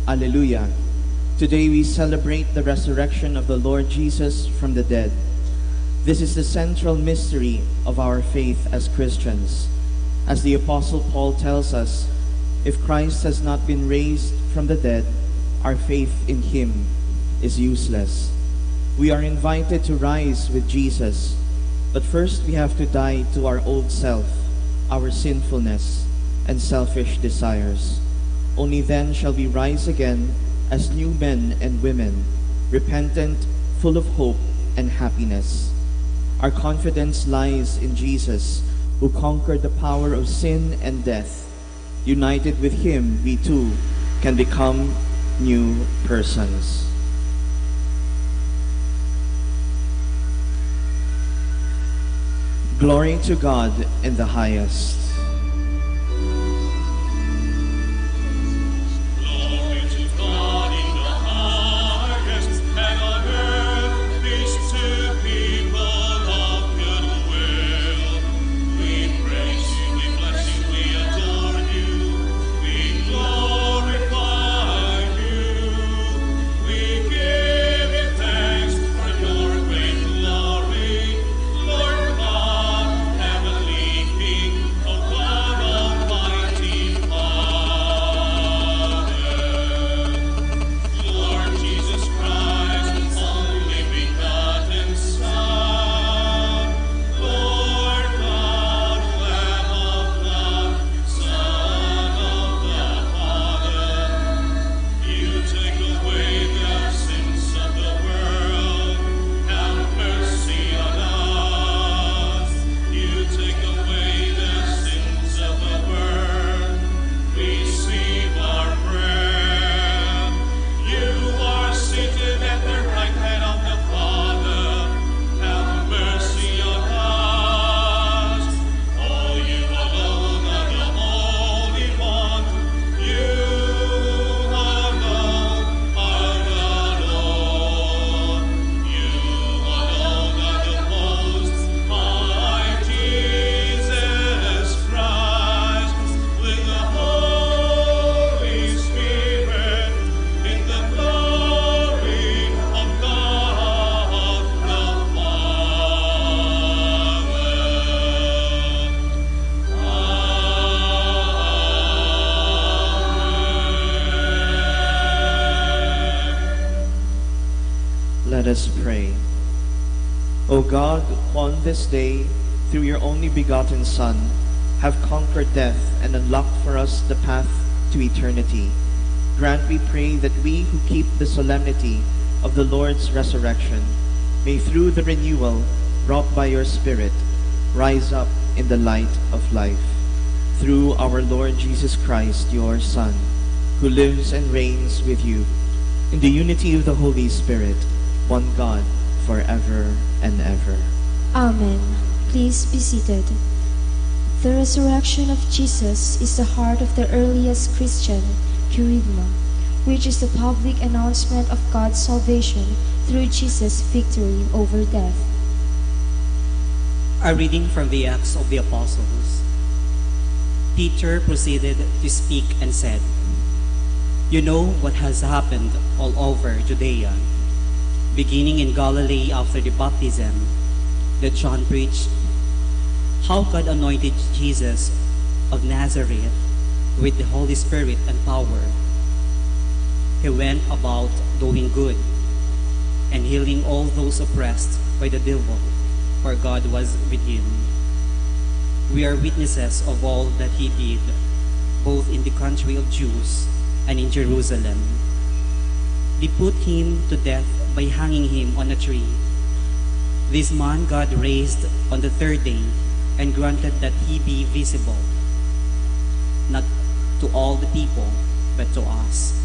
Alleluia. Today we celebrate the resurrection of the Lord Jesus from the dead. This is the central mystery of our faith as Christians. As the Apostle Paul tells us, if Christ has not been raised from the dead, our faith in him is useless. We are invited to rise with Jesus, but first we have to die to our old self, our sinfulness and selfish desires. Only then shall we rise again as new men and women, repentant, full of hope and happiness. Our confidence lies in Jesus, who conquered the power of sin and death. United with him, we too can become new persons. Glory to God in the highest. Glory to God in the highest, and on earth peace to people of good will. We praise you, we bless you, we adore you, we glorify you. We give you thanks for your great glory, Lord God. Let us pray. O God, who on this day, through your only begotten Son, have conquered death and unlocked for us the path to eternity, grant, we pray, that we who keep the solemnity of the Lord's resurrection may, through the renewal wrought by your Spirit, rise up in the light of life. Through our Lord Jesus Christ, your Son, who lives and reigns with you in the unity of the Holy Spirit, one God, forever and ever. Amen. Please be seated. The resurrection of Jesus is the heart of the earliest Christian kerygma, which is the public announcement of God's salvation through Jesus' victory over death. A reading from the Acts of the Apostles. Peter proceeded to speak and said, "You know what has happened all over Judea, beginning in Galilee after the baptism that John preached, how God anointed Jesus of Nazareth with the Holy Spirit and power. He went about doing good and healing all those oppressed by the devil, for God was with him. We are witnesses of all that he did, both in the country of Jews and in Jerusalem. They put him to death by hanging him on a tree. This man God raised on the third day and granted that he be visible, not to all the people, but to us,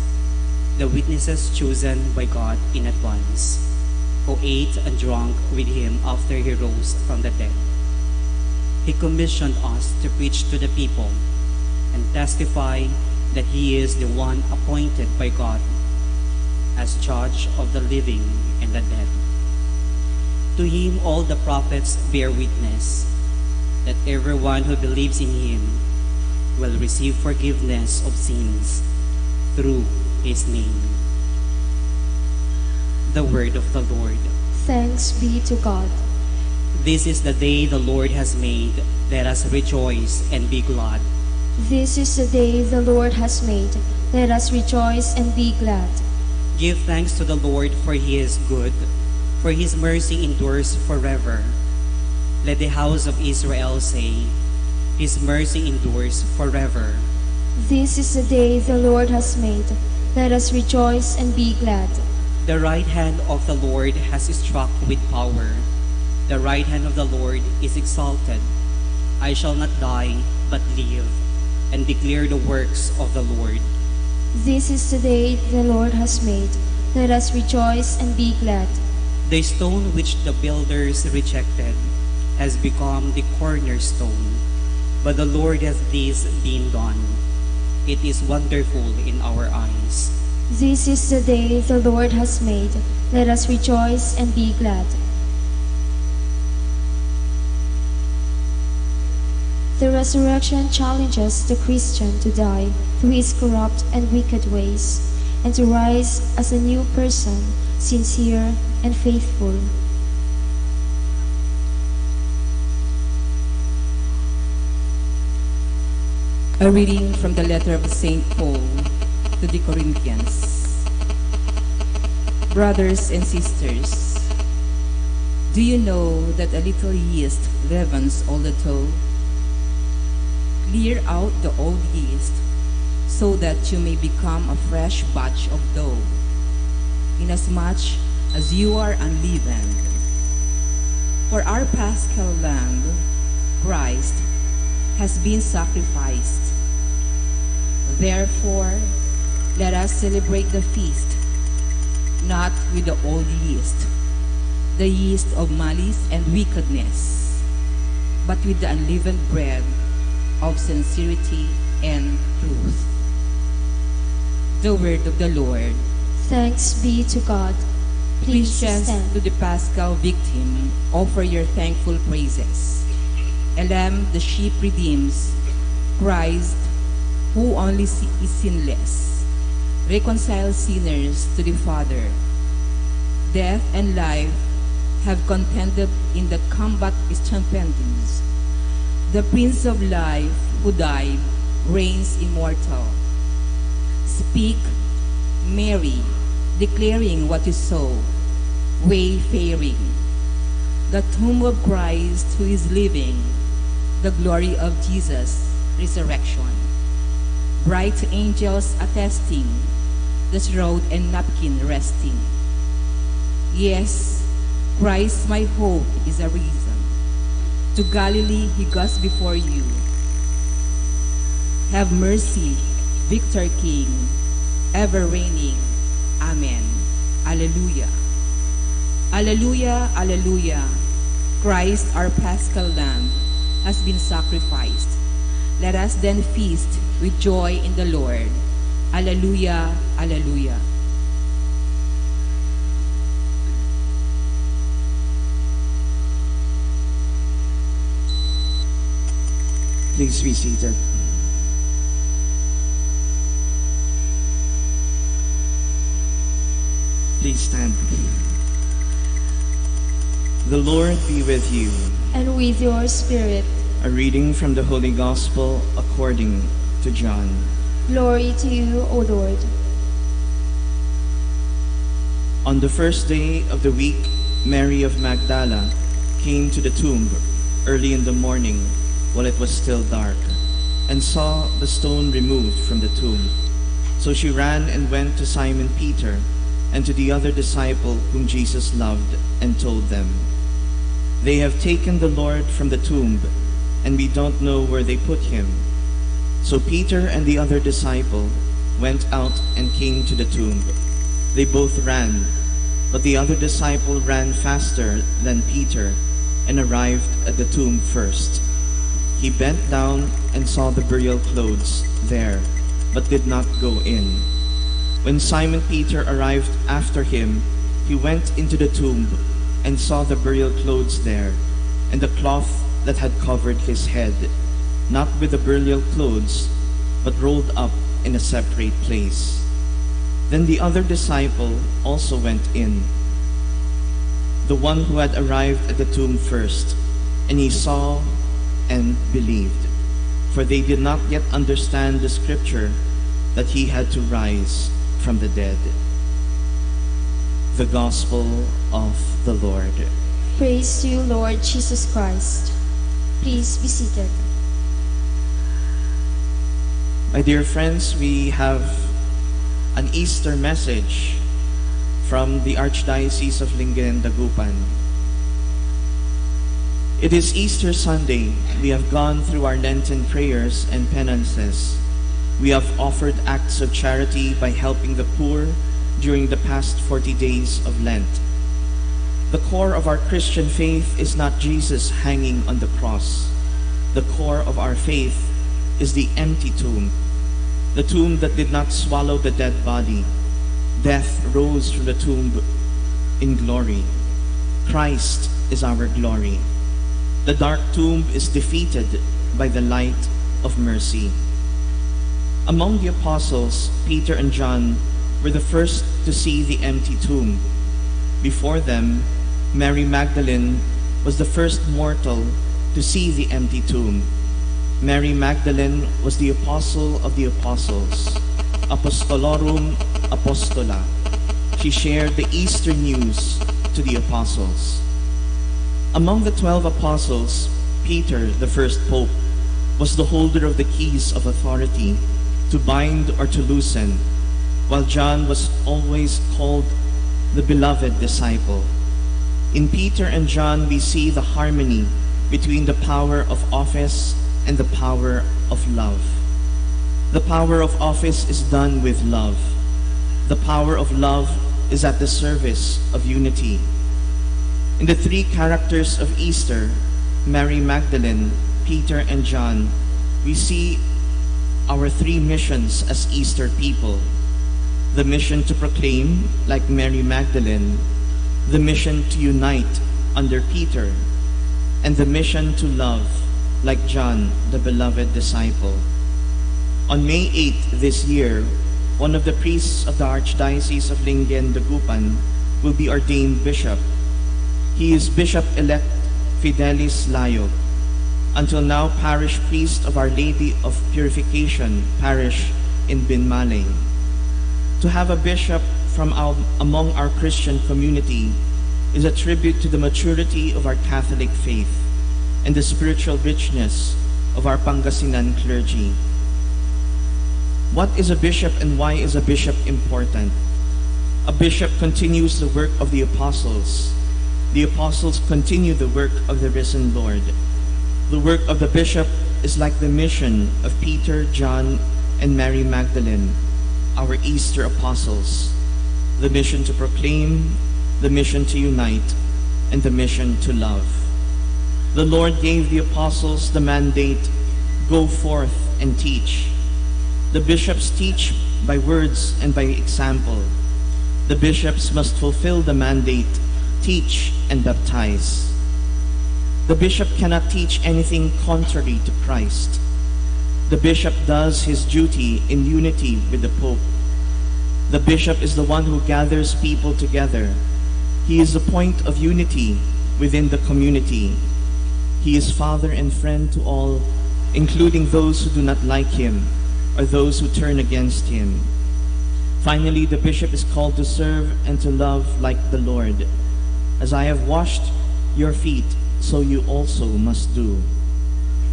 the witnesses chosen by God in advance, who ate and drank with him after he rose from the dead. He commissioned us to preach to the people and testify that he is the one appointed by God as judge of the living and the dead. To him all the prophets bear witness that everyone who believes in him will receive forgiveness of sins through his name." The word of the Lord. Thanks be to God. This is the day the Lord has made. Let us rejoice and be glad. This is the day the Lord has made. Let us rejoice and be glad. Give thanks to the Lord, for he is good, for his mercy endures forever. Let the house of Israel say, his mercy endures forever. This is the day the Lord has made. Let us rejoice and be glad. The right hand of the Lord has struck with power. The right hand of the Lord is exalted. I shall not die, but live, and declare the works of the Lord. This is the day the Lord has made. Let us rejoice and be glad. The stone which the builders rejected has become the cornerstone, but the Lord has this been done. It is wonderful in our eyes. This is the day the Lord has made. Let us rejoice and be glad. The resurrection challenges the Christian to die to his corrupt and wicked ways, and to rise as a new person, sincere and faithful. A reading from the letter of St. Paul to the Corinthians. Brothers and sisters, do you know that a little yeast leavens all the dough? Clear out the old yeast, so that you may become a fresh batch of dough, inasmuch as you are unleavened. For our Paschal Lamb, Christ, has been sacrificed. Therefore, let us celebrate the feast, not with the old yeast, the yeast of malice and wickedness, but with the unleavened bread of sincerity and truth. The word of the Lord. Thanks be to God. Please Christians, stand. to the Paschal victim, offer your thankful praises. A lamb the sheep redeems, Christ, who only is sinless, reconciles sinners to the Father. Death and life have contended in the combat stupendous. The Prince of Life, who died, reigns immortal. Speak, Mary, declaring what you saw. wayfaring, the tomb of Christ who is living, the glory of Jesus' resurrection, bright angels attesting, the shroud and napkin resting. Yes, Christ my hope is a reason. To Galilee he goes before you. Have mercy, Victor King, ever reigning. Amen. Alleluia. Alleluia, alleluia. Christ, our Paschal Lamb, has been sacrificed. Let us then feast with joy in the Lord. Alleluia, alleluia. Please be seated. Please stand. The Lord be with you. And with your spirit. A reading from the Holy Gospel according to John. Glory to you, O Lord. On the first day of the week, Mary of Magdala came to the tomb early in the morning while it was still dark, and saw the stone removed from the tomb. So she ran and went to Simon Peter and to the other disciple whom Jesus loved, and told them, "They have taken the Lord from the tomb, and we don't know where they put him." So Peter and the other disciple went out and came to the tomb. They both ran, but the other disciple ran faster than Peter and arrived at the tomb first. He bent down and saw the burial clothes there, but did not go in. When Simon Peter arrived after him, he went into the tomb and saw the burial clothes there, and the cloth that had covered his head, not with the burial clothes, but rolled up in a separate place. Then the other disciple also went in, the one who had arrived at the tomb first, and he saw and believed, for they did not yet understand the scripture that he had to rise from the dead. The Gospel of the Lord. Praise to you, Lord Jesus Christ. Please be seated. My dear friends, we have an Easter message from the Archdiocese of Lingayen and Dagupan. It is Easter Sunday. We have gone through our Lenten prayers and penances. We have offered acts of charity by helping the poor during the past 40 days of Lent. The core of our Christian faith is not Jesus hanging on the cross. The core of our faith is the empty tomb, the tomb that did not swallow the dead body. Death rose from the tomb in glory. Christ is our glory. The dark tomb is defeated by the light of mercy. Among the apostles, Peter and John were the first to see the empty tomb. Before them, Mary Magdalene was the first mortal to see the empty tomb. Mary Magdalene was the apostle of the apostles, Apostolorum Apostola. She shared the Easter news to the apostles. Among the 12 apostles, Peter, the first pope, was the holder of the keys of authority to bind or to loosen, while John was always called the beloved disciple. In Peter and John, we see the harmony between the power of office and the power of love. The power of office is done with love. The power of love is at the service of unity. In the three characters of Easter, Mary Magdalene, Peter, and John, we see our three missions as Easter people. The mission to proclaim, like Mary Magdalene, the mission to unite under Peter, and the mission to love, like John, the beloved disciple. On May 8th this year, one of the priests of the Archdiocese of Lingayen and Dagupan will be ordained bishop. He is Bishop-elect Fidelis Layog, until now parish priest of Our Lady of Purification Parish in Binmalay. To have a bishop from among our Christian community is a tribute to the maturity of our Catholic faith and the spiritual richness of our Pangasinan clergy. What is a bishop and why is a bishop important? A bishop continues the work of the apostles. The apostles continue the work of the risen Lord. The work of the bishop is like the mission of Peter, John, and Mary Magdalene, our Easter apostles. The mission to proclaim, the mission to unite, and the mission to love. The Lord gave the apostles the mandate, go forth and teach. The bishops teach by words and by example. The bishops must fulfill the mandate, teach and baptize. The bishop cannot teach anything contrary to Christ. The bishop does his duty in unity with the Pope. The bishop is the one who gathers people together. He is the point of unity within the community. He is father and friend to all, including those who do not like him or those who turn against him. Finally, the bishop is called to serve and to love like the Lord. As I have washed your feet, so you also must do.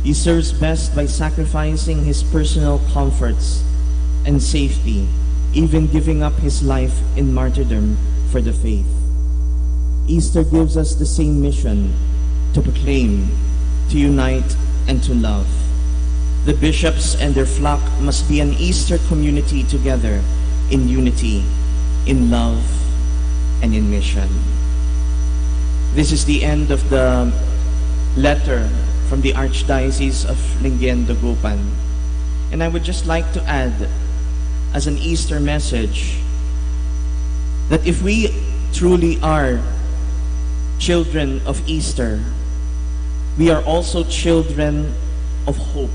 He serves best by sacrificing his personal comforts and safety, even giving up his life in martyrdom for the faith. Easter gives us the same mission, to proclaim, to unite, and to love. The bishops and their flock must be an Easter community together in unity, in love, and in mission. This is the end of the letter from the Archdiocese of Lingayen-Dagupan. And I would just like to add, as an Easter message, that if we truly are children of Easter, we are also children of hope.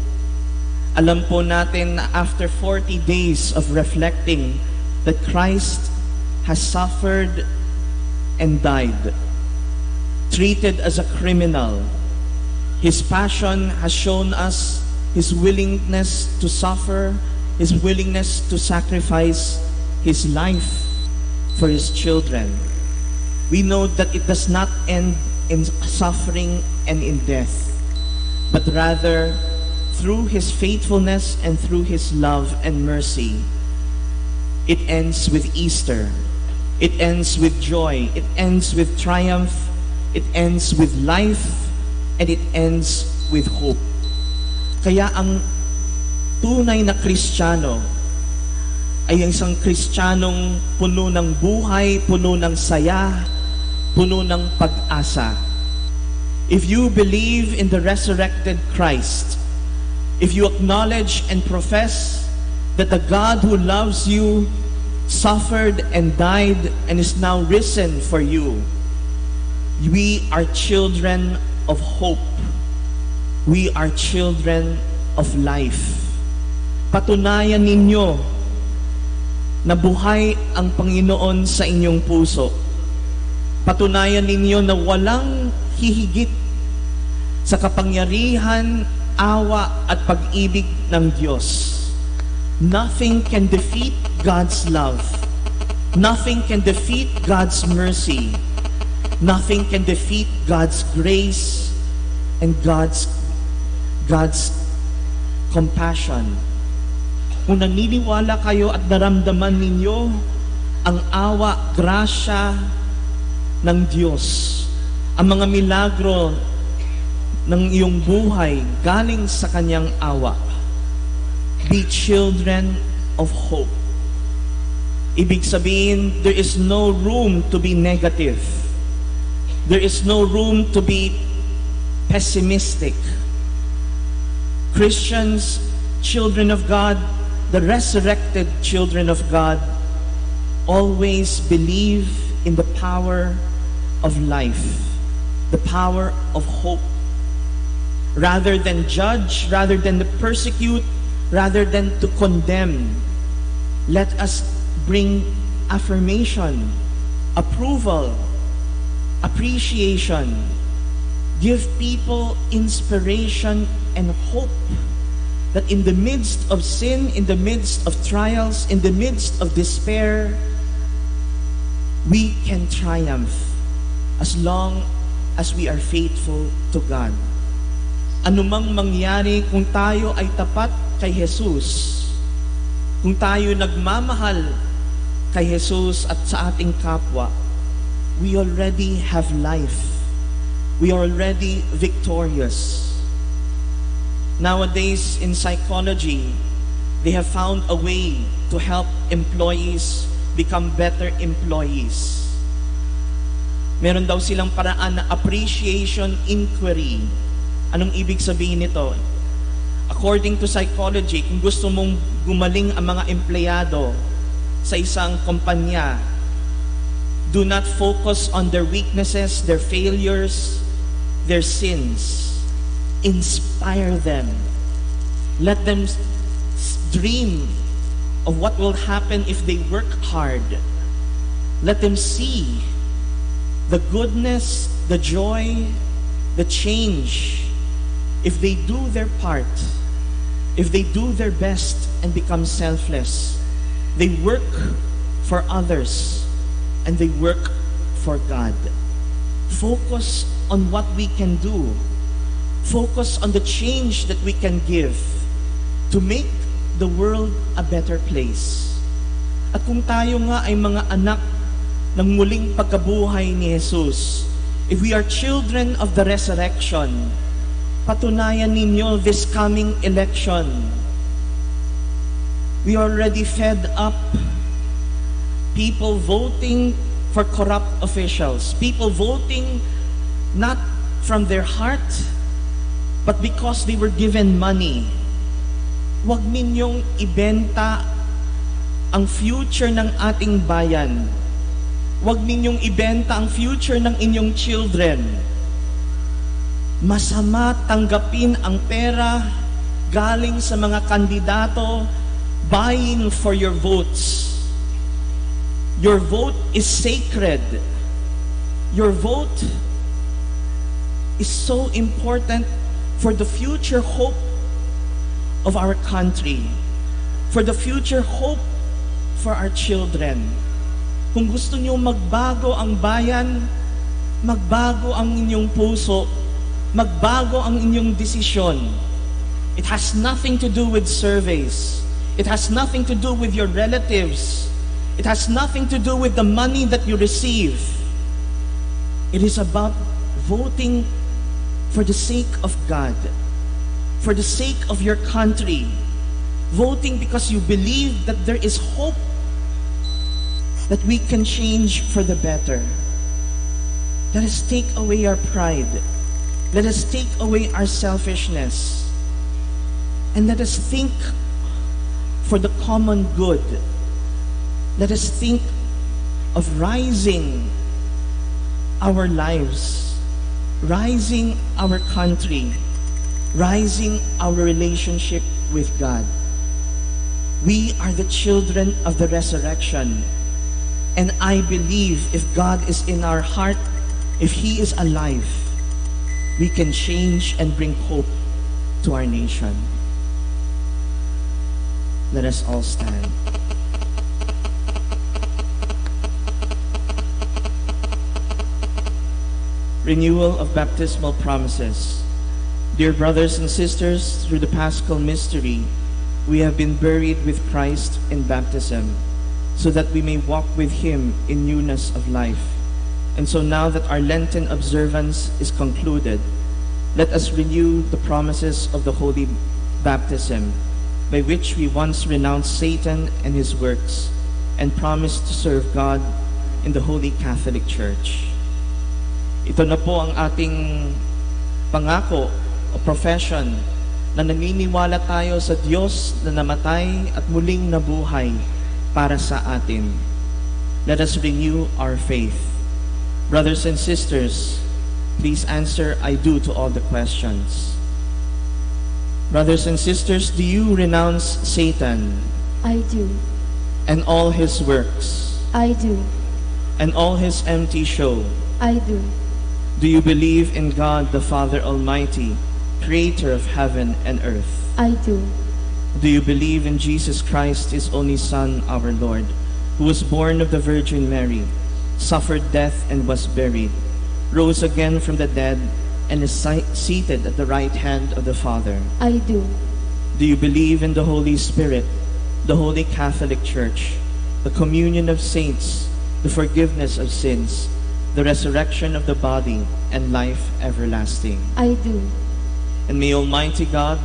Alam po natin na after 40 days of reflecting that Christ has suffered and died, treated as a criminal, His passion has shown us His willingness to suffer, His willingness to sacrifice His life for His children. We know that it does not end in suffering and in death, but rather through His faithfulness and through His love and mercy, it ends with Easter. It ends with joy. It ends with triumph. It ends with life. And it ends with hope. Kaya ang tunay na Kristiyano ay isang Kristiyanong puno ng buhay, puno ng saya, puno ng pag-asa. If you believe in the resurrected Christ, if you acknowledge and profess that the God who loves you suffered and died and is now risen for you, we are children of hope. We are children of life. Patunayan ninyo na buhay ang Panginoon sa inyong puso. Patunayan ninyo na walang hihigit sa kapangyarihan, awa at pag-ibig ng Diyos. Nothing can defeat God's love. Nothing can defeat God's mercy. Nothing can defeat God's grace and God's compassion. Kung naniniwala kayo at naramdaman ninyo ang awa, grasya ng Diyos, ang mga milagro ng iyong buhay galing sa Kanyang awa, be children of hope. Ibig sabihin, there is no room to be negative. There is no room to be pessimistic. Christians, children of God, the resurrected children of God, always believe in the power of life, the power of hope. Rather than judge, rather than to persecute, rather than to condemn, let us bring affirmation, approval, appreciation, give people inspiration and hope that in the midst of sin, in the midst of trials, in the midst of despair, we can triumph as long as we are faithful to God. Anumang mangyari, kung tayo ay tapat kay Jesus, kung tayo nagmamahal kay Jesus at sa ating kapwa, we already have life. We are already victorious. Nowadays, in psychology, they have found a way to help employees become better employees. Meron daw silang paraan na appreciation inquiry. Anong ibig sabihin nito? According to psychology, kung gusto mong gumaling ang mga empleyado sa isang kumpanya, do not focus on their weaknesses, their failures, their sins. Inspire them. Let them dream of what will happen if they work hard. Let them see the goodness, the joy, the change if they do their part, if they do their best and become selfless. They work for others and they work for God. Focus on what we can do. Focus on the change that we can give to make the world a better place. At kung tayo nga ay mga anak ng muling pagkabuhay ni Jesus, if we are children of the resurrection, patunayan ninyo this coming election. We already fed up people voting for corrupt officials, people voting not from their heart, but because they were given money. Huwag ninyong ibenta ang future ng ating bayan. Huwag ninyong ibenta ang future ng inyong children. Masama tanggapin ang pera galing sa mga kandidato buying for your votes. Your vote is sacred. Your vote is so important for the future hope of our country, for the future hope for our children. Kung gusto niyo magbago ang bayan, magbago ang inyong puso, magbago ang inyong desisyon. It has nothing to do with surveys. It has nothing to do with your relatives. It has nothing to do with the money that you receive. It is about voting for the sake of God, for the sake of your country, voting because you believe that there is hope that we can change for the better. Let us take away our pride. Let us take away our selfishness. And let us think for the common good. Let us think of rising our lives, rising our country, rising our relationship with God. We are the children of the resurrection. And I believe if God is in our heart, if He is alive, we can change and bring hope to our nation. Let us all stand. Renewal of baptismal promises. Dear brothers and sisters, through the Paschal mystery, we have been buried with Christ in baptism, so that we may walk with Him in newness of life. And so now that our Lenten observance is concluded, let us renew the promises of the Holy Baptism, by which we once renounced Satan and his works, and promised to serve God in the Holy Catholic Church. Ito na po ang ating pangako o profession na naniniwala tayo sa Diyos na namatay at muling nabuhay para sa atin. Let us renew our faith. Brothers and sisters, please answer I do to all the questions. Brothers and sisters, do you renounce Satan? I do. And all his works? I do. And all his empty show? I do. Do you believe in God the Father Almighty, creator of heaven and earth? I do. Do you believe in Jesus Christ, His only Son, our Lord, who was born of the Virgin Mary, suffered death and was buried, rose again from the dead, and is seated at the right hand of the Father. I do. Do you believe in the Holy Spirit, the Holy Catholic Church, the communion of saints, the forgiveness of sins, the resurrection of the body, and life everlasting? I do. And may Almighty God,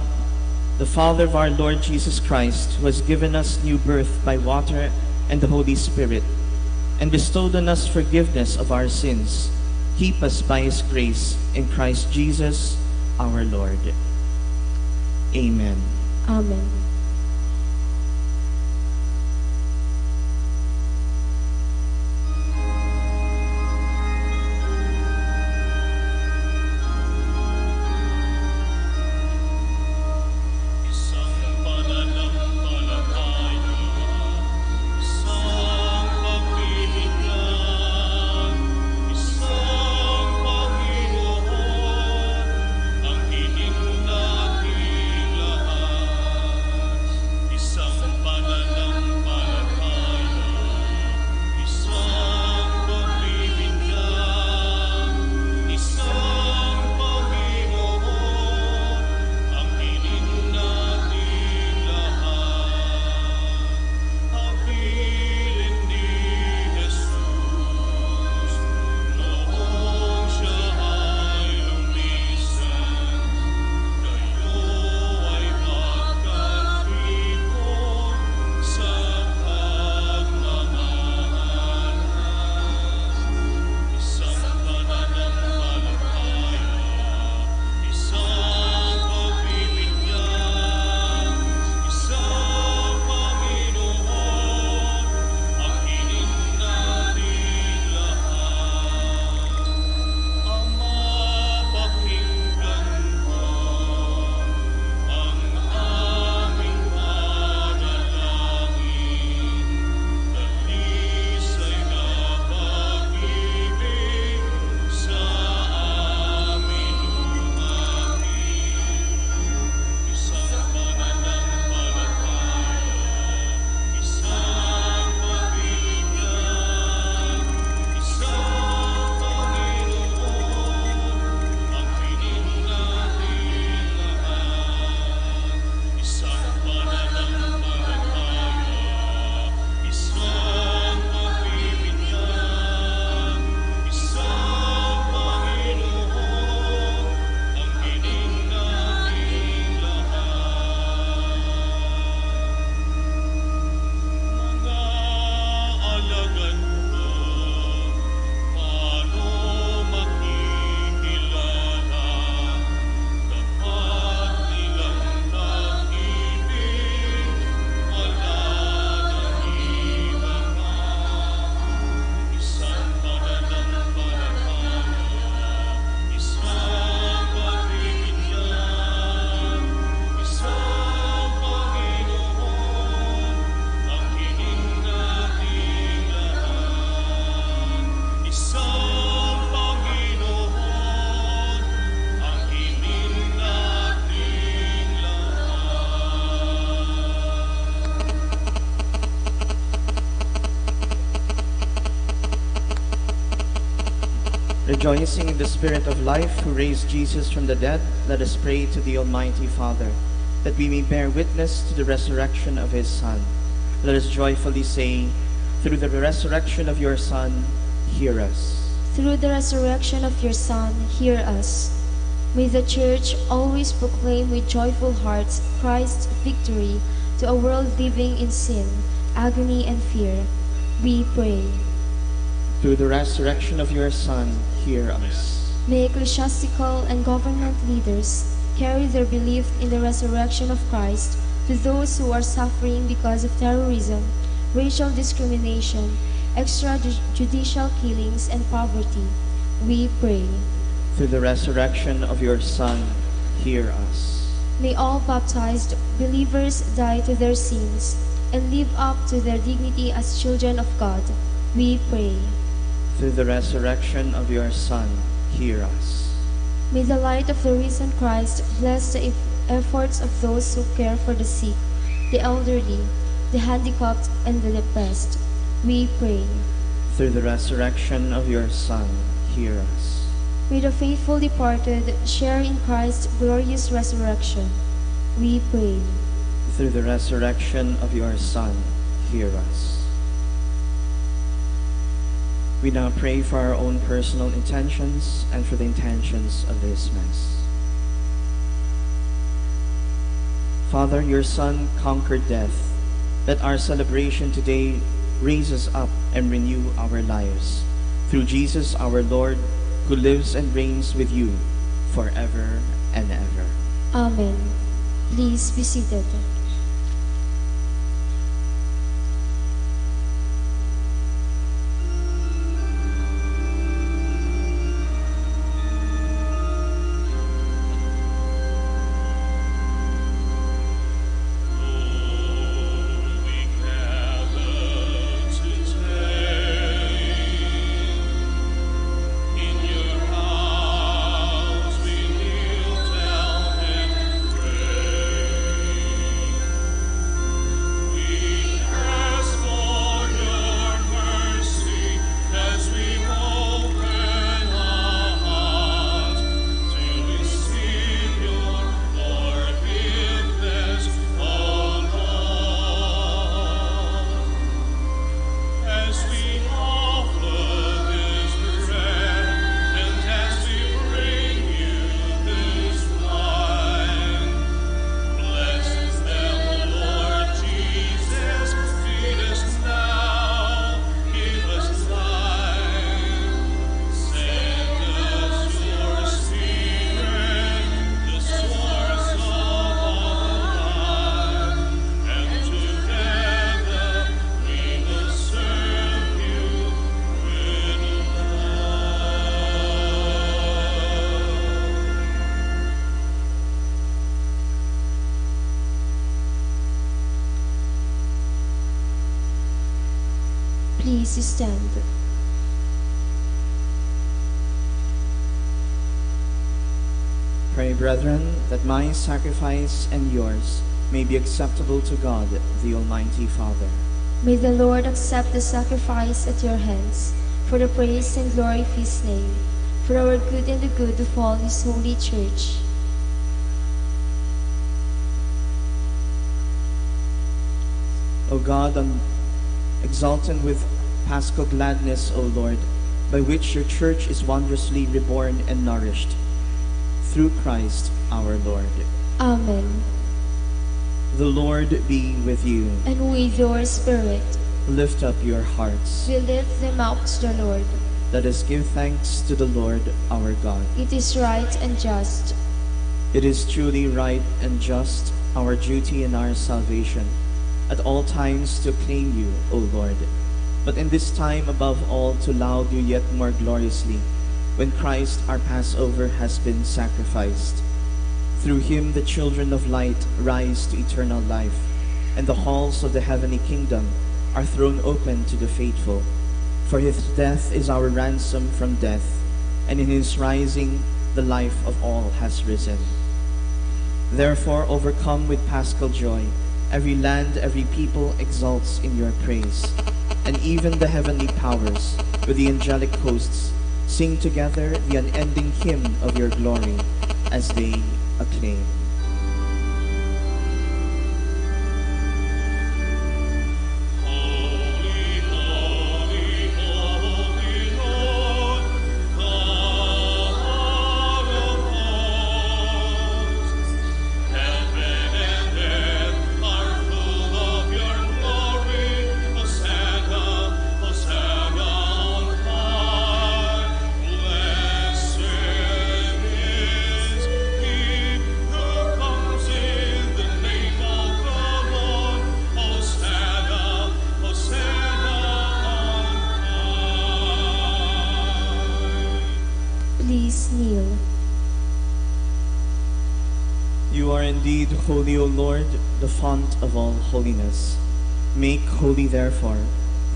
the Father of our Lord Jesus Christ, who has given us new birth by water and the Holy Spirit, and bestowed on us forgiveness of our sins, keep us by His grace in Christ Jesus our Lord. Amen. Amen. Rejoicing in the Spirit of life who raised Jesus from the dead, let us pray to the Almighty Father, that we may bear witness to the resurrection of His Son. Let us joyfully say, through the resurrection of your Son, hear us. Through the resurrection of your Son, hear us. May the Church always proclaim with joyful hearts Christ's victory to a world living in sin, agony, and fear. We pray. Through the resurrection of your Son, hear us. May ecclesiastical and government leaders carry their belief in the resurrection of Christ to those who are suffering because of terrorism, racial discrimination, extrajudicial killings, and poverty. We pray. Through the resurrection of your Son, hear us. May all baptized believers die to their sins and live up to their dignity as children of God. We pray. Through the resurrection of your Son, hear us. May the light of the risen Christ bless the efforts of those who care for the sick, the elderly, the handicapped, and the depressed. We pray. Through the resurrection of your Son, hear us. May the faithful departed share in Christ's glorious resurrection. We pray. Through the resurrection of your Son, hear us. We now pray for our own personal intentions and for the intentions of this Mass. Father, your Son conquered death. Let our celebration today raise us up and renew our lives. Through Jesus our Lord, who lives and reigns with you forever and ever. Amen. Please be seated. Please stand. Pray, brethren, that my sacrifice and yours may be acceptable to God, the Almighty Father. May the Lord accept the sacrifice at your hands for the praise and glory of his name, for our good and the good of all his holy church. O God, exultant with paschal gladness, O Lord, by which your church is wondrously reborn and nourished, through Christ our Lord. Amen. The Lord be with you. And with your spirit. Lift up your hearts. We lift them up to the Lord. Let us give thanks to the Lord our God. It is right and just. It is truly right and just, our duty and our salvation, at all times to acclaim you, O Lord, but in this time above all to laud you yet more gloriously, when Christ our Passover has been sacrificed. Through him the children of light rise to eternal life, and the halls of the heavenly kingdom are thrown open to the faithful. For his death is our ransom from death, and in his rising the life of all has risen. Therefore, overcome with paschal joy, every land, every people exults in your praise, and even the heavenly powers with the angelic hosts sing together the unending hymn of your glory as they acclaim. Please kneel. You are indeed holy, O Lord, the font of all holiness. Make holy, therefore,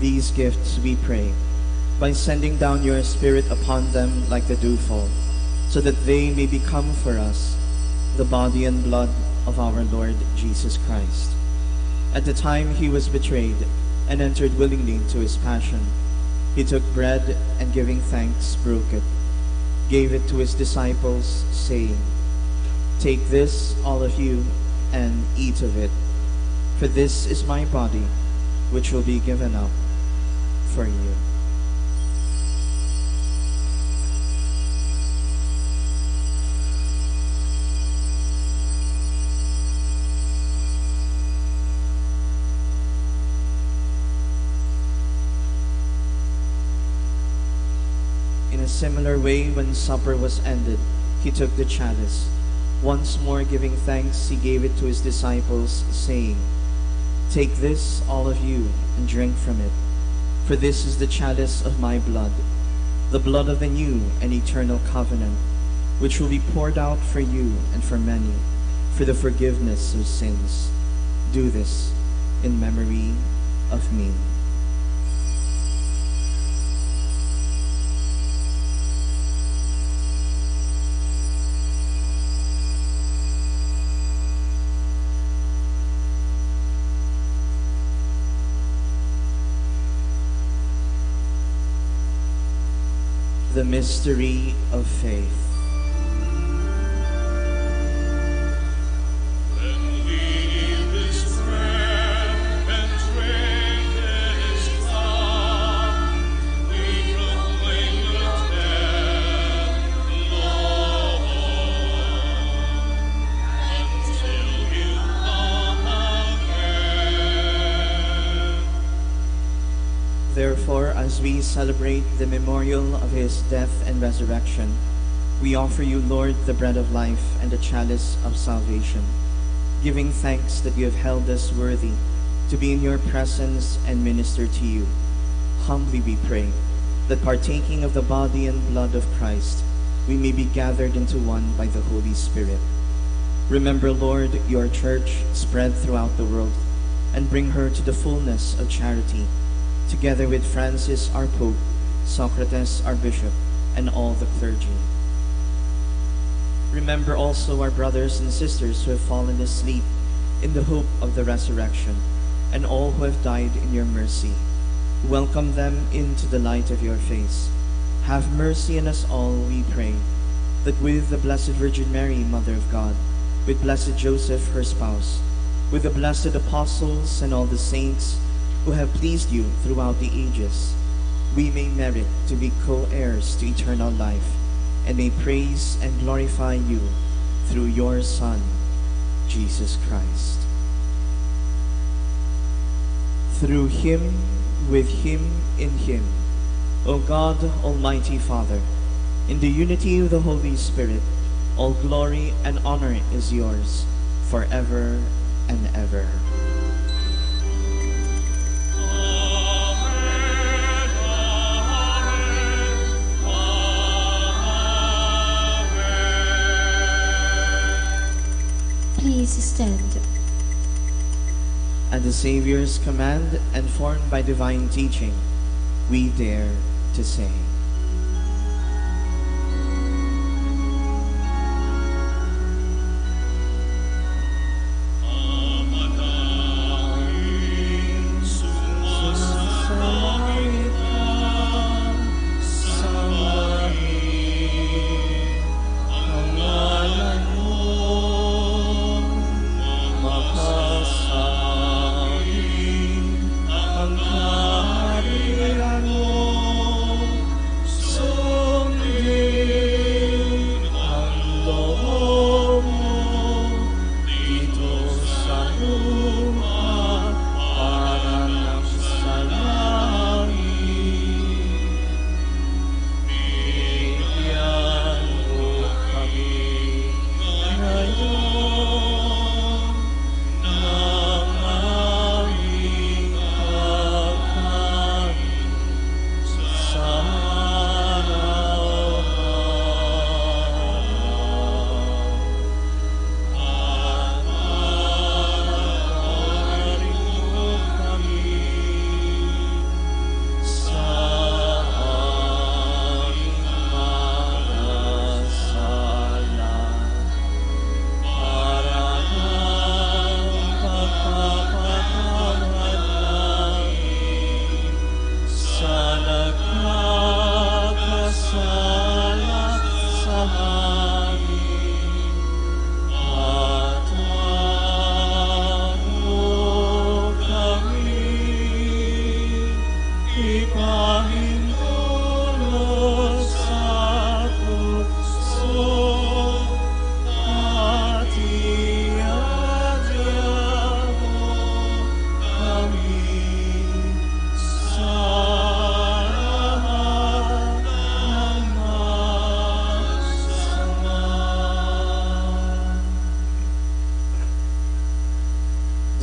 these gifts, we pray, by sending down your Spirit upon them like the dewfall, so that they may become for us the body and blood of our Lord Jesus Christ. At the time he was betrayed and entered willingly into his passion, he took bread and giving thanks broke it. gave it to his disciples, saying, "Take this, all of you, and eat of it, for this is my body, which will be given up for you." In a similar way, when supper was ended, he took the chalice. Once more giving thanks, he gave it to his disciples, saying, "Take this, all of you, and drink from it, for this is the chalice of my blood, the blood of the new and eternal covenant, which will be poured out for you and for many, for the forgiveness of sins. Do this in memory of me." The mystery of faith. Therefore, as we celebrate the memorial of his death and resurrection, we offer you, Lord, the bread of life and the chalice of salvation, giving thanks that you have held us worthy to be in your presence and minister to you. Humbly we pray that partaking of the body and blood of Christ, we may be gathered into one by the Holy Spirit. Remember, Lord, your church spread throughout the world, and bring her to the fullness of charity, together with Francis our Pope, Socrates our Bishop, and all the clergy. Remember also our brothers and sisters who have fallen asleep in the hope of the resurrection, and all who have died in your mercy. Welcome them into the light of your face. Have mercy on us all, we pray, that with the Blessed Virgin Mary, Mother of God, with Blessed Joseph, her spouse, with the blessed apostles and all the saints who have pleased you throughout the ages, we may merit to be co-heirs to eternal life, and may praise and glorify you through your Son, Jesus Christ. Through him, with him, in him, O God, Almighty Father, in the unity of the Holy Spirit, all glory and honor is yours, forever and ever. Please stand. At the Savior's command and formed by divine teaching, we dare to say,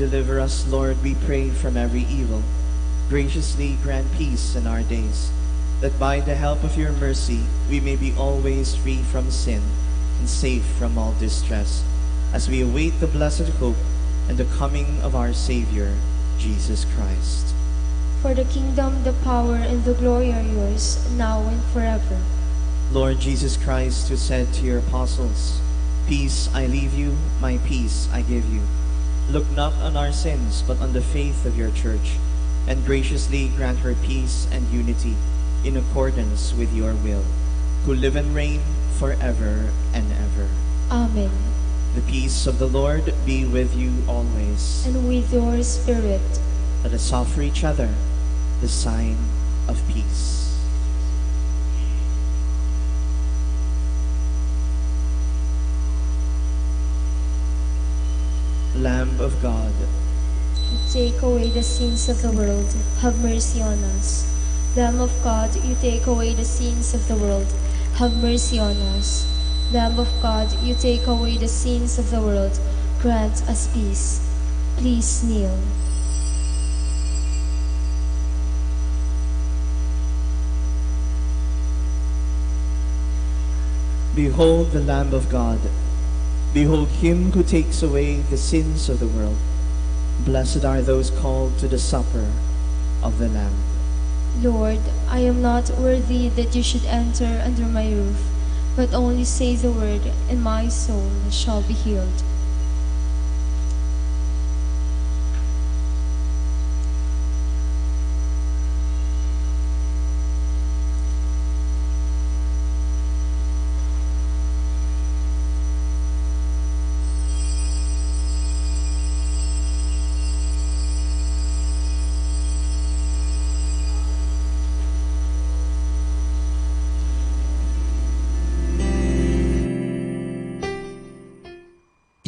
Deliver us, Lord, we pray, from every evil. Graciously grant peace in our days, that by the help of your mercy we may be always free from sin and safe from all distress, as we await the blessed hope and the coming of our Savior, Jesus Christ. For the kingdom, the power, and the glory are yours, now and forever. Lord Jesus Christ, who said to your apostles, "Peace I leave you, my peace I give you," look not on our sins, but on the faith of your church, and graciously grant her peace and unity in accordance with your will, who live and reign forever and ever. Amen. The peace of the Lord be with you always. And with your spirit. Let us offer each other the sign of peace. Lamb of God, You take away the sins of the world, have mercy on us. Lamb of God, you take away the sins of the world, have mercy on us. Lamb of God, you take away the sins of the world, grant us peace. Please kneel. Behold the Lamb of God. Behold him who takes away the sins of the world. Blessed are those called to the supper of the Lamb. Lord, I am not worthy that you should enter under my roof, but only say the word, and my soul shall be healed.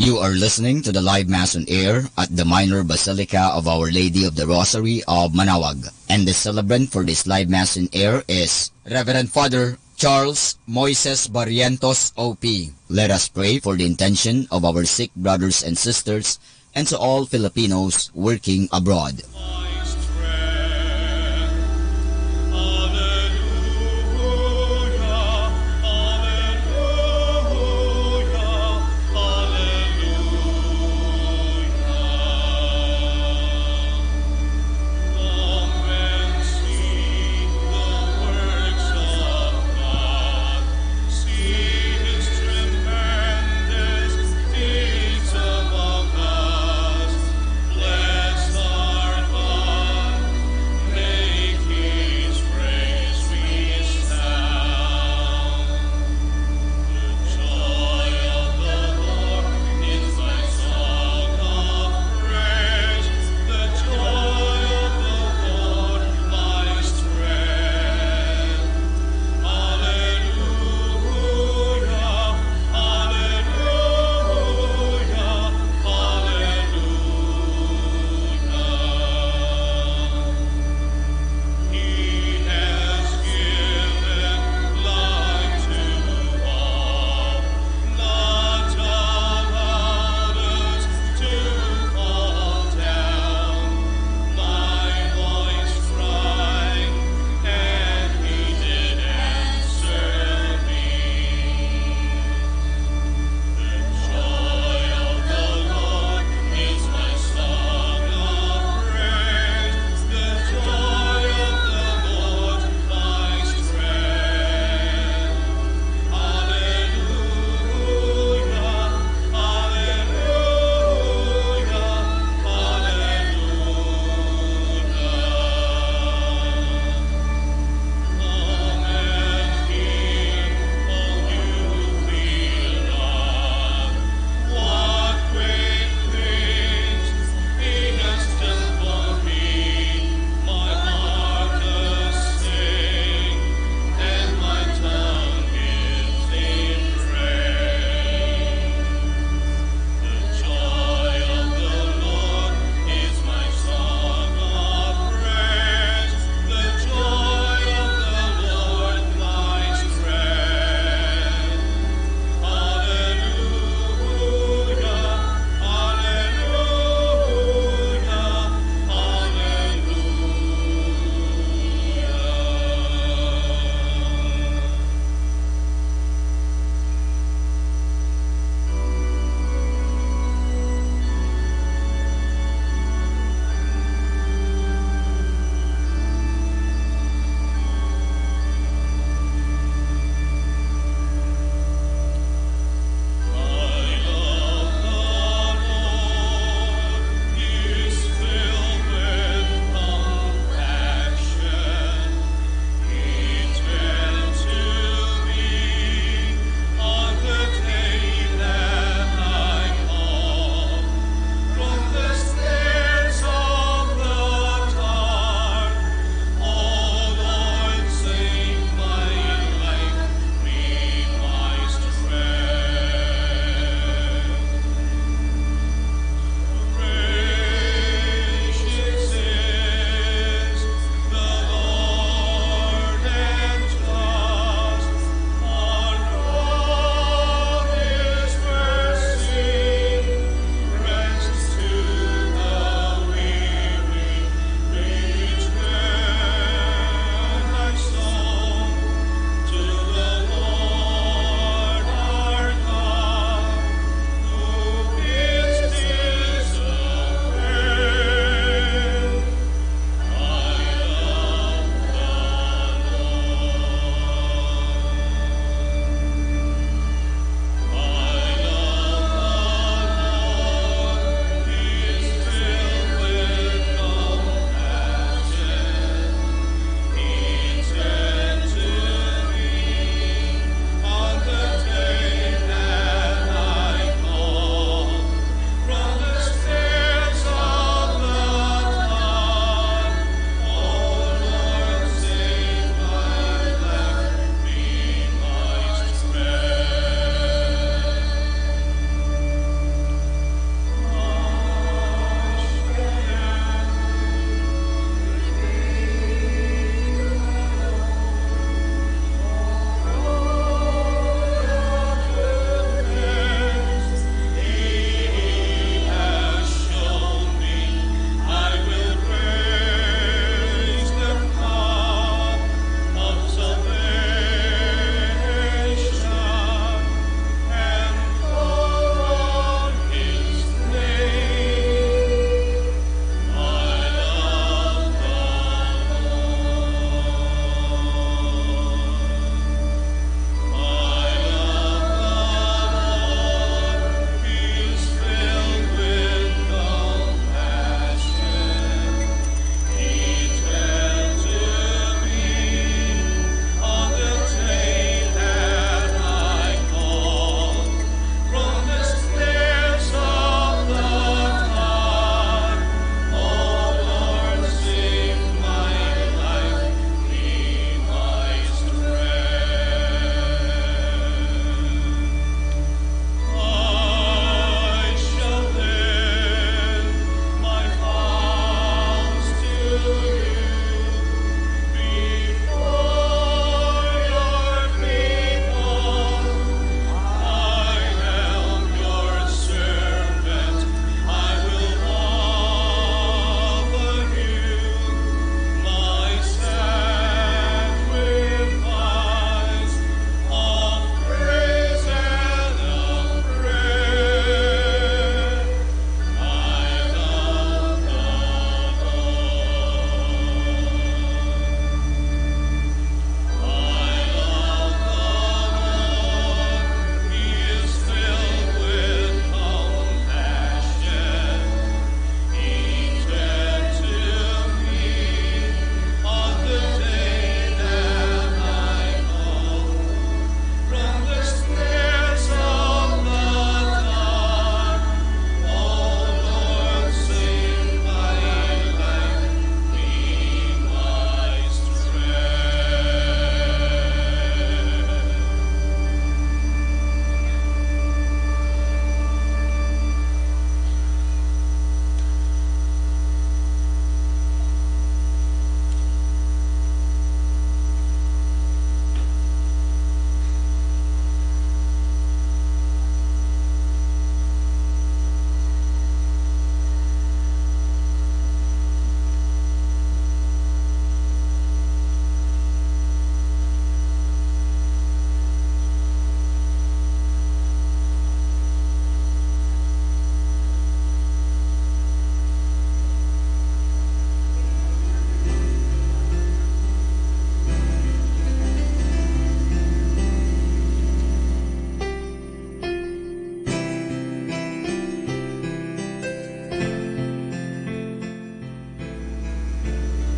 You are listening to the live Mass on air at the Minor Basilica of Our Lady of the Rosary of Manaoag. And the celebrant for this live Mass on air is Reverend Father Charles Moises Barrientos, O.P. Let us pray for the intention of our sick brothers and sisters and to all Filipinos working abroad. Bless our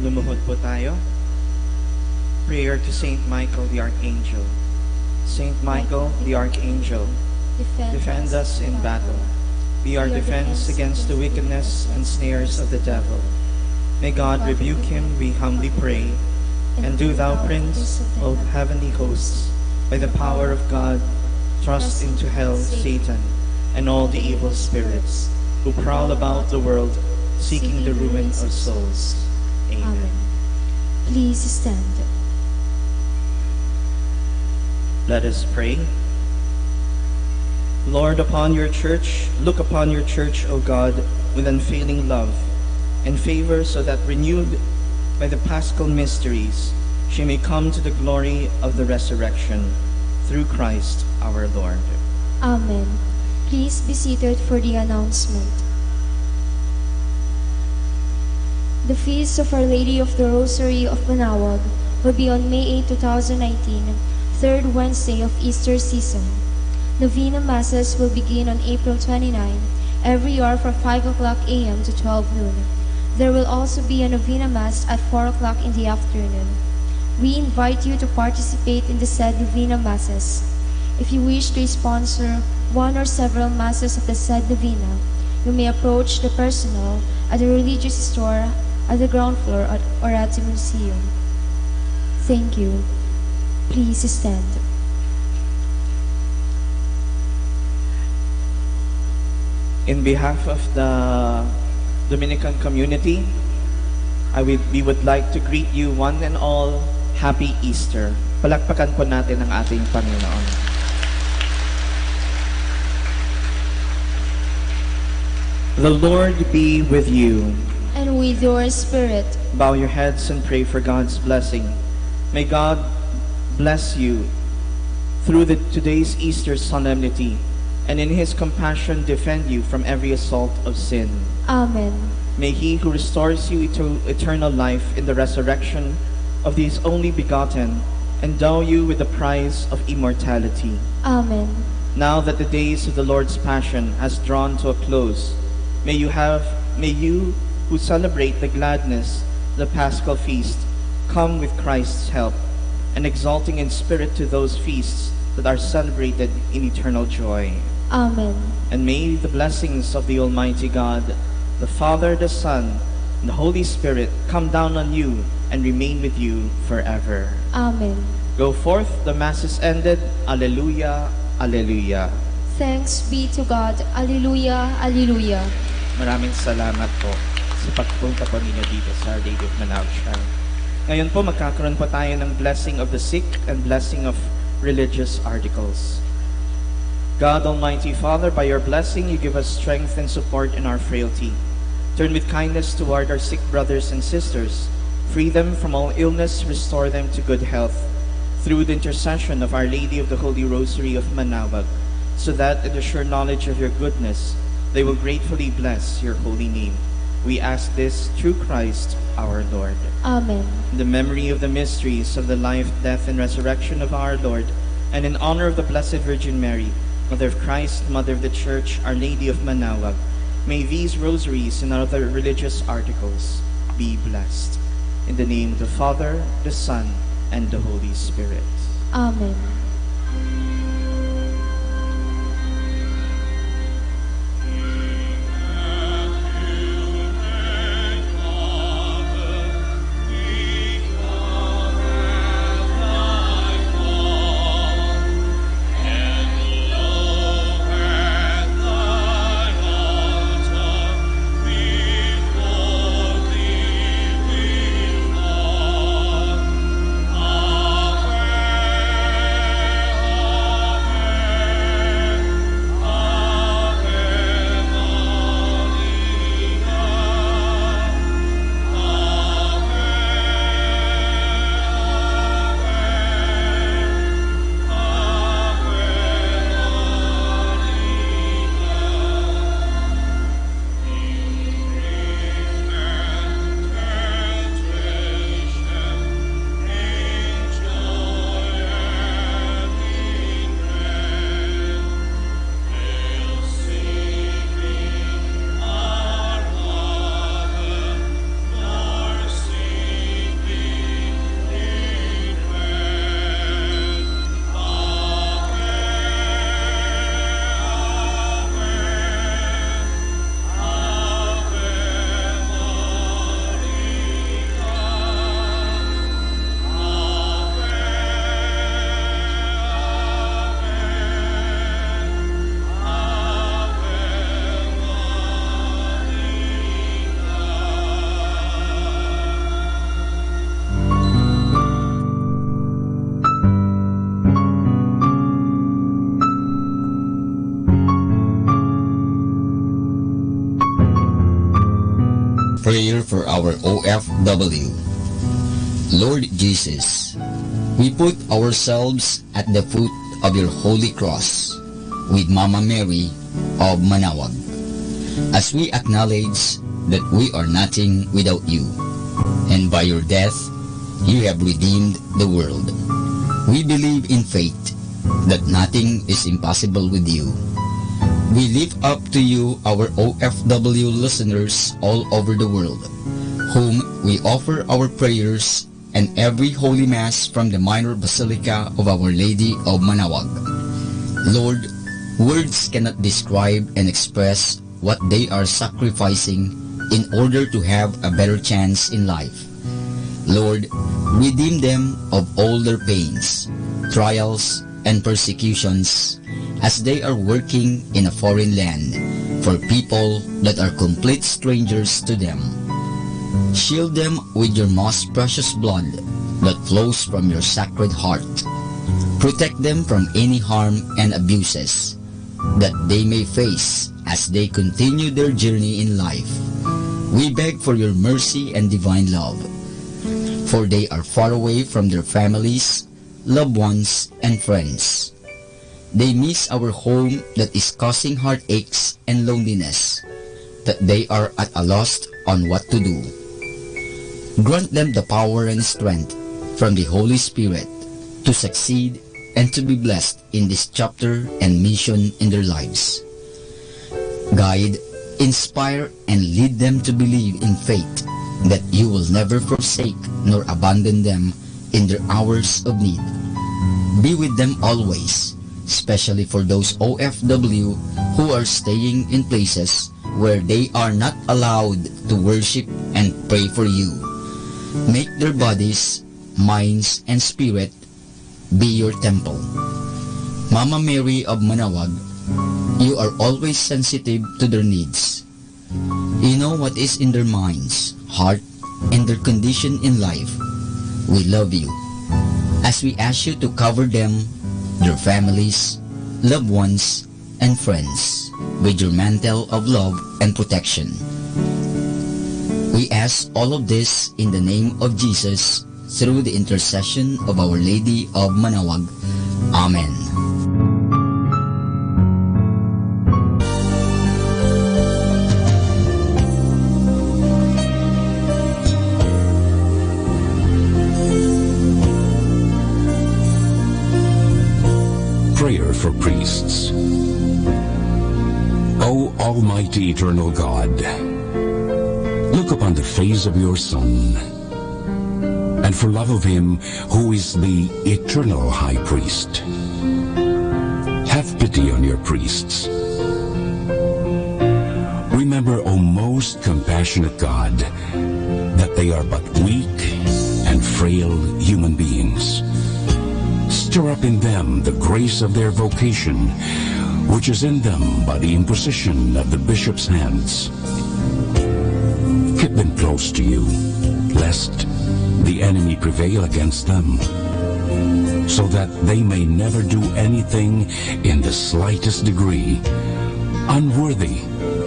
Lumuhod po tayo. Prayer to Saint Michael the Archangel. Saint Michael the Archangel, defend us in battle. Be our defense against the wickedness and snares of the devil. May God rebuke him, we humbly pray. And do thou, Prince of heavenly hosts, by the power of God, thrust into hell Satan and all the evil spirits who prowl about the world, seeking the ruin of souls. Amen. Please stand. Let us pray. Lord, upon your church, look upon your church, O God, with unfailing love and favor, so that renewed by the paschal mysteries, she may come to the glory of the resurrection through Christ our Lord. Amen. Please be seated for the announcement. The Feast of Our Lady of the Rosary of Manaoag will be on May 8, 2019, third Wednesday of Easter season. Novena Masses will begin on April 29, every hour from 5 o'clock a.m. to 12 noon. There will also be a Novena Mass at 4 o'clock in the afternoon. We invite you to participate in the said Novena Masses. If you wish to sponsor one or several Masses of the said Novena, you may approach the personnel at the religious store at the ground floor or at the museum. Thank you. Please stand. In behalf of the Dominican community, we would like to greet you one and all, Happy Easter. Palakpakan po natin ang ating Panginoon. The Lord be with you. And with your spirit. Bow your heads and pray for God's blessing. May God bless you through today's Easter solemnity, and in His compassion defend you from every assault of sin. Amen. May He who restores you to eternal life in the resurrection of His only begotten endow you with the prize of immortality. Amen. Now that the days of the Lord's Passion has drawn to a close, may you who celebrate the gladness of the Paschal Feast come with Christ's help, and exalting in spirit to those feasts that are celebrated in eternal joy. Amen. And may the blessings of the Almighty God, the Father, the Son, and the Holy Spirit come down on you and remain with you forever. Amen. Go forth, the Mass is ended. Alleluia, alleluia. Thanks be to God. Alleluia, alleluia. Maraming salamat po sa pagpunta po ninyo dito sa Our Lady of Manaoag Shrine. Ngayon po magkakaroon po tayo ng blessing of the sick and blessing of religious articles. God Almighty Father, by your blessing you give us strength and support in our frailty. Turn with kindness toward our sick brothers and sisters. Free them from all illness, restore them to good health. Through the intercession of Our Lady of the Holy Rosary of Manaoag, so that in the sure knowledge of your goodness, they will gratefully bless your holy name. We ask this through Christ our Lord. Amen. In the memory of the mysteries of the life, death, and resurrection of our Lord, and in honor of the Blessed Virgin Mary, Mother of Christ, Mother of the Church, Our Lady of Manaoag, may these rosaries and other religious articles be blessed. In the name of the Father, the Son, and the Holy Spirit. Amen. prayer for our OFW. Lord Jesus, we put ourselves at the foot of your holy cross with Mama Mary of Manawag, as we acknowledge that we are nothing without you, and by your death, you have redeemed the world. We believe in faith that nothing is impossible with you. We lift up to you our OFW listeners all over the world, whom we offer our prayers and every Holy Mass from the Minor Basilica of Our Lady of Manawag. Lord, words cannot describe and express what they are sacrificing in order to have a better chance in life. Lord, redeem them of all their pains, trials, and persecutions as they are working in a foreign land for people that are complete strangers to them. Shield them with your most precious blood that flows from your sacred heart. Protect them from any harm and abuses that they may face as they continue their journey in life. We beg for your mercy and divine love, for they are far away from their families, loved ones, and friends. They miss our home that is causing heartaches and loneliness, that they are at a loss on what to do. Grant them the power and strength from the Holy Spirit to succeed and to be blessed in this chapter and mission in their lives. Guide, inspire, and lead them to believe in faith that you will never forsake nor abandon them in their hours of need. Be with them always, especially for those OFW who are staying in places where they are not allowed to worship and pray for you. Make their bodies, minds, and spirit be your temple. Mama Mary of Manawag, you are always sensitive to their needs. You know what is in their minds, heart, and their condition in life. We love you, as we ask you to cover them, their families, loved ones, and friends with your mantle of love and protection. We ask all of this in the name of Jesus, through the intercession of Our Lady of Manawag. Amen. Prayer for priests. O Almighty Eternal God, look upon the face of your Son, and for love of him who is the eternal High Priest, have pity on your priests. Remember, O most compassionate God, that they are but weak and frail human beings. Stir up in them the grace of their vocation, which is in them by the imposition of the bishop's hands. Keep them close to you, lest the enemy prevail against them, so that they may never do anything in the slightest degree unworthy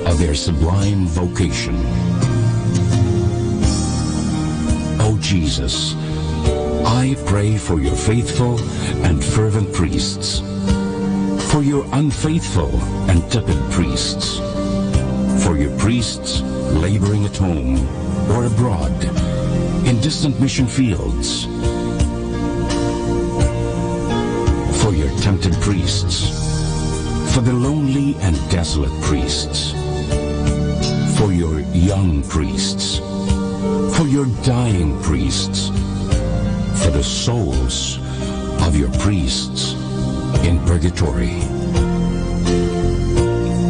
of their sublime vocation. O Jesus, I pray for your faithful and fervent priests, for your unfaithful and tepid priests, for your priests laboring at home or abroad in distant mission fields, for your tempted priests, for the lonely and desolate priests, for your young priests, for your dying priests, for the souls of your priests in purgatory.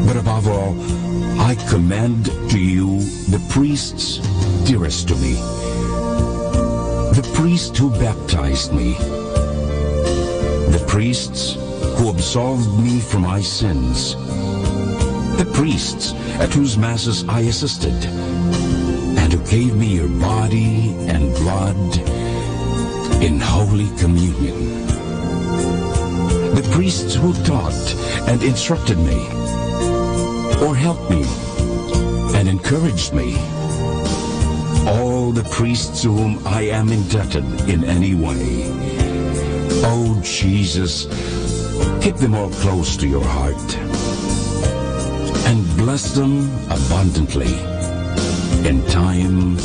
But above all, I commend to you the priests dearest to me, the priest who baptized me, the priests who absolved me from my sins, the priests at whose masses I assisted, and who gave me your body and blood in Holy Communion, the priests who taught and instructed me, or helped me and encouraged me, the priests to whom I am indebted in any way. Oh, Jesus, keep them all close to your heart and bless them abundantly in time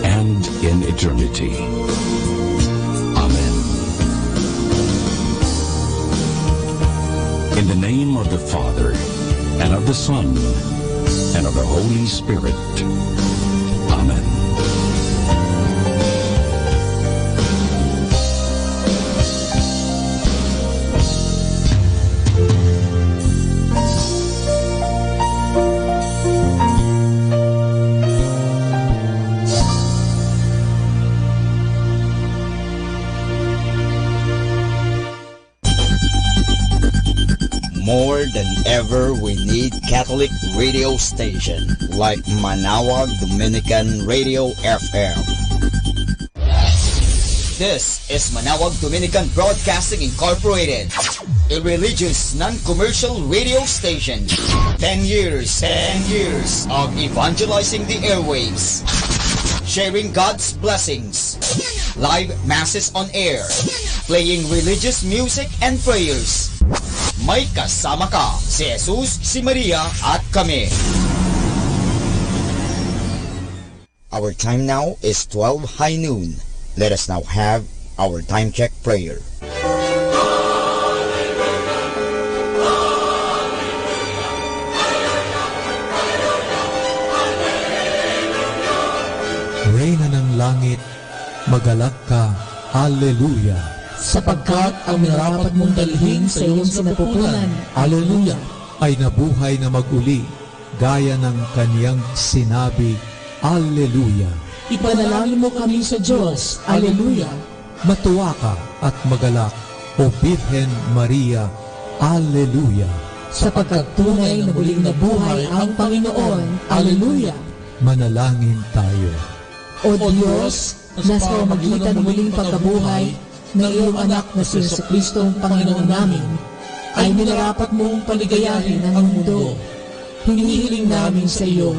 and in eternity. Amen. In the name of the Father, and of the Son, and of the Holy Spirit. Amen. More than ever, we need Catholic radio station like Manawag Dominican Radio FM. This is Manawag Dominican Broadcasting Incorporated, a religious, non-commercial radio station. 10 years of evangelizing the airwaves, sharing God's blessings, live masses on air, playing religious music and prayers. May kasama ka, si Jesus, si Maria, at kami. Our time now is 12 high noon. Let us now have our time check prayer. Reyna ng langit, magalak ka, Alleluia. Sapagkat ang minarapat mong dalhin sa iyong sinapupunan, Alleluia, ay nabuhay na mag-uli, gaya ng kaniyang sinabi, Alleluia. Ipanalangin mo kami sa Diyos, Alleluia. Matuwa ka at magalak, O Birhen Maria, Alleluia. Sapagkat tunay na muling nabuhay ang Panginoon, Alleluia. Manalangin tayo. O Diyos, na sa pamamagitan ng muling pagkabuhay ng iyong anak na si Jesucristo ang Panginoon namin, ay minarapat mong paligayahin ang mundo. Hinihiling namin sa iyo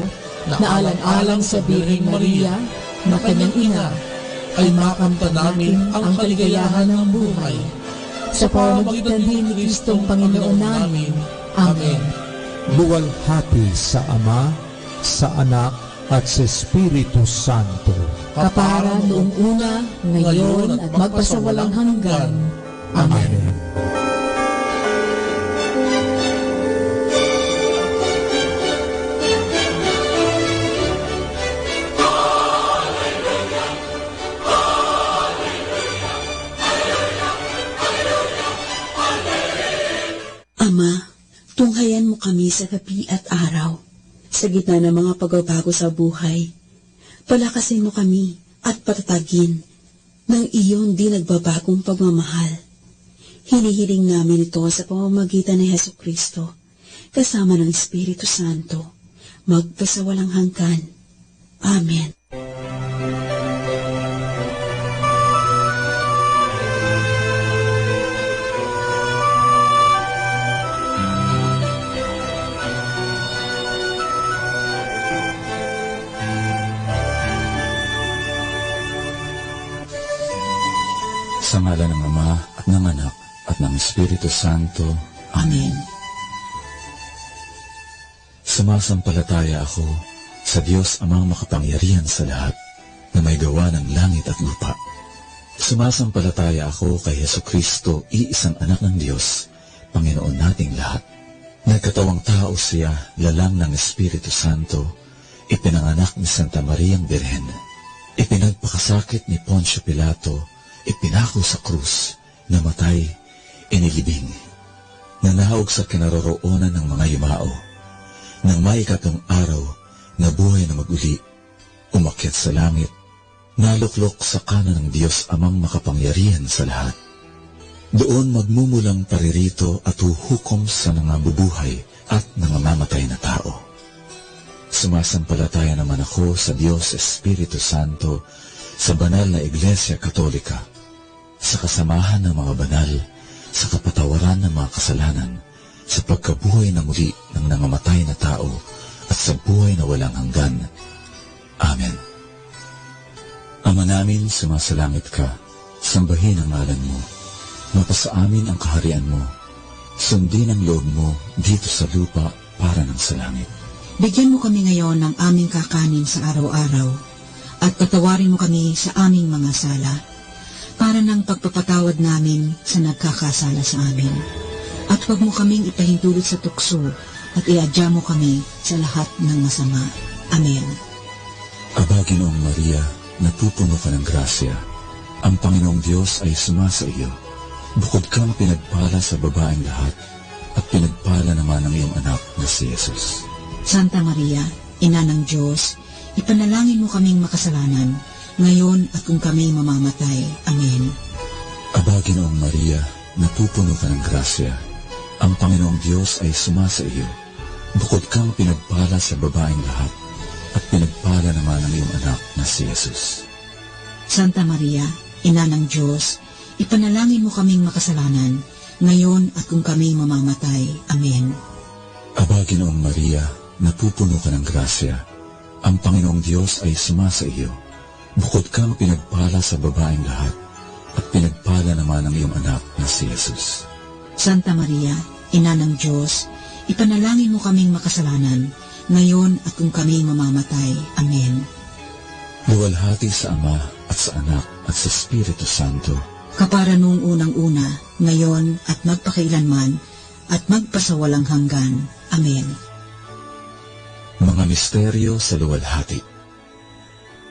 na alang-alang sa Birheng Maria na kanyang ina, ay makamta namin ang kaligayahan ng buhay. Sa pamamagitan din ni Kristo ang Panginoon namin. Amen. Luwalhati sa Ama, sa Anak, at sa Espiritu Santo. Kapara noong una, ngayon, at magpasawalang hanggan. Amen. Ama, tunghayan mo kami sa gabi at araw. Sa gitna ng mga pagbabago sa buhay, palakasin mo kami at patatagin ng iyong di nagbabagong pagmamahal. Hinihiling namin ito sa pamamagitan ng Jesucristo, kasama ng Espiritu Santo, magpasawalang hanggan. Amen. Sa ngalan ng Ama at ng Anak at ng Espiritu Santo. Amen. Sumasampalataya ako sa Diyos Amang makapangyarihan sa lahat na may gawa ng langit at lupa. Sumasampalataya ako kay Jesucristo, iisang anak ng Diyos, Panginoon nating lahat. Nagkatawang tao siya, lalang ng Espiritu Santo, ipinanganak ni Santa Mariang Birhen. Ipinagpakasakit ni Poncio Pilato, ipinako sa krus, namatay, inilibing, nanahog sa kinaroroonan ng mga yumao, nang maikatong araw, nabuhay na mag-uli, umakyat sa langit, naluklok sa kanan ng Diyos Amang makapangyarihan sa lahat. Doon magmumulang paririto at huhukom sa nangabubuhay at nangangamatay na tao. Sumasampalataya naman ako sa Diyos Espiritu Santo, sa banal na Iglesia Katolika, sa kasamahan ng mga banal, sa kapatawaran ng mga kasalanan, sa pagkabuhay na muli ng nangamatay na tao, at sa buhay na walang hanggan. Amen. Ama namin, sumasalangit ka. Sambahin ang ngalan mo. Mapasa amin ang kaharian mo. Sundin ang loob mo dito sa lupa para ng sa langit. Bigyan mo kami ngayon ng aming kakanin sa araw-araw at patawarin mo kami sa aming mga sala para ng pagpapatawad namin sa nagkakasala sa amin. At huwag mo kaming ipahintulot sa tukso at iadya mo kami sa lahat ng masama. Amen. Aba, Ginoong Maria, napupuno ka ng grasya. Ang Panginoong Diyos ay sumasa iyo. Bukod kang pinagpala sa babaeng lahat, at pinagpala naman ang iyong anak na si Jesus. Santa Maria, Ina ng Diyos, ipanalangin mo kaming makasalanan, ngayon at kung kami mamamatay. Amen. Aba, Ginoong Maria, napupuno ka ng grasya. Ang Panginoong Diyos ay sumasa iyo. Bukod kang pinagpala sa babaeng lahat, at pinagpala naman ang iyong anak na si Jesus. Santa Maria, Ina ng Diyos, ipanalangin mo kaming makasalanan, ngayon at kung kami mamamatay. Amen. Aba, Ginoong Maria, napupuno ka ng grasya. Ang Panginoong Diyos ay sumasa iyo. Bukod kang pinagpala sa babaeng lahat, at pinagpala naman ang iyong anak na si Jesus. Santa Maria, Ina ng Diyos, ipanalangin mo kaming makasalanan, ngayon at kung kami mamamatay. Amen. Luwalhati sa Ama at sa Anak at sa Espiritu Santo, kapara noong unang-una, ngayon at magpakailanman, at magpasawalang hanggan. Amen. Mga misteryo sa luwalhati.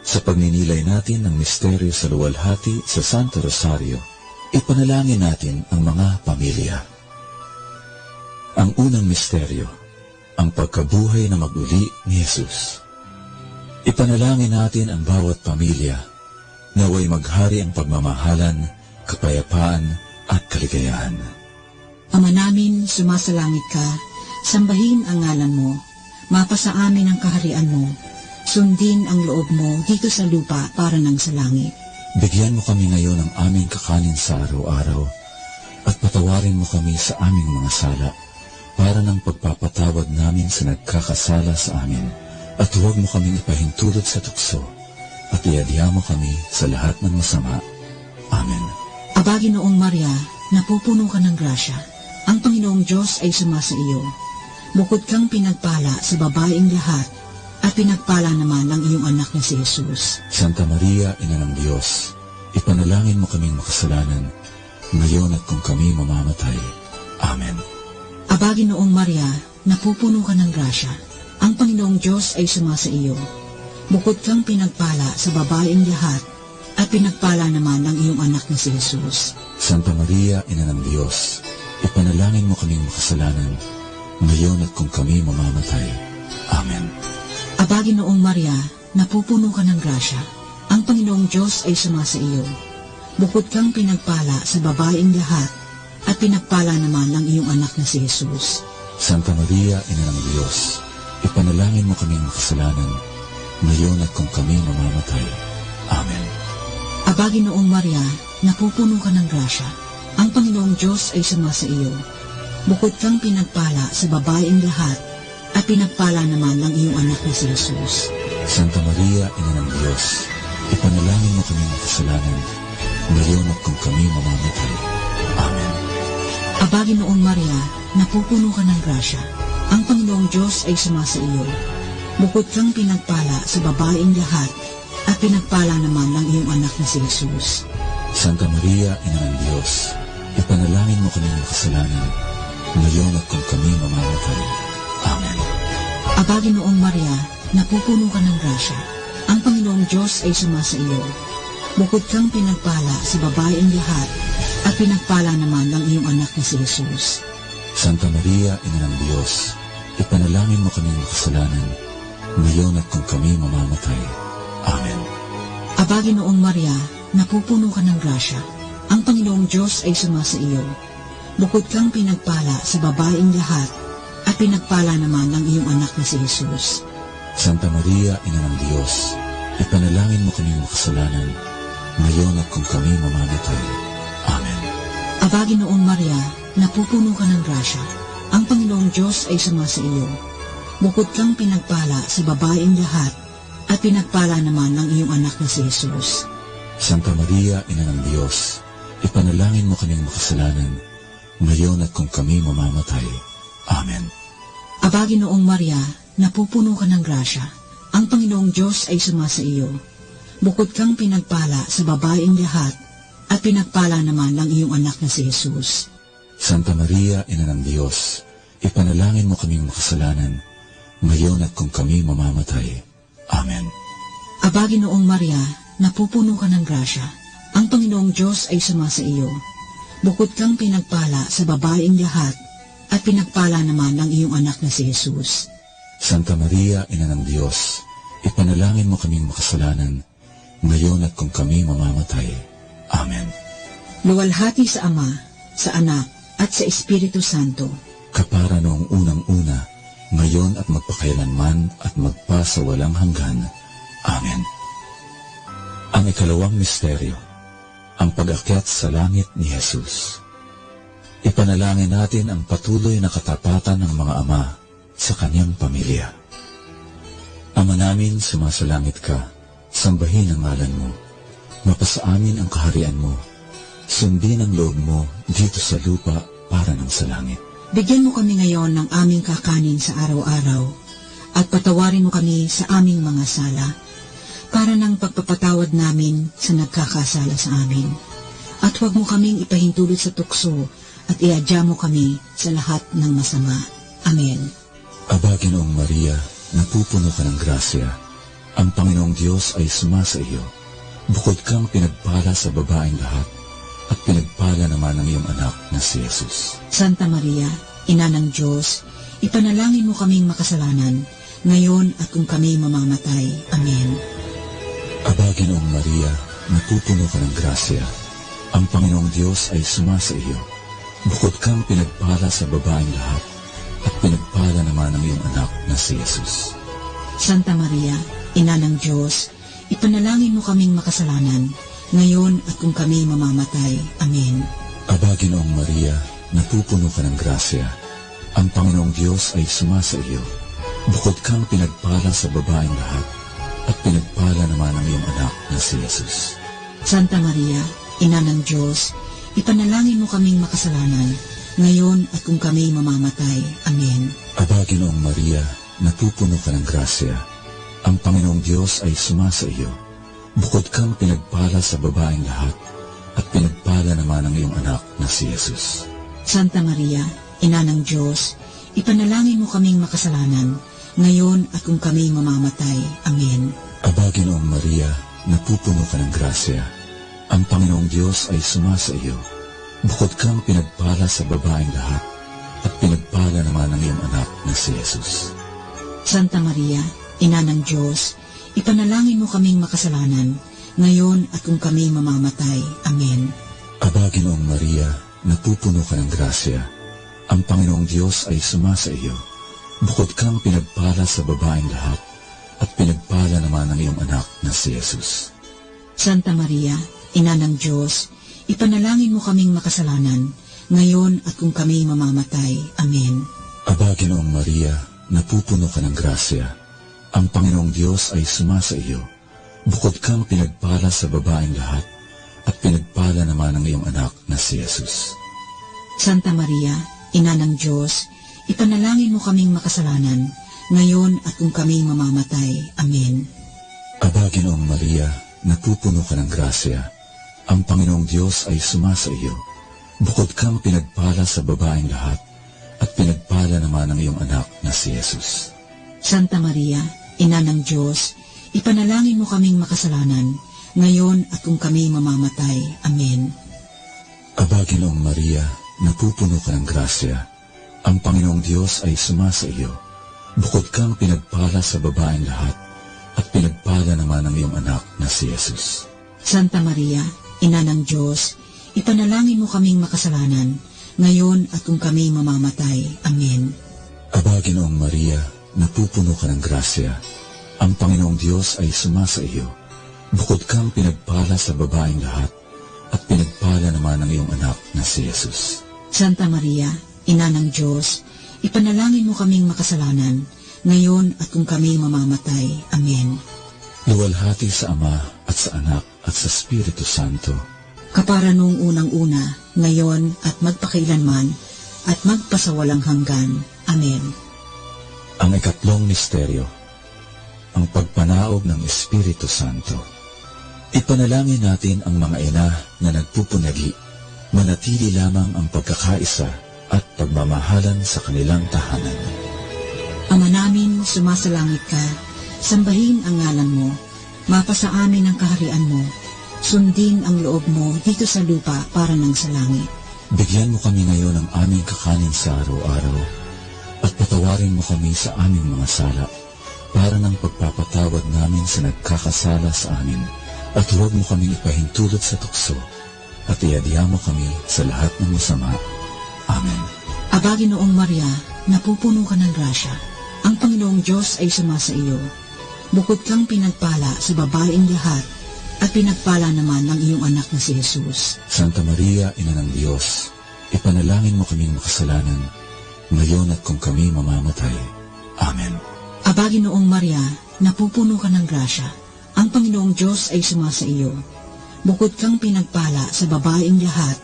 Sa pagninilay natin ng misteryo sa luwalhati sa Santo Rosario, ipanalangin natin ang mga pamilya. Ang unang misteryo, ang pagkabuhay na maguli ni Jesus. Ipanalangin natin ang bawat pamilya, naway maghari ang pagmamahalan, kapayapaan at kaligayahan. Ama namin, sumasalangit ka, sambahin ang ngalan mo, mapasa amin ang kaharian mo, sundin ang loob mo dito sa lupa para ng sa langit. Bigyan mo kami ngayon ng aming kakanin sa araw-araw, at patawarin mo kami sa aming mga sala, para ng pagpapatawad namin sa nagkakasala sa amin, at huwag mo kaming ipahintulot sa tukso, at iadya mo kami sa lahat ng masama. Amen. Aba, Ginoong Maria, napupuno ka ng grasya. Ang Panginoong Diyos ay sumasa iyo. Bukod kang pinagpala sa babaeng lahat, at pinagpala naman ang iyong anak na si Jesus. Santa Maria, Ina ng Diyos, ipanalangin mo kaming makasalanan, ngayon at kung kami mamamatay. Amen. Aba, Ginoong Maria, napupuno ka ng grasya. Ang Panginoong Diyos ay sumasa iyo. Bukod kang pinagpala sa babaeng lahat, at pinagpala naman ang iyong anak na si Jesus. Santa Maria, Ina ng Diyos, ipanalangin mo kaming makasalanan, ngayon at kung kami mamamatay. Amen. Aba, Ginoong Maria, napupuno ka ng grasya. Ang Panginoong Diyos ay sumasa iyo. Bukod kang pinagpala sa babaeng lahat, at pinagpala naman ang iyong anak na si Jesus. Santa Maria, Ina ng Diyos, ipanalangin mo kaming makasalanan, ngayon at kung kami mamamatay. Amen. Aba, Ginoong Maria, napupuno ka ng grasya. Ang Panginoong Diyos ay sumasa iyo. Bukod kang pinagpala sa babaeng lahat, at pinagpala naman ang iyong anak na si Jesus. Santa Maria, Ina ng Diyos, ipanalangin mo kaming makasalanan, ngayon at kung kami mamamatay. Amen. Aba, Ginoong Maria, napupuno ka ng grasya. Ang Panginoong Diyos ay sumasa iyo. Bukod kang pinagpala sa babaeng lahat, at pinagpala naman ang iyong anak na si Jesus. Santa Maria, Ina ng Diyos, ipanalangin mo kaming makasalanan, ngayon at kung kami mamamatay. Amen. Aba, Ginoong Maria, napupuno ka ng grasya. Ang Panginoong Diyos ay sumasa iyo. Bukod kang pinagpala sa babaeng lahat, at pinagpala naman ang iyong anak na si Jesus. Santa Maria, Ina ng Diyos, ipanalangin mo kaming makasalanan, ngayon at kung kami mamamatay. Amen. Aba, Ginoong Maria, napupuno ka ng grasya. Ang Panginoong Diyos ay sumasa iyo. Bukod kang pinagpala sa babaeng lahat, at pinagpala naman ang iyong anak na si Jesus. Santa Maria, Ina ng Diyos, ipanalangin mo kaming makasalanan, ngayon at kung kami mamamatay. Amen. Aba, Ginoong Maria, napupuno ka ng grasya. Ang Panginoong Diyos ay sumasa iyo. Bukod kang pinagpala sa babaeng lahat, at pinagpala naman ng iyong anak na si Jesus. Santa Maria, Ina ng Diyos, ipanalangin mo kaming makasalanan, ngayon at kung kami mamamatay. Amen. Aba, Ginoong Maria, napupuno ka ng grasya. Ang Panginoong Diyos ay sumasa iyo. Bukod kang pinagpala sa babaeng lahat, at pinagpala naman ng iyong anak na si Jesus. Santa Maria, Ina ng Diyos, ipanalangin mo kaming makasalanan, ngayon at kung kami mamamatay. Amen. Aba, Ginoong Maria, napupuno ka ng grasya. Ang Panginoong Diyos ay sumasa iyo. Bukod kang pinagpala sa babaeng lahat, at pinagpala naman ng iyong anak na si Jesus. Santa Maria, Ina ng Diyos, ipanalangin mo kaming makasalanan, ngayon at kung kami mamamatay. Amen. Luwalhati sa Ama, sa Anak, at sa Espiritu Santo. Kapara noong unang-una, ngayon at magpakailanman at magpa sa walang hanggan. Amen. Ang ikalawang misteryo, ang pag-akyat sa langit ni Jesus. Ipanalangin natin ang patuloy na katapatan ng mga ama sa kanyang pamilya. Ama namin, sumasalangit ka, sambahin ang ngalan mo. Mapasa amin ang kaharian mo. Sundin ang loob mo dito sa lupa para ng sa langit. Bigyan mo kami ngayon ng aming kakanin sa araw-araw, at patawarin mo kami sa aming mga sala, para ng pagpapatawad namin sa nagkakasala sa amin. At huwag mo kaming ipahintulot sa tukso, at iadya mo kami sa lahat ng masama. Amen. Aba, Ginoong Maria, napupuno ka ng grasya. Ang Panginoong Diyos ay sumasa iyo. Bukod kang pinagpala sa babaeng lahat, at pinagpala naman ng iyong anak na si Jesus. Santa Maria, Ina ng Diyos, ipanalangin mo kaming makasalanan, ngayon at kung kami mamamatay. Amen. Aba, Ginoong Maria, napupuno ka ng grasya. Ang Panginoong Diyos ay sumasa iyo. Bukod kang pinagpala sa babaeng lahat, at pinagpala naman ng iyong anak na si Jesus. Santa Maria, Ina ng Diyos, ipanalangin mo kaming makasalanan, ngayon at kung kami mamamatay. Amen. Aba, Ginoong Maria, napupuno ka ng grasya. Ang Panginoong Diyos ay sumasa iyo. Bukod kang pinagpala sa babaeng lahat, at pinagpala naman ng iyong anak na si Jesus. Santa Maria, Ina ng Diyos, ipanalangin mo kaming makasalanan, ngayon at kung kami mamamatay. Amen. Aba, Ginoong Maria, napupuno ka ng grasya. Ang Panginoong Diyos ay sumasa iyo. Bukod kang pinagpala sa babaeng lahat, at pinagpala naman ng iyong anak na si Jesus. Santa Maria, Ina ng Diyos, ipanalangin mo kaming makasalanan, ngayon at kung kami mamamatay. Amen. Aba, Ginoong Maria, napupuno ka ng grasya. Ang Panginoong Diyos ay sumasa iyo. Bukod kang pinagpala sa babaeng lahat, at pinagpala naman ng iyong anak na si Jesus. Santa Maria, Ina ng Diyos, ipanalangin mo kaming makasalanan, ngayon at kung kami mamamatay. Amen. Aba, Ginoong Maria, napupuno ka ng grasya. Ang Panginoong Diyos ay sumasa iyo. Bukod kang pinagpala sa babaeng lahat, at pinagpala naman ng iyong anak na si Jesus. Santa Maria, Ina ng Diyos, ipanalangin mo kaming makasalanan, ngayon at kung kami mamamatay. Amen. Aba, Ginoong Maria, napupuno ka ng grasya. Ang Panginoong Diyos ay sumasa iyo. Bukod kang pinagpala sa babaeng lahat, at pinagpala naman ng iyong anak na si Jesus. Santa Maria, Ina ng Diyos, ipanalangin mo kaming makasalanan, ngayon at kung kami mamamatay. Amen. Aba, Ginoong Maria, napupuno ka ng grasya. Ang Panginoong Diyos ay sumasa iyo. Bukod kang pinagpala sa babaeng lahat, at pinagpala naman ng iyong anak na si Jesus. Santa Maria, Ina ng Diyos, ipanalangin mo kaming makasalanan, ngayon at kung kami mamamatay. Amen. Aba, Ginoong Maria, napupuno ka ng grasya. Ang Panginoong Diyos ay sumasa iyo. Bukod kang pinagpala sa babaeng lahat, at pinagpala naman ng iyong anak na si Jesus. Santa Maria, Ina ng Diyos, ipanalangin mo kaming makasalanan, ngayon at kung kami mamamatay. Amen. Aba, Ginoong Maria, napupuno ka ng grasya. Ang Panginoong Diyos ay sumasa iyo. Bukod kang pinagpala sa babaeng lahat, at pinagpala naman ng iyong anak na si Jesus. Santa Maria, Ina ng Diyos, ipanalangin mo kaming makasalanan, ngayon at kung kami mamamatay. Amen. luwalhati sa Ama at sa Anak at sa Espiritu Santo, kapara noong unang-una, ngayon at magpakailanman, at magpasawalang hanggan. Amen. Ang ikatlong misteryo, ang pagpanaog ng Espiritu Santo. Ipanalangin natin ang mga ina na nagpupunagi, manatili lamang ang pagkakaisa at pagmamahalan sa kanilang tahanan. Ama namin, sumasalangit ka, sambahin ang ngalan mo, mapasa amin ang kaharian mo, sundin ang loob mo dito sa lupa para nang sa langit. Bigyan mo kami ngayon ng aming kakanin sa araw-araw, at patawarin mo kami sa aming mga sala, para ng pagpapatawad namin sa nagkakasala sa amin, at huwag mo kaming ipahintulot sa tukso, at iadya mo kami sa lahat ng masama. Amen. Aba, Ginoong Maria, napupuno ka ng grasya, ang Panginoong Diyos ay sumasa iyo. Bukod kang pinagpala sa babaeng lahat, at pinagpala naman ng iyong anak na si Jesus. Santa Maria, Ina ng Diyos, ipanalangin mo kaming makasalanan, ngayon at kung kami mamamatay. Amen. Aba, Ginoong Maria, napupuno ka ng grasya, ang Panginoong Diyos ay sumasa iyo. Bukod kang pinagpala sa babaeng lahat,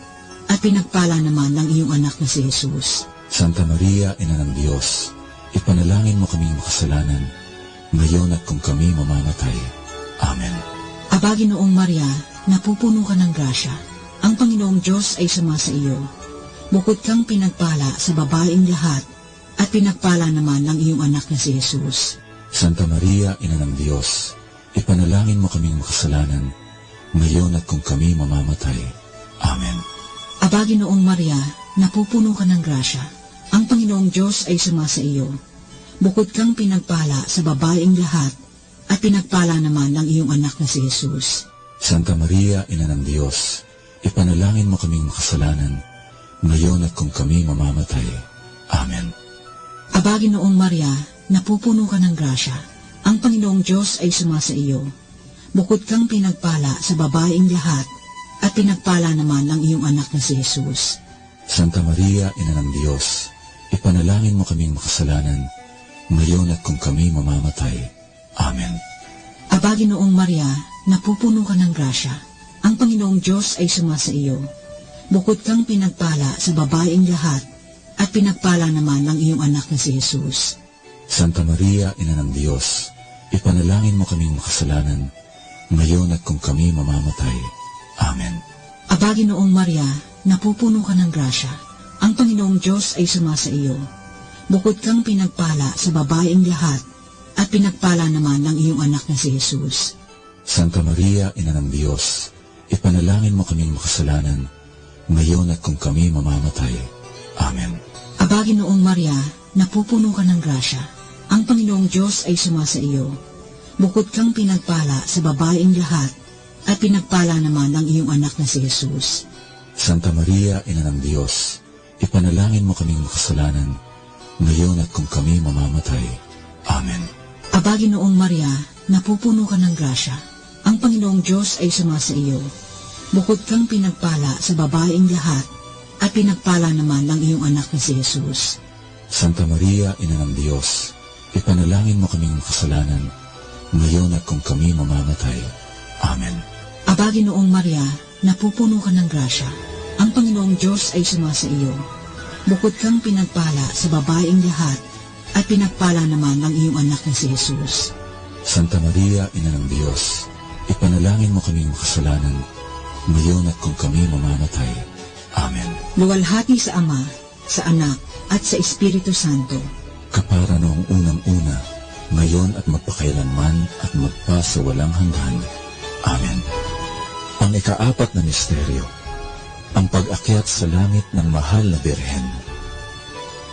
at pinagpala naman ng iyong anak na si Jesus. Santa Maria, Ina ng Diyos, ipanalangin mo kaming makasalanan, ngayon at kung kami mamamatay. Amen. Aba, Ginoong Maria, napupuno ka ng grasya, ang Panginoong Diyos ay sumasa iyo. Bukod kang pinagpala sa babaeng lahat, at pinagpala naman ng iyong anak na si Jesus. Santa Maria, Ina ng Diyos, ipanalangin mo kaming makasalanan, ngayon at kung kami mamamatay. Amen. Aba, Ginoong Maria, napupuno ka ng grasya, ang Panginoong Diyos ay sumasa iyo. Bukod kang pinagpala sa babaeng lahat, at pinagpala naman ng iyong anak na si Jesus. Santa Maria, Ina ng Diyos, ipanalangin mo kaming makasalanan, ngayon at kung kami mamamatay. Amen. Aba, Ginoong Maria, napupuno ka ng grasya, ang Panginoong Diyos ay sumasa iyo. Bukod kang pinagpala sa babaeng lahat, at pinagpala naman ng iyong anak na si Jesus. Santa Maria, Ina ng Diyos, ipanalangin mo kaming makasalanan, ngayon at kung kami mamamatay. Amen. Aba, Ginoong Maria, napupuno ka ng grasya, ang Panginoong Diyos ay sumasa iyo. Bukod kang pinagpala sa babaeng lahat, at pinagpala naman ng iyong anak na si Jesus. Santa Maria, Ina ng Diyos, ipanalangin mo kaming makasalanan, ngayon at kung kami mamamatay. Amen. Aba, Ginoong Maria, napupuno ka ng grasya, ang Panginoong Diyos ay sumasa iyo. Bukod kang pinagpala sa babaeng lahat, at pinagpala naman ng iyong anak na si Jesus. Santa Maria, Ina ng Diyos, ipanalangin mo kaming makasalanan, ngayon at kung kami mamamatay. Amen. Aba, Ginoong Maria, napupuno ka ng grasya, ang Panginoong Diyos ay sumasa iyo. Bukod kang pinagpala sa babaeng lahat, at pinagpala naman ng iyong anak na si Jesus. Santa Maria, Ina ng Diyos, ipanalangin mo kaming makasalanan, ngayon at kung kami mamamatay. Amen. Aba, Ginoong Maria, napupuno ka ng grasya, ang Panginoong Diyos ay sumasa iyo. Bukod kang pinagpala sa babaeng lahat, at pinagpala naman ng iyong anak na si Jesus. Santa Maria, Ina ng Diyos, ipanalangin mo kaming makasalanan, ngayon at kung kami mamamatay. Amen. Aba, Ginoong Maria, napupuno ka ng grasya, ang Panginoong Diyos ay sumasa iyo. Bukod kang pinagpala sa babaeng lahat, at pinagpala naman ng iyong anak na si Jesus. Santa Maria, Ina ng Diyos, ipanalangin mo kaming makasalanan, ngayon at kung kami mamamatay. Amen. Luwalhati sa Ama, sa Anak, at sa Espiritu Santo, kapara noong unang-una, ngayon at magpakailanman at magpasawalang hanggan. Amen. Ang ikaapat na misteryo, ang pag-akyat sa langit ng mahal na Birhen.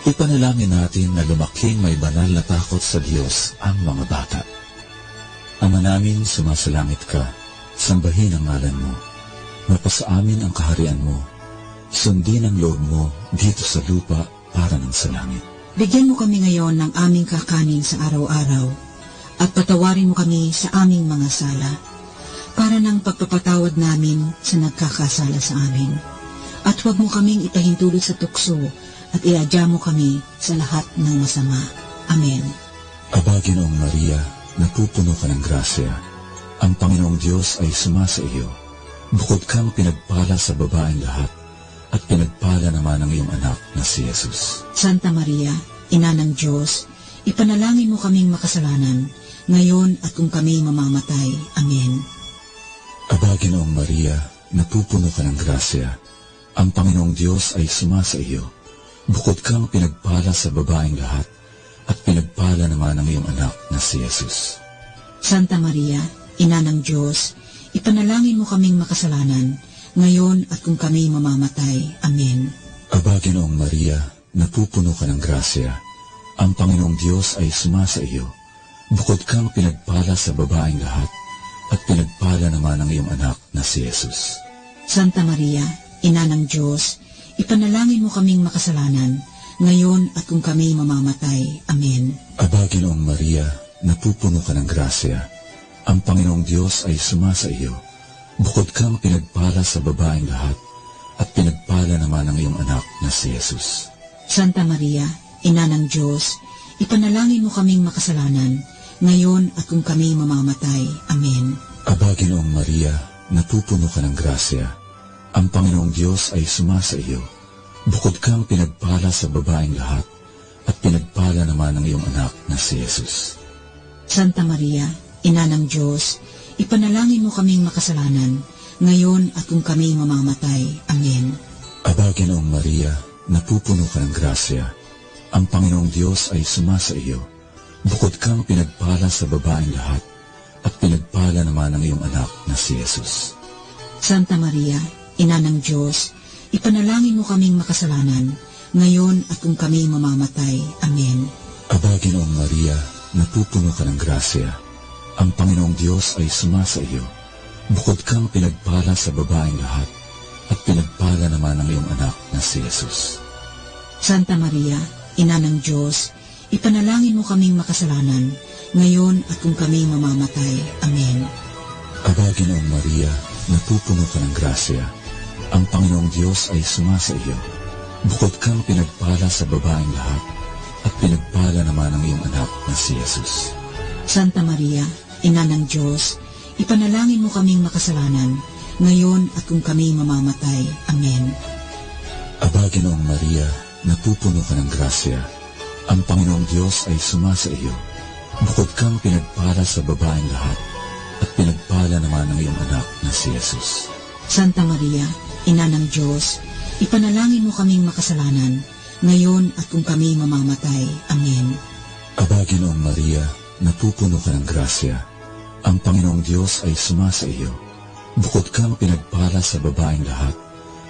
Ipanalangin natin na lumaking may banal na takot sa Diyos ang mga bata. Ama namin, sumasalangit ka, sambahin ang ngalan mo, mapasa amin ang kaharian mo, sundin ang loob mo dito sa lupa para ng sa langit. Bigyan mo kami ngayon ng aming kakanin sa araw-araw, at patawarin mo kami sa aming mga sala, para ng pagpapatawad namin sa nagkakasala sa amin. At huwag mo kaming ipahintulot sa tukso, at iadya mo kami sa lahat ng masama. Amen. Aba, Ginoong Maria, napupuno ka ng grasya, Ang Panginoong Diyos ay sumasa iyo. Bukod kang pinagpala sa babaeng lahat, at pinagpala naman ang iyong anak na si Jesus. Santa Maria, Ina ng Diyos, ipanalangin mo kaming makasalanan, ngayon at kung kami mamamatay. Amen. Aba, Ginoong Maria, napupuno ka ng grasya. Ang Panginoong Diyos ay sumasa iyo. Bukod kang pinagpala sa babaeng lahat, at pinagpala naman ang iyong anak na si Jesus. Santa Maria, Ina ng Diyos, ipanalangin mo kaming makasalanan, ngayon at kung kami mamamatay. Amen. Aba, Ginoong Maria, napupuno ka ng grasya. Ang Panginoong Diyos ay sumasa iyo. Bukod kang pinagpala sa babaeng lahat, at pinagpala naman ang iyong anak na si Jesus. Santa Maria, Ina ng Diyos, ipanalangin mo kaming makasalanan, ngayon at kung kami mamamatay. Amen. Aba, Ginoong Maria, napupuno ka ng grasya. Ang Panginoong Diyos ay sumasa iyo. Bukod kang pinagpala sa babaeng lahat, at pinagpala naman ang iyong anak na si Jesus. Santa Maria, Ina ng Diyos, ipanalangin mo kaming makasalanan, ngayon at kung kami mamamatay. Amen. Aba, Ginoong Maria, napupuno ka ng grasya. Ang Panginoong Diyos ay sumasa iyo. Bukod kang pinagpala sa babaeng lahat, at pinagpala naman ang iyong anak na si Jesus. Santa Maria, Ina ng Diyos, ipanalangin mo kaming makasalanan, ngayon at kung kami mamamatay. Amen. Aba, Ginoong Maria, napupuno ka ng grasya. Ang Panginoong Diyos ay sumasa iyo. Bukod kang pinagpala sa babaeng lahat, at pinagpala naman ang iyong anak na si Jesus. Santa Maria, Ina ng Diyos, ipanalangin mo kaming makasalanan, ngayon at kung kami mamamatay. Amen. Aba, Ginoong Maria, napupuno ka ng grasya. Ang Panginoong Diyos ay sumasa iyo. Bukod kang pinagpala sa babaeng lahat, at pinagpala naman ang iyong anak na si Jesus. Santa Maria, Ina ng Diyos, ipanalangin mo kaming makasalanan, ngayon at kung kami mamamatay. Amen. Aba, Ginoong Maria, napupuno ka ng grasya. Ang Panginoong Diyos ay sumasa iyo. Bukod kang pinagpala sa babaeng lahat, at pinagpala naman ang iyong anak na si Jesus. Santa Maria, Ina ng Diyos, ipanalangin mo kaming makasalanan, ngayon at kung kami mamamatay. Amen. Aba, Ginoong Maria, napupuno ka ng grasya. Ang Panginoong Diyos ay sumasa iyo. Bukod kang pinagpala sa babaeng lahat, at pinagpala naman ang iyong anak na si Jesus. Santa Maria, Ina ng Diyos, ipanalangin mo kaming makasalanan, ngayon at kung kami mamamatay. Amen. Aba, Ginoong Maria, napupuno ka ng grasya. Ang Panginoong Diyos ay sumasa iyo. Bukod kang pinagpala sa babaeng lahat,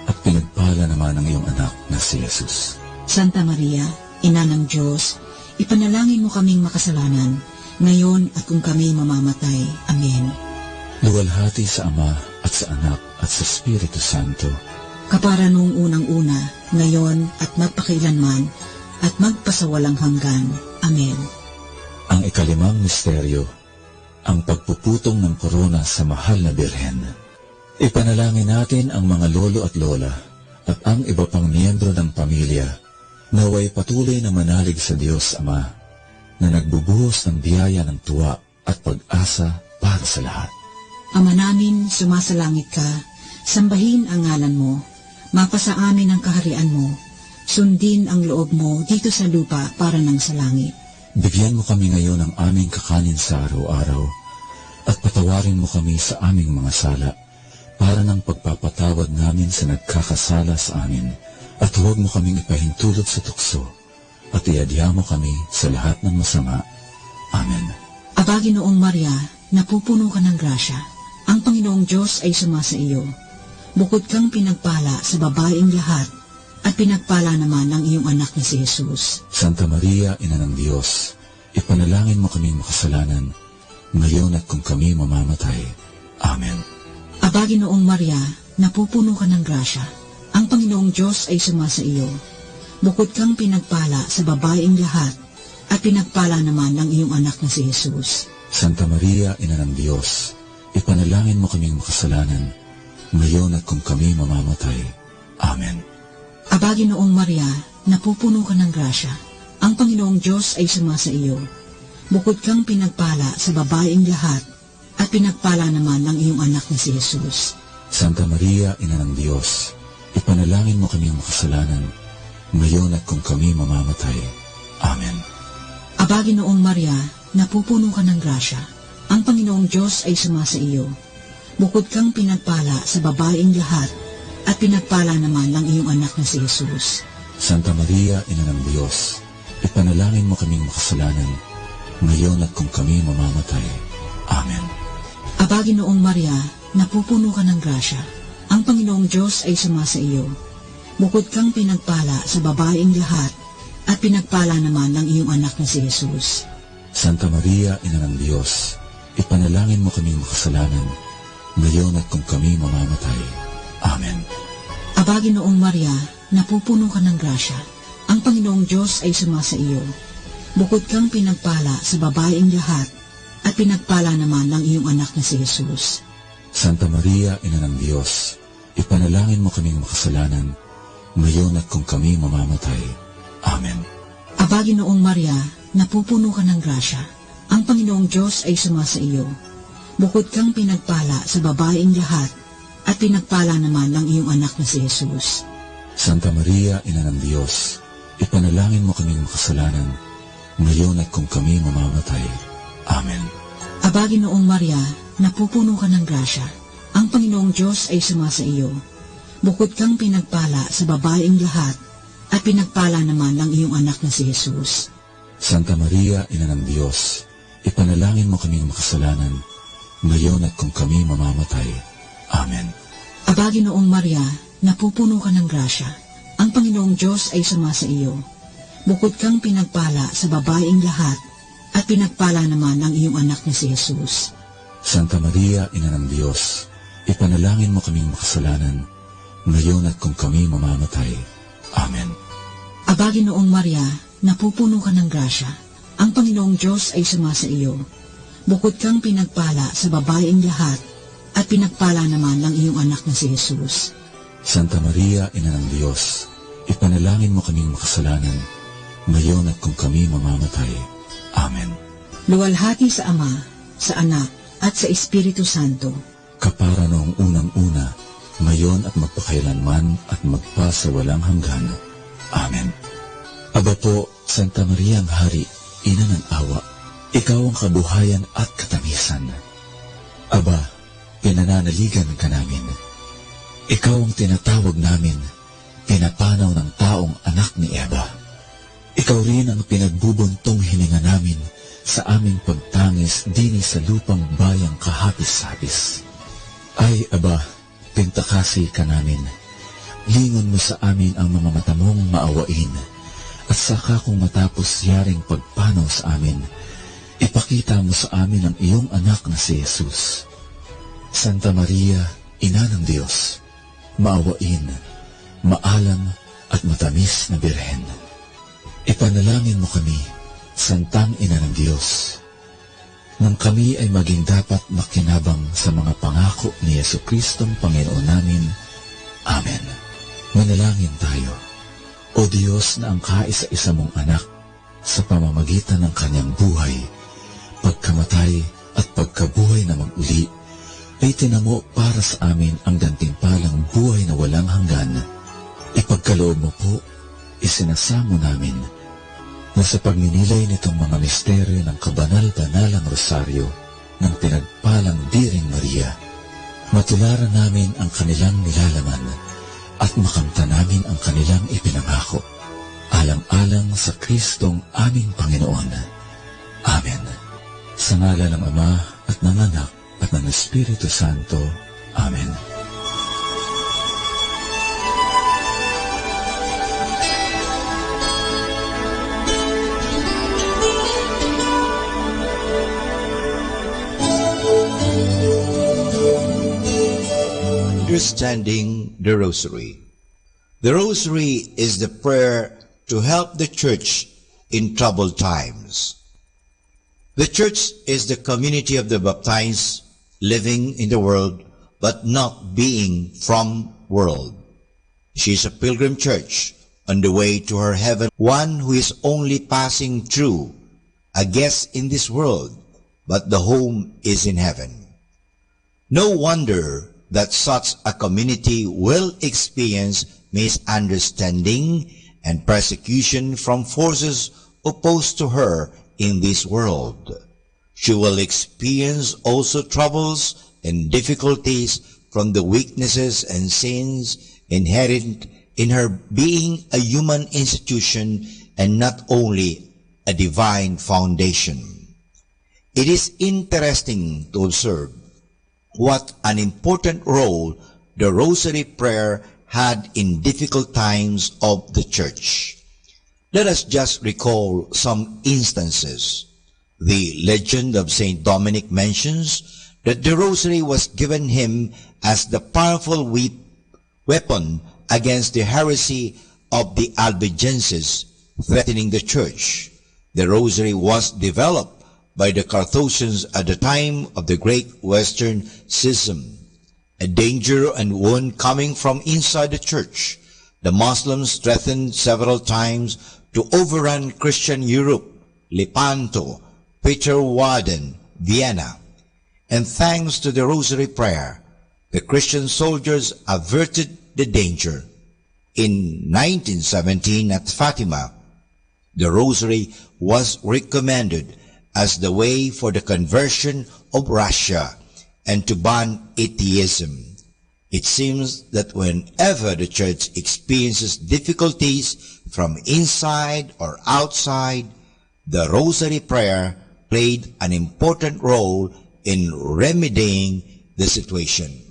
at pinagpala naman ang iyong anak na si Jesus. Santa Maria, Ina ng Diyos, ipanalangin mo kaming makasalanan, ngayon at kung kami mamamatay. Amen. Luwalhati sa Ama at sa Anak at sa Espiritu Santo. Kapara noong unang-una, ngayon at magpakailanman, at magpasawalang hanggan. Amen. Ang ikalimang misteryo, ang pagpuputong ng korona sa mahal na Birhen. Ipanalangin natin ang mga lolo at lola at ang iba pang miyembro ng pamilya naway patuloy na manalig sa Diyos Ama na nagbubuhos ng biyaya ng tuwa at pag-asa para sa lahat. Ama namin, sumasalangit ka, sambahin ang ngalan mo, mapasa amin ang kaharian mo, sundin ang loob mo dito sa lupa para nang sa langit. Bigyan mo kami ngayon ng aming kakanin sa araw-araw at patawarin mo kami sa aming mga sala para ng pagpapatawad namin sa nagkakasala sa amin at huwag mo kaming ipahintulot sa tukso at iadya mo kami sa lahat ng masama. Amen. Aba, Ginoong Maria, napupuno ka ng grasya. Ang Panginoong Diyos ay sumasa iyo. Bukod kang pinagpala sa babaeng lahat, at pinagpala naman ang iyong anak na si Jesus. Santa Maria, Ina ng Diyos, ipanalangin mo kaming makasalanan, ngayon at kung kami mamamatay. Amen. Aba, Ginoong Maria, napupuno ka ng grasya. Ang Panginoong Diyos ay sumasa iyo. Bukod kang pinagpala sa babaeng lahat, at pinagpala naman ang iyong anak na si Jesus. Santa Maria, Ina ng Diyos, ipanalangin mo kaming makasalanan, ngayon at kung kami mamamatay. Amen. Aba, Ginoong Maria, napupuno ka ng grasya. Ang Panginoong Diyos ay sumasa iyo. Bukod kang pinagpala sa babaeng lahat, at pinagpala naman ng iyong anak na si Jesus. Santa Maria, Ina ng Diyos, ipanalangin mo kaming makasalanan, ngayon at kung kami mamamatay. Amen. Aba, Ginoong Maria, napupuno ka ng grasya. Ang Panginoong Diyos ay sumasa iyo. Bukod kang pinagpala sa babaeng lahat, at pinagpala naman ng iyong anak na si Jesus. Santa Maria, Ina ng Diyos, ipanalangin mo kaming makasalanan, ngayon at kung kami mamamatay. Amen. Aba, Ginoong Maria, napupuno ka ng grasya. Ang Panginoong Diyos ay sumasa iyo. Bukod kang pinagpala sa babaeng lahat, at pinagpala naman ng iyong anak na si Jesus. Santa Maria, Ina ng Diyos, ipanalangin mo kaming makasalanan, ngayon at kung kami mamamatay. Amen. Aba, Ginoong Maria, napupuno ka ng grasya. Ang Panginoong Diyos ay sumasa iyo. Bukod kang pinagpala sa babaeng lahat, at pinagpala naman ng iyong anak na si Jesus. Santa Maria, Ina ng Diyos, ipanalangin mo kaming makasalanan, ngayon at kung kami mamamatay. Amen. Aba, Ginoong Maria, napupuno ka ng grasya. Ang Panginoong Diyos ay sumasa iyo. Bukod kang pinagpala sa babaeng lahat, at pinagpala naman ng iyong anak na si Jesus. Santa Maria, Ina ng Diyos, ipanalangin mo kaming makasalanan, ngayon at kung kami mamamatay. Amen. Aba, Ginoong Maria, napupuno ka ng grasya. Ang Panginoong Diyos ay sumasa iyo. Bukod kang pinagpala sa babaeng lahat, at pinagpala naman ng iyong anak na si Jesus. Santa Maria, Ina ng Diyos, ipanalangin mo kaming makasalanan, ngayon at kung kami mamamatay. Amen. Aba, Ginoong Maria, napupuno ka ng grasya. Ang Panginoong Diyos ay sumasa iyo. Bukod kang pinagpala sa babaeng lahat, at pinagpala naman ng iyong anak na si Jesus. Santa Maria, Ina ng Diyos, ipanalangin mo kaming makasalanan, ngayon at kung kami mamamatay. Amen. Aba, Ginoong Maria, napupuno ka ng grasya. Ang Panginoong Diyos ay sumasa iyo. Bukod kang pinagpala sa babaeng lahat, at pinagpala naman ng iyong anak na si Jesus. Santa Maria, Ina ng Diyos, ipanalangin mo kaming makasalanan, ngayon at kung kami mamamatay. Amen. Luwalhati sa Ama, sa Anak, at sa Espiritu Santo. Kapara noong unang-una, ngayon at magpakailanman at magpasawalang hanggan. Amen. Aba po, Santa Maria ang Hari, Ina ng Awa, ikaw ang kabuhayan at katamisan. Aba, pinananaligan ka namin. Ikaw ang tinatawag namin, pinapanaw ng taong anak ni Eva. Ikaw rin ang pinagbubuntong hininga namin sa aming pagtangis dini sa lupang bayang kahapis-hapis. Ay, Aba, pintakasi ka namin. Lingon mo sa amin ang mga mata mong maawain, at saka kung matapos yaring pagpanaw sa amin, ipakita mo sa amin ang iyong anak na si Jesus. Santa Maria, Ina ng Diyos, maawain, maalam at matamis na Birhen. Ipanalangin mo kami, Santang Ina ng Diyos, nang kami ay maging dapat makinabang sa mga pangako ni Jesucristong Panginoon namin. Amen. Manalangin tayo. O Diyos na ang kaisa-isa mong anak, sa pamamagitan ng kanyang buhay, pagkamatay at pagkabuhay na mag-uli, ay tinamo para sa amin ang gantimpalang buhay na walang hanggan. Ipagkaloob mo po, isinasamo namin na sa pagninilay nitong mga misteryo ng kabanal-banalang rosaryo ng pinagpalang Biring Maria, matularan namin ang kanilang nilalaman at makamta namin ang kanilang ipinangako, alang-alang sa Kristong aming Panginoon. Amen. Sa ngalan ng Ama at ng Anak at ng Espiritu Santo. Amen. Understanding the Rosary. The Rosary is the prayer to help the Church in troubled times. The Church is the community of the baptized living in the world but not being from world. She is a pilgrim church on the way to her heaven, one who is only passing through, a guest in this world, but the home is in heaven. No wonder that such a community will experience misunderstanding and persecution from forces opposed to her in this world. She will experience also troubles and difficulties from the weaknesses and sins inherent in her being a human institution and not only a divine foundation. It is interesting to observe what an important role the Rosary Prayer had in difficult times of the Church. Let us just recall some instances. The legend of Saint Dominic mentions that the Rosary was given him as the powerful weapon against the heresy of the Albigenses threatening the Church. The Rosary was developed by the Carthusians at the time of the Great Western Schism. A danger and wound coming from inside the Church, the Muslims threatened several times to overrun Christian Europe, Lepanto, Peterwarden, Vienna. And thanks to the Rosary Prayer, the Christian soldiers averted the danger. In 1917 at Fatima, the Rosary was recommended as the way for the conversion of Russia and to ban atheism. It seems that whenever the Church experiences difficulties from inside or outside, the Rosary Prayer played an important role in remedying the situation.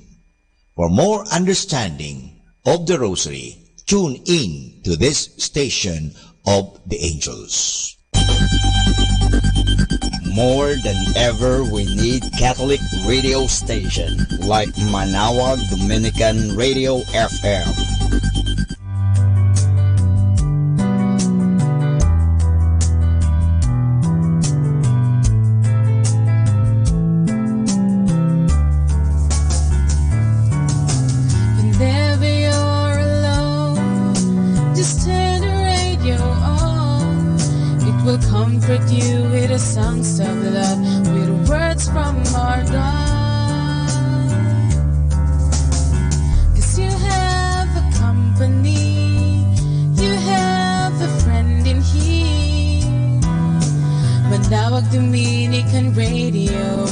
For more understanding of the Rosary, tune in to this station of the angels. More than ever, we need Catholic radio station like Manawag Dominican Radio FM. Whenever you're alone, just turn the radio on. It will comfort you with the songs of love, with words from our God. 'Cause you have a company, you have a friend in here. Manawag Dominican Radio,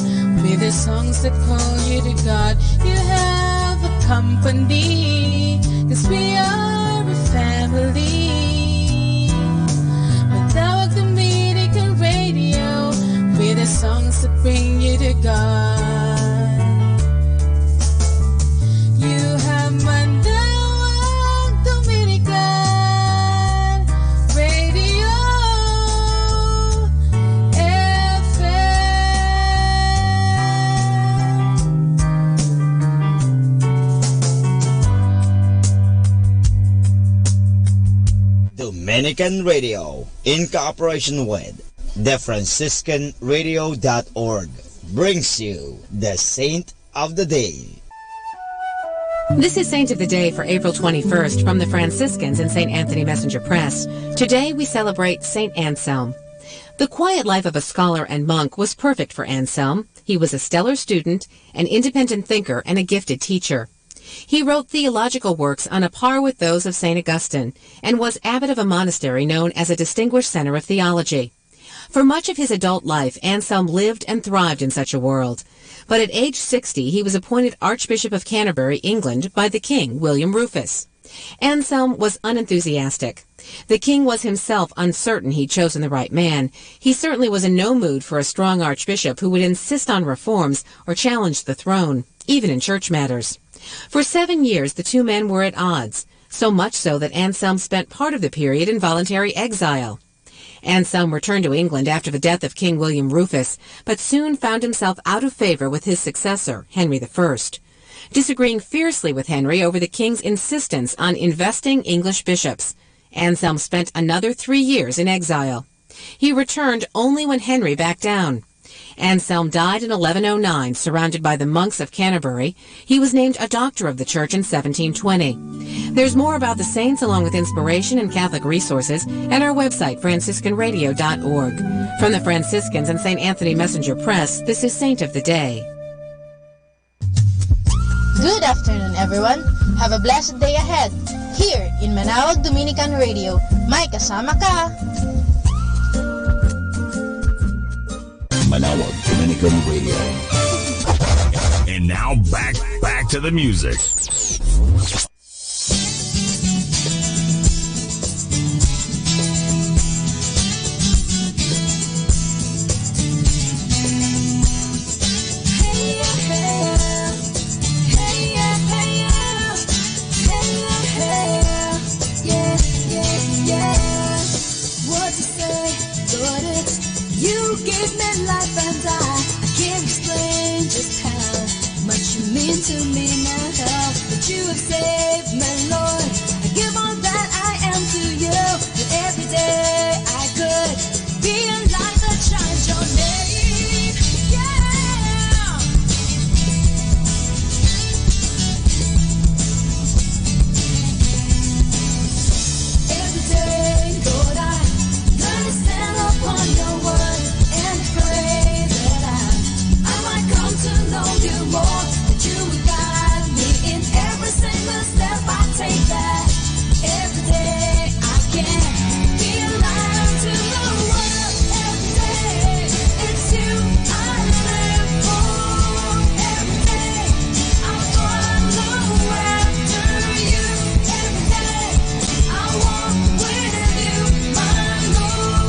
with the songs that call you to God. You have a company, 'cause we are a family. Manawag Dominican Radio, with the songs that bring you to God. You have Manawag Dominican Radio Dominican Radio, in cooperation with TheFranciscanRadio.org, brings you the Saint of the Day. This is Saint of the Day for April 21st from the Franciscans and St. Anthony Messenger Press. Today we celebrate St. Anselm. The quiet life of a scholar and monk was perfect for Anselm. He was a stellar student, an independent thinker, and a gifted teacher. He wrote theological works on a par with those of St. Augustine, and was abbot of a monastery known as a distinguished center of theology. For much of his adult life, Anselm lived and thrived in such a world. But at age 60, he was appointed Archbishop of Canterbury, England, by the king, William Rufus. Anselm was unenthusiastic. The king was himself uncertain he'd chosen the right man. He certainly was in no mood for a strong archbishop who would insist on reforms or challenge the throne, even in church matters. For 7 years, the two men were at odds, so much so that Anselm spent part of the period in voluntary exile. Anselm returned to England after the death of King William Rufus, but soon found himself out of favor with his successor, Henry I. Disagreeing fiercely with Henry over the king's insistence on investing English bishops, Anselm spent another 3 years in exile. He returned only when Henry backed down. Anselm died in 1109, surrounded by the monks of Canterbury. He was named a doctor of the church in 1720. There's more about the saints along with inspiration and Catholic resources at our website, franciscanradio.org. From the Franciscans and St. Anthony Messenger Press, this is Saint of the Day. Good afternoon, everyone. Have a blessed day ahead. Here in Manawag Dominican Radio, may kasama ka. Manawag Dominican Radio. And now back to the music. To me now, but you have saved me, Lord. I give all that I am to you. That every day I could be a light that shines your name. Yeah. Every day, Lord, I learn to stand upon your word and pray that I might come to know you more. You would guide me in every single step I take, that every day I can be a light to the world. Every day it's you I live for. Every day I follow after you. Every day I walk with you, my Lord.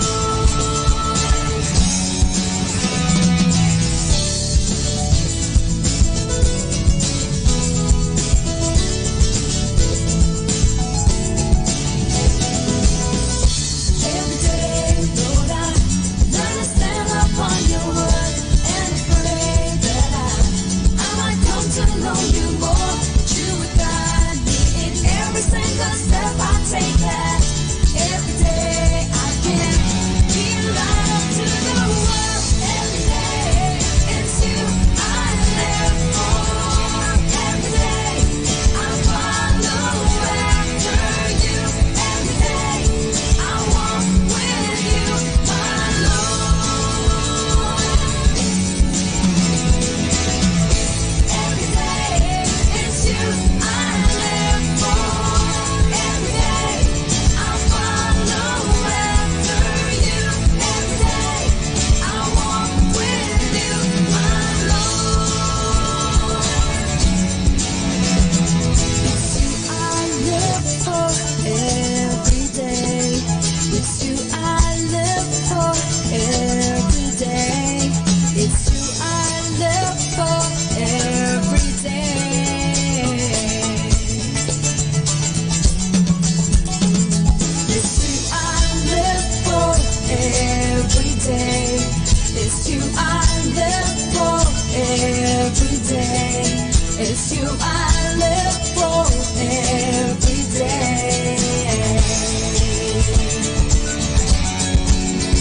It's you I live for.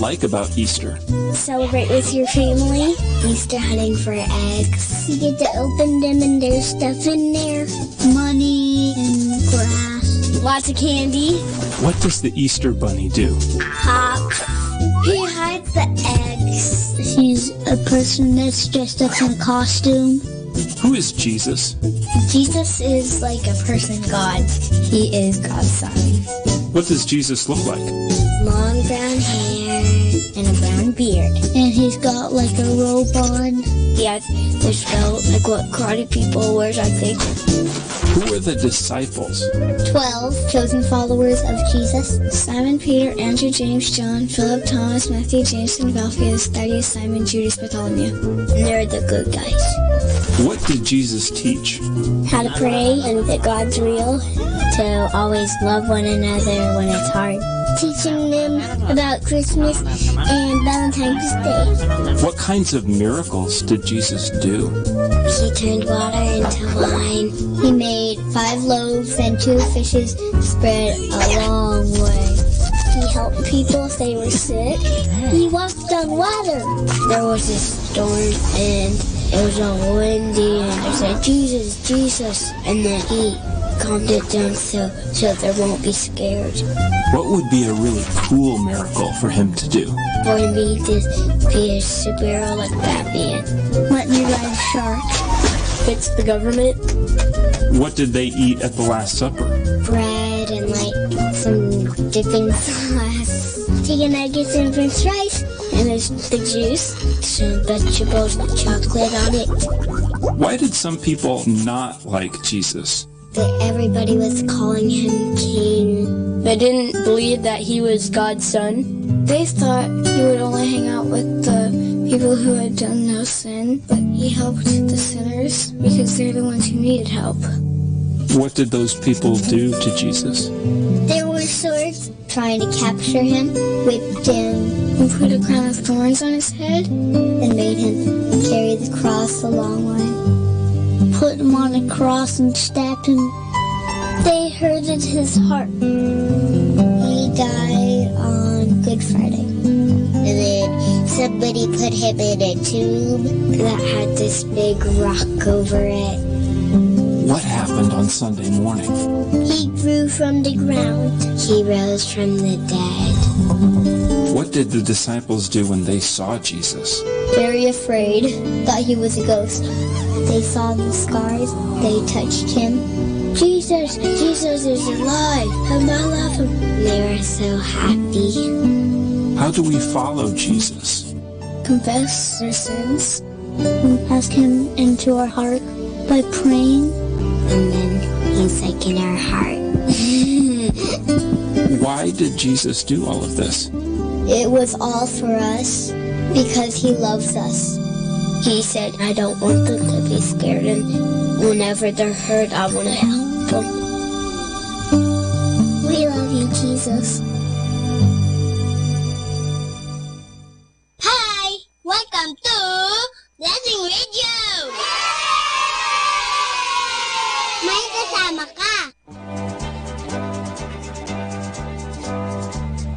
like about Easter? Celebrate with your family. Easter hunting for eggs. You get to open them and there's stuff in there. Money and grass. Lots of candy. What does the Easter Bunny do? Hop. He hides the eggs. He's a person that's dressed up in a costume. Who is Jesus? Jesus is like a person God. He is God's son. What does Jesus look like? Long brown hair and a brown beard. And he's got like a robe on. He has this belt, like what karate people wears, I think. Who are the disciples? 12 chosen followers of Jesus. Simon, Peter, Andrew, James, John, Philip, Thomas, Matthew, James, and Alphaeus, Thaddeus, Simon, Judas, Bartholomew. And they're the good guys. What did Jesus teach? How to pray and that God's real. To always love one another when it's hard. Teaching them about Christmas and Valentine's Day. What kinds of miracles did Jesus do? He turned water into wine. He made 5 loaves and 2 fishes spread a long way. He helped people if they were sick. He walked on water. There was a storm and it was all windy and I said, Jesus, Jesus. And then he calmed it down so they won't be scared. What would be a really cool miracle for him to do? For me to be a superhero like Batman. Let me ride a shark. Fix the government. What did they eat at the Last Supper? Bread and like some dipping sauce. Chicken nuggets and french fries. And there's the juice. Some vegetables with chocolate on it. Why did some people not like Jesus? That everybody was calling him king. They didn't believe that he was God's son. They thought he would only hang out with the people who had done no sin, but he helped the sinners because they're the ones who needed help. What did those people do to Jesus? There were swords trying to capture him, whipped him, and put a crown of thorns on his head, and made him carry the cross a long way. Put him on a cross and stabbed him. They hurted his heart. He died on Good Friday. And then somebody put him in a tomb that had this big rock over it. What happened on Sunday morning? He grew from the ground. He rose from the dead. What did the disciples do when they saw Jesus? Very afraid, thought he was a ghost. They saw the scars, they touched him. Jesus, Jesus is alive, and I love him. They were so happy. How do we follow Jesus? Confess our sins, and ask him into our heart by praying. And then he's like in our heart. Why did Jesus do all of this? It was all for us, because he loves us. He said, I don't want them to be scared, and whenever they're hurt, I want to help them. We love you, Jesus. Hi! Welcome to Blessing Radio! May kasama ka!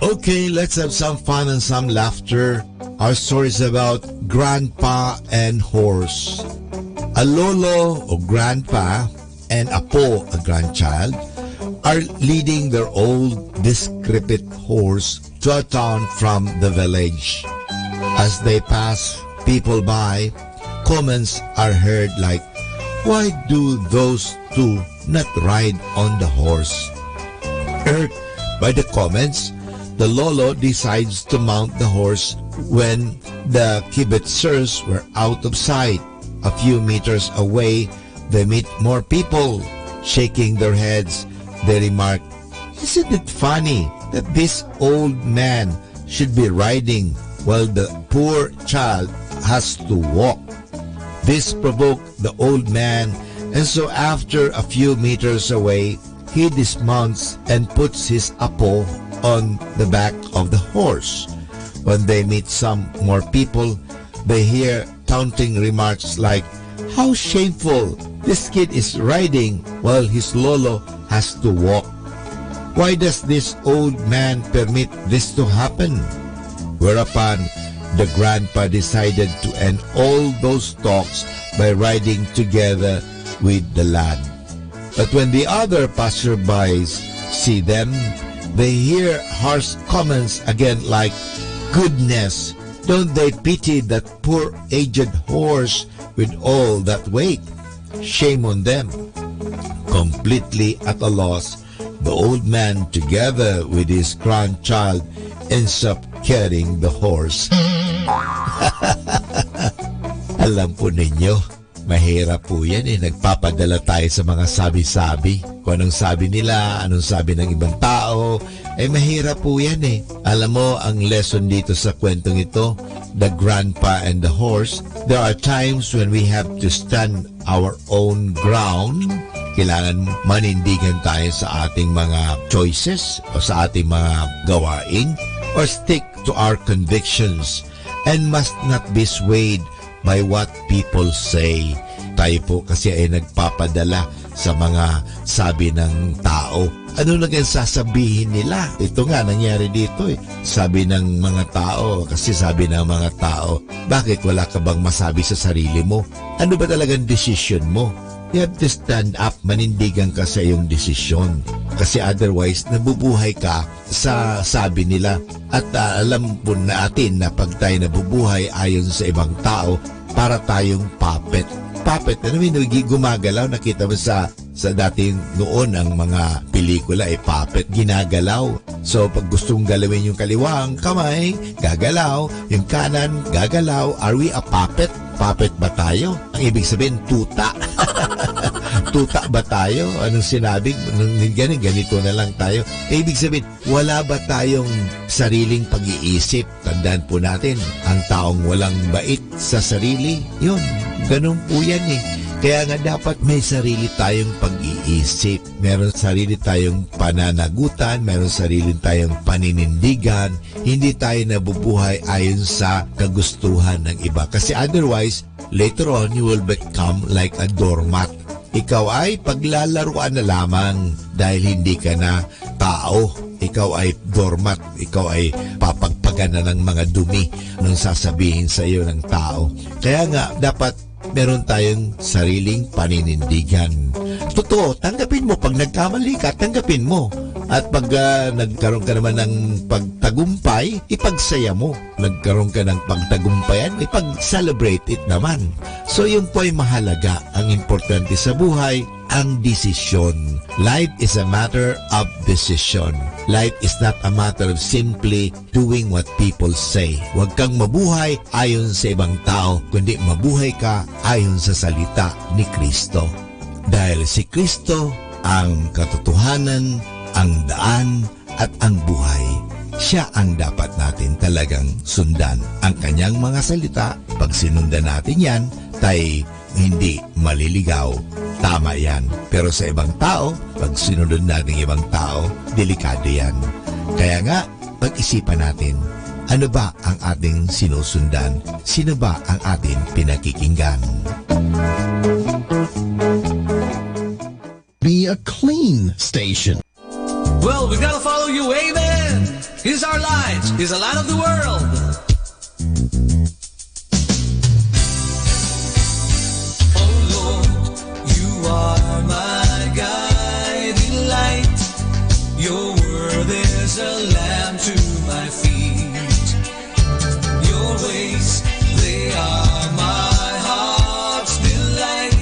Okay, let's have some fun and some laughter. Our story is about grandpa and horse. A lolo or grandpa and apo, a grandchild, are leading their old decrepit horse to a town from the village. As they pass people by, comments are heard like, why do those two not ride on the horse? Irked by the comments, the lolo decides to mount the horse when the kibitzers were out of sight. A few meters away, they meet more people. Shaking their heads, they remark, isn't it funny that this old man should be riding while the poor child has to walk? This provoked the old man, and so after a few meters away, he dismounts and puts his apo on the back of the horse. When they meet some more people, they hear taunting remarks like, how shameful, this kid is riding while his lolo has to walk. Why does this old man permit this to happen? Whereupon the grandpa decided to end all those talks by riding together with the lad. But when the other passerbys see them, they hear harsh comments again like, "Goodness, don't they pity that poor aged horse with all that weight? Shame on them." Completely at a loss, the old man together with his grandchild ends up carrying the horse. Alam po ninyo, mahirap po yan nagpapadala tayo sa mga sabi-sabi. Kung anong sabi nila, anong sabi ng ibang tao, mahirap po yan Alam mo, ang lesson dito sa kwentong ito, the grandpa and the horse, there are times when we have to stand our own ground. Kailangan manindigan tayo sa ating mga choices o sa ating mga gawain, or stick to our convictions and must not be swayed by what people say. Tayo po kasi ay nagpapadala sa mga sabi ng tao. Ano na ganyan sasabihin nila? Ito nga, nangyari dito Sabi ng mga tao, kasi sabi ng mga tao, bakit wala ka bang masabi sa sarili mo? Ano ba talagang decision mo? You have to stand up, manindigan ka sa iyong desisyon. Kasi otherwise, nabubuhay ka sa sabi nila. At alam po natin na pag tayo nabubuhay ayon sa ibang tao, para tayong puppet. Puppet, gumagalaw. Nakita mo sa dating noon ang mga pelikula puppet, ginagalaw. So pag gustong galawin yung kaliwang kamay, gagalaw. Yung kanan, gagalaw. Are we a puppet? Puppet ba tayo? Ang ibig sabihin, tuta. Tuta ba tayo? Anong sinabi? Ganito na lang tayo. Ibig sabihin, wala ba tayong sariling pag-iisip? Tandaan po natin, ang taong walang bait sa sarili, yun, ganun po yan Kaya nga dapat may sarili tayong pag-iisip. Meron sarili tayong pananagutan, meron sarili tayong paninindigan. Hindi tayo nabubuhay ayon sa kagustuhan ng iba. Kasi otherwise, later on, you will become like a doormat. Ikaw ay paglalaruan na lamang dahil hindi ka na tao. Ikaw ay doormat. Ikaw ay papagpagan na ng mga dumi nung sasabihin sa iyo ng tao. Kaya nga, dapat meron tayong sariling paninindigan. Totoo, tanggapin mo. Pag nagkamali ka, tanggapin mo. At pag nagkaroon ka naman ng pagtagumpay, ipagsaya mo. Nagkaroon ka ng pagtagumpayan, ipag-celebrate it naman. So yun po ay mahalaga. Ang importante sa buhay, ang desisyon. Life is a matter of decision. Life is not a matter of simply doing what people say. Huwag kang mabuhay ayon sa ibang tao, kundi mabuhay ka ayon sa salita ni Kristo. Dahil si Kristo ang katotohanan, ang daan at ang buhay. Siya ang dapat natin talagang sundan. Ang kanyang mga salita, pag sinundan natin yan, tayo hindi maliligaw. Tama yan. Pero sa ibang tao, pag sinunod natin ibang tao, delikado yan. Kaya nga, pag-isipan natin, ano ba ang ating sinusundan? Sino ba ang ating pinakikinggan? Be a clean station. Well, we gotta follow you, amen. Here's our light. Here's the light of the world. Oh Lord, you are my guiding light. Your word is a lamp to my feet. Your ways, they are my heart's delight.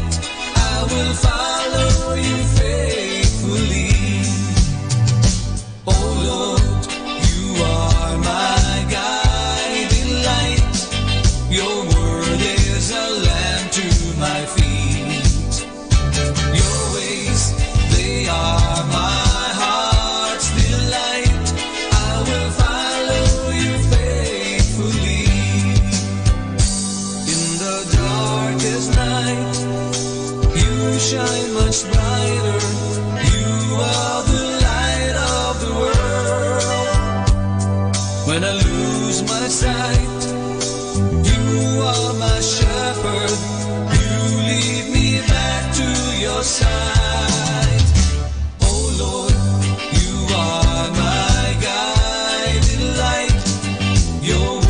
I will follow you faithfully. Oh Lord, you are my guiding light. Your word is a lamp to my feet. Your ways, they are my heart's delight. I will follow you faithfully. In the darkest night, you shine much brighter. You are the light of the world. When I lose my sight, you are my shepherd. You lead me back to your side. Oh Lord, you are my guiding light. Your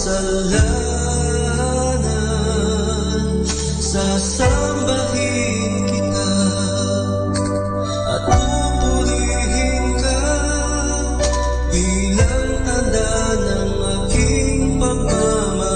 kasalanan, sasambahin kita at pupurihin ka bilang tanda ng aking pagmamahal.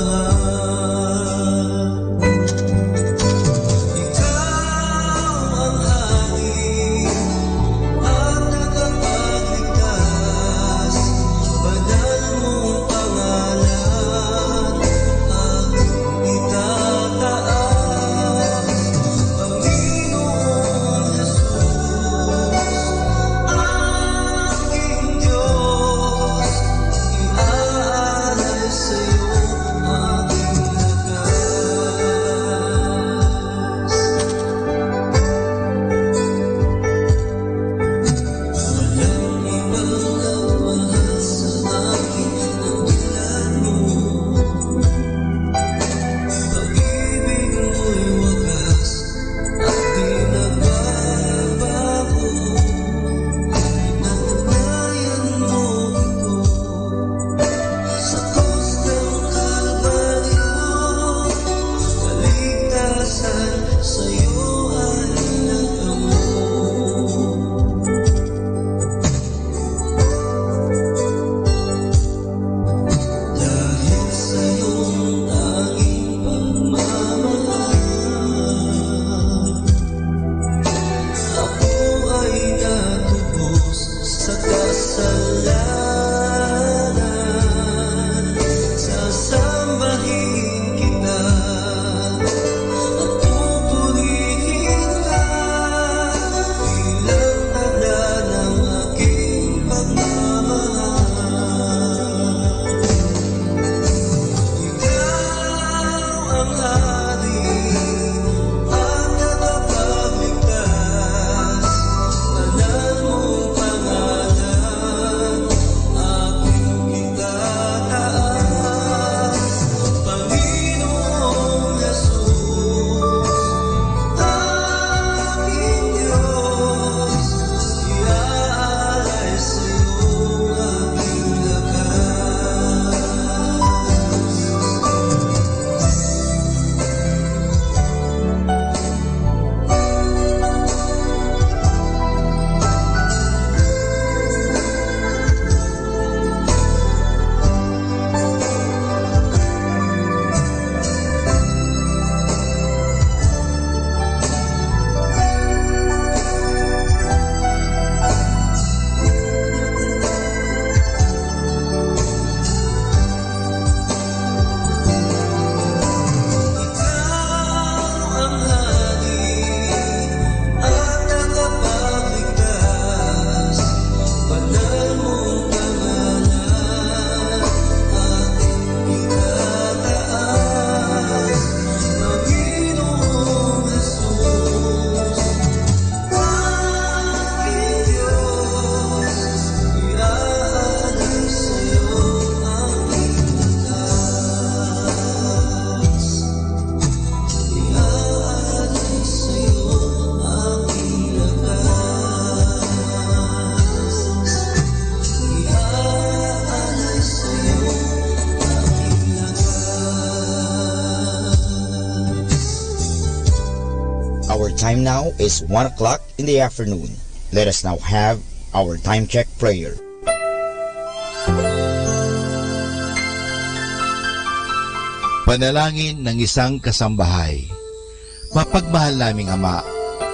Our time now is 1 o'clock in the afternoon. Let us now have our time check prayer. Panalangin ng isang kasambahay. Mapagmahal naming Ama,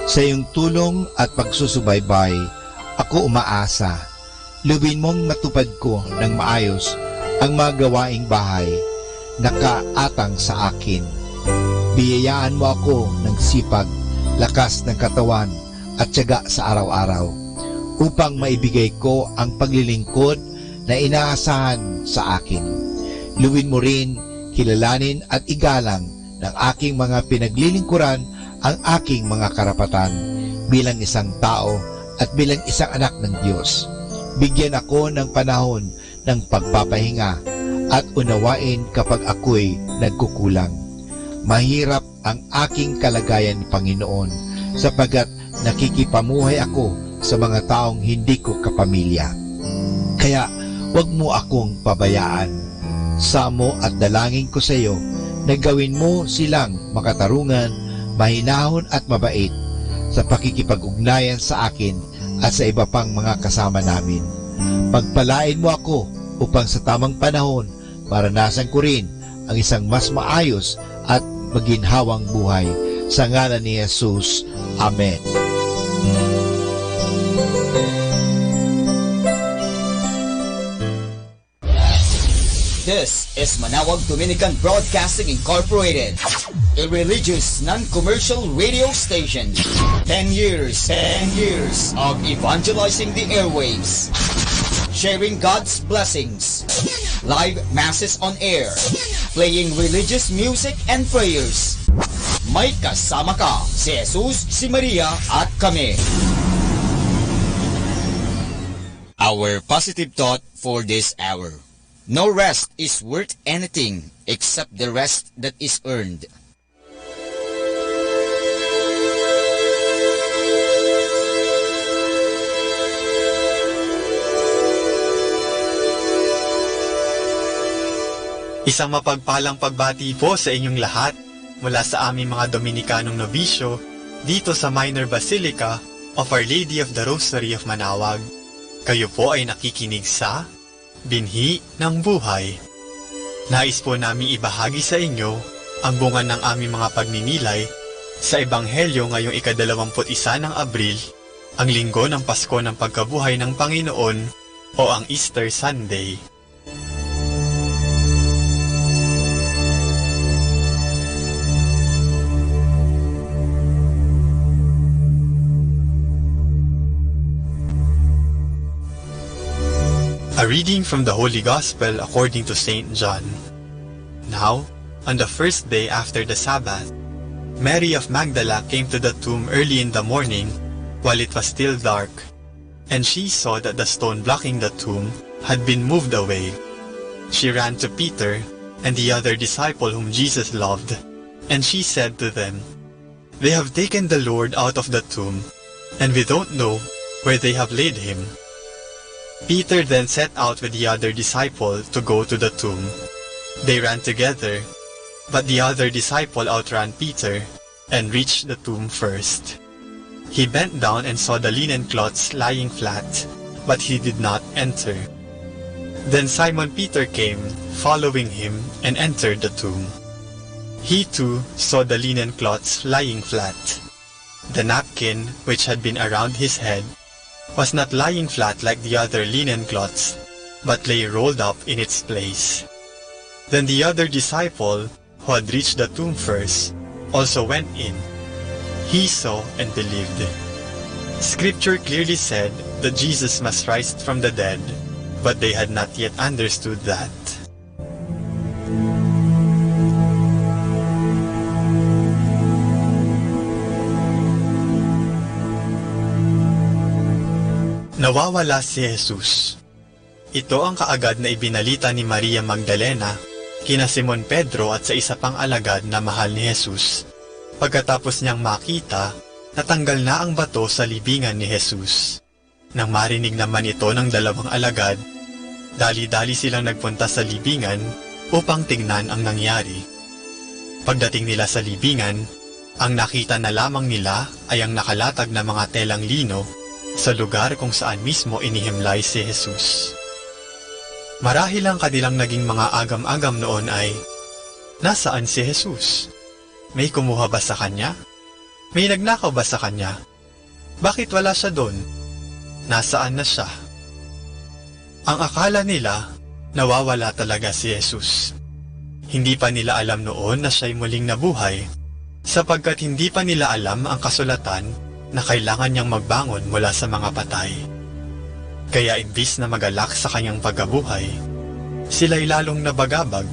sa iyong tulong at pagsusubaybay, ako umaasa. Luwin mong matupad ko ng maayos ang mga gawaing bahay na kaatang sa akin. Biyayaan mo ako ng sipag, lakas ng katawan at tiyaga sa araw-araw upang maibigay ko ang paglilingkod na inaasahan sa akin. Luwin mo rin, kilalanin at igalang ng aking mga pinaglilingkuran ang aking mga karapatan bilang isang tao at bilang isang anak ng Diyos. Bigyan ako ng panahon ng pagpapahinga at unawain kapag ako'y nagkukulang. Mahirap ang aking kalagayan, Panginoon, sapagkat nakikipamuhay ako sa mga taong hindi ko kapamilya. Kaya huwag mo akong pabayaan. Samo at dalangin ko sa iyo na gawin mo silang makatarungan, mahinahon at mabait sa pakikipag-ugnayan sa akin at sa iba pang mga kasama namin. Pagpalain mo ako upang sa tamang panahon maranasan ko rin ang isang mas maayos at maginhawang buhay. Sa ngalan ni Jesus. Amen. This is Manawag Dominican Broadcasting Incorporated, a religious, non-commercial radio station. 10 years of evangelizing the airwaves, sharing God's blessings, live masses on air, playing religious music and prayers. May kasama ka, si Jesus, si Maria, at kami. Our positive thought for this hour. No rest is worth anything except the rest that is earned. Isang mapagpalang pagbati po sa inyong lahat mula sa aming mga Dominikanong nobisyo dito sa Minor Basilica of Our Lady of the Rosary of Manawag. Kayo po ay nakikinig sa Binhi ng Buhay. Nais po namin ibahagi sa inyo ang bunga ng aming mga pagninilay sa Ebanghelyo ngayong ika-21 ng Abril, ang linggo ng Pasko ng Pagkabuhay ng Panginoon o ang Easter Sunday. A reading from the Holy Gospel according to St. John. Now, on the first day after the Sabbath, Mary of Magdala came to the tomb early in the morning while it was still dark, and she saw that the stone blocking the tomb had been moved away. She ran to Peter and the other disciple whom Jesus loved, and she said to them, "They have taken the Lord out of the tomb, and we don't know where they have laid him." Peter then set out with the other disciple to go to the tomb. They ran together, but the other disciple outran Peter and reached the tomb first. He bent down and saw the linen cloths lying flat, but he did not enter. Then Simon Peter came, following him, and entered the tomb. He too saw the linen cloths lying flat. The napkin, which had been around his head, was not lying flat like the other linen cloths, but lay rolled up in its place. Then the other disciple, who had reached the tomb first, also went in. He saw and believed. Scripture clearly said that Jesus must rise from the dead, but they had not yet understood that. Nawawala si Jesus. Ito ang kaagad na ibinalita ni Maria Magdalena kina Simon Pedro at sa isa pang alagad na mahal ni Jesus. Pagkatapos niyang makita, natanggal na ang bato sa libingan ni Jesus. Nang marinig naman ito ng dalawang alagad, dali-dali silang nagpunta sa libingan upang tingnan ang nangyari. Pagdating nila sa libingan, ang nakita na lamang nila ay ang nakalatag na mga telang lino sa lugar kung saan mismo inihimlay si Jesus. Marahil ang kanilang naging mga agam-agam noon ay, nasaan si Jesus? May kumuha ba sa kanya? May nagnakaw ba sa kanya? Bakit wala siya doon? Nasaan na siya? Ang akala nila, nawawala talaga si Jesus. Hindi pa nila alam noon na siya'y muling nabuhay, sapagkat hindi pa nila alam ang kasulatan na kailangan niyang magbangon mula sa mga patay. Kaya imbis na magalak sa kanyang pagkabuhay, sila'y lalong nabagabag.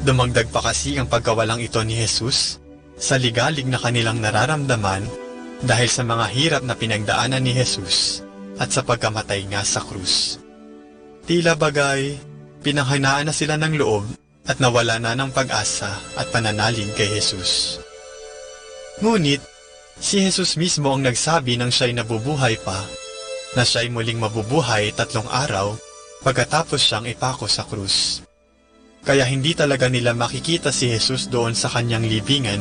Dumagdag pa kasi ang pagkawalang ito ni Jesus sa ligalig na kanilang nararamdaman dahil sa mga hirap na pinagdaanan ni Jesus at sa pagkamatay nga sa krus. Tila bagay, pinanghinaan na sila ng loob at nawala na ng pag-asa at pananalig kay Jesus. Ngunit, si Jesus mismo ang nagsabi nang siya'y nabubuhay pa, na siya'y muling mabubuhay 3 araw pagkatapos siyang ipako sa krus. Kaya hindi talaga nila makikita si Jesus doon sa kanyang libingan.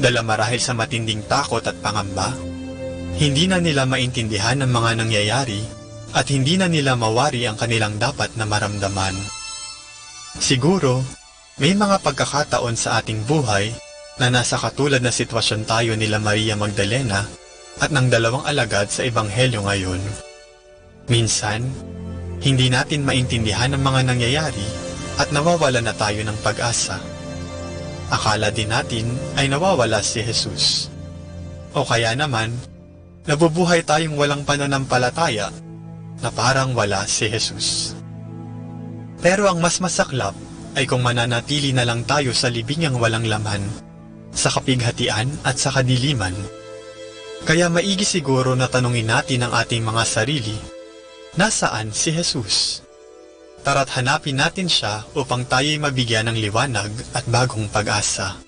Dala marahil sa matinding takot at pangamba, hindi na nila maintindihan ang mga nangyayari at hindi na nila mawari ang kanilang dapat na maramdaman. Siguro, may mga pagkakataon sa ating buhay na nasa katulad na sitwasyon tayo nila Maria Magdalena at ng dalawang alagad sa Ebanghelyo ngayon. Minsan, hindi natin maintindihan ang mga nangyayari at nawawala na tayo ng pag-asa. Akala din natin ay nawawala si Jesus. O kaya naman, nabubuhay tayong walang pananampalataya na parang wala si Jesus. Pero ang mas masaklap ay kung mananatili na lang tayo sa libingang walang laman, sa kapighatian at sa kadiliman. Kaya maigi siguro na tanungin natin ang ating mga sarili, nasaan si Jesus? Tara't hanapin natin siya upang tayo'y mabigyan ng liwanag at bagong pag-asa.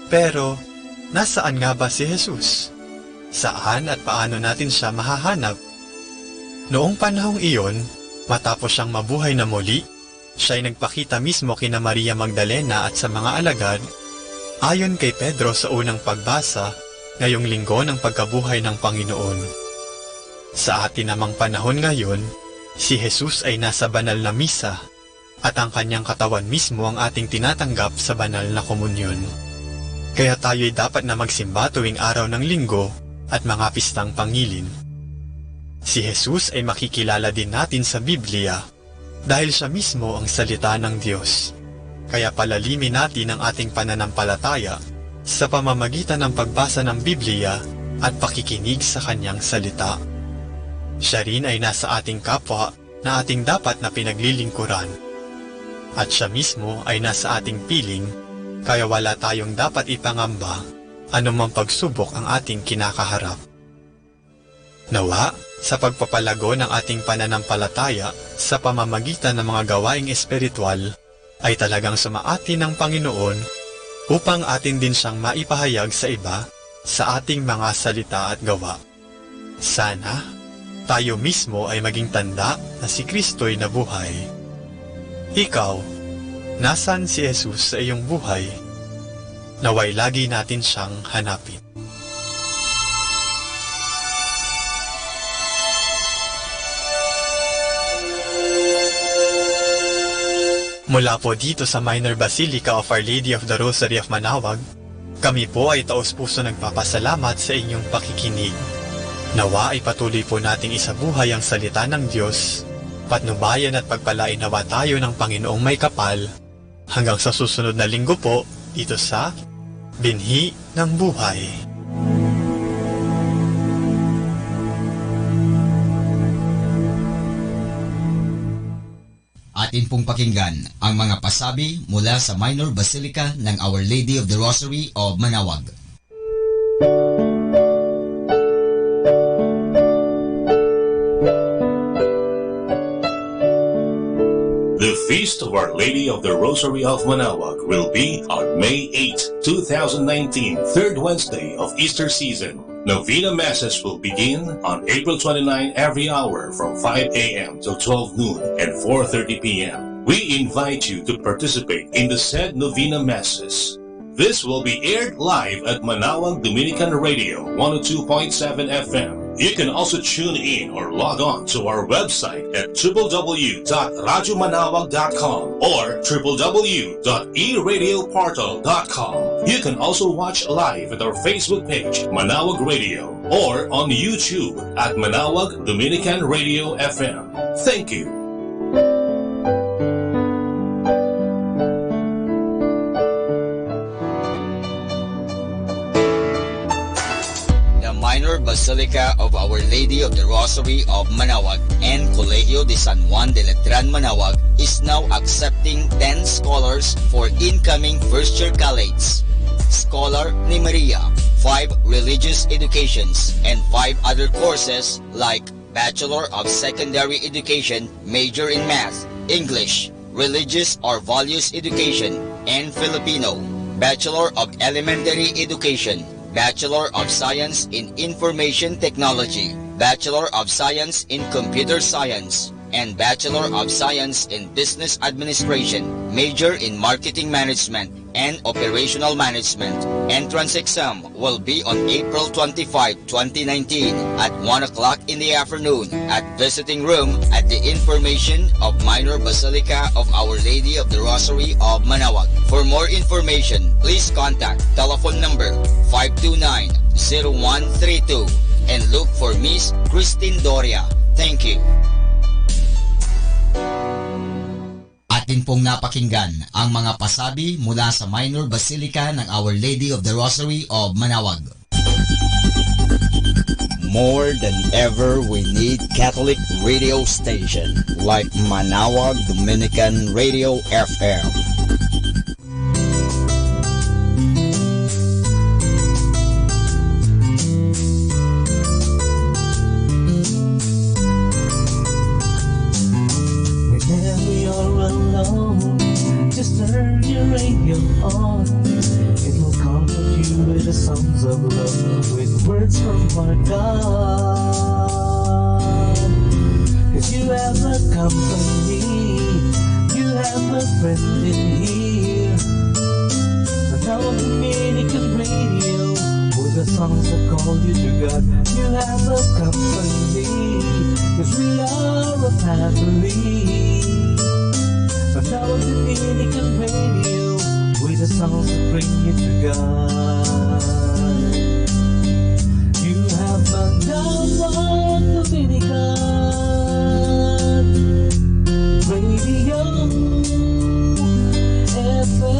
Pero, nasaan nga ba si Jesus? Saan at paano natin siya mahahanap? Noong panahong iyon, matapos siyang mabuhay na muli, siya'y nagpakita mismo kina Maria Magdalena at sa mga alagad, ayon kay Pedro sa unang pagbasa, ngayong linggo ng pagkabuhay ng Panginoon. Sa atin namang panahon ngayon, si Jesus ay nasa banal na misa at ang kanyang katawan mismo ang ating tinatanggap sa banal na komunyon. Kaya tayo'y dapat na magsimba tuwing araw ng linggo at mga pistang pangilin. Si Jesus ay makikilala din natin sa Biblia dahil siya mismo ang salita ng Diyos. Kaya palalimin natin ang ating pananampalataya sa pamamagitan ng pagbasa ng Biblia at pakikinig sa kanyang salita. Siya rin ay nasa ating kapwa na ating dapat na pinaglilingkuran. At siya mismo ay nasa ating piling, kaya wala tayong dapat ipangamba anumang pagsubok ang ating kinakaharap. Nawa, sa pagpapalago ng ating pananampalataya sa pamamagitan ng mga gawaing espiritual, ay talagang sumaatin ng Panginoon upang atin din siyang maipahayag sa iba sa ating mga salita at gawa. Sana, tayo mismo ay maging tanda na si Kristo'y nabuhay. Ikaw, nasan si Jesus sa iyong buhay? Naway lagi natin siyang hanapin. Mula po dito sa Minor Basilica of Our Lady of the Rosary of Manaoag, kami po ay taos-puso nagpapasalamat sa inyong pakikinig. Nawa ay patuloy po nating isabuhay ang salita ng Diyos, patnubayan at pagpalain nawa tayo ng Panginoong may kapal, hanggang sa susunod na linggo po, dito sa Binhi ng Buhay. Atin pong pakinggan ang mga pasabi mula sa Minor Basilica ng Our Lady of the Rosary of Manaoag. The Feast of Our Lady of the Rosary of Manaoag will be on May 8, 2019, third Wednesday of Easter season. Novena Masses will begin on April 29 every hour from 5 a.m. till 12 noon and 4:30 p.m. We invite you to participate in the said Novena Masses. This will be aired live at Manaoag Dominican Radio 102.7 FM. You can also tune in or log on to our website at www.radyomanawag.com or www.eradioportal.com. You can also watch live at our Facebook page, Manaoag Radio, or on YouTube at Manaoag Dominican Radio FM. Thank you. Minor Basilica of Our Lady of the Rosary of Manaoag and Colegio de San Juan de Letran Manaoag is now accepting 10 scholars for incoming first-year college. Scholar ni Maria, 5 religious educations and 5 other courses like Bachelor of Secondary Education, major in Math, English, Religious or Values Education, and Filipino. Bachelor of Elementary Education, Bachelor of Science in Information Technology, Bachelor of Science in Computer Science, and Bachelor of Science in Business Administration, major in Marketing Management and Operational Management. Entrance exam will be on April 25, 2019 at 1 o'clock in the afternoon at visiting room at the Information of Minor Basilica of Our Lady of the Rosary of Manaoag. For more information, please contact telephone number 529-0132 and look for Miss Christine Doria. Thank you. Atin pong napakinggan ang mga pasabi mula sa Minor Basilica ng Our Lady of the Rosary of Manaoag. More than ever, we need Catholic radio station like Manaoag Dominican Radio FM. Just turn your radio on. It will comfort you with the songs of love, with words from our God. Cause you have a company, you have a friend in here. Manaoag Dominican Radio, with the songs that call you to God. You have a company, cause we are a family. Manaoag Dominican Radio, with the songs that bring you to God. You have Manaoag Dominican Radio FM.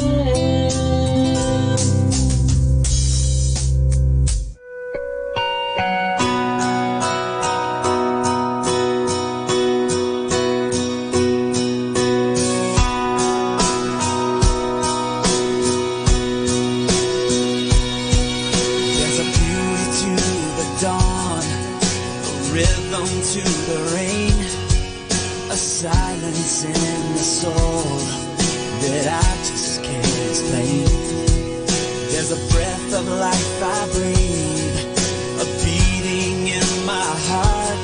To the rain, a silence in the soul that I just can't explain. There's a breath of life I breathe, a beating in my heart,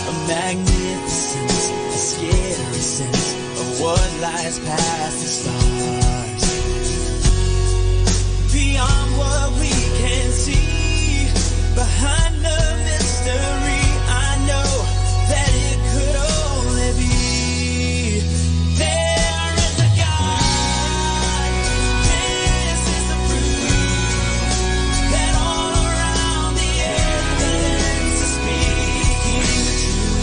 a magnificence, a scary sense of what lies past the stars. Beyond what we can see, behind the mystery, that it could only be. There is a God. This is the proof that all around the evidence is speaking the truth.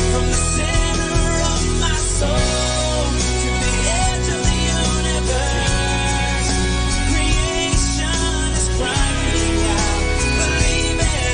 From the center of my soul to the edge of the universe, creation is crying out, believe it.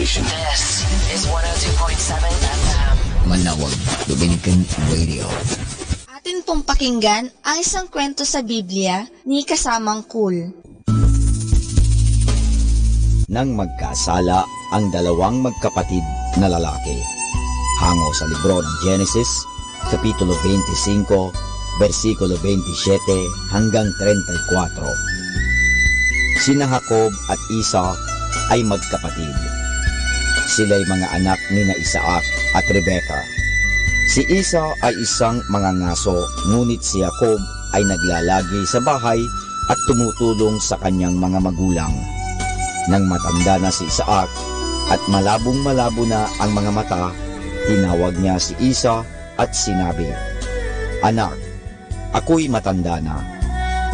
station. This is 102.7 FM. Manawag Dominican Radio. Atin pong pakinggan ang isang kwento sa Biblia ni Kasamang Cool. Nang magkasala ang dalawang magkapatid na lalaki. Hango sa libro ng Genesis, Kapitulo 25, versikulo 27 hanggang 34. Sina Jacob at Isa ay magkapatid. Sila'y mga anak ni na Isaac at Rebecca. Si Isa ay isang mangangaso, ngunit si Jacob ay naglalagi sa bahay at tumutulong sa kanyang mga magulang. Nang matanda na si Isaac at malabong-malabo na ang mga mata, tinawag niya si Isa at sinabi, "Anak, ako'y matanda na.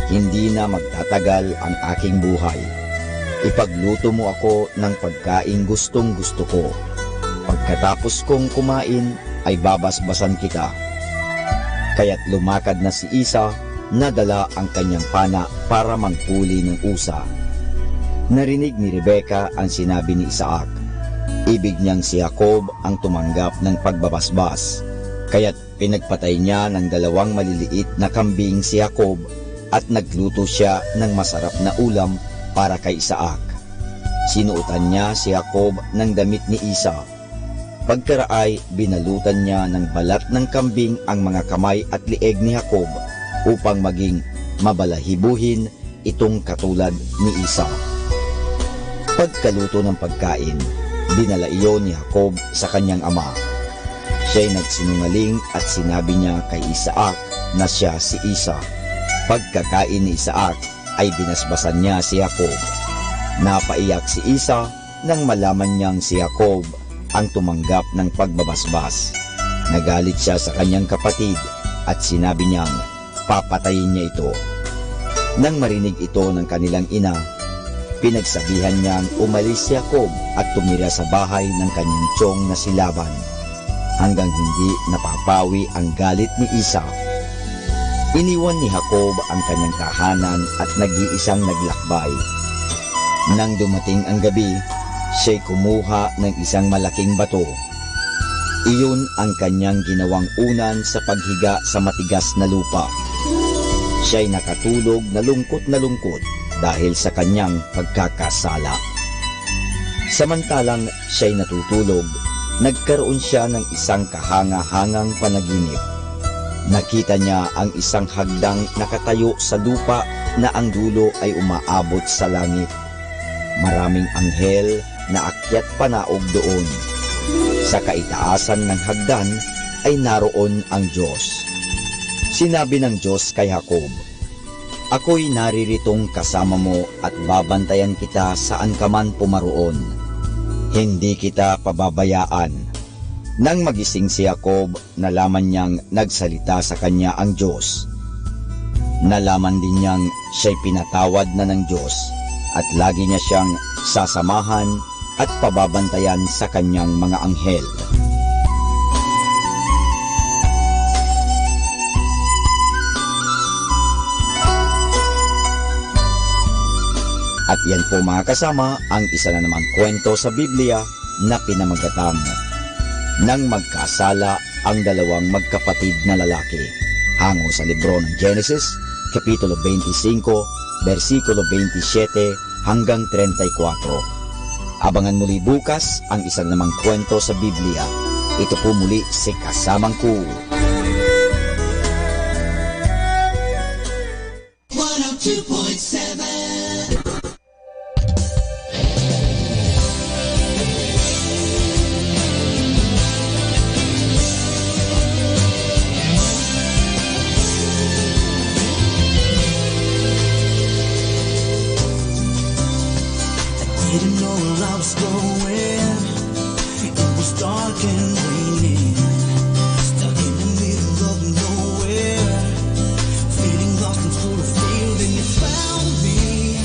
Hindi na magtatagal ang aking buhay. Ipagluto mo ako ng pagkain gustong gusto ko. Pagkatapos kong kumain ay babasbasan kita." Kaya't lumakad na si Isa, nadala ang kanyang pana para mangpuli ng usa. Narinig ni Rebecca ang sinabi ni Isaac. Ibig niyang si Jacob ang tumanggap ng pagbabasbas. Kaya't pinagpatay niya ng dalawang maliliit na kambing si Jacob at nagluto siya ng masarap na ulam para kay Isaac. Sinuotan niya si Jacob ng damit ni Isa. Pagkaraay, binalutan niya ng balat ng kambing ang mga kamay at lieg ni Jacob upang maging mabalahibuhin itong katulad ni Isa. Pagkaluto ng pagkain, dinala iyon ni Jacob sa kanyang ama. Siya'y nagsinungaling at sinabi niya kay Isaac na siya si Isa. Pagkakain ni Isaac ay binasbasan niya si Jacob. Napaiyak si Isa nang malaman niyang si Jacob ang tumanggap ng pagbabasbas. Nagalit siya sa kanyang kapatid at sinabi niyang papatayin niya ito. Nang marinig ito ng kanilang ina, pinagsabihan niyang umalis si Jacob at tumira sa bahay ng kanyang tiyong na si Laban, hanggang hindi napapawi ang galit ni Isa. Iniwan ni Jacob ang kanyang tahanan at nag-iisang naglakbay. Nang dumating ang gabi, siya'y kumuha ng isang malaking bato. Iyon ang kanyang ginawang unan sa paghiga sa matigas na lupa. Siya'y nakatulog na lungkot dahil sa kanyang pagkakasala. Samantalang siya'y natutulog, nagkaroon siya ng isang kahanga-hangang panaginip. Nakita niya ang isang hagdang nakatayo sa lupa na ang dulo ay umaabot sa langit. Maraming anghel na akyat panaog doon. Sa kaitaasan ng hagdan ay naroon ang Diyos. Sinabi ng Diyos kay Jacob, "Ako'y nariritong kasama mo at babantayan kita saan ka man pumaroon. Hindi kita pababayaan." Nang magising si Jacob, nalaman niyang nagsalita sa kanya ang Diyos. Nalaman din niyang siya'y pinatawad na ng Diyos at lagi niya siyang sasamahan at pababantayan sa kanyang mga anghel. At yan po mga kasama ang isa na namang kwento sa Biblia na pinamagatang Nang magkasala ang dalawang magkapatid na lalaki. Hango sa libro ng Genesis, Kapitulo 25, versikulo 27 hanggang 34. Abangan muli bukas ang isa na namang kwento sa Biblia. Ito po muli si Kasamang Cool. 102.7 Didn't know where I was going. It was dark and raining. Stuck in the middle of nowhere. Feeling lost and full of fear. Then you found me.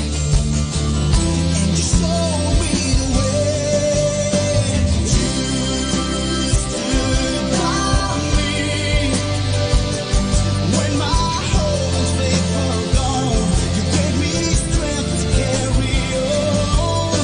And you showed me the way. You stood by me. When my whole faith was gone. You gave me strength to carry on.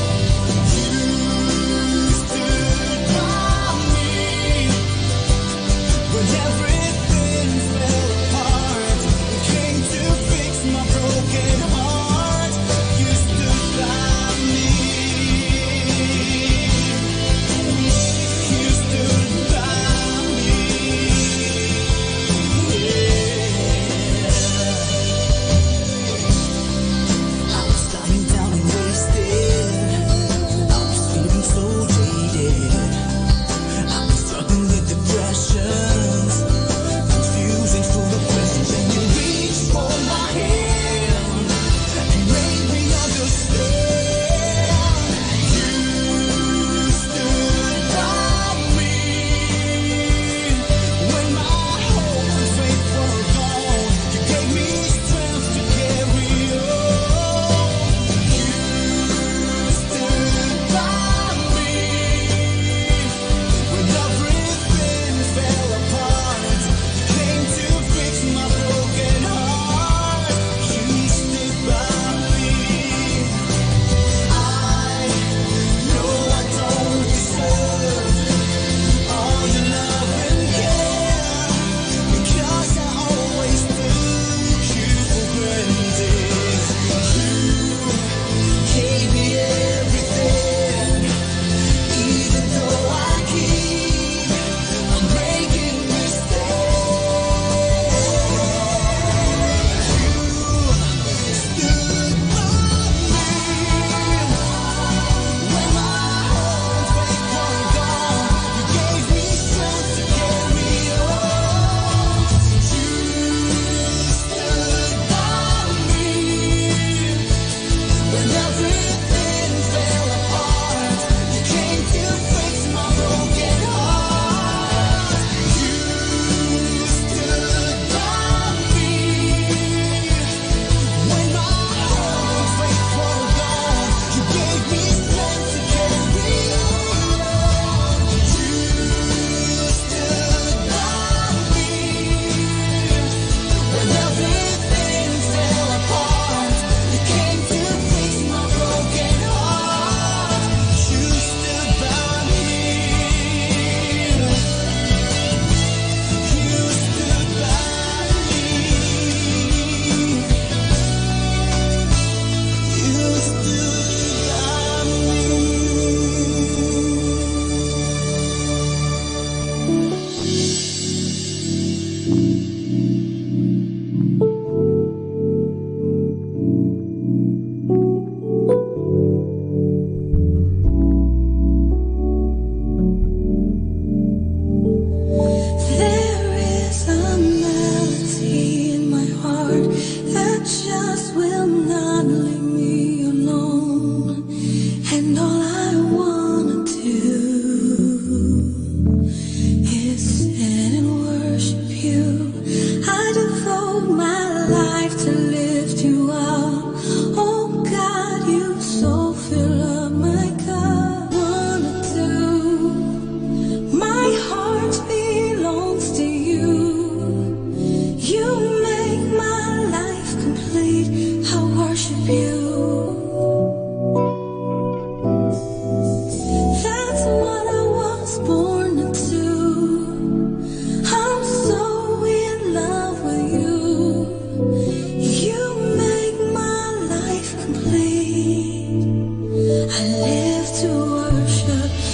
I live to worship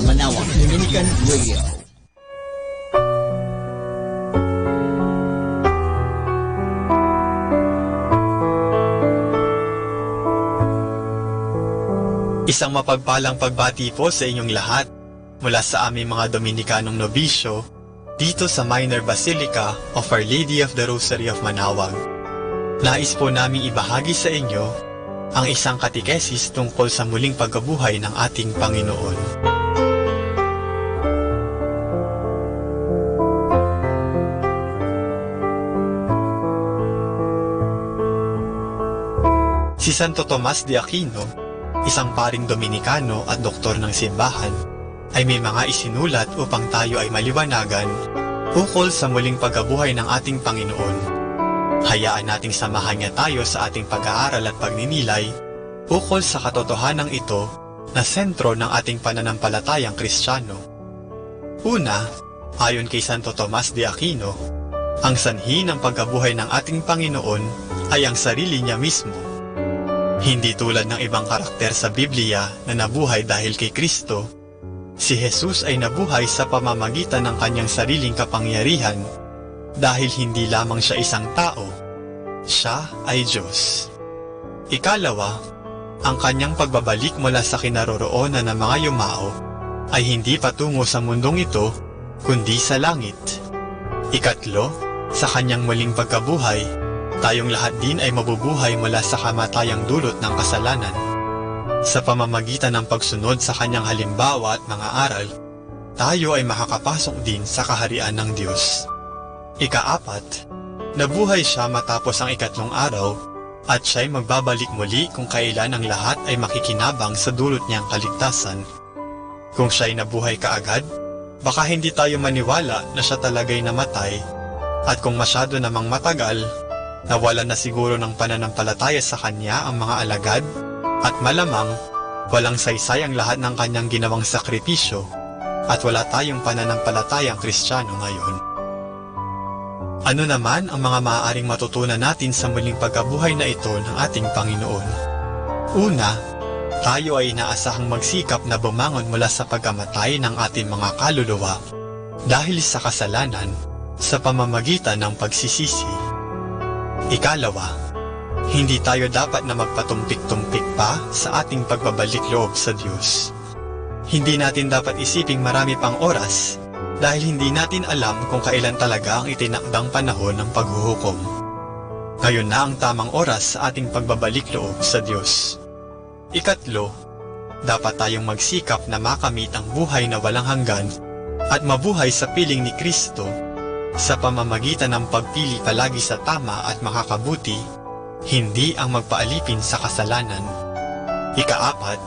Manawa Dominican Radio. Isang mapagpalang pagbati po sa inyong lahat mula sa aming mga Dominikanong nobisyo dito sa Minor Basilica of Our Lady of the Rosary of Manaoag. Nais po naming ibahagi sa inyo ang isang katikesis tungkol sa muling pagkabuhay ng ating Panginoon. Si Santo Tomas de Aquino, isang paring Dominikano at doktor ng simbahan, ay may mga isinulat upang tayo ay maliwanagan ukol sa muling pagkabuhay ng ating Panginoon. Hayaan nating samahan niya tayo sa ating pag-aaral at pagninilay ukol sa katotohanan ito na sentro ng ating pananampalatayang Kristiyano. Una, ayon kay Santo Tomas de Aquino, ang sanhi ng pagkabuhay ng ating Panginoon ay ang sarili niya mismo. Hindi tulad ng ibang karakter sa Biblia na nabuhay dahil kay Kristo, si Jesus ay nabuhay sa pamamagitan ng kanyang sariling kapangyarihan dahil hindi lamang siya isang tao, siya ay Diyos. Ikalawa, ang kanyang pagbabalik mula sa kinaroroonan ng mga yumao ay hindi patungo sa mundong ito, kundi sa langit. Ikatlo, sa kanyang muling pagkabuhay, tayong lahat din ay mabubuhay mula sa kamatayang dulot ng kasalanan. Sa pamamagitan ng pagsunod sa kanyang halimbawa at mga aral, tayo ay makakapasok din sa kaharian ng Diyos. Ikaapat, nabuhay siya matapos ang ikatlong araw at siya'y magbabalik muli kung kailan ang lahat ay makikinabang sa dulot niyang kaligtasan. Kung siya'y nabuhay kaagad, baka hindi tayo maniwala na siya talaga'y namatay, at kung masyado namang matagal, nawalan na siguro ng pananampalataya sa kanya ang mga alagad, at malamang walang saysay ang lahat ng kanyang ginawang sakripisyo, at wala tayong pananampalatayang Kristiyano ngayon. Ano naman ang mga maaaring matutunan natin sa muling pagkabuhay na ito ng ating Panginoon? Una, tayo ay inaasahang magsikap na bumangon mula sa pagkamatay ng ating mga kaluluwa dahil sa kasalanan sa pamamagitan ng pagsisisi. Ikalawa, hindi tayo dapat na magpatumpik-tumpik pa sa ating pagbabalik loob sa Diyos. Hindi natin dapat isiping marami pang oras dahil hindi natin alam kung kailan talaga ang itinakdang panahon ng paghuhukom. Ngayon na ang tamang oras sa ating pagbabalik loob sa Diyos. Ikatlo, dapat tayong magsikap na makamit ang buhay na walang hanggan at mabuhay sa piling ni Kristo sa pamamagitan ng pagpili palagi sa tama at makakabuti, hindi ang magpaalipin sa kasalanan. Ikaapat,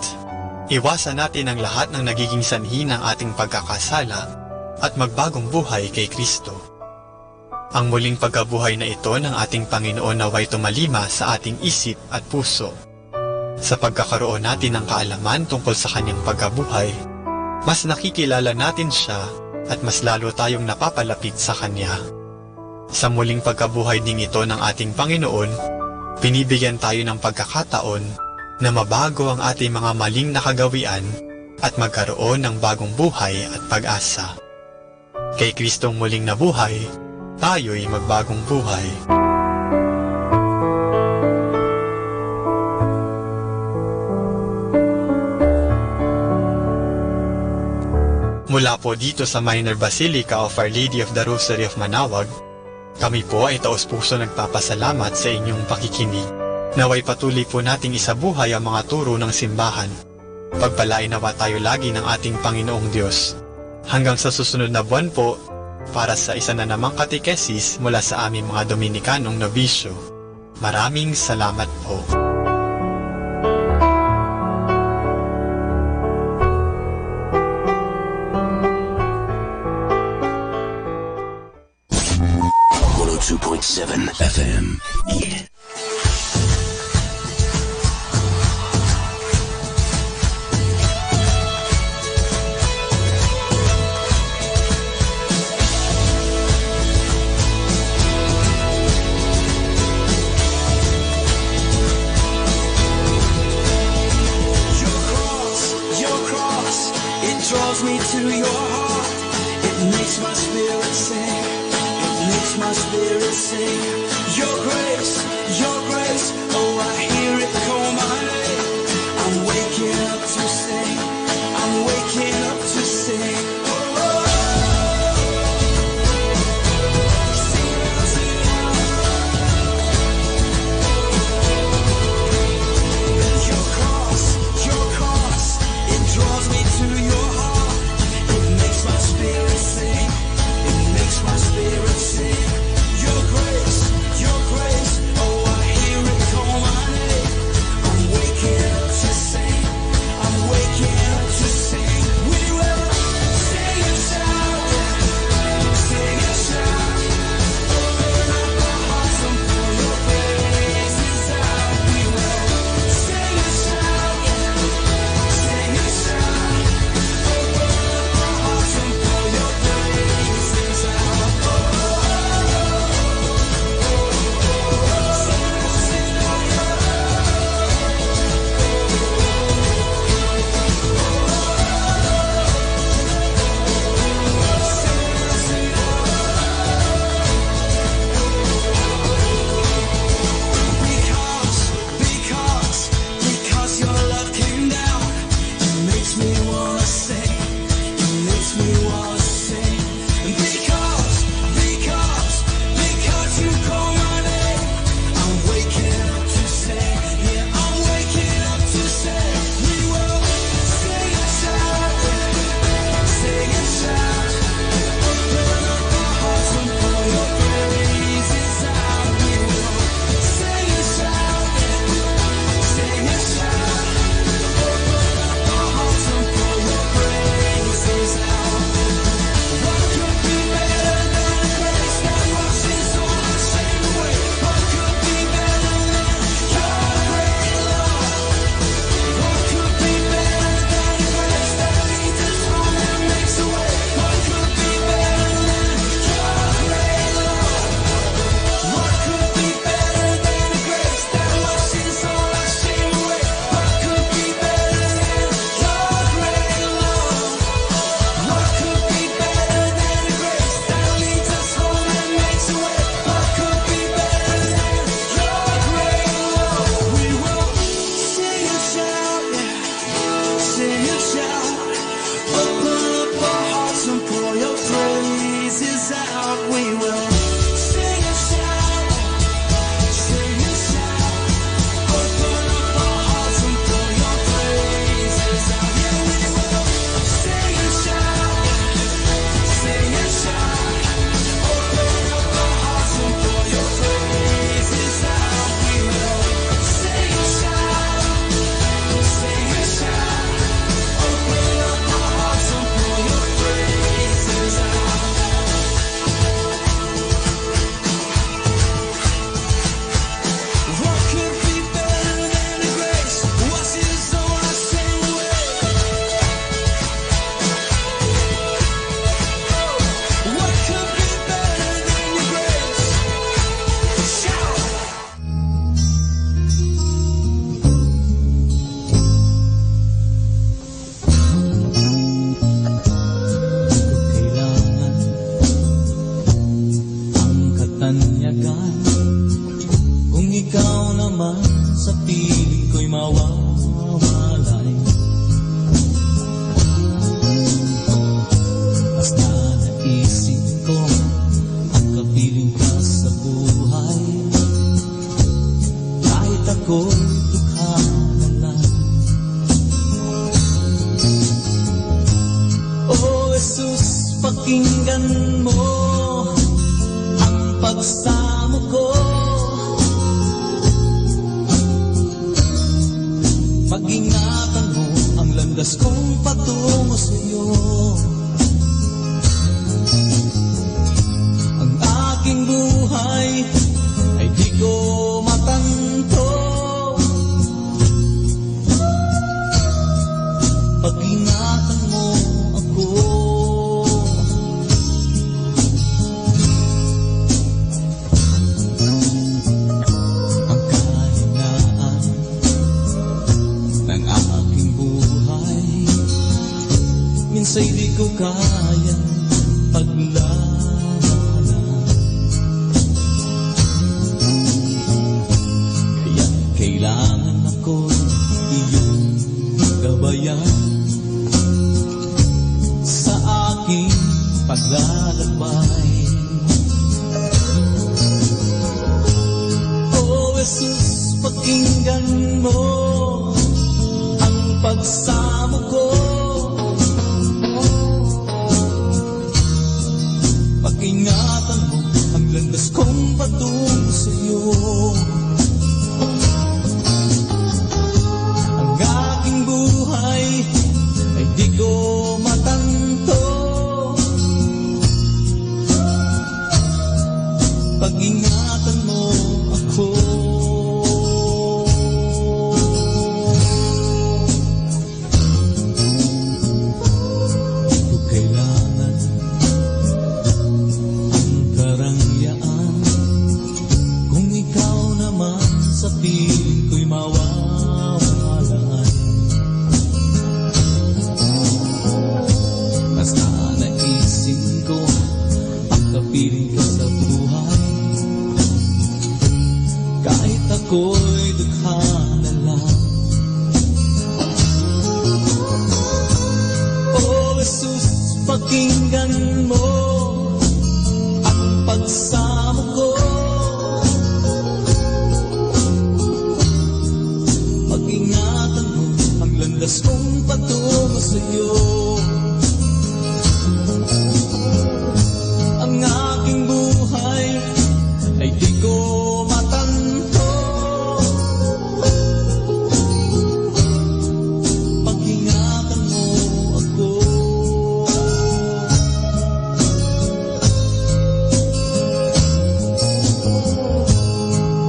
iwasan natin ang lahat ng nagiging sanhi ng ating pagkakasala at magbagong buhay kay Kristo. Ang muling pagkabuhay na ito ng ating Panginoon naway tumalima sa ating isip at puso. Sa pagkakaroon natin ng kaalaman tungkol sa kanyang pagkabuhay, mas nakikilala natin siya at mas lalo tayong napapalapit sa kanya. Sa muling pagkabuhay ding ito ng ating Panginoon, binibigyan tayo ng pagkakataon na mabago ang ating mga maling nakagawian at magkaroon ng bagong buhay at pag-asa. Kay Kristong muling nabuhay, tayo'y magbagong buhay. Mula po dito sa Minor Basilica of Our Lady of the Rosary of Manaoag, kami po ay taos-puso nagpapasalamat sa inyong pakikinig. Naway patuloy po nating isabuhay ang mga turo ng simbahan. Pagpalain nawa tayo lagi ng ating Panginoong Diyos. Hanggang sa susunod na buwan po, para sa isa na namang katekesis mula sa aming mga Dominikanong nobisyo. Maraming salamat po. FM. Yeah. Draws me to your heart. It makes my spirit sing. It makes my spirit sing. Your grace, oh I hear it call my name. I'm waking up to sing. I'm waking up to sing. Your cross, it draws me to your heart. It makes my spirit sing. It makes my spirit sing. Your grace, oh I kanyagan. Kung ikaw naman sa piling ko'y mawawalay, basta naisip ko ang kapiling ka sa buhay. Kahit ako'y dukha na lang. Oh Jesus, pakinggan mo ang pagsamo ko. Pag-ingatan mo ang landas kong patungo sa'yo. Ang aking buhay ay di ko matanto. Pag-ingatan mo ako. Ang kahinaan ng aking buhay, minsa'y di ko kayang paglabanan. Kaya kailangan ako iyong gabayan sa aking paglalakbay. Oh Jesus, pakinggan mo ang pagsamo ko. Pag-ingatan mo ang landas kong patungo sa'yo. Ang aking buhay ay di ko matanto. Pag-ingatan mo ako. Di ko kailangan ang karangyaan. Kung ikaw naman sa piling ko'y mawawalan. Basta naisip ko ang kapiling ka sa buhay. Kahit ako'y dukha na lang. Oh Jesus, pakinggan mo ang pagsamo ko. Pag-ingatan mo ang landas kong patungo sa'yo. Ang aking buhay ay di ko matanto. Pag-ingatan mo ako.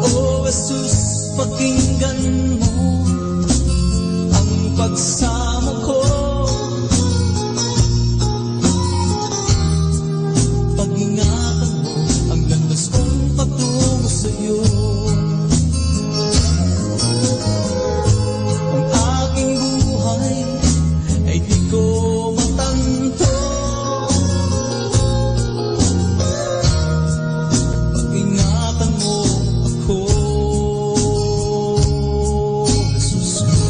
Oh Jesus, pakinggan mo ang pagsamo ko. Pag-ingatan mo ang landas kong patungo sa'yo. Ang aking buhay ay di ko matanto. Pag-ingatan mo ako. Jesus ko.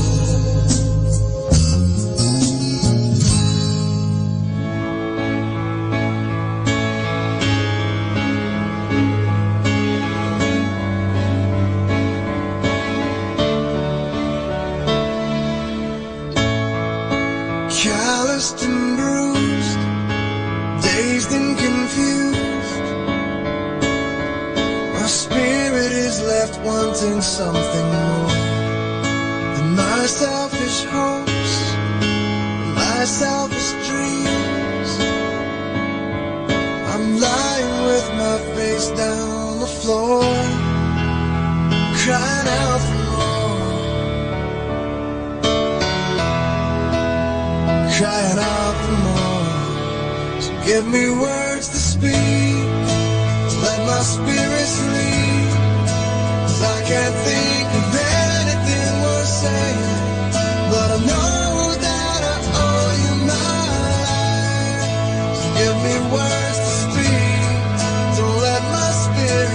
Calloused and bruised, dazed and confused. My spirit is left wanting something more than my selfish hopes, my selfish dreams. I'm lying with my face down the floor, crying out for more, crying out for more. So give me words to speak, let my spirit sleep, 'cause I can't think of anything worth saying, but I know that I owe you my life. So give me words to speak, to let my spirit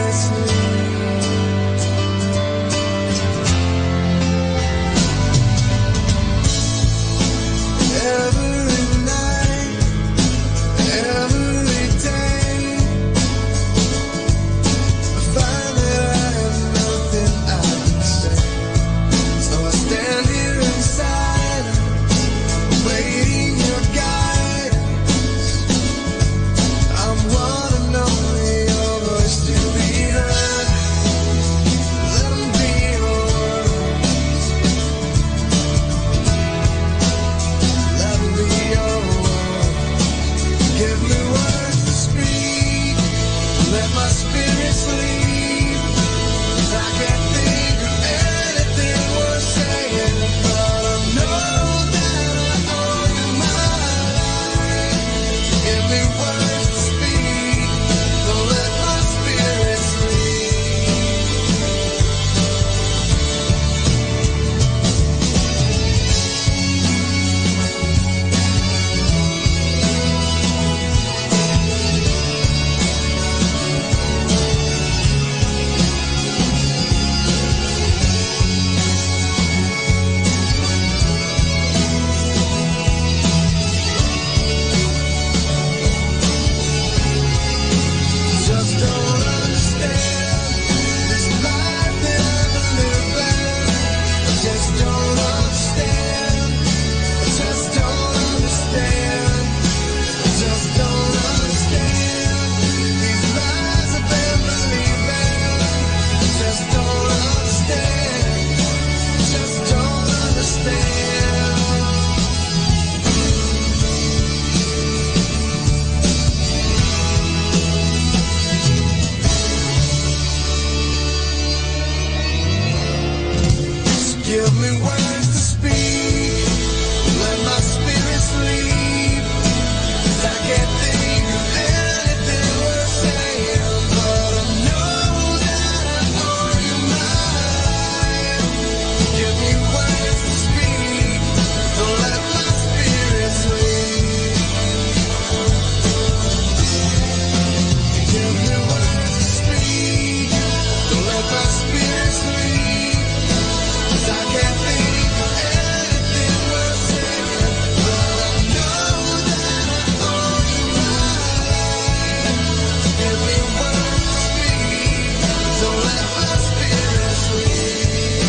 let my spirit sleep. 'Cause I can't think of anything worth saying, but I know that I owe you my life. Give me words to speak, don't let my spirit sleep. Just don't understand this life that I'm living. Just don't understand. Just don't understand. Just don't understand these lies I've been believing. Just don't understand. Just don't understand. Give me words to speak, let my spirit sleep. 'Cause I can't think of anything worth saying, but I know that I owe you my life. Give me words to speak, don't let my spirit sleep. Give me words to speak, don't let my spirit sleep. 'Cause I can't think of anything worth saying, but I know that I owe you my life. Give me words to speak, don't let my spirit sleep.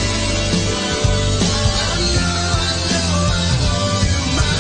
I know I owe you my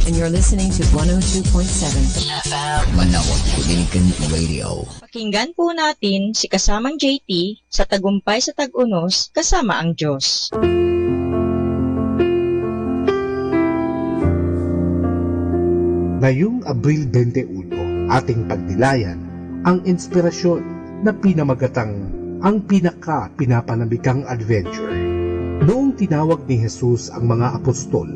And you're listening to 102.7 FM. Manawag Dominican Radio. Pakinggan po natin si kasamang JT sa Tagumpay sa Tag-Unos kasama ang Diyos. Ngayong Abril 21, ating pagnilayan ang inspirasyon na pinamagatang ang pinaka-pinapanabikang adventure. Noong tinawag ni Jesus ang mga apostol,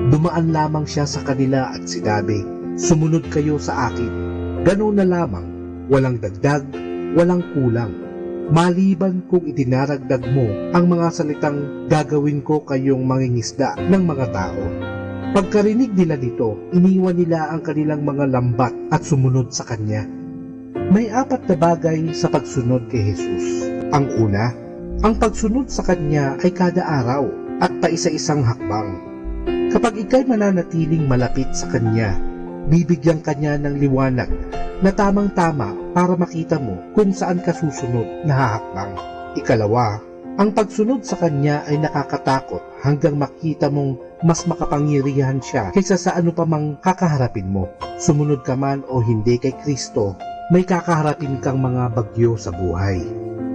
dumaan lamang siya sa kanila at sinabi, "Sumunod kayo sa akin." Ganoon na lamang, walang dagdag, walang kulang. Maliban kung itinaragdag mo ang mga salitang gagawin ko kayong mangingisda ng mga tao. Pagkarinig nila dito, iniwan nila ang kanilang mga lambat at sumunod sa Kanya. May 4 na bagay sa pagsunod kay Jesus. Ang una, ang pagsunod sa Kanya ay kada araw at paisa-isang hakbang. Kapag ikay mananatiling malapit sa Kanya, bibigyan Kanya ng liwanag na tamang-tama para makita mo kung saan ka susunod na hahakbang. Ikalawa, ang pagsunod sa Kanya ay nakakatakot hanggang makita mong mas makapangyarihan siya kaysa sa ano pa mang kakaharapin mo. Sumunod ka man o hindi kay Kristo, may kakaharapin kang mga bagyo sa buhay.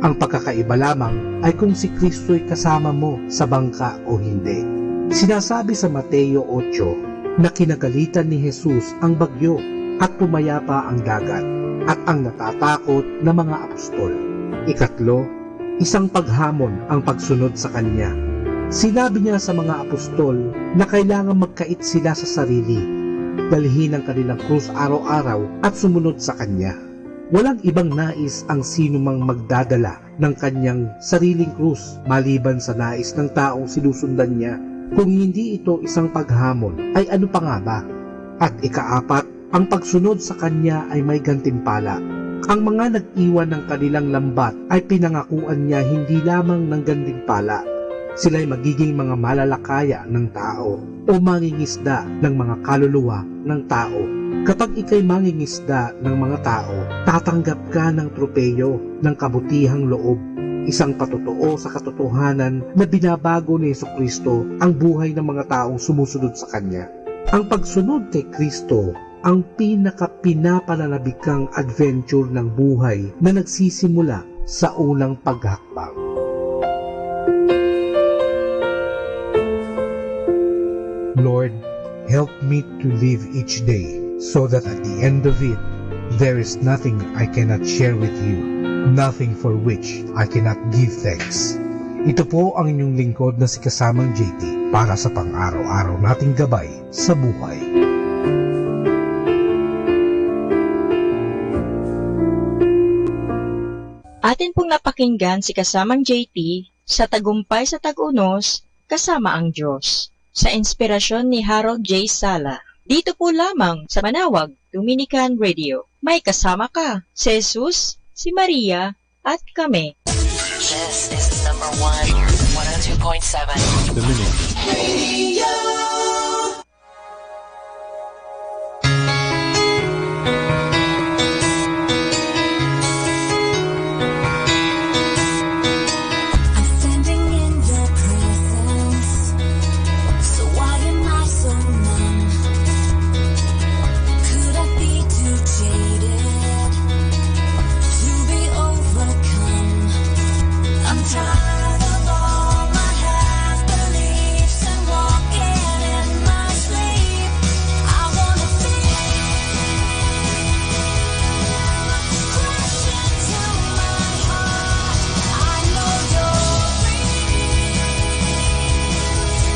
Ang pagkakaiba lamang ay kung si Kristo'y kasama mo sa bangka o hindi. Sinasabi sa Mateo 8 na kinagalitan ni Jesus ang bagyo at pumayapa ang dagat at ang natatakot na mga apostol. Ikatlo, isang paghamon ang pagsunod sa Kanya. Sinabi niya sa mga apostol na kailangan magkait sila sa sarili, dalhin ang kanilang krus araw-araw at sumunod sa Kanya. Walang ibang nais ang sinumang magdadala ng kanyang sariling krus maliban sa nais ng taong sinusundan niya. Kung hindi ito isang paghamon, ay ano pa nga ba? At ikaapat, ang pagsunod sa Kanya ay may gantimpala. Ang mga nag-iwan ng kanilang lambat ay pinangakuan niya hindi lamang ng gantimpala. Sila'y magiging mga malalakaya ng tao o mangingisda ng mga kaluluwa ng tao. Kapag ikay mangingisda ng mga tao, tatanggap ka ng tropeyo ng kabutihang loob. isang patotoo sa katotohanan na binabago ni Jesucristo ang buhay ng mga taong sumusunod sa Kanya. Ang pagsunod kay Kristo ang pinaka-pinapananabikang adventure ng buhay na nagsisimula sa unang paghakbang. Lord, help me to live each day so that at the end of it, there is nothing I cannot share with you, nothing for which I cannot give thanks. Ito po ang inyong lingkod na si Kasamang JT para sa pang-araw-araw nating gabay sa buhay. Atin pong napakinggan si Kasamang JT sa Tagumpay sa Tag-Unos, Kasama ang Diyos, sa inspirasyon ni Harold J. Sala. Dito po lamang sa Manawag Dominican Radio. May kasama ka, si Jesus, si Maria, at kami. This is number 102.7. The Minute. Radio. I'm standing in the presence, so why am I so numb? Could I be too jaded to be overcome? I'm tired of all my half beliefs and walking in my sleep. I wanna feel crash into my heart. I know you're real,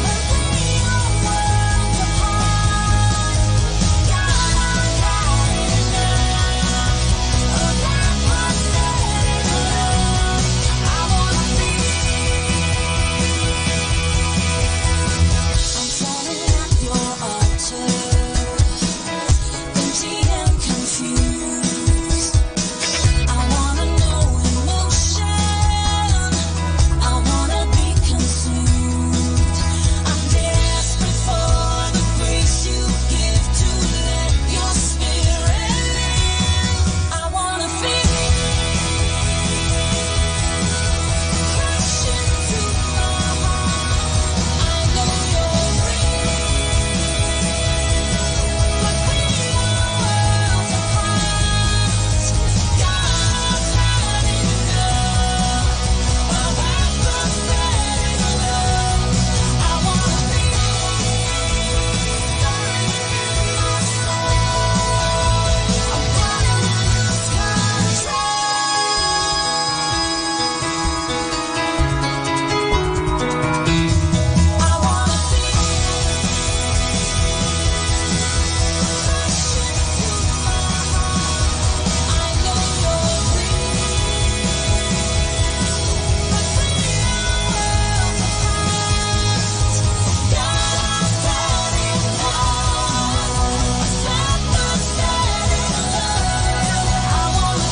but we are worlds apart. God, I've had enough of that pathetic love. I wanna I'm falling at your altar, empty and confused. I wanna know emotion, I wanna be consumed. I'm desperate for the grace you give to let your spirit live. I wanna feel crash into my heart. I know you're real, but we are worlds apart. God, I've had enough of that pathetic love. I wanna feel stirring in my soul. I'm gonna lose control. I wanna feel crash into my heart. I know you're real, but we are worlds apart. God, I've had enough of that pathetic love. I wanna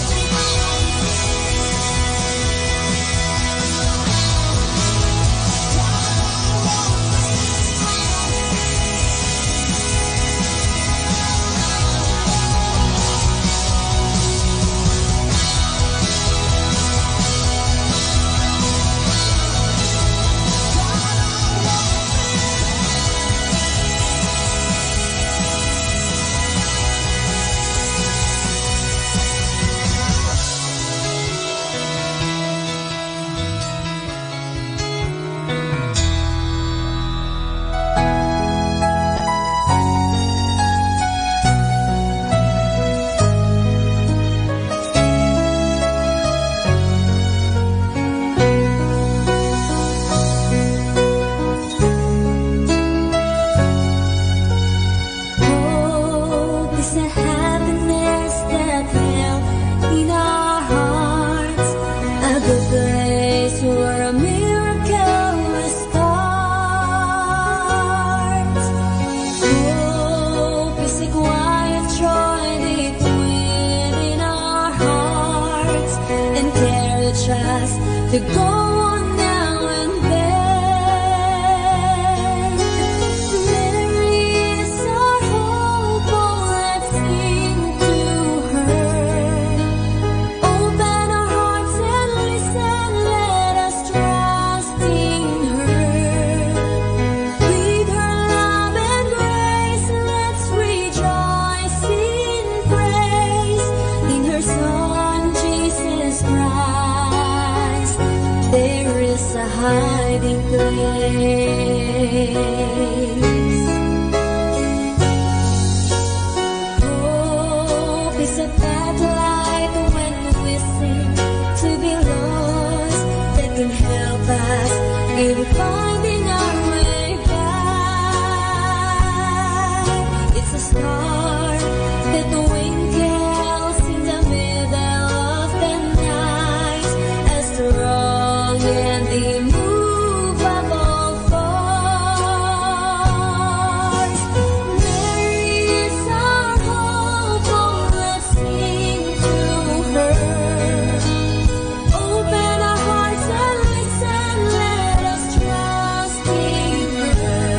Hope is the happiness that dwells in our hearts, a good place where a miracle will start. Hope is a quiet joy deep within our hearts, encourage us to go on now and then. Mary is our hope, oh let's sing to her. Open our hearts and listen, let grace. Hope is a path light when we seem to be lost, that can help us in finding our way back. It's a star that twinkles in the middle of the night, as strong and immovable force. There is a hope, oh, let's sing to her. Open our hearts and listen, let us trust in her.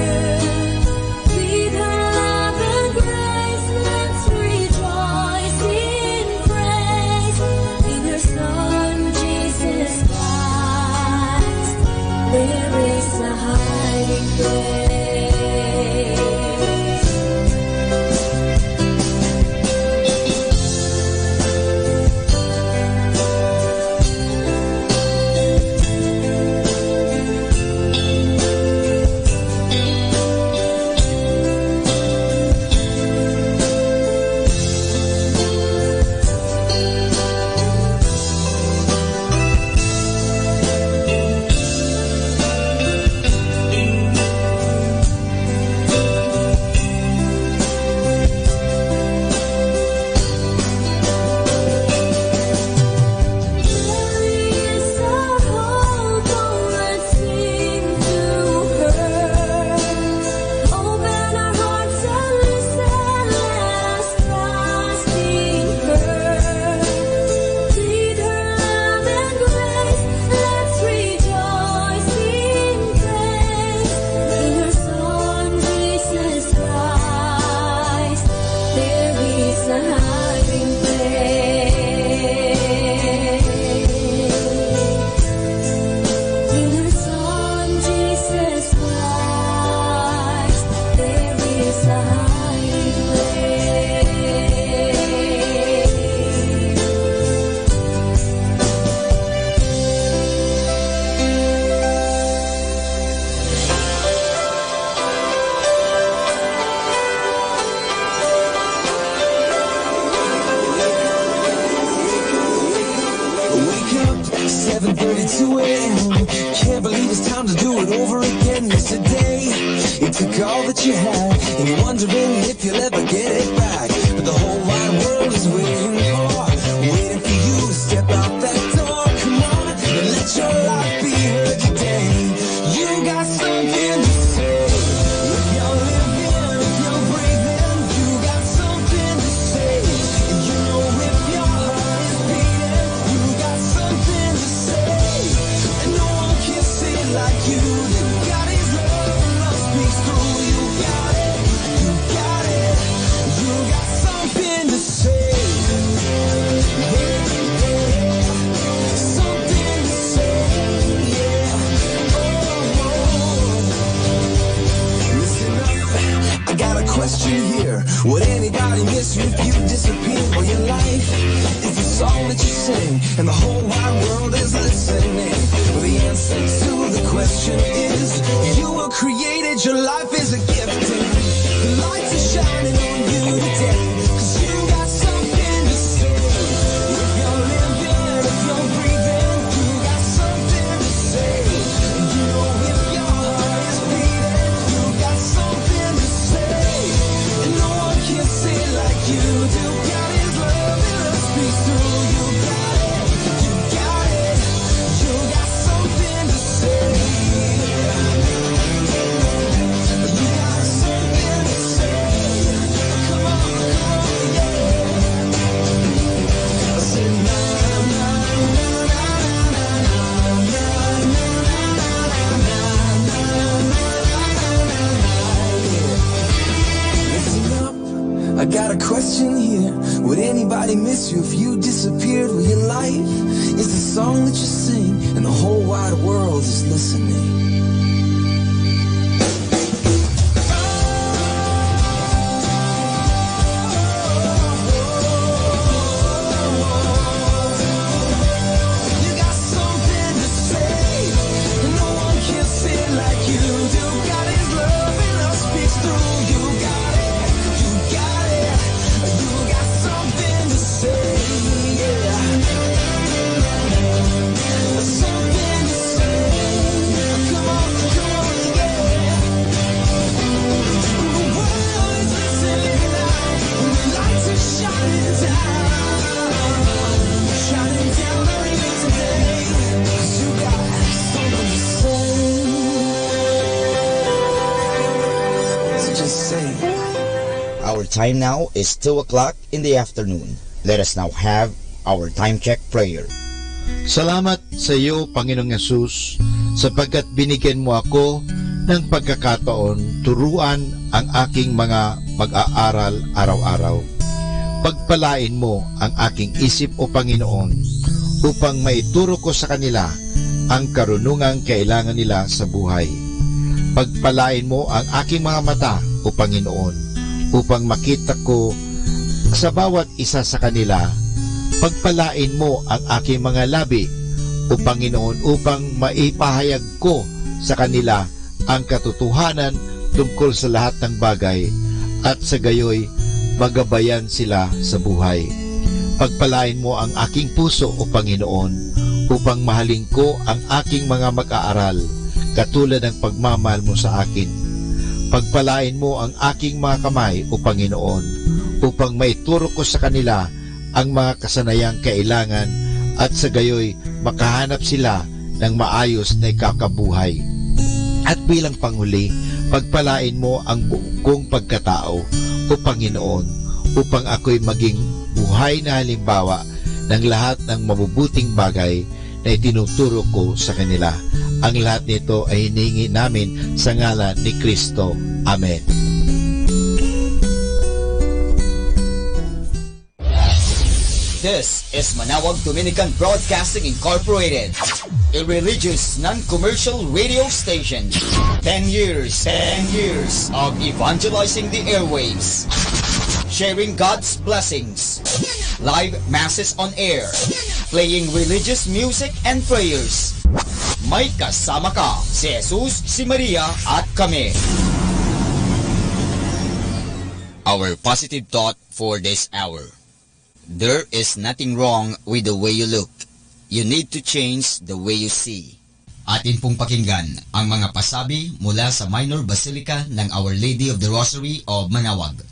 With her love and grace, let's rejoice in praise. In her Son, Jesus Christ, there is a hiding place. Wake up, 7:32 a.m. Can't believe it's time to do it over again. Yesterday, it took all that you had, and you're wondering if you'll ever get it back. But the whole wide world is waiting for you to step out that door. Come on, and let your life be heard today. You got something to say. If you're living, if you're breathing, you got something to say. You know if your heart is beating, you got something to say. And no one can say it like you. You got His love, and love speaks through. You got it, you got it. You got something to say. Something to say, yeah. Listen up, I got a question here. Would anybody miss you if you disappeared? Well, your life is the song that you sing, and the whole wide world is listening. Well, the answer to the question is, you were created, your life is a gift, and the lights are shining on you today, 'cause you got something to say. If you're living, if you're breathing, you got something to say. You know if your heart is beating, you got something to say. And no one can say it like you do. Got His love, and love speaks through. You got it, you got it. You got something to say. You got something to say. Come on, yeah. I said na na na na na Listen up, I got a question here. Would anybody miss you if you disappeared? Well, your life is the song that you sing, and the whole wide world is listening. You got something to say, and no one can say Our time now is 2 o'clock in the afternoon. Let us now have our time check prayer. Salamat sa iyo, Panginoong Yesus, sapagkat binigyan mo ako ng pagkakataon turuan ang aking mga mag-aaral araw-araw. Pagpalain mo ang aking isip, O Panginoon, upang maituro ko sa kanila ang karunungang kailangan nila sa buhay. Pagpalain mo ang aking mga mata, O Panginoon, upang makita ko sa bawat isa sa kanila. Pagpalain mo ang aking mga labi, O Panginoon, upang maipahayag ko sa kanila ang katotohanan tungkol sa lahat ng bagay at sa gayoy magabayan sila sa buhay. Pagpalain mo ang aking puso, O Panginoon, upang mahalin ko ang aking mga mag-aaral katulad ng pagmamahal mo sa akin. Pagpalain mo ang aking mga kamay, O Panginoon, upang maituro ko sa kanila ang mga kasanayang kailangan at sa gayoy makahanap sila ng maayos na ikakabuhay. At bilang panghuli, pagpalain mo ang buong kong pagkatao, O Panginoon, upang ako'y maging buhay na halimbawa ng lahat ng mabubuting bagay na itinuturo ko sa kanila. Ang lahat nito ay hinihingi namin sa ngalan ni Kristo. Amen. This is Manawag Dominican Broadcasting Incorporated, a religious, non-commercial radio station. 10 years of evangelizing the airwaves, sharing God's blessings, live masses on air, playing religious music and prayers. May kasama ka, si Jesus, si Maria, at kami. Our positive thought for this hour. There is nothing wrong with the way you look. You need to change the way you see. Atin pong pakinggan ang mga pasabi mula sa Minor Basilica ng Our Lady of the Rosary of Manawag.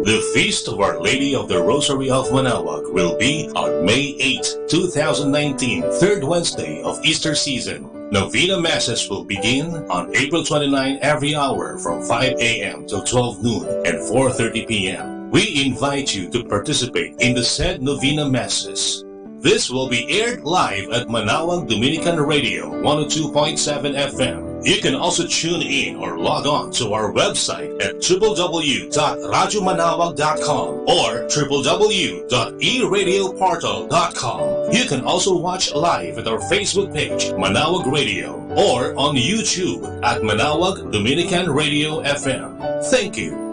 The Feast of Our Lady of the Rosary of Manawag will be on May 8, 2019, third Wednesday of Easter season. Novena Masses will begin on April 29 every hour from 5 a.m. till 12 noon and 4:30 p.m. We invite you to participate in the said Novena Masses. This will be aired live at Manawag Dominican Radio 102.7 FM. You can also tune in or log on to our website at www.radyomanawag.com or www.eradioportal.com. You can also watch live at our Facebook page, Manawag Radio, or on YouTube at Manawag Dominican Radio FM. Thank you.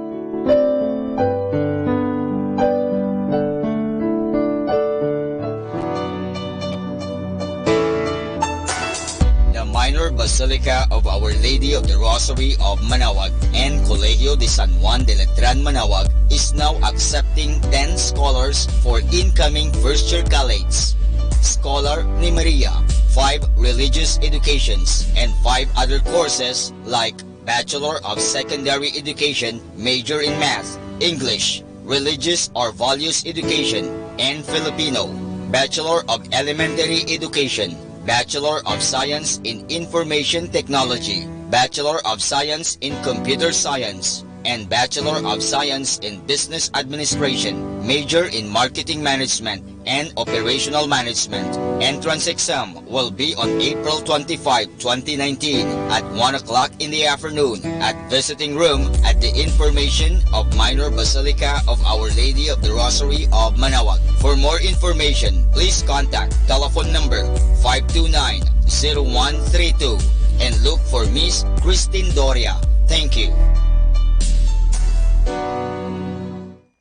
Basilica of Our Lady of the Rosary of Manawag and Colegio de San Juan de Letran Manawag is now accepting 10 scholars for incoming first-year colleagues. Scholar ni Maria, 5 religious educations and 5 other courses like Bachelor of Secondary Education, major in Math, English, Religious or Values Education, and Filipino, Bachelor of Elementary Education, Bachelor of Science in Information Technology, Bachelor of Science in Computer Science, and Bachelor of Science in Business Administration, major in Marketing Management and Operational Management. Entrance exam will be on April 25, 2019 at 1 o'clock in the afternoon at visiting room at the information of Minor Basilica of Our Lady of the Rosary of Manawag. For more information, please contact telephone number 529-0132 and look for Miss Christine Doria. Thank you.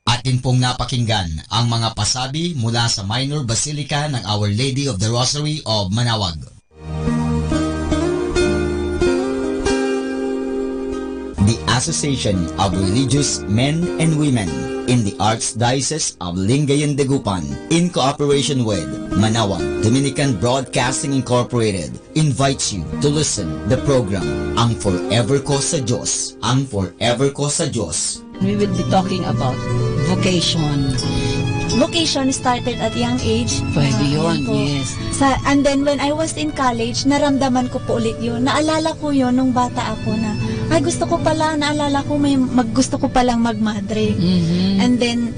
Atin pong napakinggan ang mga pasabi mula sa Minor Basilica ng Our Lady of the Rosary of Manawag. The Association of Religious Men and Women in the Archdiocese of Lingayen de Gupan, in cooperation with Manawag Dominican Broadcasting Incorporated, invites you to listen the program Ang Forever Ko sa Diyos, Ang Forever Ko sa Diyos. We will be talking about vocation. vocation started at young age. Pwede Ah, yun, po. yes. And then when I was in college, naramdaman ko po ulit yun. Naalala ko yun nung bata ako na, ay gusto ko pala, naalala ko gusto ko palang magmadre. And then,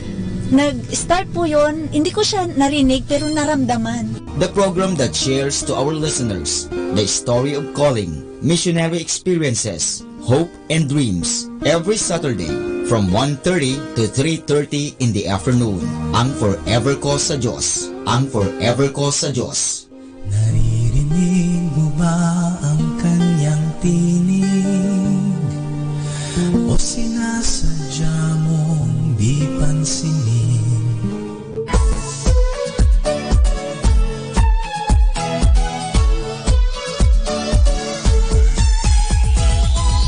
nag-start po yun, hindi ko siya narinig pero naramdaman. The program that shares to our listeners the story of calling, missionary experiences, hope and dreams every Saturday from 1:30 to 3:30 in the afternoon. Ang Forever Call sa Diyos. Ang Forever Call sa Diyos. Naririnig mo ba ang kanyang tinig? O sinasadya mong di pansinin?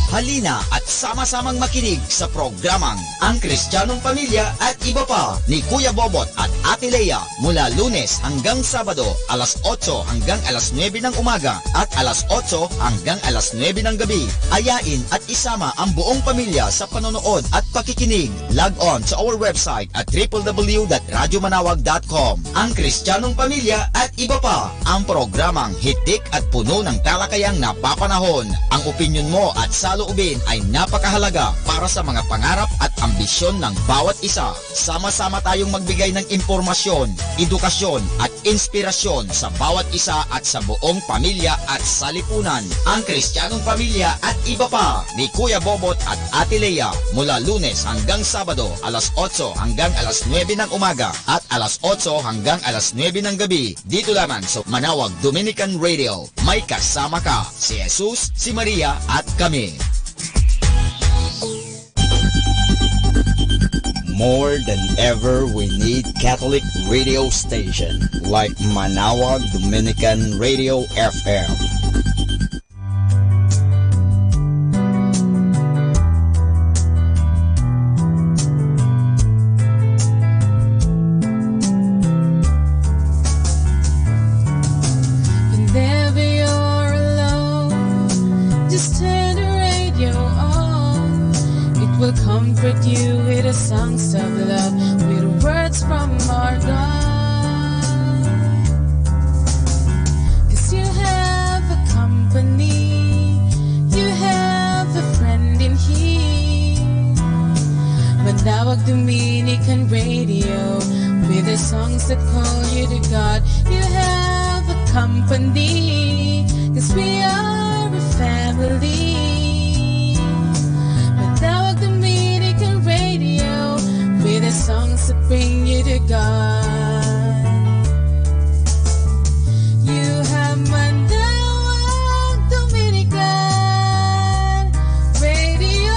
Halina at sama-samang makinig sa programang Ang Kristiyanong Pamilya at Iba Pa ni Kuya Bobot at Ate Lea mula Lunes hanggang Sabado alas 8 hanggang alas 9 ng umaga at alas 8 hanggang alas 9 ng gabi. Ayain at isama ang buong pamilya sa panonood at pakikinig. Log on to our website at www.radyomanawag.com. Ang Kristiyanong Pamilya at Iba Pa, ang programang hitik at puno ng talakayang napapanahon. Ang opinyon mo at saloobin ay napakahalaga para sa mga pangarap at ambisyon ng bawat isa. Sama-sama tayong magbigay ng impormasyon, edukasyon at inspirasyon sa bawat isa at sa buong pamilya at salipunan. Ang Kristiyanong Pamilya at Iba Pa ni Kuya Bobot at Ate Lea mula Lunes hanggang Sabado alas 8 hanggang alas 9 ng umaga at alas 8 hanggang alas 9 ng gabi dito lamang sa Manawag Dominican Radio. May kasama ka, si Jesus, si Maria at kami. More than ever, we need Catholic radio station like Manawag Dominican Radio FM. Whenever you're alone, just turn the radio on. It will comfort you with the songs of love, with words from our God. 'Cause you have a company, you have a friend in here. Manawag Dominican Radio, with the songs that call you to God. You have a company, 'cause we are a family. Manawag Dominican Radio, with the songs that bring you to God. You have Manawag Dominican Radio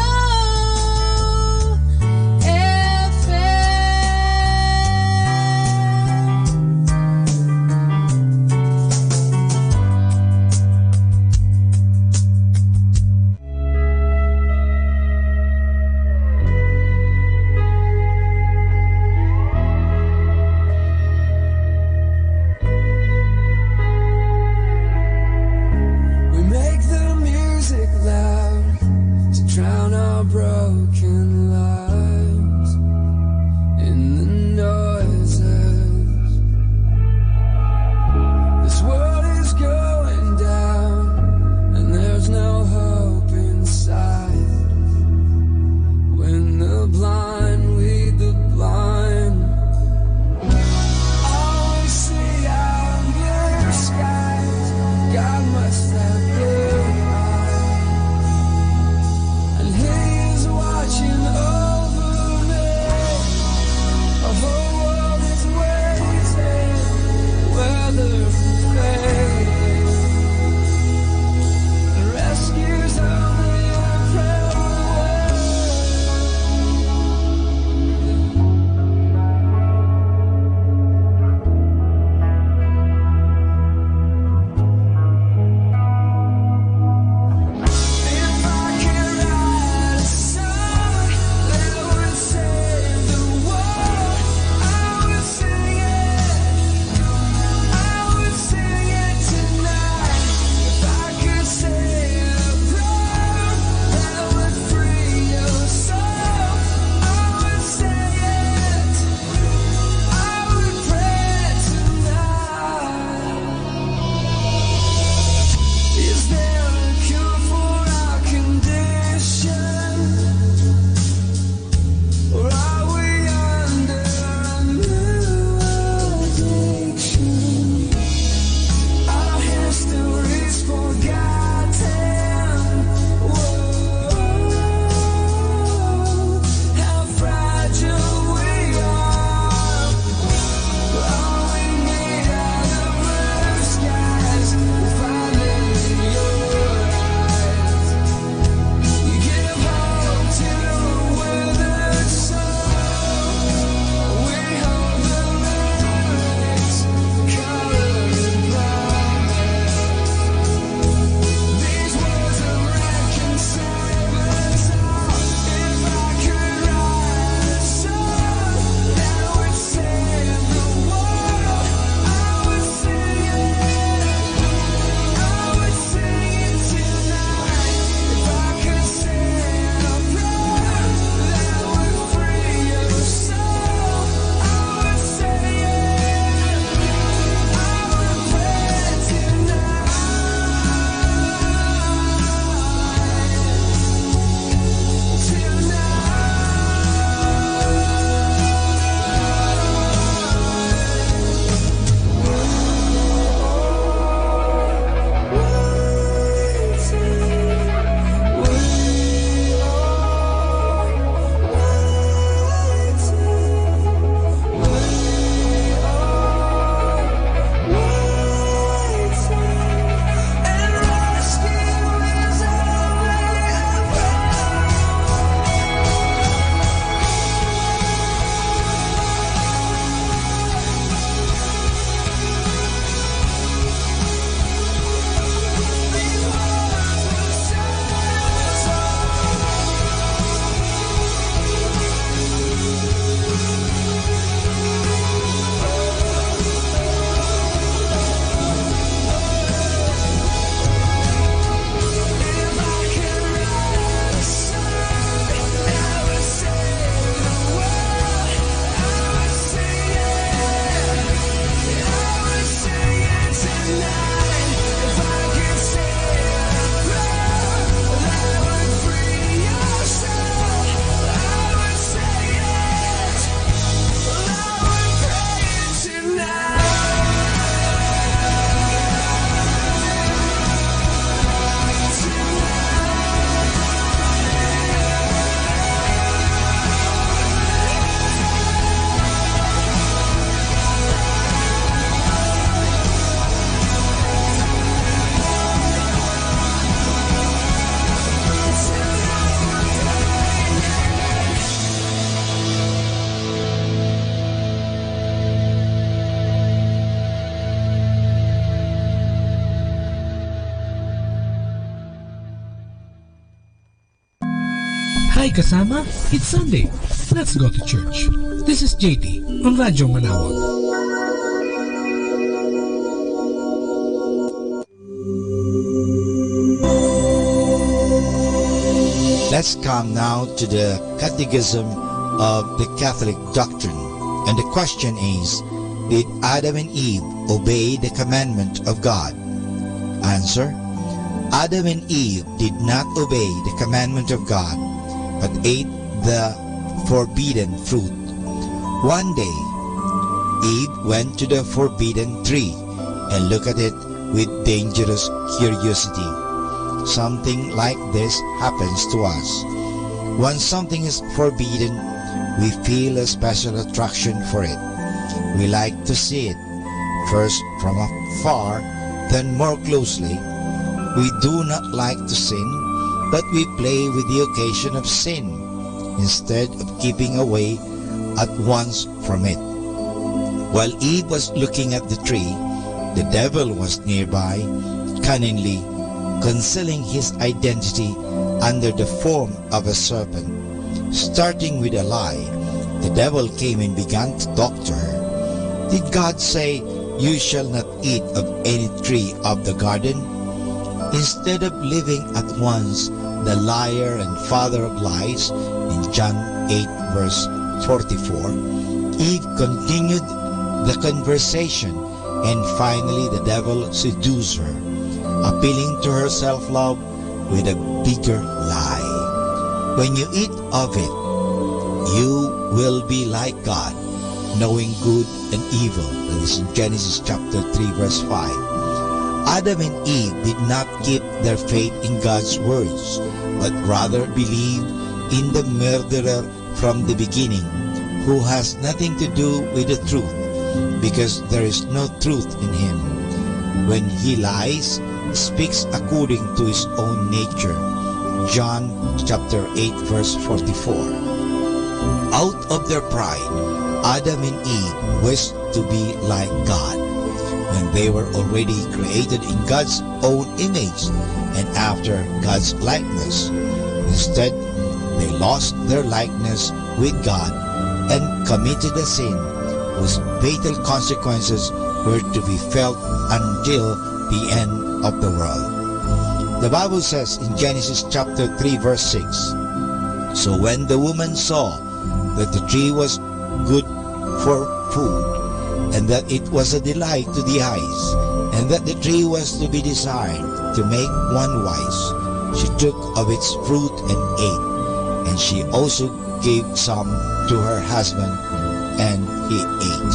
Hey kasama, it's Sunday. Let's go to church. This is JT on Radyo Manawag. Let's come now to the Catechism of the Catholic Doctrine. And the question is, did Adam and Eve obey the commandment of God? Answer: Adam and Eve did not obey the commandment of God, but ate the forbidden fruit. One day, Eve went to the forbidden tree and looked at it with dangerous curiosity. Something like this happens to us. Once something is forbidden, we feel a special attraction for it. We like to see it, first from afar, then more closely. We do not like to sin, but we play with the occasion of sin, instead of keeping away at once from it. While Eve was looking at the tree, the devil was nearby, cunningly concealing his identity under the form of a serpent. Starting with a lie, the devil came and began to talk to her. Did God say, "You shall not eat of any tree of the garden"? Instead of leaving at once the liar and father of lies in John 8 verse 44, Eve continued the conversation, and finally the devil seduced her, appealing to her self-love with a bigger lie. When you eat of it, you will be like God, knowing good and evil. That is in Genesis chapter 3 verse 5. Adam and Eve did not keep their faith in God's words, but rather believed in the murderer from the beginning, who has nothing to do with the truth, because there is no truth in him. When he lies, speaks according to his own nature. John chapter 8 verse 44. Out of their pride, Adam and Eve wished to be like God, when they were already created in God's own image and after God's likeness. Instead, they lost their likeness with God and committed a sin whose fatal consequences were to be felt until the end of the world. The Bible says in Genesis chapter 3 verse 6, "So when the woman saw that the tree was good for food, and that it was a delight to the eyes, and that the tree was to be desired to make one wise, she took of its fruit and ate, and she also gave some to her husband, and he ate."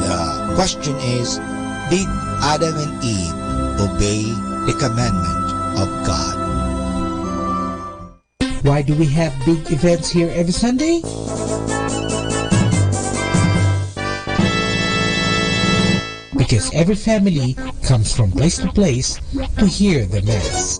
The question is, did Adam and Eve obey the commandment of God? Why do we have big events here every Sunday? Because every family comes from place to place to hear the Mass.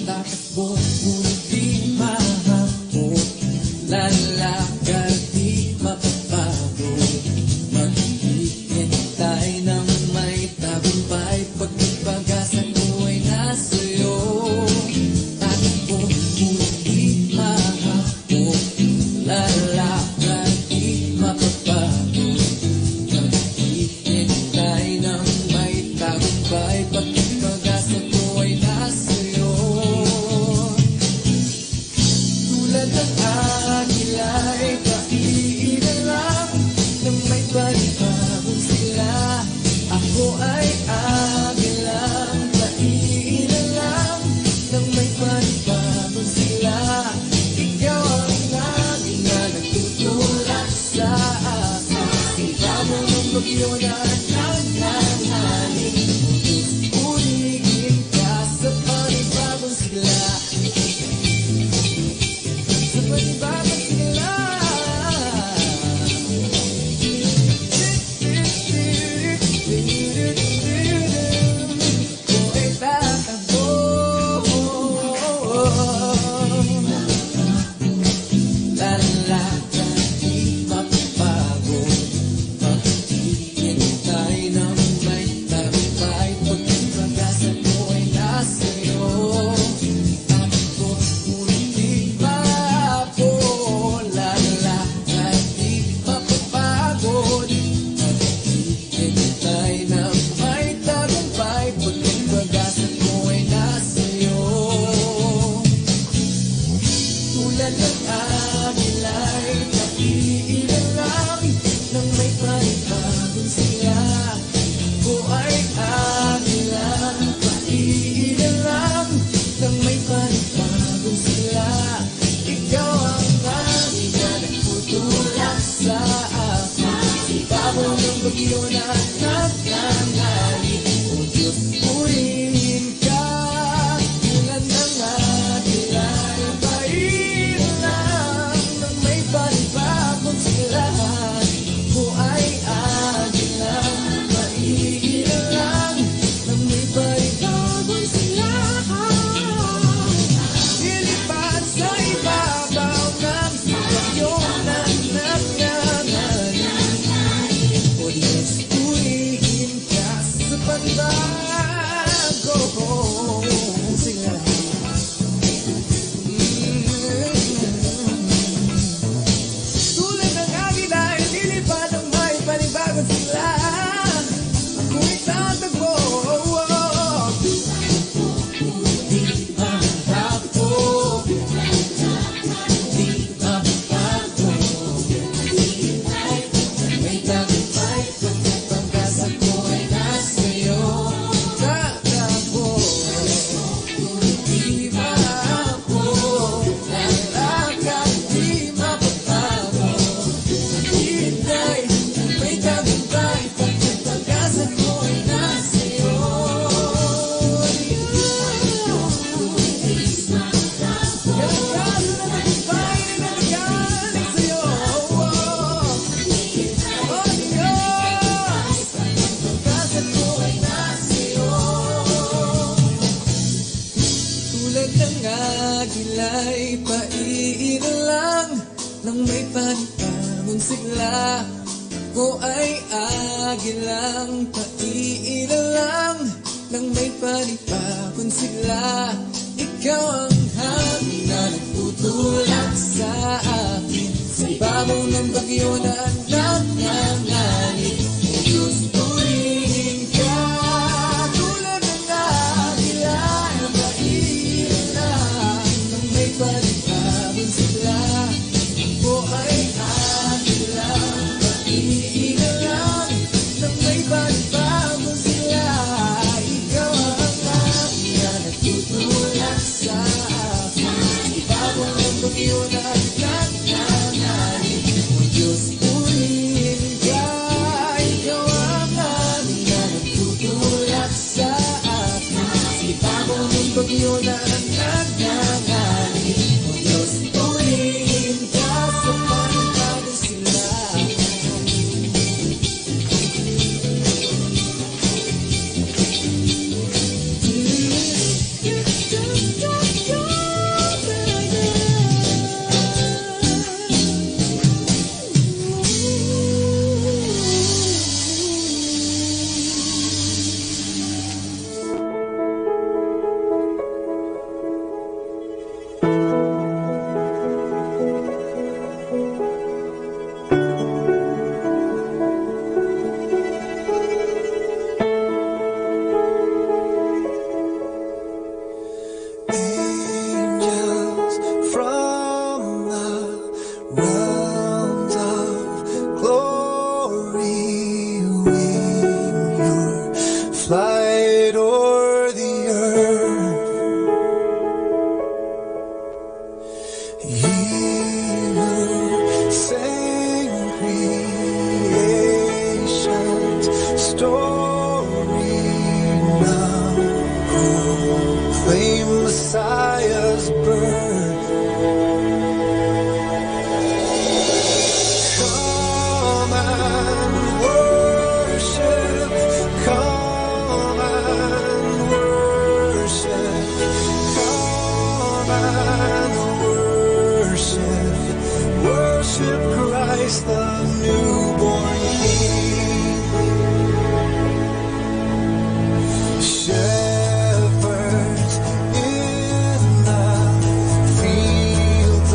Tatakbo, ngunit di mahampo, lalakad di mapapago, maghihintay ng may tagumpay, pag-pag-asa ko ay nasa'yo. Tatakbo, ngunit di mahampo, lalakad di mapapago, maghihintay ng may tagumpay, pag-pag-asa ko ay nasa'yo. Tulad ng agila'y kailan lang nang may panibagong sila. Ako ay agilang kailan lang nang may panibagong sila. Ikaw ang lagi na nagtutulak sa akin. Ikaw mo ng bagyo na nananalig. Uligin ka sa panibagong sila. Sa panibagong sila. Ko ay tatakbo, bagyo na nagngangalit. O Diyos, purihin ka, tulad ng agilay. Bayin lang nang may panibagong silahan. Ko ay agilang, bayin lang nang may panibagong silahan. Lilipad sa ibabaw ng bagyo na nagngangalit. O Diyos, purihin ka sa panibagong silahan. Tulad ng agila, lilipad ang may panibagong silahan. Ako'y tatagpo. Di mababago, di mababago. May tagumpay, pagkasa ko'y nasa'yo. Tatakbo, di mabago, lalakad, di mababago. Hintay, may tagumpay, pagkasa ko'y nasa'yo. Tulad ng agilay, paiilan lang nang may panibagong sigla. Ko ay agilang, paiilan lang nang may panibagong sigla. Ikaw ang hangin na nagtutulak sa akin, sa ibabaw ng bagyo na nagngangalit. O Diyos, purihin ka, tulad ng agila na maiilan lang nang may panibagong sigla. Ko ay agilang, paiilan lang nang may panibagong sigla. Ikaw ang hangin na nagtutulak sa akin, sa ibabaw ng bagyo na nagngangalit. O Diyos, purihin ka, ikaw ang hangin na nagtutulak sa akin, sa ibabaw ng bagyo na nagngangalit. O Diyos, purihin ka sa panibagong silangan. Angels from the realms of glory wing your flight o'er the earth. Hear sing creation's story now. Proclaim Messiah's birth. Come and worship, come and worship, come and worship, worship Christ the newborn King. Shepherds in the fields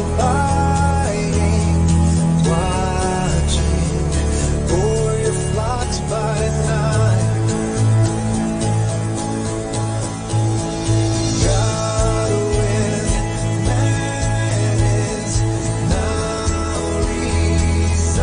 abiding, watching o'er your flocks by night. God with man is now residing.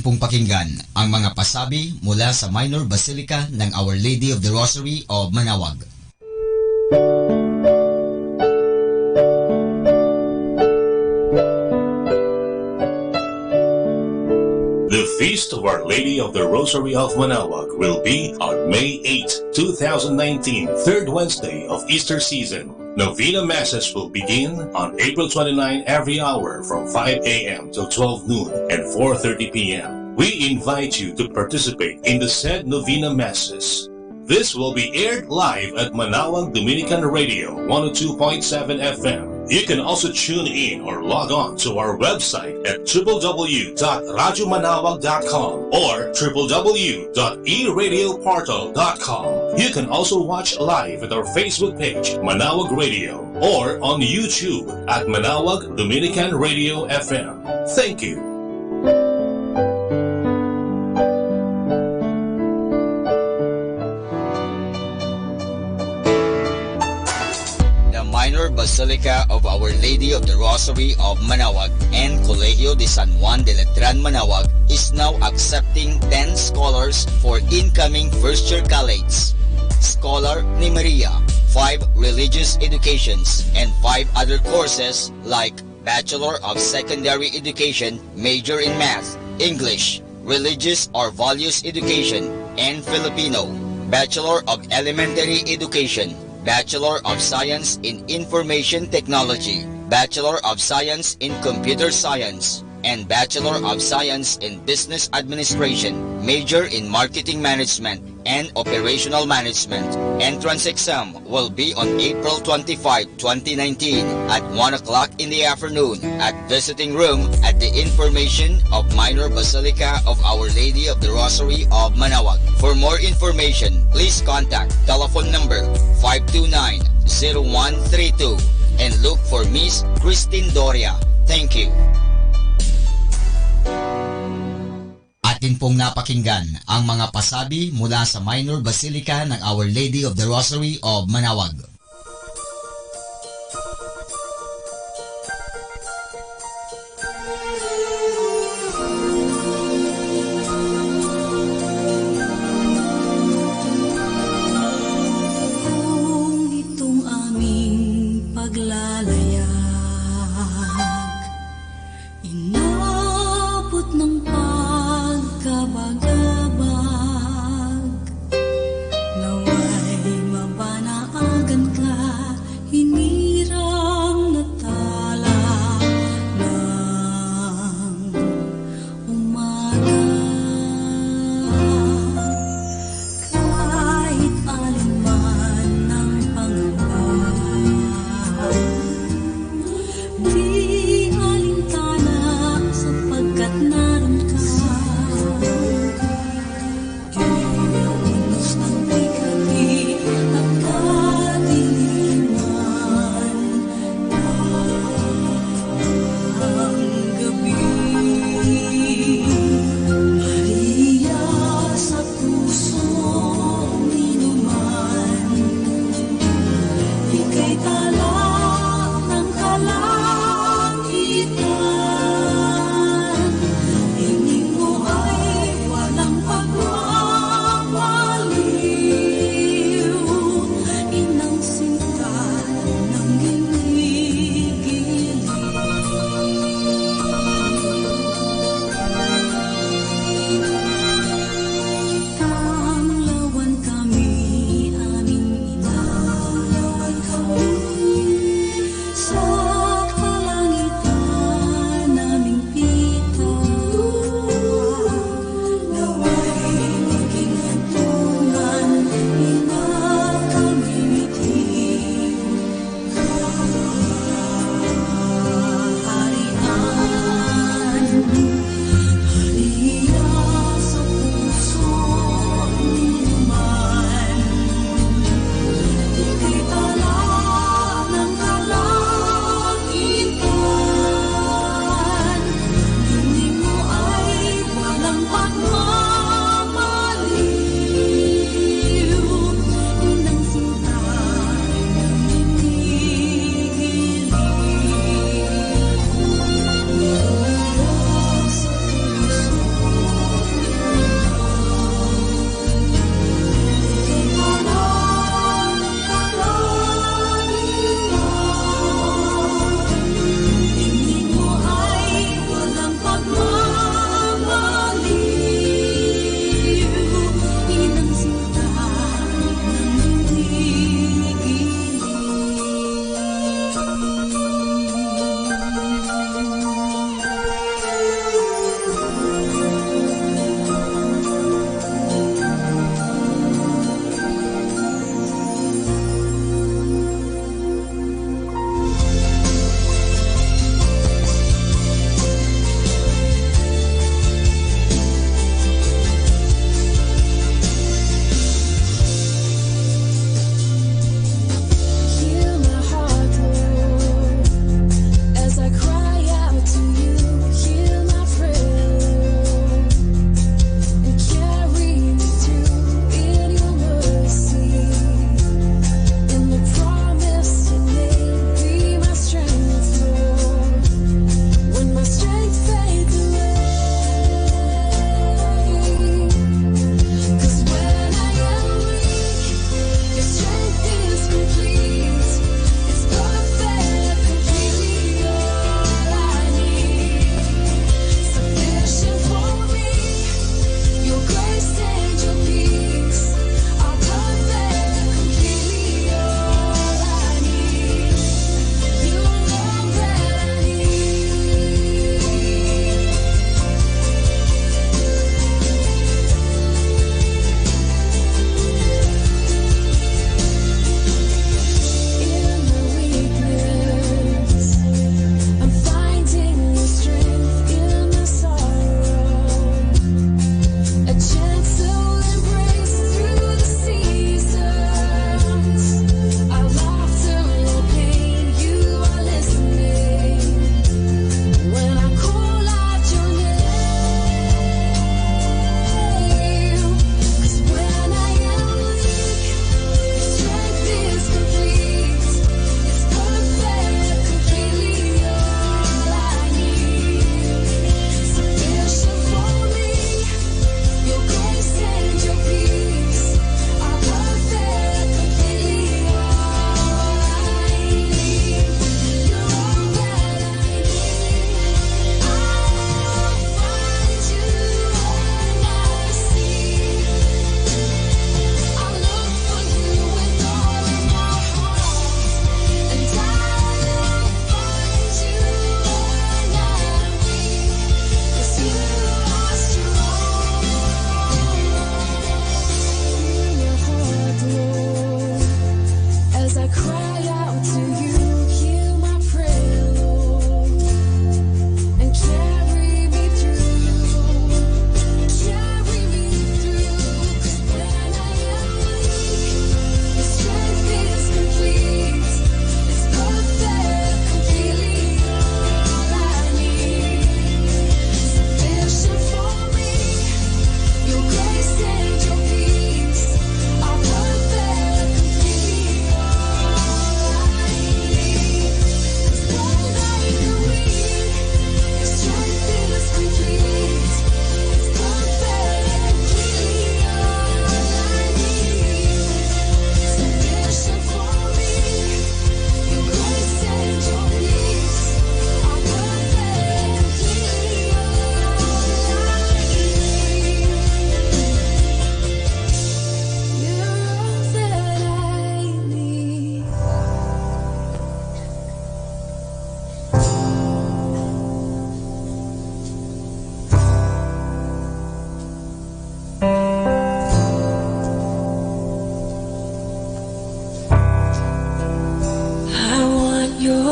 pong pakinggan ang mga pasabi mula sa Minor Basilica ng Our Lady of the Rosary of Manaoag. The Feast of Our Lady of the Rosary of Manaoag will be on May 8, 2019, third Wednesday of Easter season. Novena Masses will begin on April 29 every hour from 5 a.m. till 12 noon and 4:30 p.m. We invite you to participate in the said Novena Masses. This will be aired live at Manaoag Dominican Radio 102.7 FM. You can also tune in or log on to our website at www.radiomanawag.com or www.eradioportal.com. You can also watch live at our Facebook page, Manaoag Radio, or on YouTube at Manaoag Dominican Radio FM. Thank you. Minor Basilica of Our Lady of the Rosary of Manaoag and Colegio de San Juan de Letran Manaoag is now accepting 10 scholars for incoming first-year college. Scholar ni Maria, 5 religious educations and 5 other courses like Bachelor of Secondary Education, major in Math, English, Religious or Values Education, and Filipino. Bachelor of Elementary Education, Bachelor of Science in Information Technology, Bachelor of Science in Computer Science, and Bachelor of Science in Business Administration, major in Marketing Management and Operational Management. Entrance exam will be on April 25, 2019 at 1 o'clock in the afternoon at visiting room at the information of Minor Basilica of Our Lady of the Rosary of Manaoag. For more information, please contact telephone number 529-0132 and look for Miss Christine Doria. Thank you. Atin pong napakinggan ang mga pasabi mula sa Minor Basilica ng Our Lady of the Rosary of Manaoag. Kung itong aming paglalayag inabot ng pagkabagabag, naway mabanaagan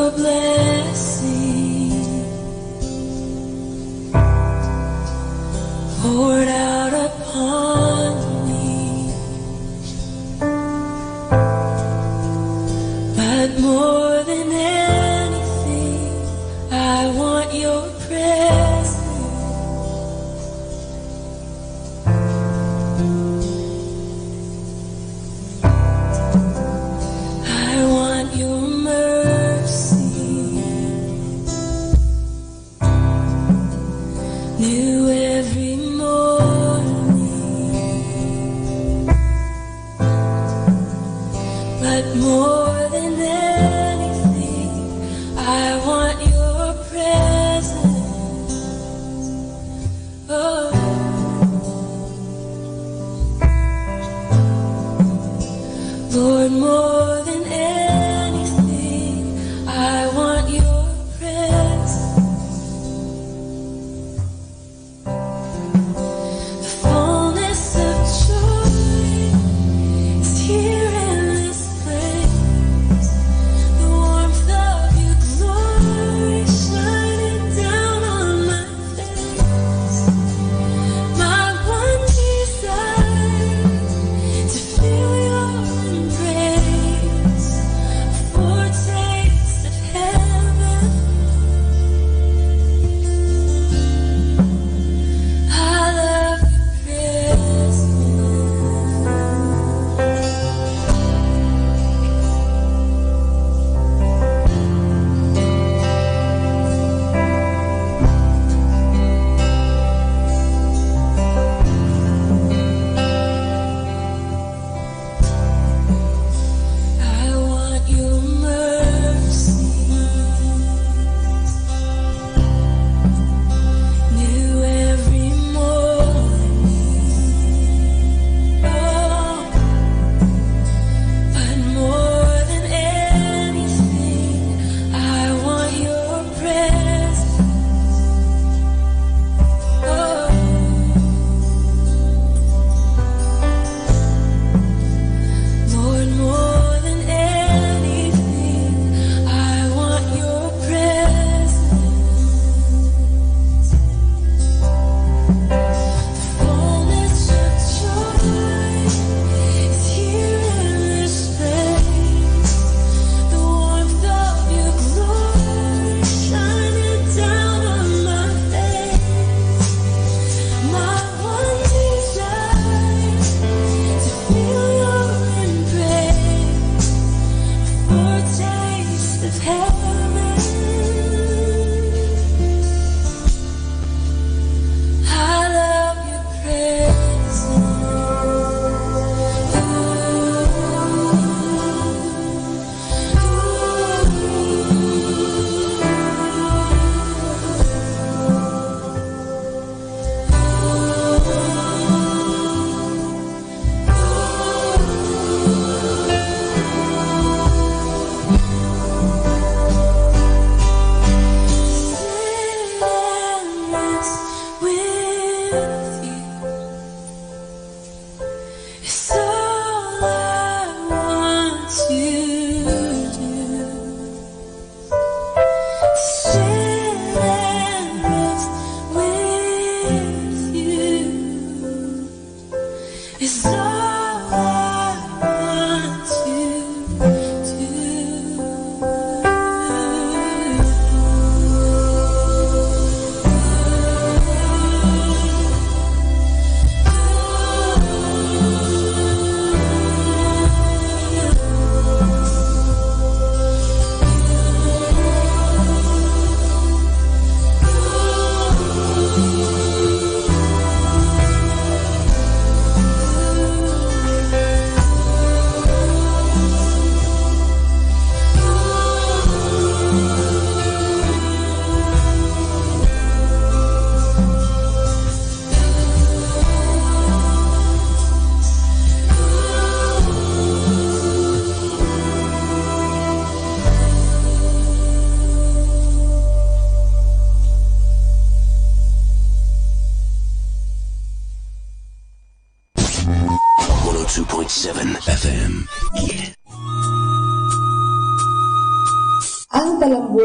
your blessing poured out upon me, but more than anything, I want your presence. I want your mercy, new every morning, but more than anything, I want your presence. Oh, Lord, more than anything, I want your presence. The fullness of joy is here in this place. The warmth of your glory shining down on my face. My one desire to feel your embrace.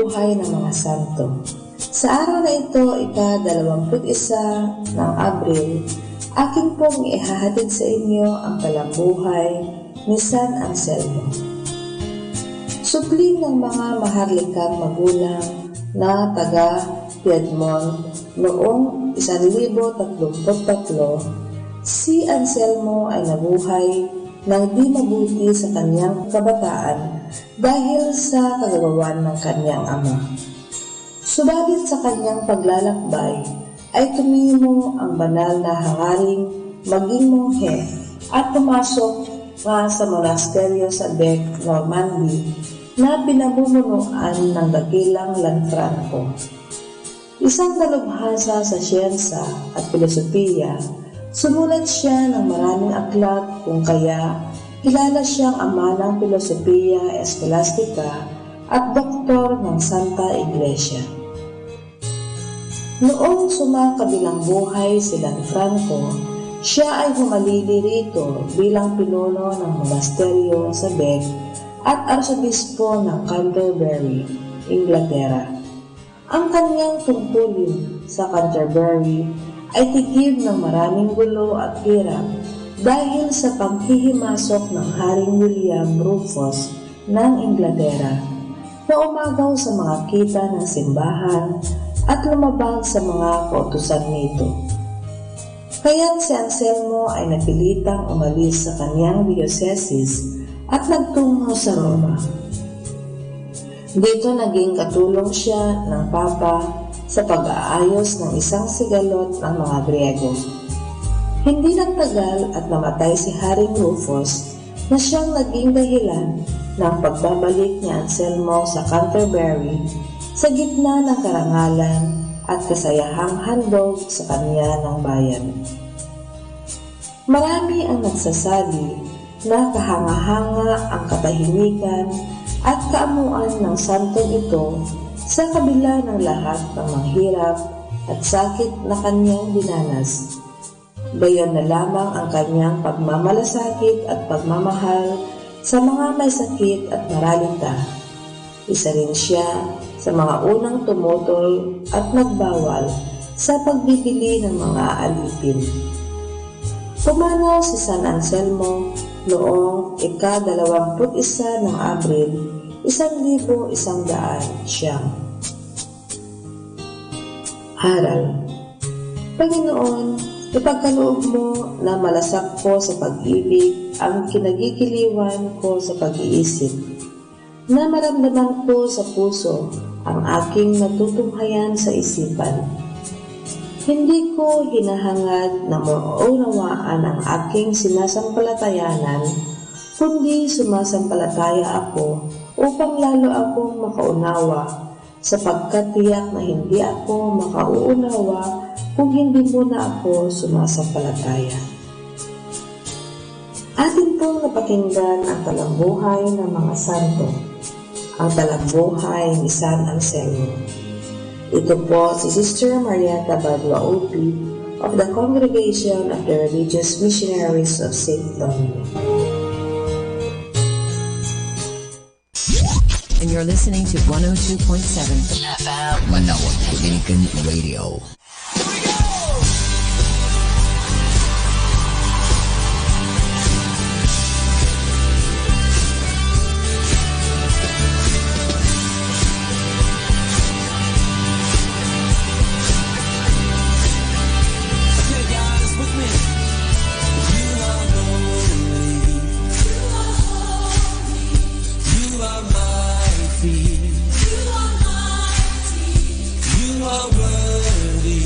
buhay ng mga santo. Sa araw na ito, ika-21 ng Abril, aking pong ihahatid sa inyo ang talambuhay ni San Anselmo. Supling ng mga maharlikang magulang na taga Piedmont noong 1033, si Anselmo ay nabuhay ng di mabuti sa kanyang kabataan dahil sa kagagawan ng kanyang ama. Subalit sa kanyang paglalakbay ay tumimo ang banal na hangaring maging monghe at pumasok nga sa monasteryo sa Bec, Normandy na pinamumunuan ng dakilang Lanfranco. Isang dalubhasa sa siyensa at filosofiya, sumulat siya ng maraming aklat kung kaya kilala siyang ama ng filosofiya eskolastika at doktor ng Santa Iglesia. Noong sumakabilang buhay si Lanfranco, siya ay humalili rito bilang pinuno ng monasteryo sa Bec at arsobispo ng Canterbury, Inglaterra. Ang kanyang tungkulin sa Canterbury ay tigib ng maraming gulo at hirap dahil sa panghihimasok ng Haring William Rufus ng Inglaterra na umagaw sa mga kita ng simbahan at lumabag sa mga kautusan nito. Kaya't si Anselmo ay napilitang umalis sa kanyang diocese at nagtungo sa Roma. Dito naging katulong siya ng Papa sa pag-aayos ng isang sigalot ng mga Griego. Hindi nagtagal at namatay si Haring Rufus na siyang naging dahilan ng pagbabalik ni Anselmo sa Canterbury sa gitna ng karangalan at kasayahang handog sa kanya ng bayan. Marami ang nagsasabi na kahanga-hanga ang katahimikan at kaamuan ng santong ito sa kabila ng lahat ng manghirap at sakit na kanyang dinanas. Gayon na lamang ang kanyang pagmamalasakit at pagmamahal sa mga may sakit at maralita. Isa rin siya sa mga unang tumutol at nagbawal sa pagbibili ng mga alipin. Pumanaw si San Anselmo noong ika-21 ng Abril, 1100 siyang. Aral. Panginoon, ipagkaloob mo na malasak ko sa pag-ibig ang kinagigiliwan ko sa pag-iisip, na maramdaman ko sa puso ang aking natutunghayan sa isipan. Hindi ko hinahangad na maunawaan ang aking sinasampalatayanan, kundi sumasampalataya ako upang lalo akong makaunawa, sapagkat tiyak na hindi ako makauunawa kung hindi muna ako sumasampalataya. Atin pong napakinggan ang talambuhay ng mga santo, ang talambuhay ni San Anselmo. Ito po si Sister Marieta Badua OP of the Congregation of the Religious Missionaries of St. Dominic. And you're listening to 102.7 FM Manawag Dominican Radio. You are worthy.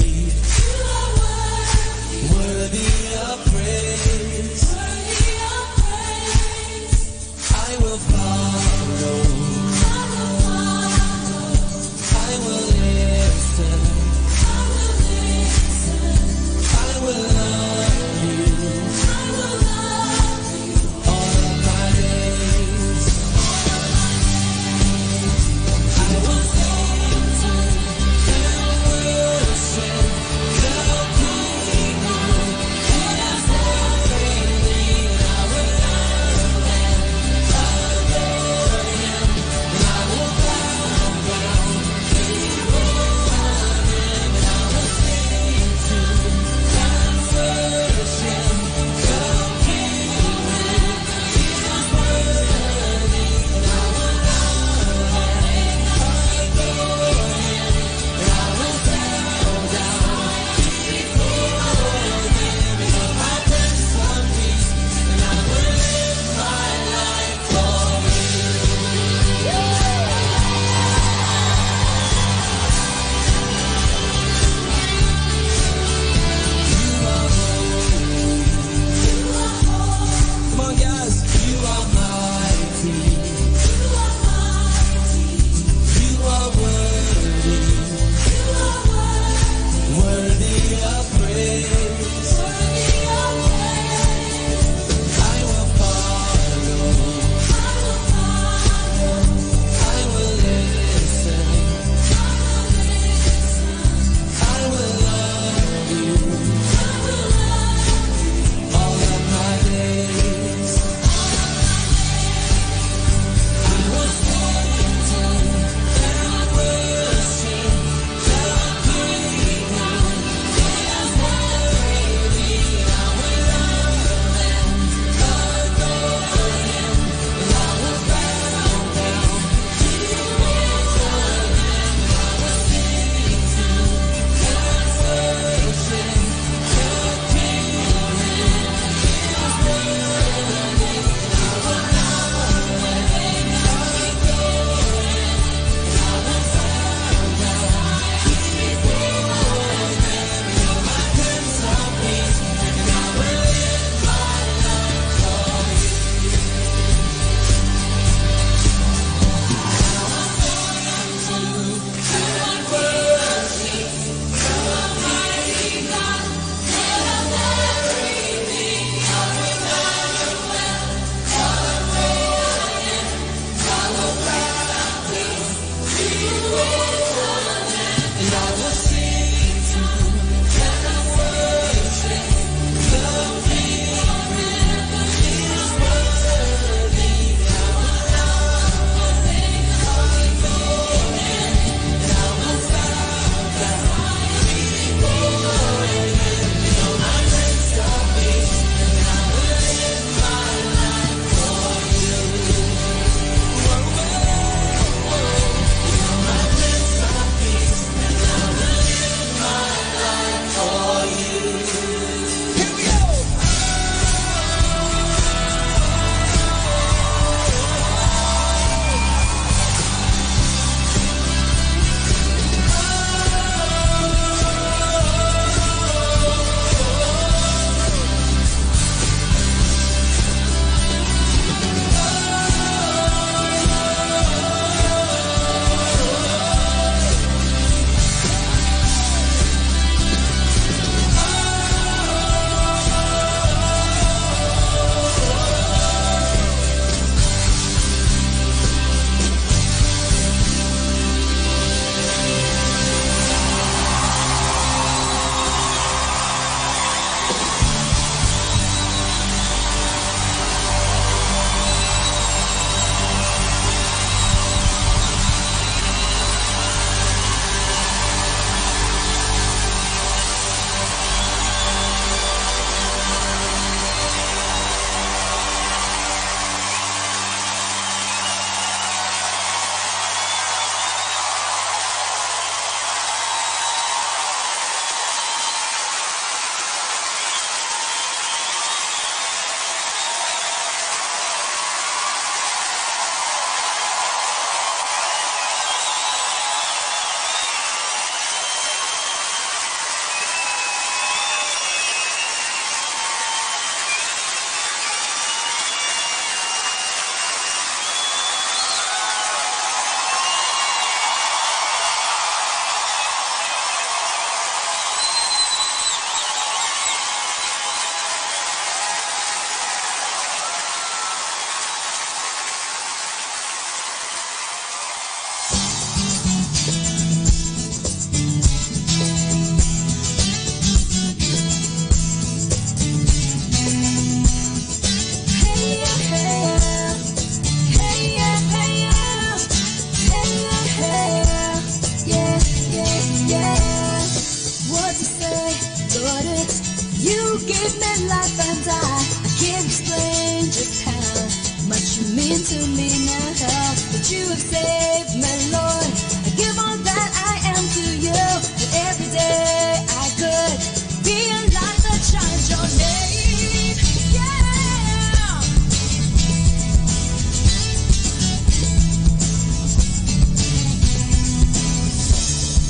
speaking to me now. But you have saved me, Lord. I give all that I am to you. That every day I could be a light that shines your name. Yeah.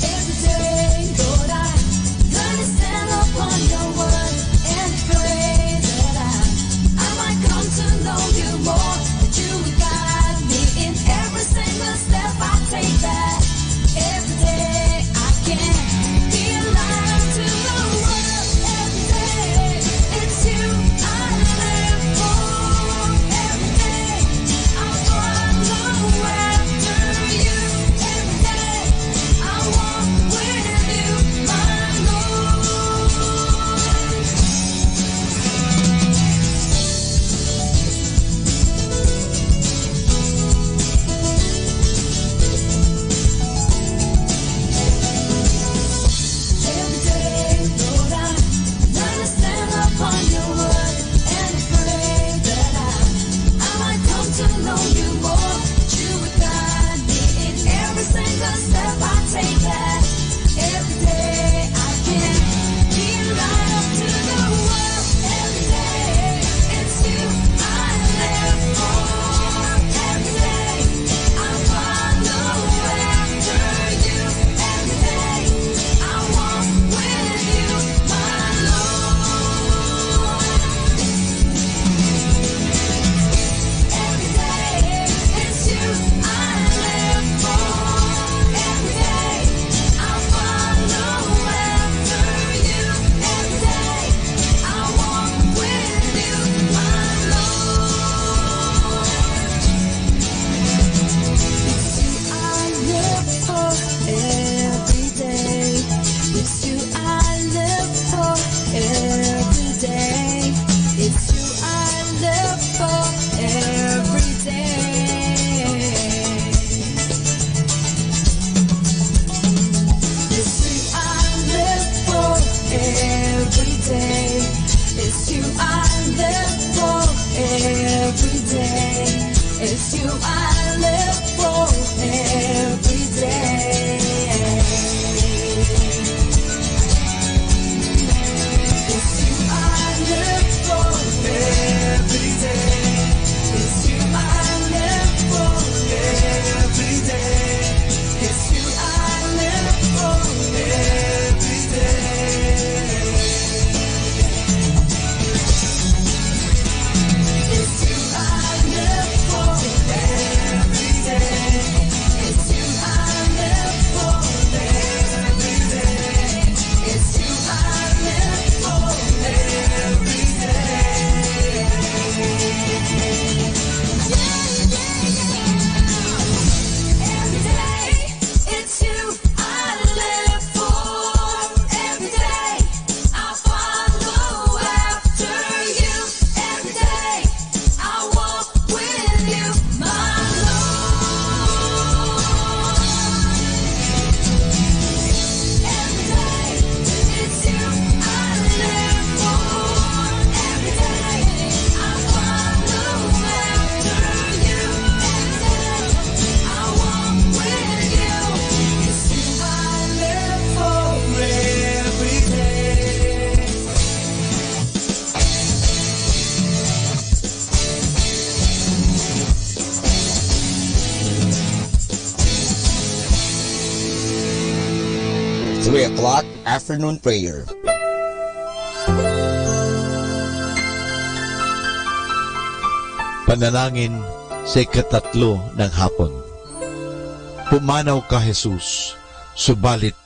Every day, Lord, I learn to stand upon your word and pray that I might come to know you more. That you would guide me in every single step I take. That every day I can be a light to the world. Every day it's you I live for. Every day I follow after you. Every day I walk with you, my Lord. Every day, Lord, I learn to stand upon your word and pray that I might come to know you more. That you would guide me in every single step I take. That every day I can be a light up to the world. Every day it's you I live for. Every day I follow after you. Every day I walk with you, my Lord. Every day it's you I live for. Every day I follow after you. Every day I walk with you, my Lord. It's you I live for every day. It's you I live for every day. It's you I live for every day. It's you I live for every day. It's you I live for every day. It's you I live for every day. It's you I live for every day. It's you I live for every day. It's you I live for every day. It's you I live for every day. It's you I live for every day. It's you I live for every day. Every day it's you I live for. Every day I follow after you. Every day I walk with you, my Lord. Every day it's you I live for. Every day I follow after you. Every day I walk with you. It's you I live for every day. Three o'clock afternoon prayer. Panalangin sa ikatatlo ng hapon. Pumanaw ka, Jesus, subalit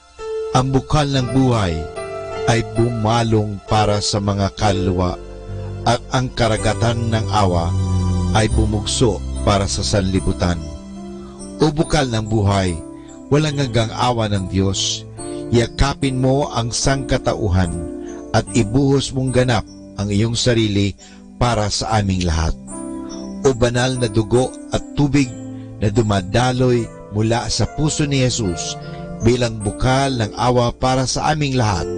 ang bukal ng buhay ay bumalong para sa mga kaluluwa at ang karagatan ng awa ay bumugso para sa sanlibutan. O bukal ng buhay, walang hanggang awa ng Diyos, yakapin mo ang sangkatauhan at ibuhos mong ganap ang iyong sarili para sa aming lahat. O banal na dugo at tubig na dumadaloy mula sa puso ni Jesus bilang bukal ng awa para sa aming lahat,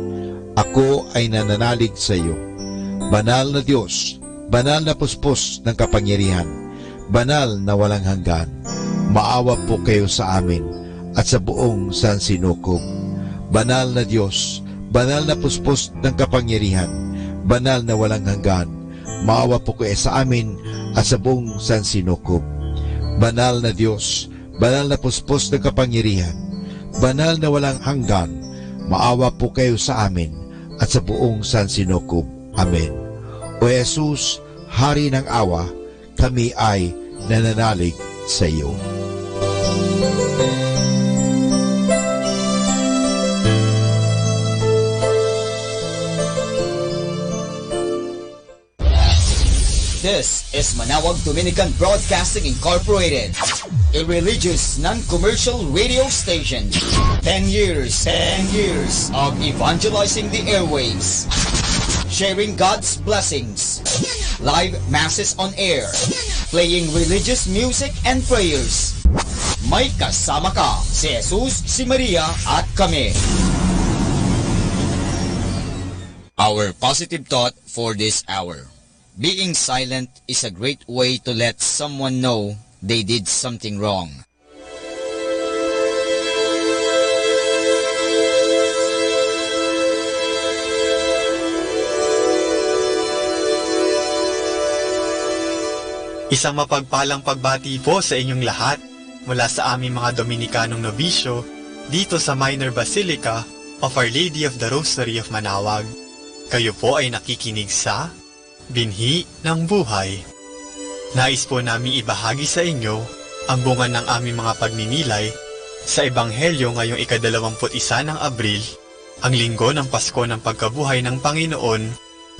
ako ay nananalig sa iyo. Banal na Diyos, banal na puspos ng kapangyarihan, banal na walang hanggan, maawa po kayo sa amin at sa buong sansinukob. Banal na Diyos, banal na puspos ng kapangyarihan, banal na walang hanggan, maawa po kayo sa amin at sa buong sansinukob. Banal na Diyos, banal na puspos ng kapangyarihan, banal na walang hanggan, maawa po kayo sa amin at sa buong sansinukob. Amen. O Jesus, Hari ng awa, kami ay nananalig sa iyo. This is Manawag Dominican Broadcasting Incorporated, a religious non-commercial radio station. 10 years of evangelizing the airwaves, sharing God's blessings, live masses on air, playing religious music and prayers. May kasama ka, si Jesus, si Maria at kami. Our positive thought for this hour. Being silent is a great way to let someone know they did something wrong. Isang mapagpalang pagbati po sa inyong lahat mula sa aming mga Dominikanong nobisyo dito sa Minor Basilica of Our Lady of the Rosary of Manawag. Kayo po ay nakikinig sa Binhi ng Buhay. Nais po namin ibahagi sa inyo ang bunga ng aming mga pagninilay sa Ebanghelyo ngayong ika-21 ng Abril, ang linggo ng Pasko ng Pagkabuhay ng Panginoon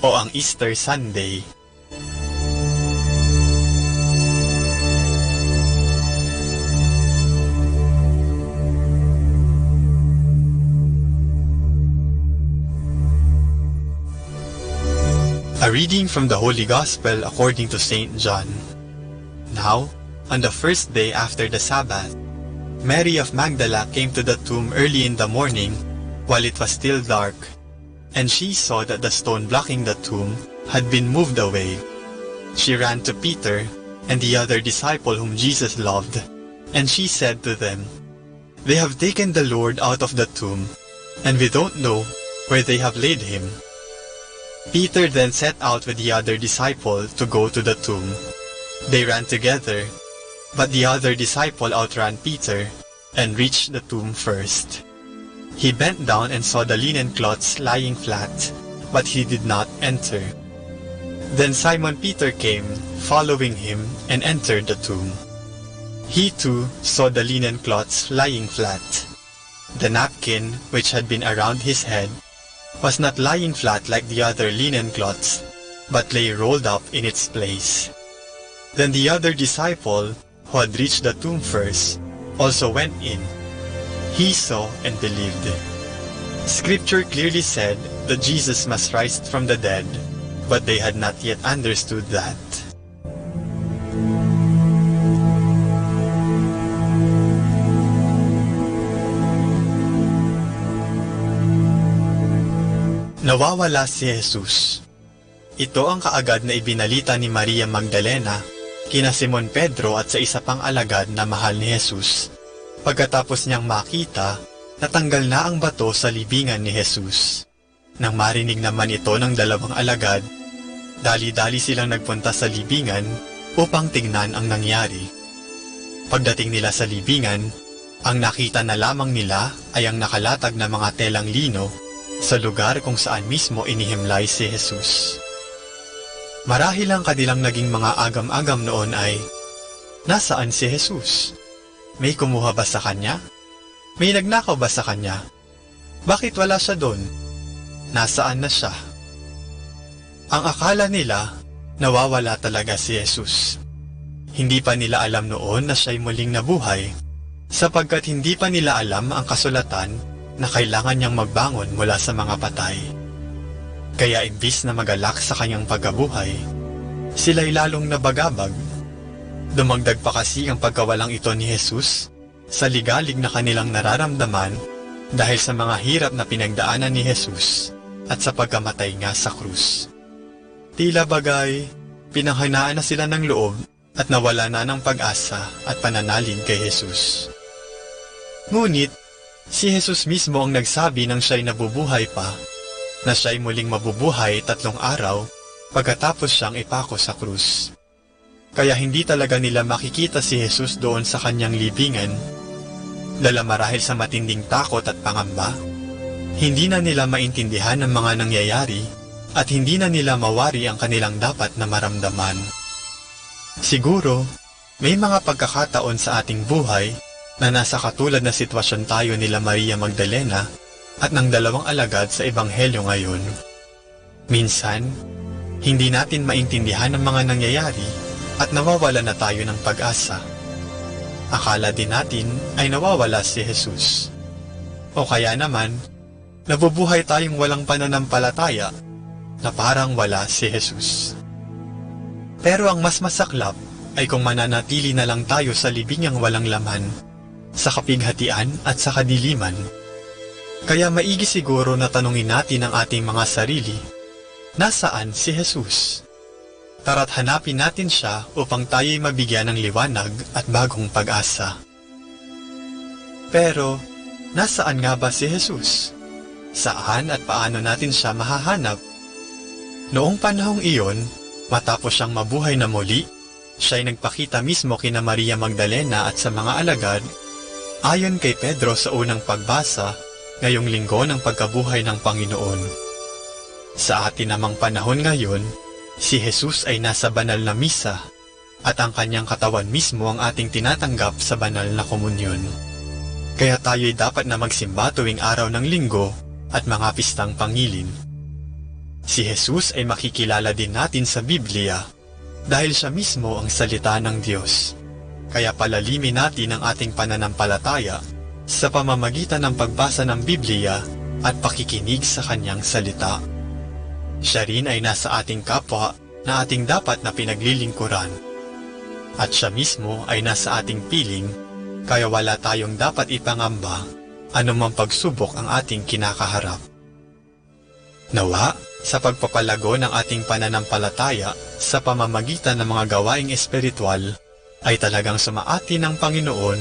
o ang Easter Sunday. A reading from the Holy Gospel according to St. John. Now, on the first day after the Sabbath, Mary of Magdala came to the tomb early in the morning while it was still dark, and she saw that the stone blocking the tomb had been moved away. She ran to Peter and the other disciple whom Jesus loved, and she said to them, "They have taken the Lord out of the tomb, and we don't know where they have laid him." Peter then set out with the other disciple to go to the tomb. They ran together, but the other disciple outran Peter and reached the tomb first. He bent down and saw the linen cloths lying flat, but he did not enter. Then Simon Peter came, following him, and entered the tomb. He too saw the linen cloths lying flat. The napkin, which had been around his head, was not lying flat like the other linen cloths, but lay rolled up in its place. Then the other disciple, who had reached the tomb first, also went in. He saw and believed. Scripture clearly said that Jesus must rise from the dead, but they had not yet understood that. Nawawala si Jesus. Ito ang kaagad na ibinalita ni Maria Magdalena kina Simon Pedro at sa isa pang alagad na mahal ni Jesus. Pagkatapos niyang makita, natanggal na ang bato sa libingan ni Jesus. Nang marinig naman ito ng dalawang alagad, dali-dali silang nagpunta sa libingan upang tingnan ang nangyari. Pagdating nila sa libingan, ang nakita na lamang nila ay ang nakalatag na mga telang lino sa lugar kung saan mismo inihimlay si Jesus. Marahil ang kanilang naging mga agam-agam noon ay, nasaan si Jesus? May kumuha ba sa kanya? May nagnakaw ba sa kanya? Bakit wala siya doon? Nasaan na siya? Ang akala nila, nawawala talaga si Jesus. Hindi pa nila alam noon na siya'y muling nabuhay, sapagkat hindi pa nila alam ang kasulatan na kailangan niyang magbangon mula sa mga patay. Kaya imbis na magalak sa kanyang pagkabuhay, sila'y lalong nabagabag. Dumagdag pa kasi ang pagkawalang ito ni Jesus sa ligalig na kanilang nararamdaman dahil sa mga hirap na pinagdaanan ni Jesus at sa pagkamatay nga sa krus. Tila bagay, pinanghinaan na sila ng loob at nawala na ng pag-asa at pananalig kay Jesus. Ngunit, si Jesus mismo ang nagsabi nang siya'y nabubuhay pa, na siya'y muling mabubuhay 3 araw pagkatapos siyang ipako sa krus. Kaya hindi talaga nila makikita si Jesus doon sa kanyang libingan, dala marahil sa matinding takot at pangamba. Hindi na nila maintindihan ang mga nangyayari at hindi na nila mawari ang kanilang dapat na maramdaman. Siguro, may mga pagkakataon sa ating buhay na nasa katulad na sitwasyon tayo nila Maria Magdalena at ng 2 alagad sa Ebanghelyo ngayon. Minsan, hindi natin maintindihan ang mga nangyayari at nawawala na tayo ng pag-asa. Akala din natin ay nawawala si Jesus. O kaya naman, nabubuhay tayong walang pananampalataya na parang wala si Jesus. Pero ang mas masaklap ay kung mananatili na lang tayo sa libingang walang laman, sa kapighatian at sa kadiliman. Kaya maigi siguro na tanungin natin ang ating mga sarili, nasaan si Jesus? Tara't hanapin natin siya upang tayo'y mabigyan ng liwanag at bagong pag-asa. Pero, nasaan nga ba si Jesus? Saan at paano natin siya mahahanap? Noong panahong iyon, matapos siyang mabuhay na muli, siya'y nagpakita mismo kina Maria Magdalena at sa mga alagad, ayon kay Pedro sa unang pagbasa, ngayong linggo ng pagkabuhay ng Panginoon. Sa atin namang panahon ngayon, si Jesus ay nasa banal na misa at ang kanyang katawan mismo ang ating tinatanggap sa banal na komunyon. Kaya tayo'y dapat na magsimba tuwing araw ng linggo at mga pistang pangilin. Si Jesus ay makikilala din natin sa Biblia dahil siya mismo ang salita ng Diyos. Kaya palalimin natin ang ating pananampalataya sa pamamagitan ng pagbasa ng Biblia at pakikinig sa kanyang salita. Siya rin ay nasa ating kapwa na ating dapat na pinaglilingkuran. At siya mismo ay nasa ating piling, kaya wala tayong dapat ipangamba anumang pagsubok ang ating kinakaharap. Nawa, sa pagpapalago ng ating pananampalataya sa pamamagitan ng mga gawaing espiritual, ay talagang sumaati ng Panginoon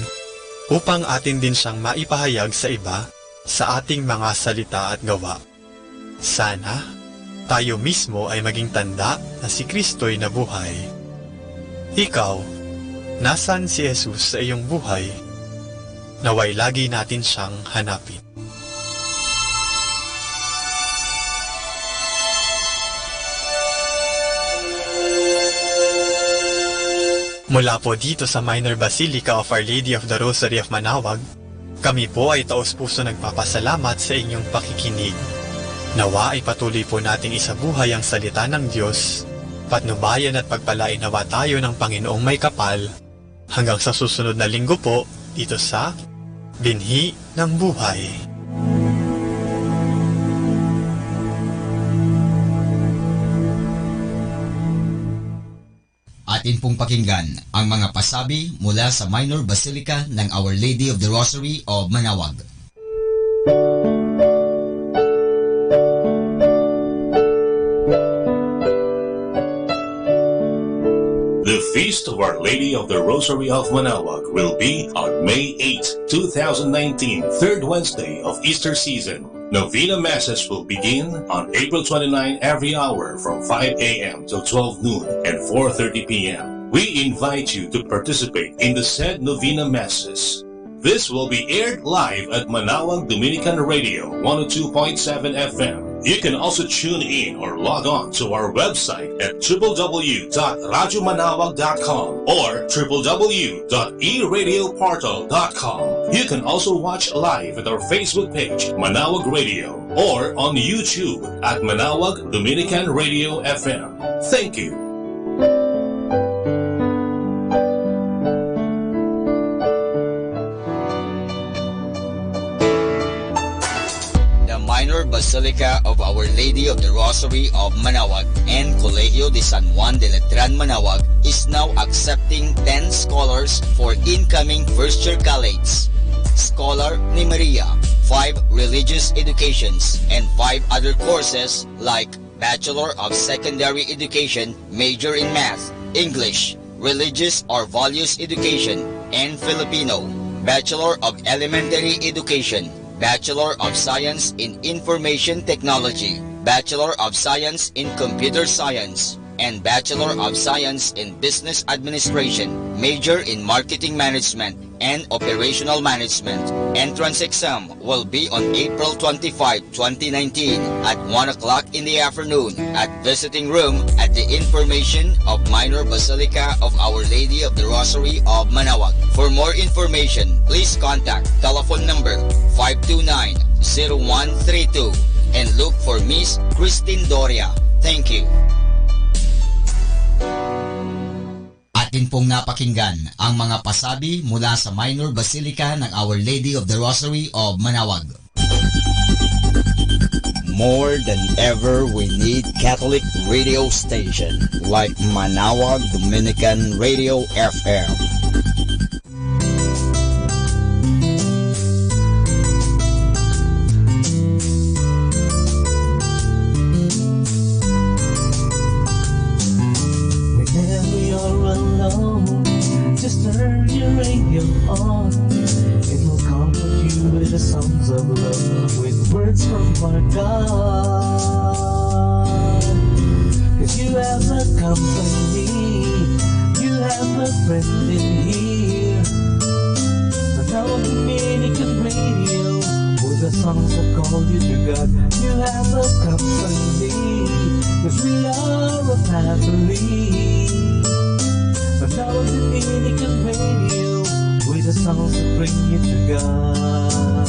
upang atin din siyang maipahayag sa iba sa ating mga salita at gawa. Sana, tayo mismo ay maging tanda na si Kristo'y nabuhay. Ikaw, nasan si Jesus sa iyong buhay? Naway lagi natin siyang hanapin. Mula po dito sa Minor Basilica of Our Lady of the Rosary of Manaoag, kami po ay taos-puso nagpapasalamat sa inyong pakikinig. Nawa ay patuloy po nating isabuhay ang salita ng Diyos, patnubayan at pagpalain nawa tayo ng Panginoong may kapal, hanggang sa susunod na linggo po dito sa Binhi ng Buhay. Atin pong pakinggan ang mga pasabi mula sa Minor Basilica ng Our Lady of the Rosary of Manaoag. The Feast of Our Lady of the Rosary of Manaoag will be on May 8, 2019, third Wednesday of Easter season. Novena Masses will begin on April 29 every hour from 5 a.m. till 12 noon and 4:30 p.m. We invite you to participate in the said Novena Masses. This will be aired live at Manaoag Dominican Radio 102.7 FM. You can also tune in or log on to our website at www.radyomanawag.com or www.eradioportal.com. You can also watch live at our Facebook page, Manaoag Radio, or on YouTube at Manaoag Dominican Radio FM. Thank you. Minor Basilica of Our Lady of the Rosary of Manaoag and Colegio de San Juan de Letran Manaoag is now accepting 10 scholars for incoming first-year college. Scholar ni Maria, 5 religious educations, and 5 other courses like Bachelor of Secondary Education, major in Math, English, Religious or Values Education and Filipino. Bachelor of Elementary Education. Bachelor of Science in Information Technology. Bachelor of Science in Computer Science. And Bachelor of Science in Business Administration. Major in Marketing Management and Operational Management. Entrance exam will be on April 25, 2019 at 1 o'clock in the afternoon at visiting room at the Information of Minor Basilica of Our Lady of the Rosary of Manaoag. For more information, please contact telephone number 529-0132 and look for Miss Christine Doria. Thank you. Atin pong napakinggan ang mga pasabi mula sa Minor Basilica ng Our Lady of the Rosary of Manaoag. More than ever, we need Catholic radio station like Manaoag Dominican Radio FM. Just turn your radio on. It will comfort you with the songs of love, with words from our God. Cause you have a company, you have a friend in here. Manaoag Dominican Radio, with the songs that call you to God. You have a company, cause we are a family. Manaoag Dominican Radio, with the songs that bring you to God.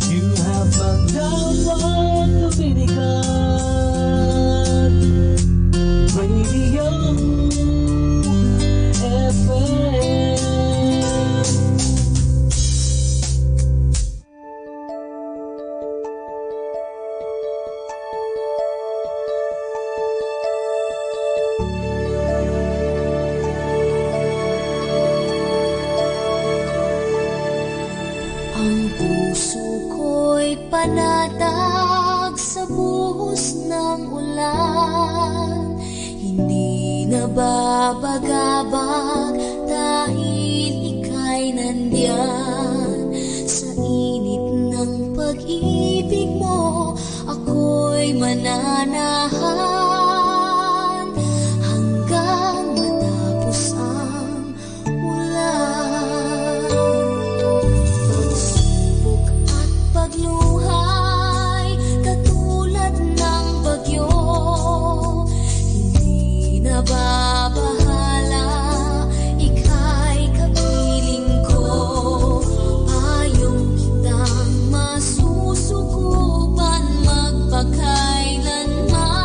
You have Manaoag Dominican Radio FM. Panatag sa buhos ng ulan, hindi nababagabag dahil ika'y nandiyan. Sa init ng pag-ibig mo, ako'y mananahan hanggang matapos ang ulan. Subok at pagluhay katulad ng bagyo, hindi nababahala, ika'y kapiling ko. Payong kitang masusukupan magpakailanman.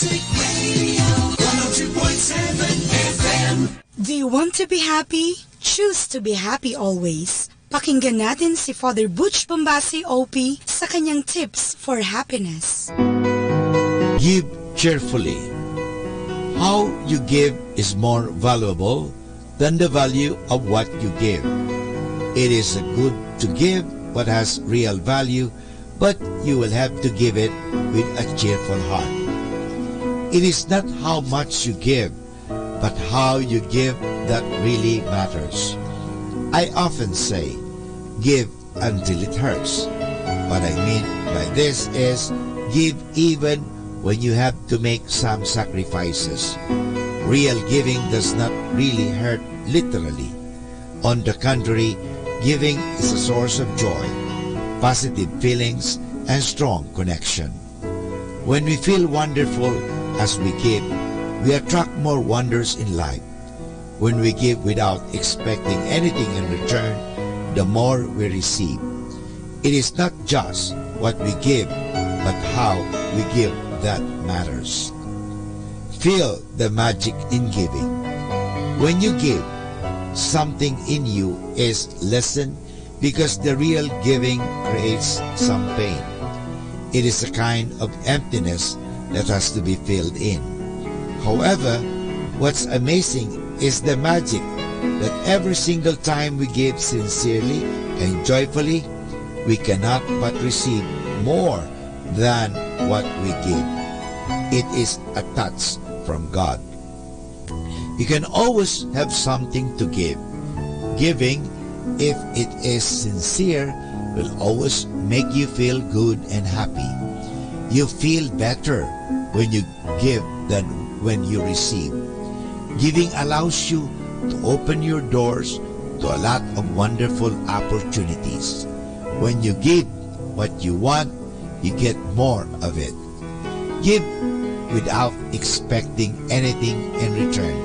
Classic Radio 102.7 FM. Do you want to be happy? Choose to be happy always. Pakinggan natin si Father Butch Bombasi OP sa kanyang tips for happiness. Give cheerfully. How you give is more valuable than the value of what you give. It is good to give what has real value, but you will have to give it with a cheerful heart. It is not how much you give, but how you give that really matters. I often say, give until it hurts. What I mean by this is, give even when you have to make some sacrifices. Real giving does not really hurt literally. On the contrary, giving is a source of joy, positive feelings, and strong connection. When we feel wonderful as we give, we attract more wonders in life. When we give without expecting anything in return, the more we receive. It is not just what we give, but how we give that matters. Feel the magic in giving. When you give, something in you is lessened because the real giving creates some pain. It is a kind of emptiness that has to be filled in. However, what's amazing is the magic that every single time we give sincerely and joyfully, we cannot but receive more than what we give. It is a touch from God. You can always have something to give. Giving, if it is sincere, will always make you feel good and happy. You feel better when you give than when you receive. Giving allows you to open your doors to a lot of wonderful opportunities. When you give what you want, you get more of it. Give without expecting anything in return.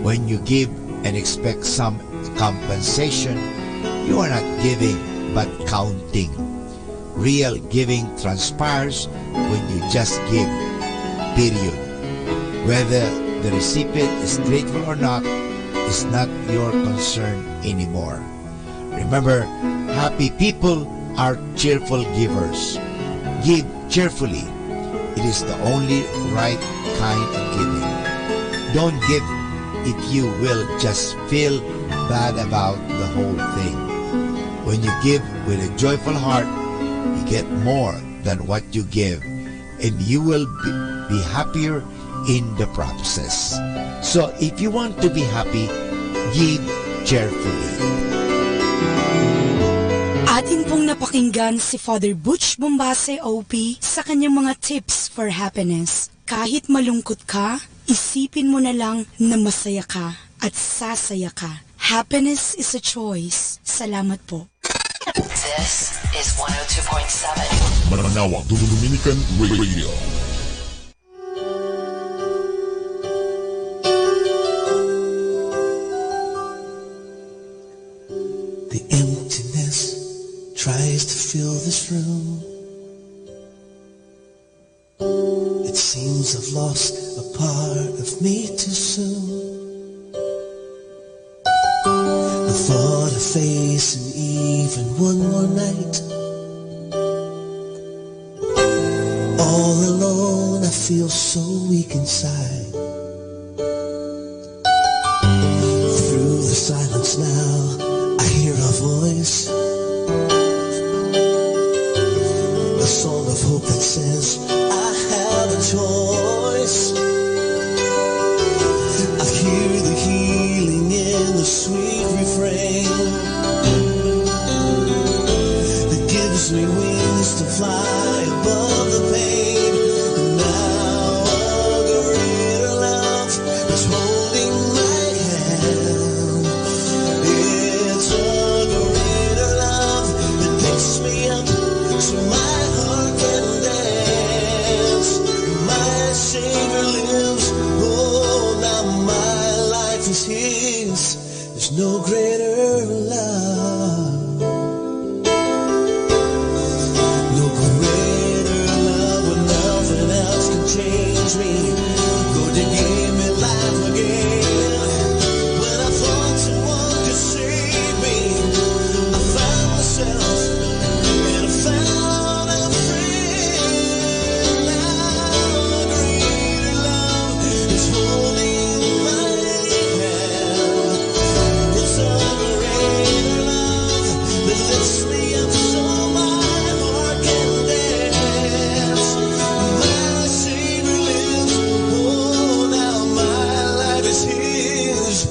When you give and expect some compensation, you are not giving but counting. Real giving transpires when you just give, period. Whether the recipient is grateful or not is not your concern anymore. Remember, happy people are cheerful givers. Give cheerfully. It is the only right kind of giving. Don't give if you will just feel bad about the whole thing. When you give with a joyful heart, you get more than what you give, and you will be happier in the process. So if you want to be happy, give cheerfully. Atin pong napakinggan si Father Butch Bombase OP sa kanyang mga tips for happiness. Kahit malungkot ka, isipin mo na lang na masaya ka at sasaya ka. Happiness is a choice. Salamat po. This is 102.7 Manawag Dominican Radio. The emptiness tries to fill this room. It seems I've lost a part of me too soon. The thought of facing even one more night all alone, I feel so weak inside. Through the silence now, I hear a voice, a song of hope that says I have a choice. I hear the healing in the sweet refrain that gives me wings to fly above the pain. Now a greater love is holding my hand. It's a greater love that picks me up so my heart can dance. changed me. God, you gave me life again. When I thought someone could save me, I found myself and I found a friend. Now a greater love is holding my hand. It's a greater love that lifts me up so my heart can dance. My Savior lives, oh now my life is His.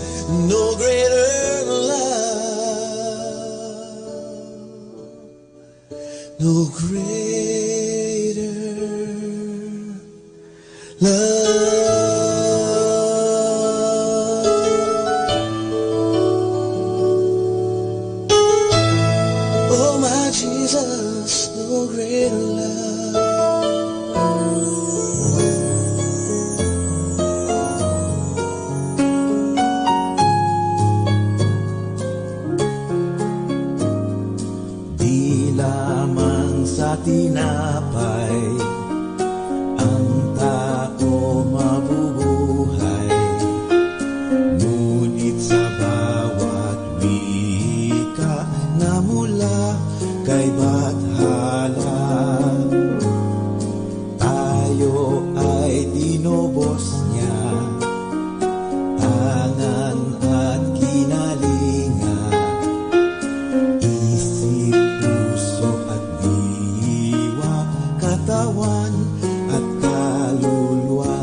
No greater love, no greater love. Oh my Jesus, no greater love. Di lamang sa tinapay ang tao mabubuhay, ngunit sa bawat wika na mula kay Bathala, tayo ay tinobos niya, tangan at kinalinga, isip, puso at diwa, katawan at kaluluwa.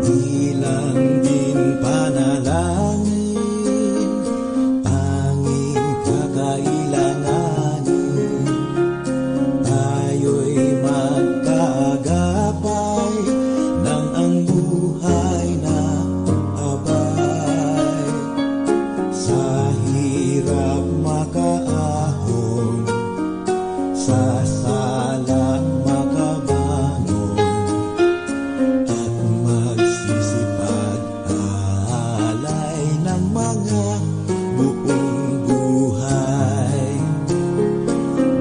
Di lang din panalangin, tanging kakailanganin, tayo'y magkaagapay ng ang buhay na abay. Sa hirap makaahon, sa sala makabangon, at magsisipag-alay ng mga buong buhay.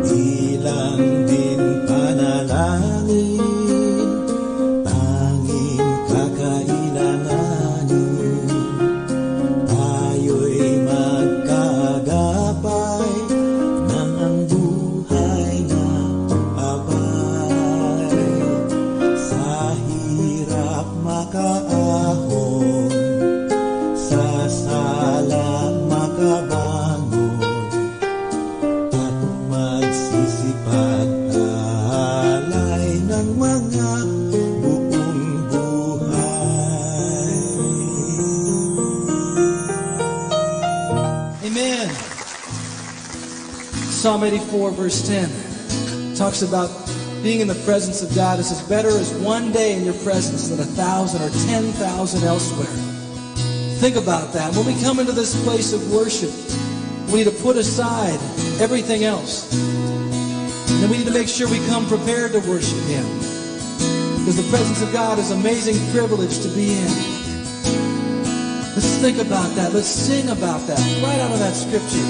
Di lang din panalangin, tanging kakailanganin, tayo'y magkaagapay ng ang buhay na abay. Sa hirap makaahon, sa sala makabangon, at magsisipag-alay ng mga buong buhay. Amen. Psalm 84, verse 10 talks about being in the presence of God. It says, better is one day in your presence than 1,000 or 10,000 elsewhere. Think about that. When we come into this place of worship, we need to put aside everything else. And then we need to make sure we come prepared to worship Him. Because the presence of God is an amazing privilege to be in. Let's think about that. Let's sing about that. Right out of that scripture.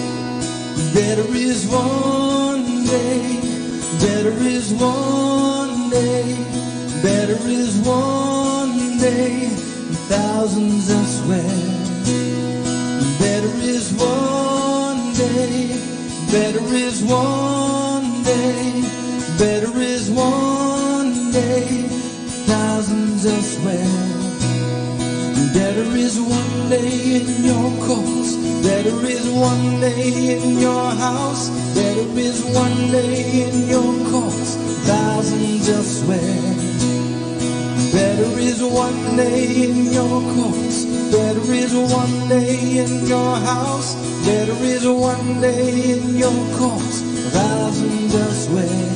Better is one day. Better is one day. Better is one day than thousands elsewhere. Better is one day. Better is one day. Better is one day, thousands elsewhere. Better is one day in your courts. Better is one day in your house. Better is one day in your courts, thousands elsewhere. Better is one day in your courts. Better is one day in your house. Better is one day in your courts, thousands elsewhere.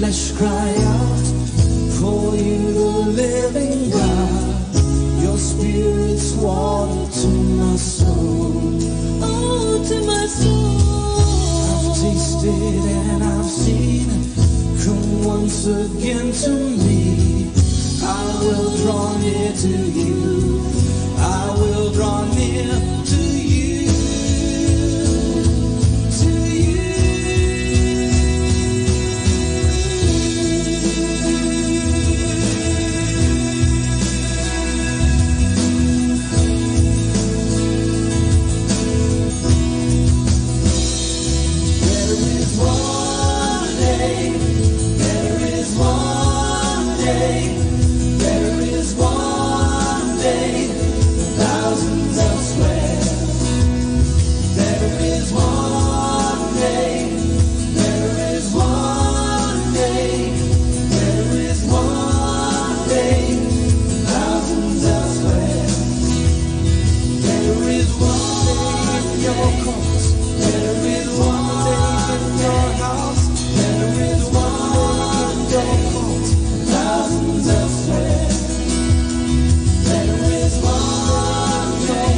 flesh cry out for you, the living God. Your spirit's water to my soul. Oh, to my soul. I've tasted and I've seen. Come once again to me. I will draw near to you. I will draw near to you. To you. There is one day. There is one day. There is one day. Thousands elsewhere. There is one day. There is one day. There is one day. Thousands elsewhere. There is one day in your cause. There is one day in your house. There is one day in your cause. Thousands elsewhere. There is one day.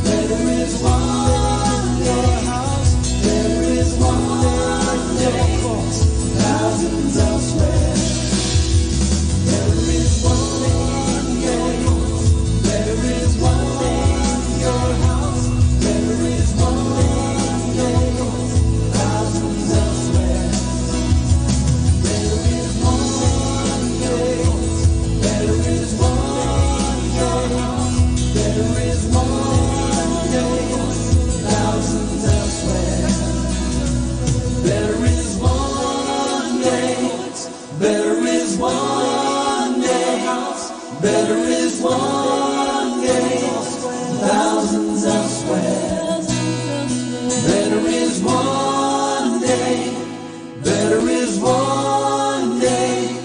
There is one day in your house. There is one day in your cause. Thousands elsewhere. There is one day in your cause. There is one day in your house. There is one day in your cause. Thousands elsewhere. There is one day. There is one in your house. There is one day. Thousands elsewhere. There is one day. There is one day. There is one day. Thousands elsewhere. There is one day. There is one day.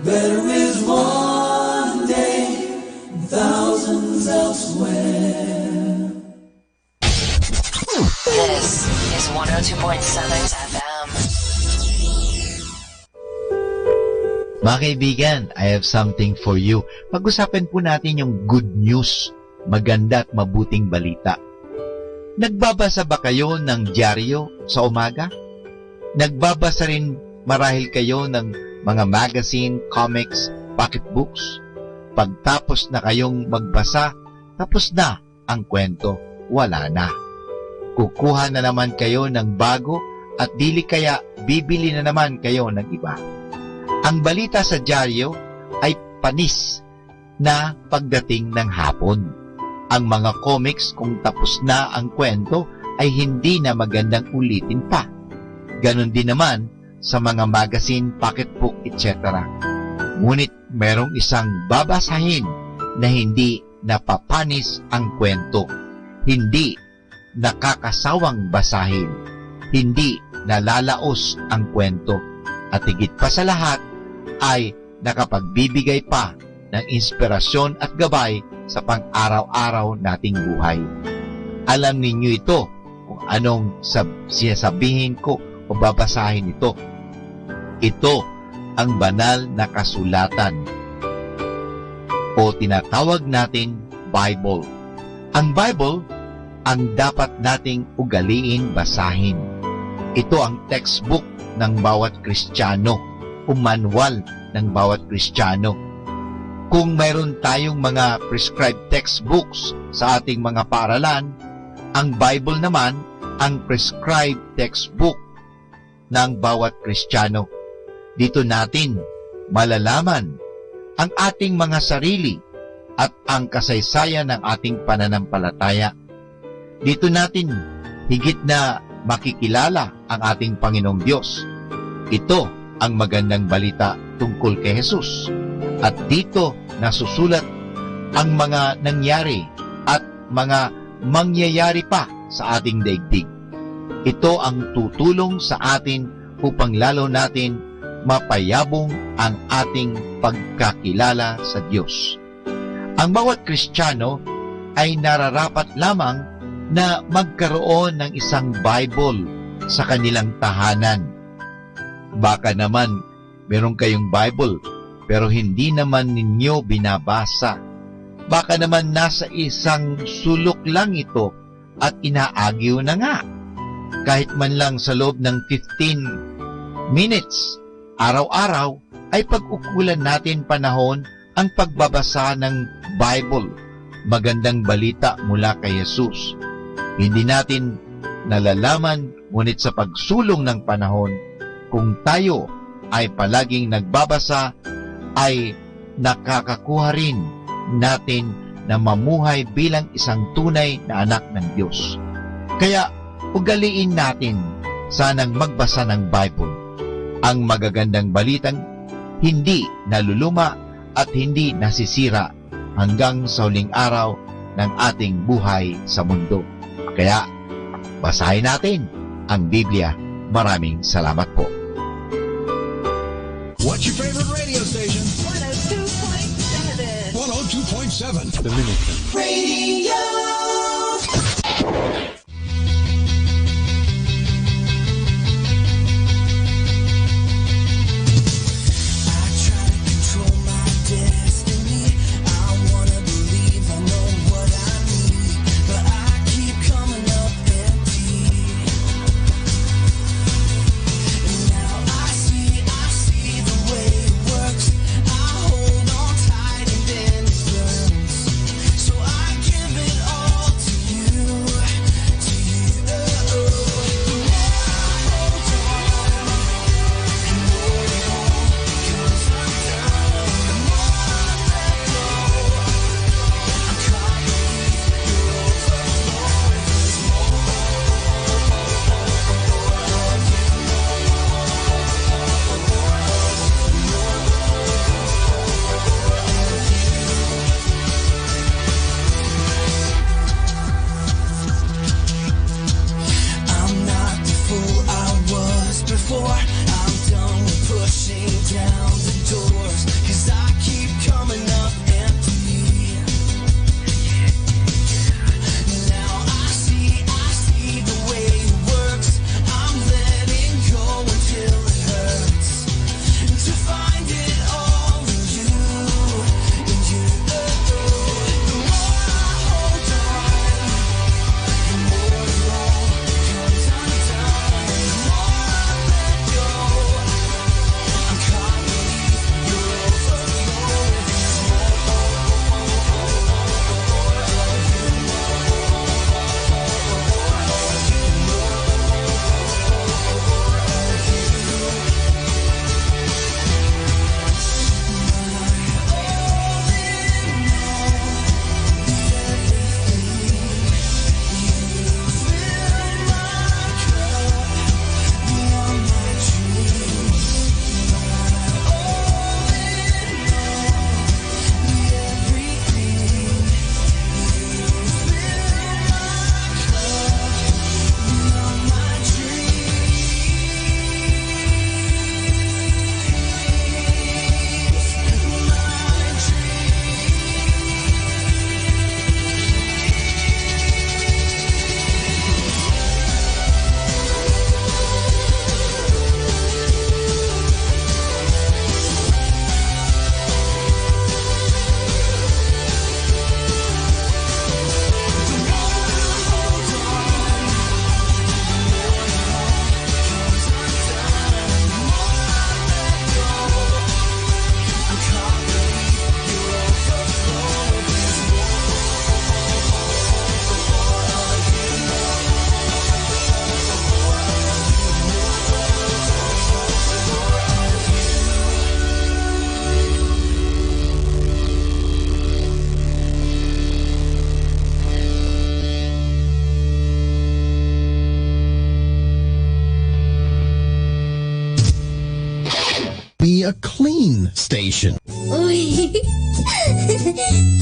There is one day. Thousands elsewhere. This is 102.7 FM. Mga kaibigan, I have something for you. Pag-usapan po natin yung good news, maganda at mabuting balita. Nagbabasa ba kayo ng dyaryo sa umaga? Nagbabasa rin marahil kayo ng mga magazine, comics, pocketbooks? Pagtapos na kayong magbasa, tapos na ang kwento, wala na. Kukuha na naman kayo ng bago at dili kaya bibili na naman kayo ng iba. Ang balita sa dyaryo ay panis na pagdating ng hapon. Ang mga comics kung tapos na ang kwento ay hindi na magandang ulitin pa. Ganon din naman sa mga magazine, pocketbook, etc. Ngunit merong isang babasahin na hindi napapanis ang kwento, hindi nakakasawang basahin, hindi nalalaos ang kwento, at higit pa sa lahat ay nakapagbibigay pa ng inspirasyon at gabay sa pang-araw-araw nating buhay. Alam ninyo ito kung anong sinasabihin ko o babasahin ito. Ito ang banal na kasulatan o tinatawag nating Bible. Ang Bible ang dapat nating ugaliin basahin. Ito ang textbook ng bawat Kristiyano o manual ng bawat Kristiyano. Kung mayroon tayong mga prescribed textbooks sa ating mga paaralan, ang Bible naman ang prescribed textbook ng bawat Kristiyano. Dito natin malalaman ang ating mga sarili at ang kasaysayan ng ating pananampalataya. Dito natin higit na makikilala ang ating Panginoong Diyos. Ito ang magandang balita tungkol kay Jesus. At dito nasusulat ang mga nangyari at mga mangyayari pa sa ating daigdig. Ito ang tutulong sa atin upang lalo natin mapayabong ang ating pagkakilala sa Diyos. Ang bawat Kristiyano ay nararapat lamang na magkaroon ng isang Bible sa kanilang tahanan. Baka naman meron kayong Bible, pero hindi naman ninyo binabasa. Baka naman nasa isang sulok lang ito at inaagyo na nga. Kahit man lang sa loob ng 15 minutes, araw-araw, ay pag-ukulan natin panahon ang pagbabasa ng Bible. Magandang balita mula kay Jesus. Hindi natin nalalaman, ngunit sa pagsulong ng panahon, kung tayo ay palaging nagbabasa, ay nakakakuha rin natin na mamuhay bilang isang tunay na anak ng Diyos. Kaya, ugaliin natin sanang magbasa ng Bible. Ang magagandang balitang hindi naluluma at hindi nasisira hanggang sa huling araw ng ating buhay sa mundo. Kaya, basahin natin ang Biblia. Maraming salamat po. What's your favorite radio station? 102.7. 102.7. Dominican Radio. A clean station.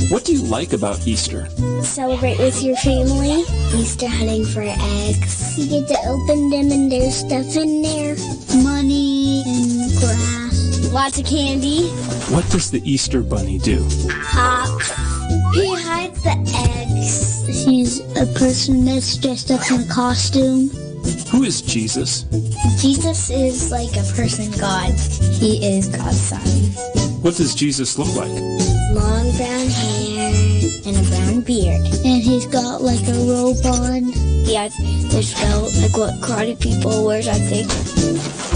What do you like about Easter? Celebrate with your family. Easter hunting for eggs. You get to open them and there's stuff in there. Money and grass. Lots of candy. What does the Easter Bunny do? Hops. He hides the eggs. He's a person that's dressed up in a costume. Who is Jesus? Jesus is like a person God. He is God's son. What does Jesus look like? Long brown hair and a brown beard. And he's got like a robe on. He has this belt, like what karate people wear, I think.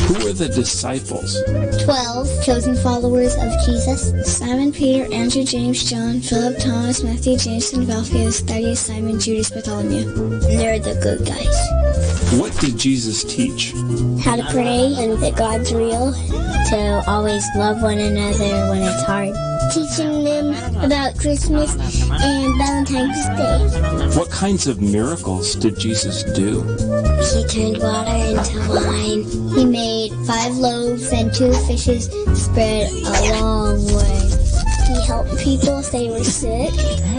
Who are the disciples? 12 chosen followers of Jesus. Simon, Peter, Andrew, James, John, Philip, Thomas, Matthew, James, and Alphaeus, Thaddeus, Simon, Judas, Bartholomew. And they're the good guys. What did Jesus teach? How to pray and that God's real. To always love one another when it's hard. Teaching them about Christmas and Valentine's Day. What kinds of miracles did Jesus do? He turned water into wine. He made 5 loaves and 2 fishes spread a long way. He helped people if they were sick.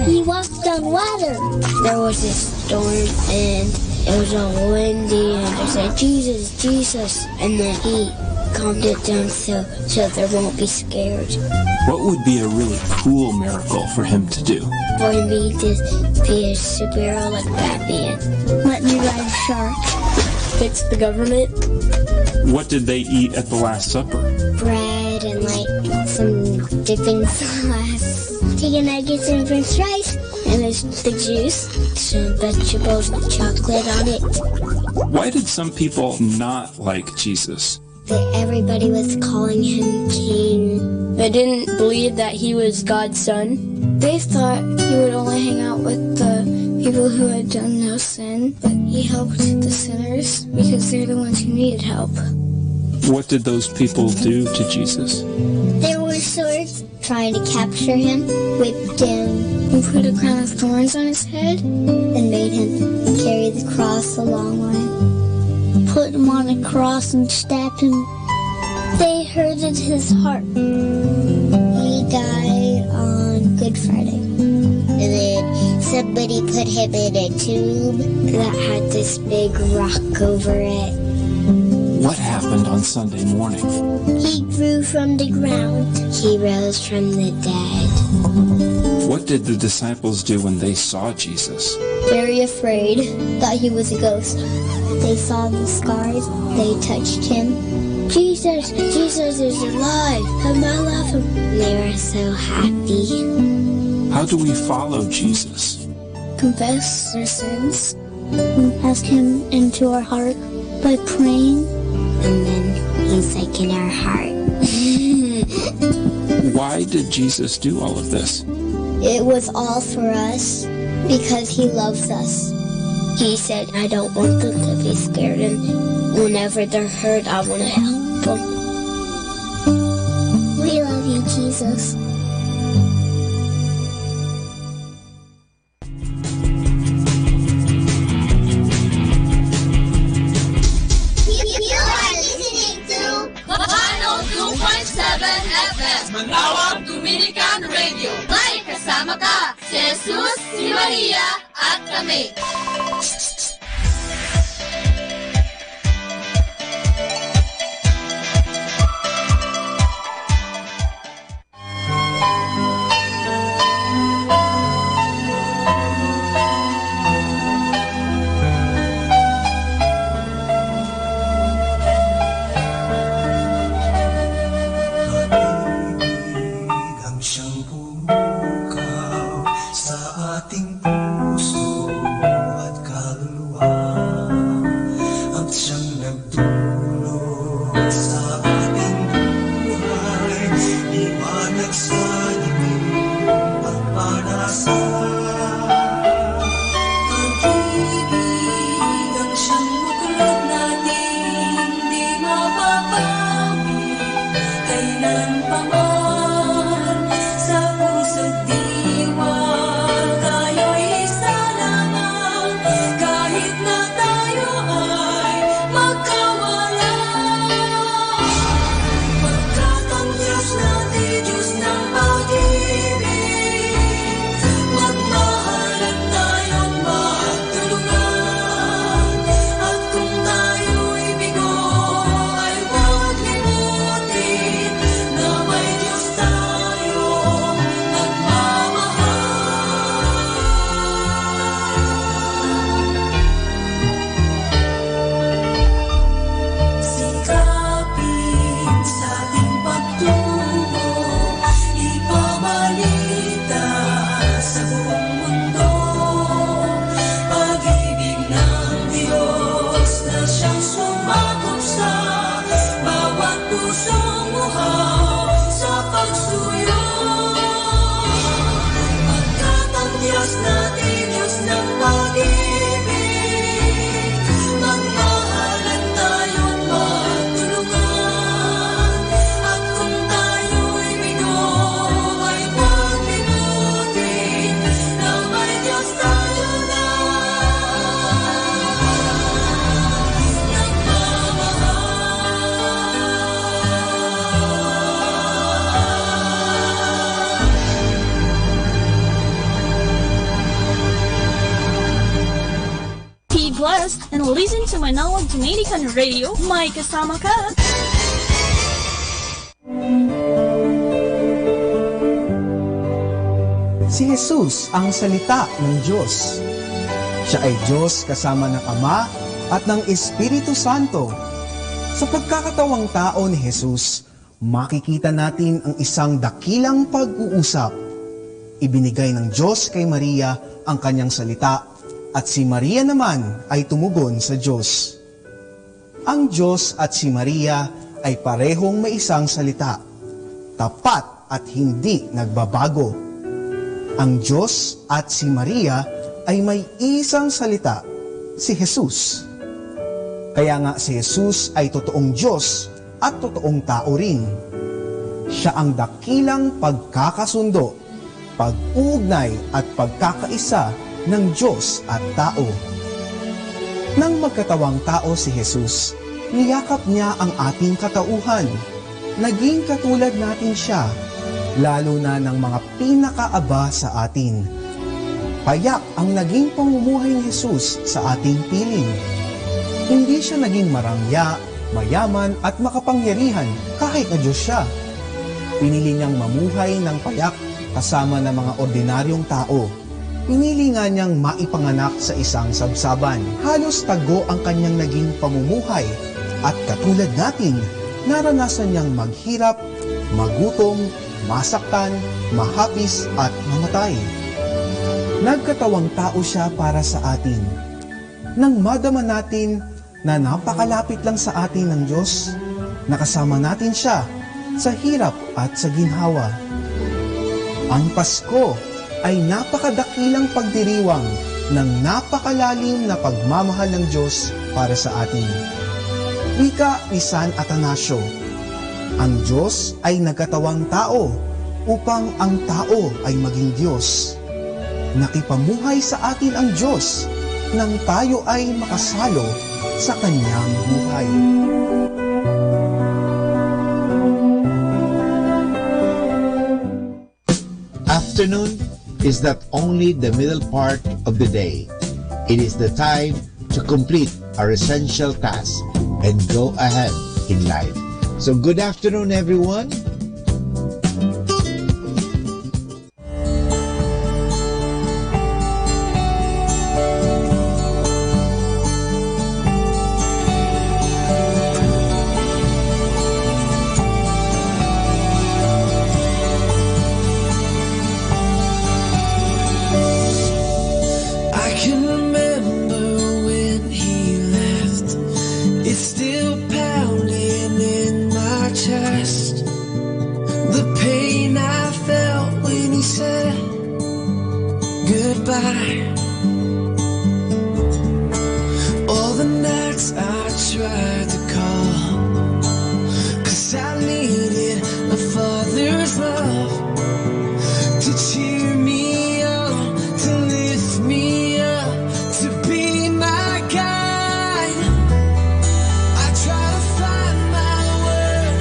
He walked on water. There was this storm and it was all windy and they said, Jesus, Jesus. And then he calmed it down so they won't be scared. What would be a really cool miracle for him to do? For me to be a superhero like Batman. Let me ride a shark. Fix the government. What did they eat at the Last Supper? Bread and like some dipping sauce. Chicken nuggets and french fries. And there's the juice, some vegetables, chocolate on it. Why did some people not like Jesus? Everybody was calling him king. They didn't believe that he was God's son. They thought he would only hang out with the people who had done no sin, but he helped the sinners because they're the ones who needed help. What did those people do to Jesus? There were swords trying to capture him, whipped him, and put a crown of thorns on his head, and made him carry the cross a long way. Put him on a cross and stabbed him. They hurted his heart. He died on Good Friday. And then somebody put him in a tomb that had this big rock over it. What happened on Sunday morning? He grew from the ground. He rose from the dead. What did the disciples do when they saw Jesus? Very afraid, thought he was a ghost. They saw the scars, they touched him. Jesus, Jesus is alive, and I love him. They were so happy. How do we follow Jesus? Confess our sins, and ask him into our heart by praying. And then he's like in our heart. Why did Jesus do all of this? It was all for us, because he loves us. He said, I don't want them to be scared, and whenever they're hurt, I want to help them. We love you, Jesus. You are listening to 102.7 FM Manawag Dominican Radio. May kasama ka, si Jesus, si Maria, at kami. Ang siyang pukaw sa ating puso at kaluluwa, at siyang nagdulot sa ating buhay, liwanag sa dilim at panasa. Pag-ibig ang siyang mukulot natin, di mapapawi kailan pa man. Sa puso't diwa, tayo'y isa lamang, kahit na tayo ay magkawalan. Pagkat ang Diyos natin, Diyos ng pag-ibig, magmahalan tayo't magtulungan. At kung tayo'y bigo, ay huwag limutin na may listen to Manawag Dominican Radio. May kasama ka. Si Jesus ang salita ng Diyos. Siya ay Diyos kasama ng Ama at ng Espiritu Santo. Sa pagkakatawang tao ni Jesus, makikita natin ang isang dakilang pag-uusap. Ibinigay ng Diyos kay Maria ang kanyang salita at si Maria naman ay tumugon sa Diyos. Ang Diyos at si Maria ay parehong may isang salita, tapat at hindi nagbabago. Ang Diyos at si Maria ay may isang salita, si Jesus. Kaya nga si Jesus ay totoong Diyos at totoong tao rin. Siya ang dakilang pagkakasundo, pag-uugnay at pagkakaisa ng Diyos at tao. Nang magkatawang tao si Jesus, niyakap niya ang ating katauhan. Naging katulad natin siya, lalo na ng mga pinakaaba sa atin. Payak ang naging pamumuhay ni Jesus sa ating piling. Hindi siya naging marangya, mayaman at makapangyarihan kahit na Diyos siya. Pinili niyang mamuhay ng payak kasama ng mga ordinaryong tao. Pinili nga niyang maipanganak sa isang sabsaban. Halos tago ang kanyang naging pamumuhay at katulad natin, naranasan niyang maghirap, magutom, masaktan, mahapis at mamatay. Nagkatawang tao siya para sa atin. Nang madama natin na napakalapit lang sa atin ng Diyos, nakasama natin siya sa hirap at sa ginhawa. Ang Pasko ay napakadakilang pagdiriwang ng napakalalim na pagmamahal ng Diyos para sa atin. Wika ni San Atanasio, ang Diyos ay nagkatawang tao upang ang tao ay maging Diyos. Nakipamuhay sa atin ang Diyos nang tayo ay makasalo sa Kanyang buhay. Afternoon is not only the middle part of the day. It is the time to complete our essential tasks and go ahead in life. So good afternoon, everyone. I can remember when he left. It's still pounding in my chest. The pain I felt when he said goodbye. All the nights I tried to call, 'cause I needed a father's love to cheer me up, to lift me up, to be my guide. I try to find my worth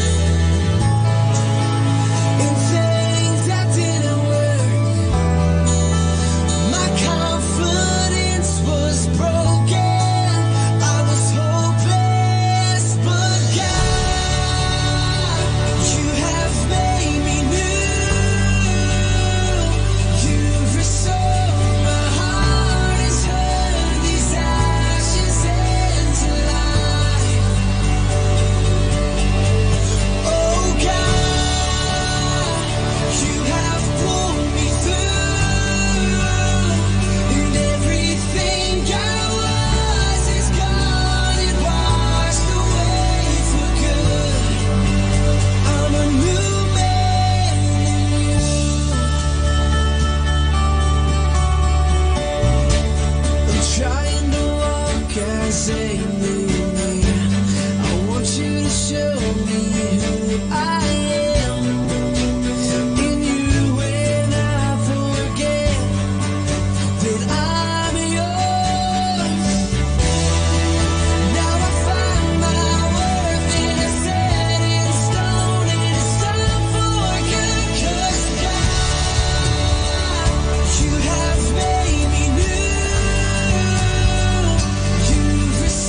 in things that didn't work. My confidence was broken. I was hopeless, but God, you have made me new. You've restored my heart and turned these ashes into life. Oh God, you have pulled me through, and everything I was is gone and washed away for good. I'm a new man in you. I'm trying to walk as a new man. I want you to show me who I am in you, when I forget that I'm yours. Now I find my worth in a set in stone, and it's time for good. 'Cause God, you have made me new. You've restored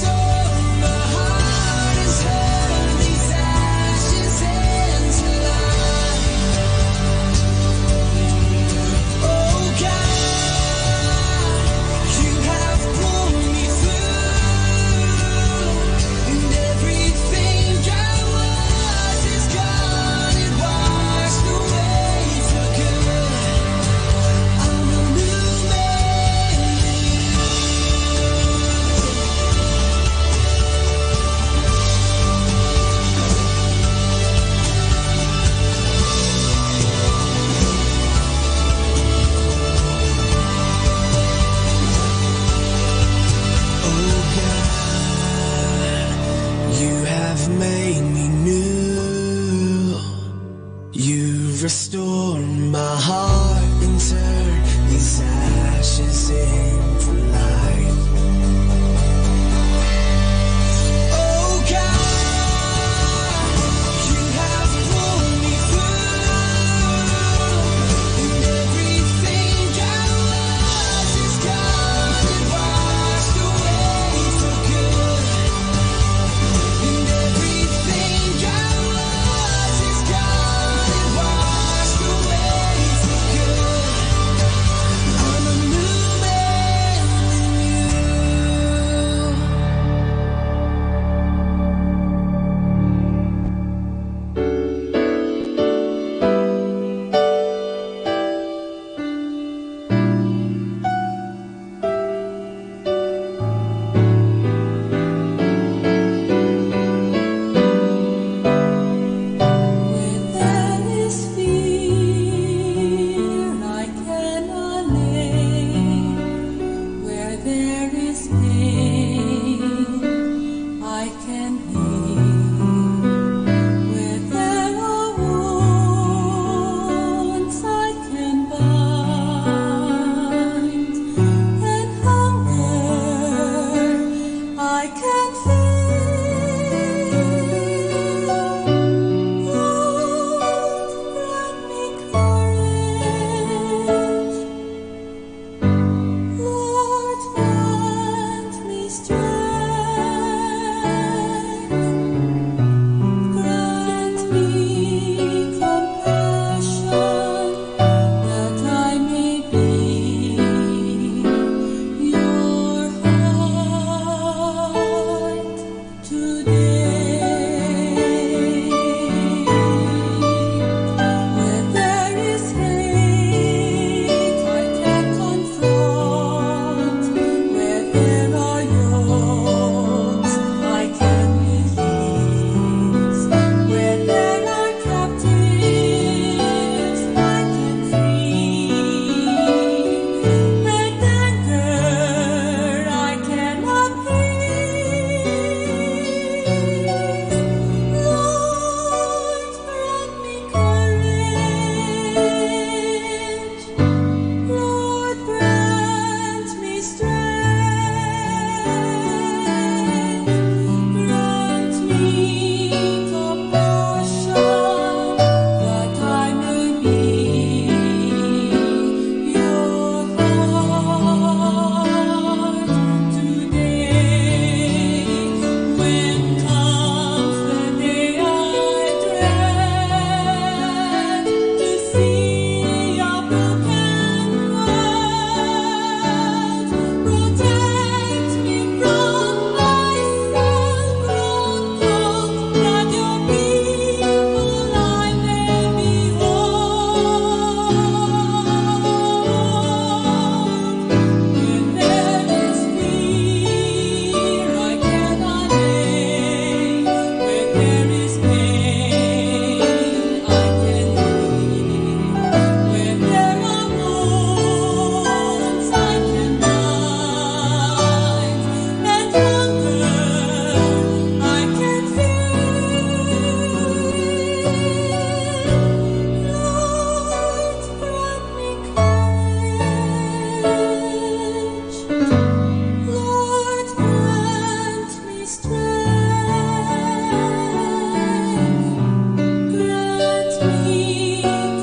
restore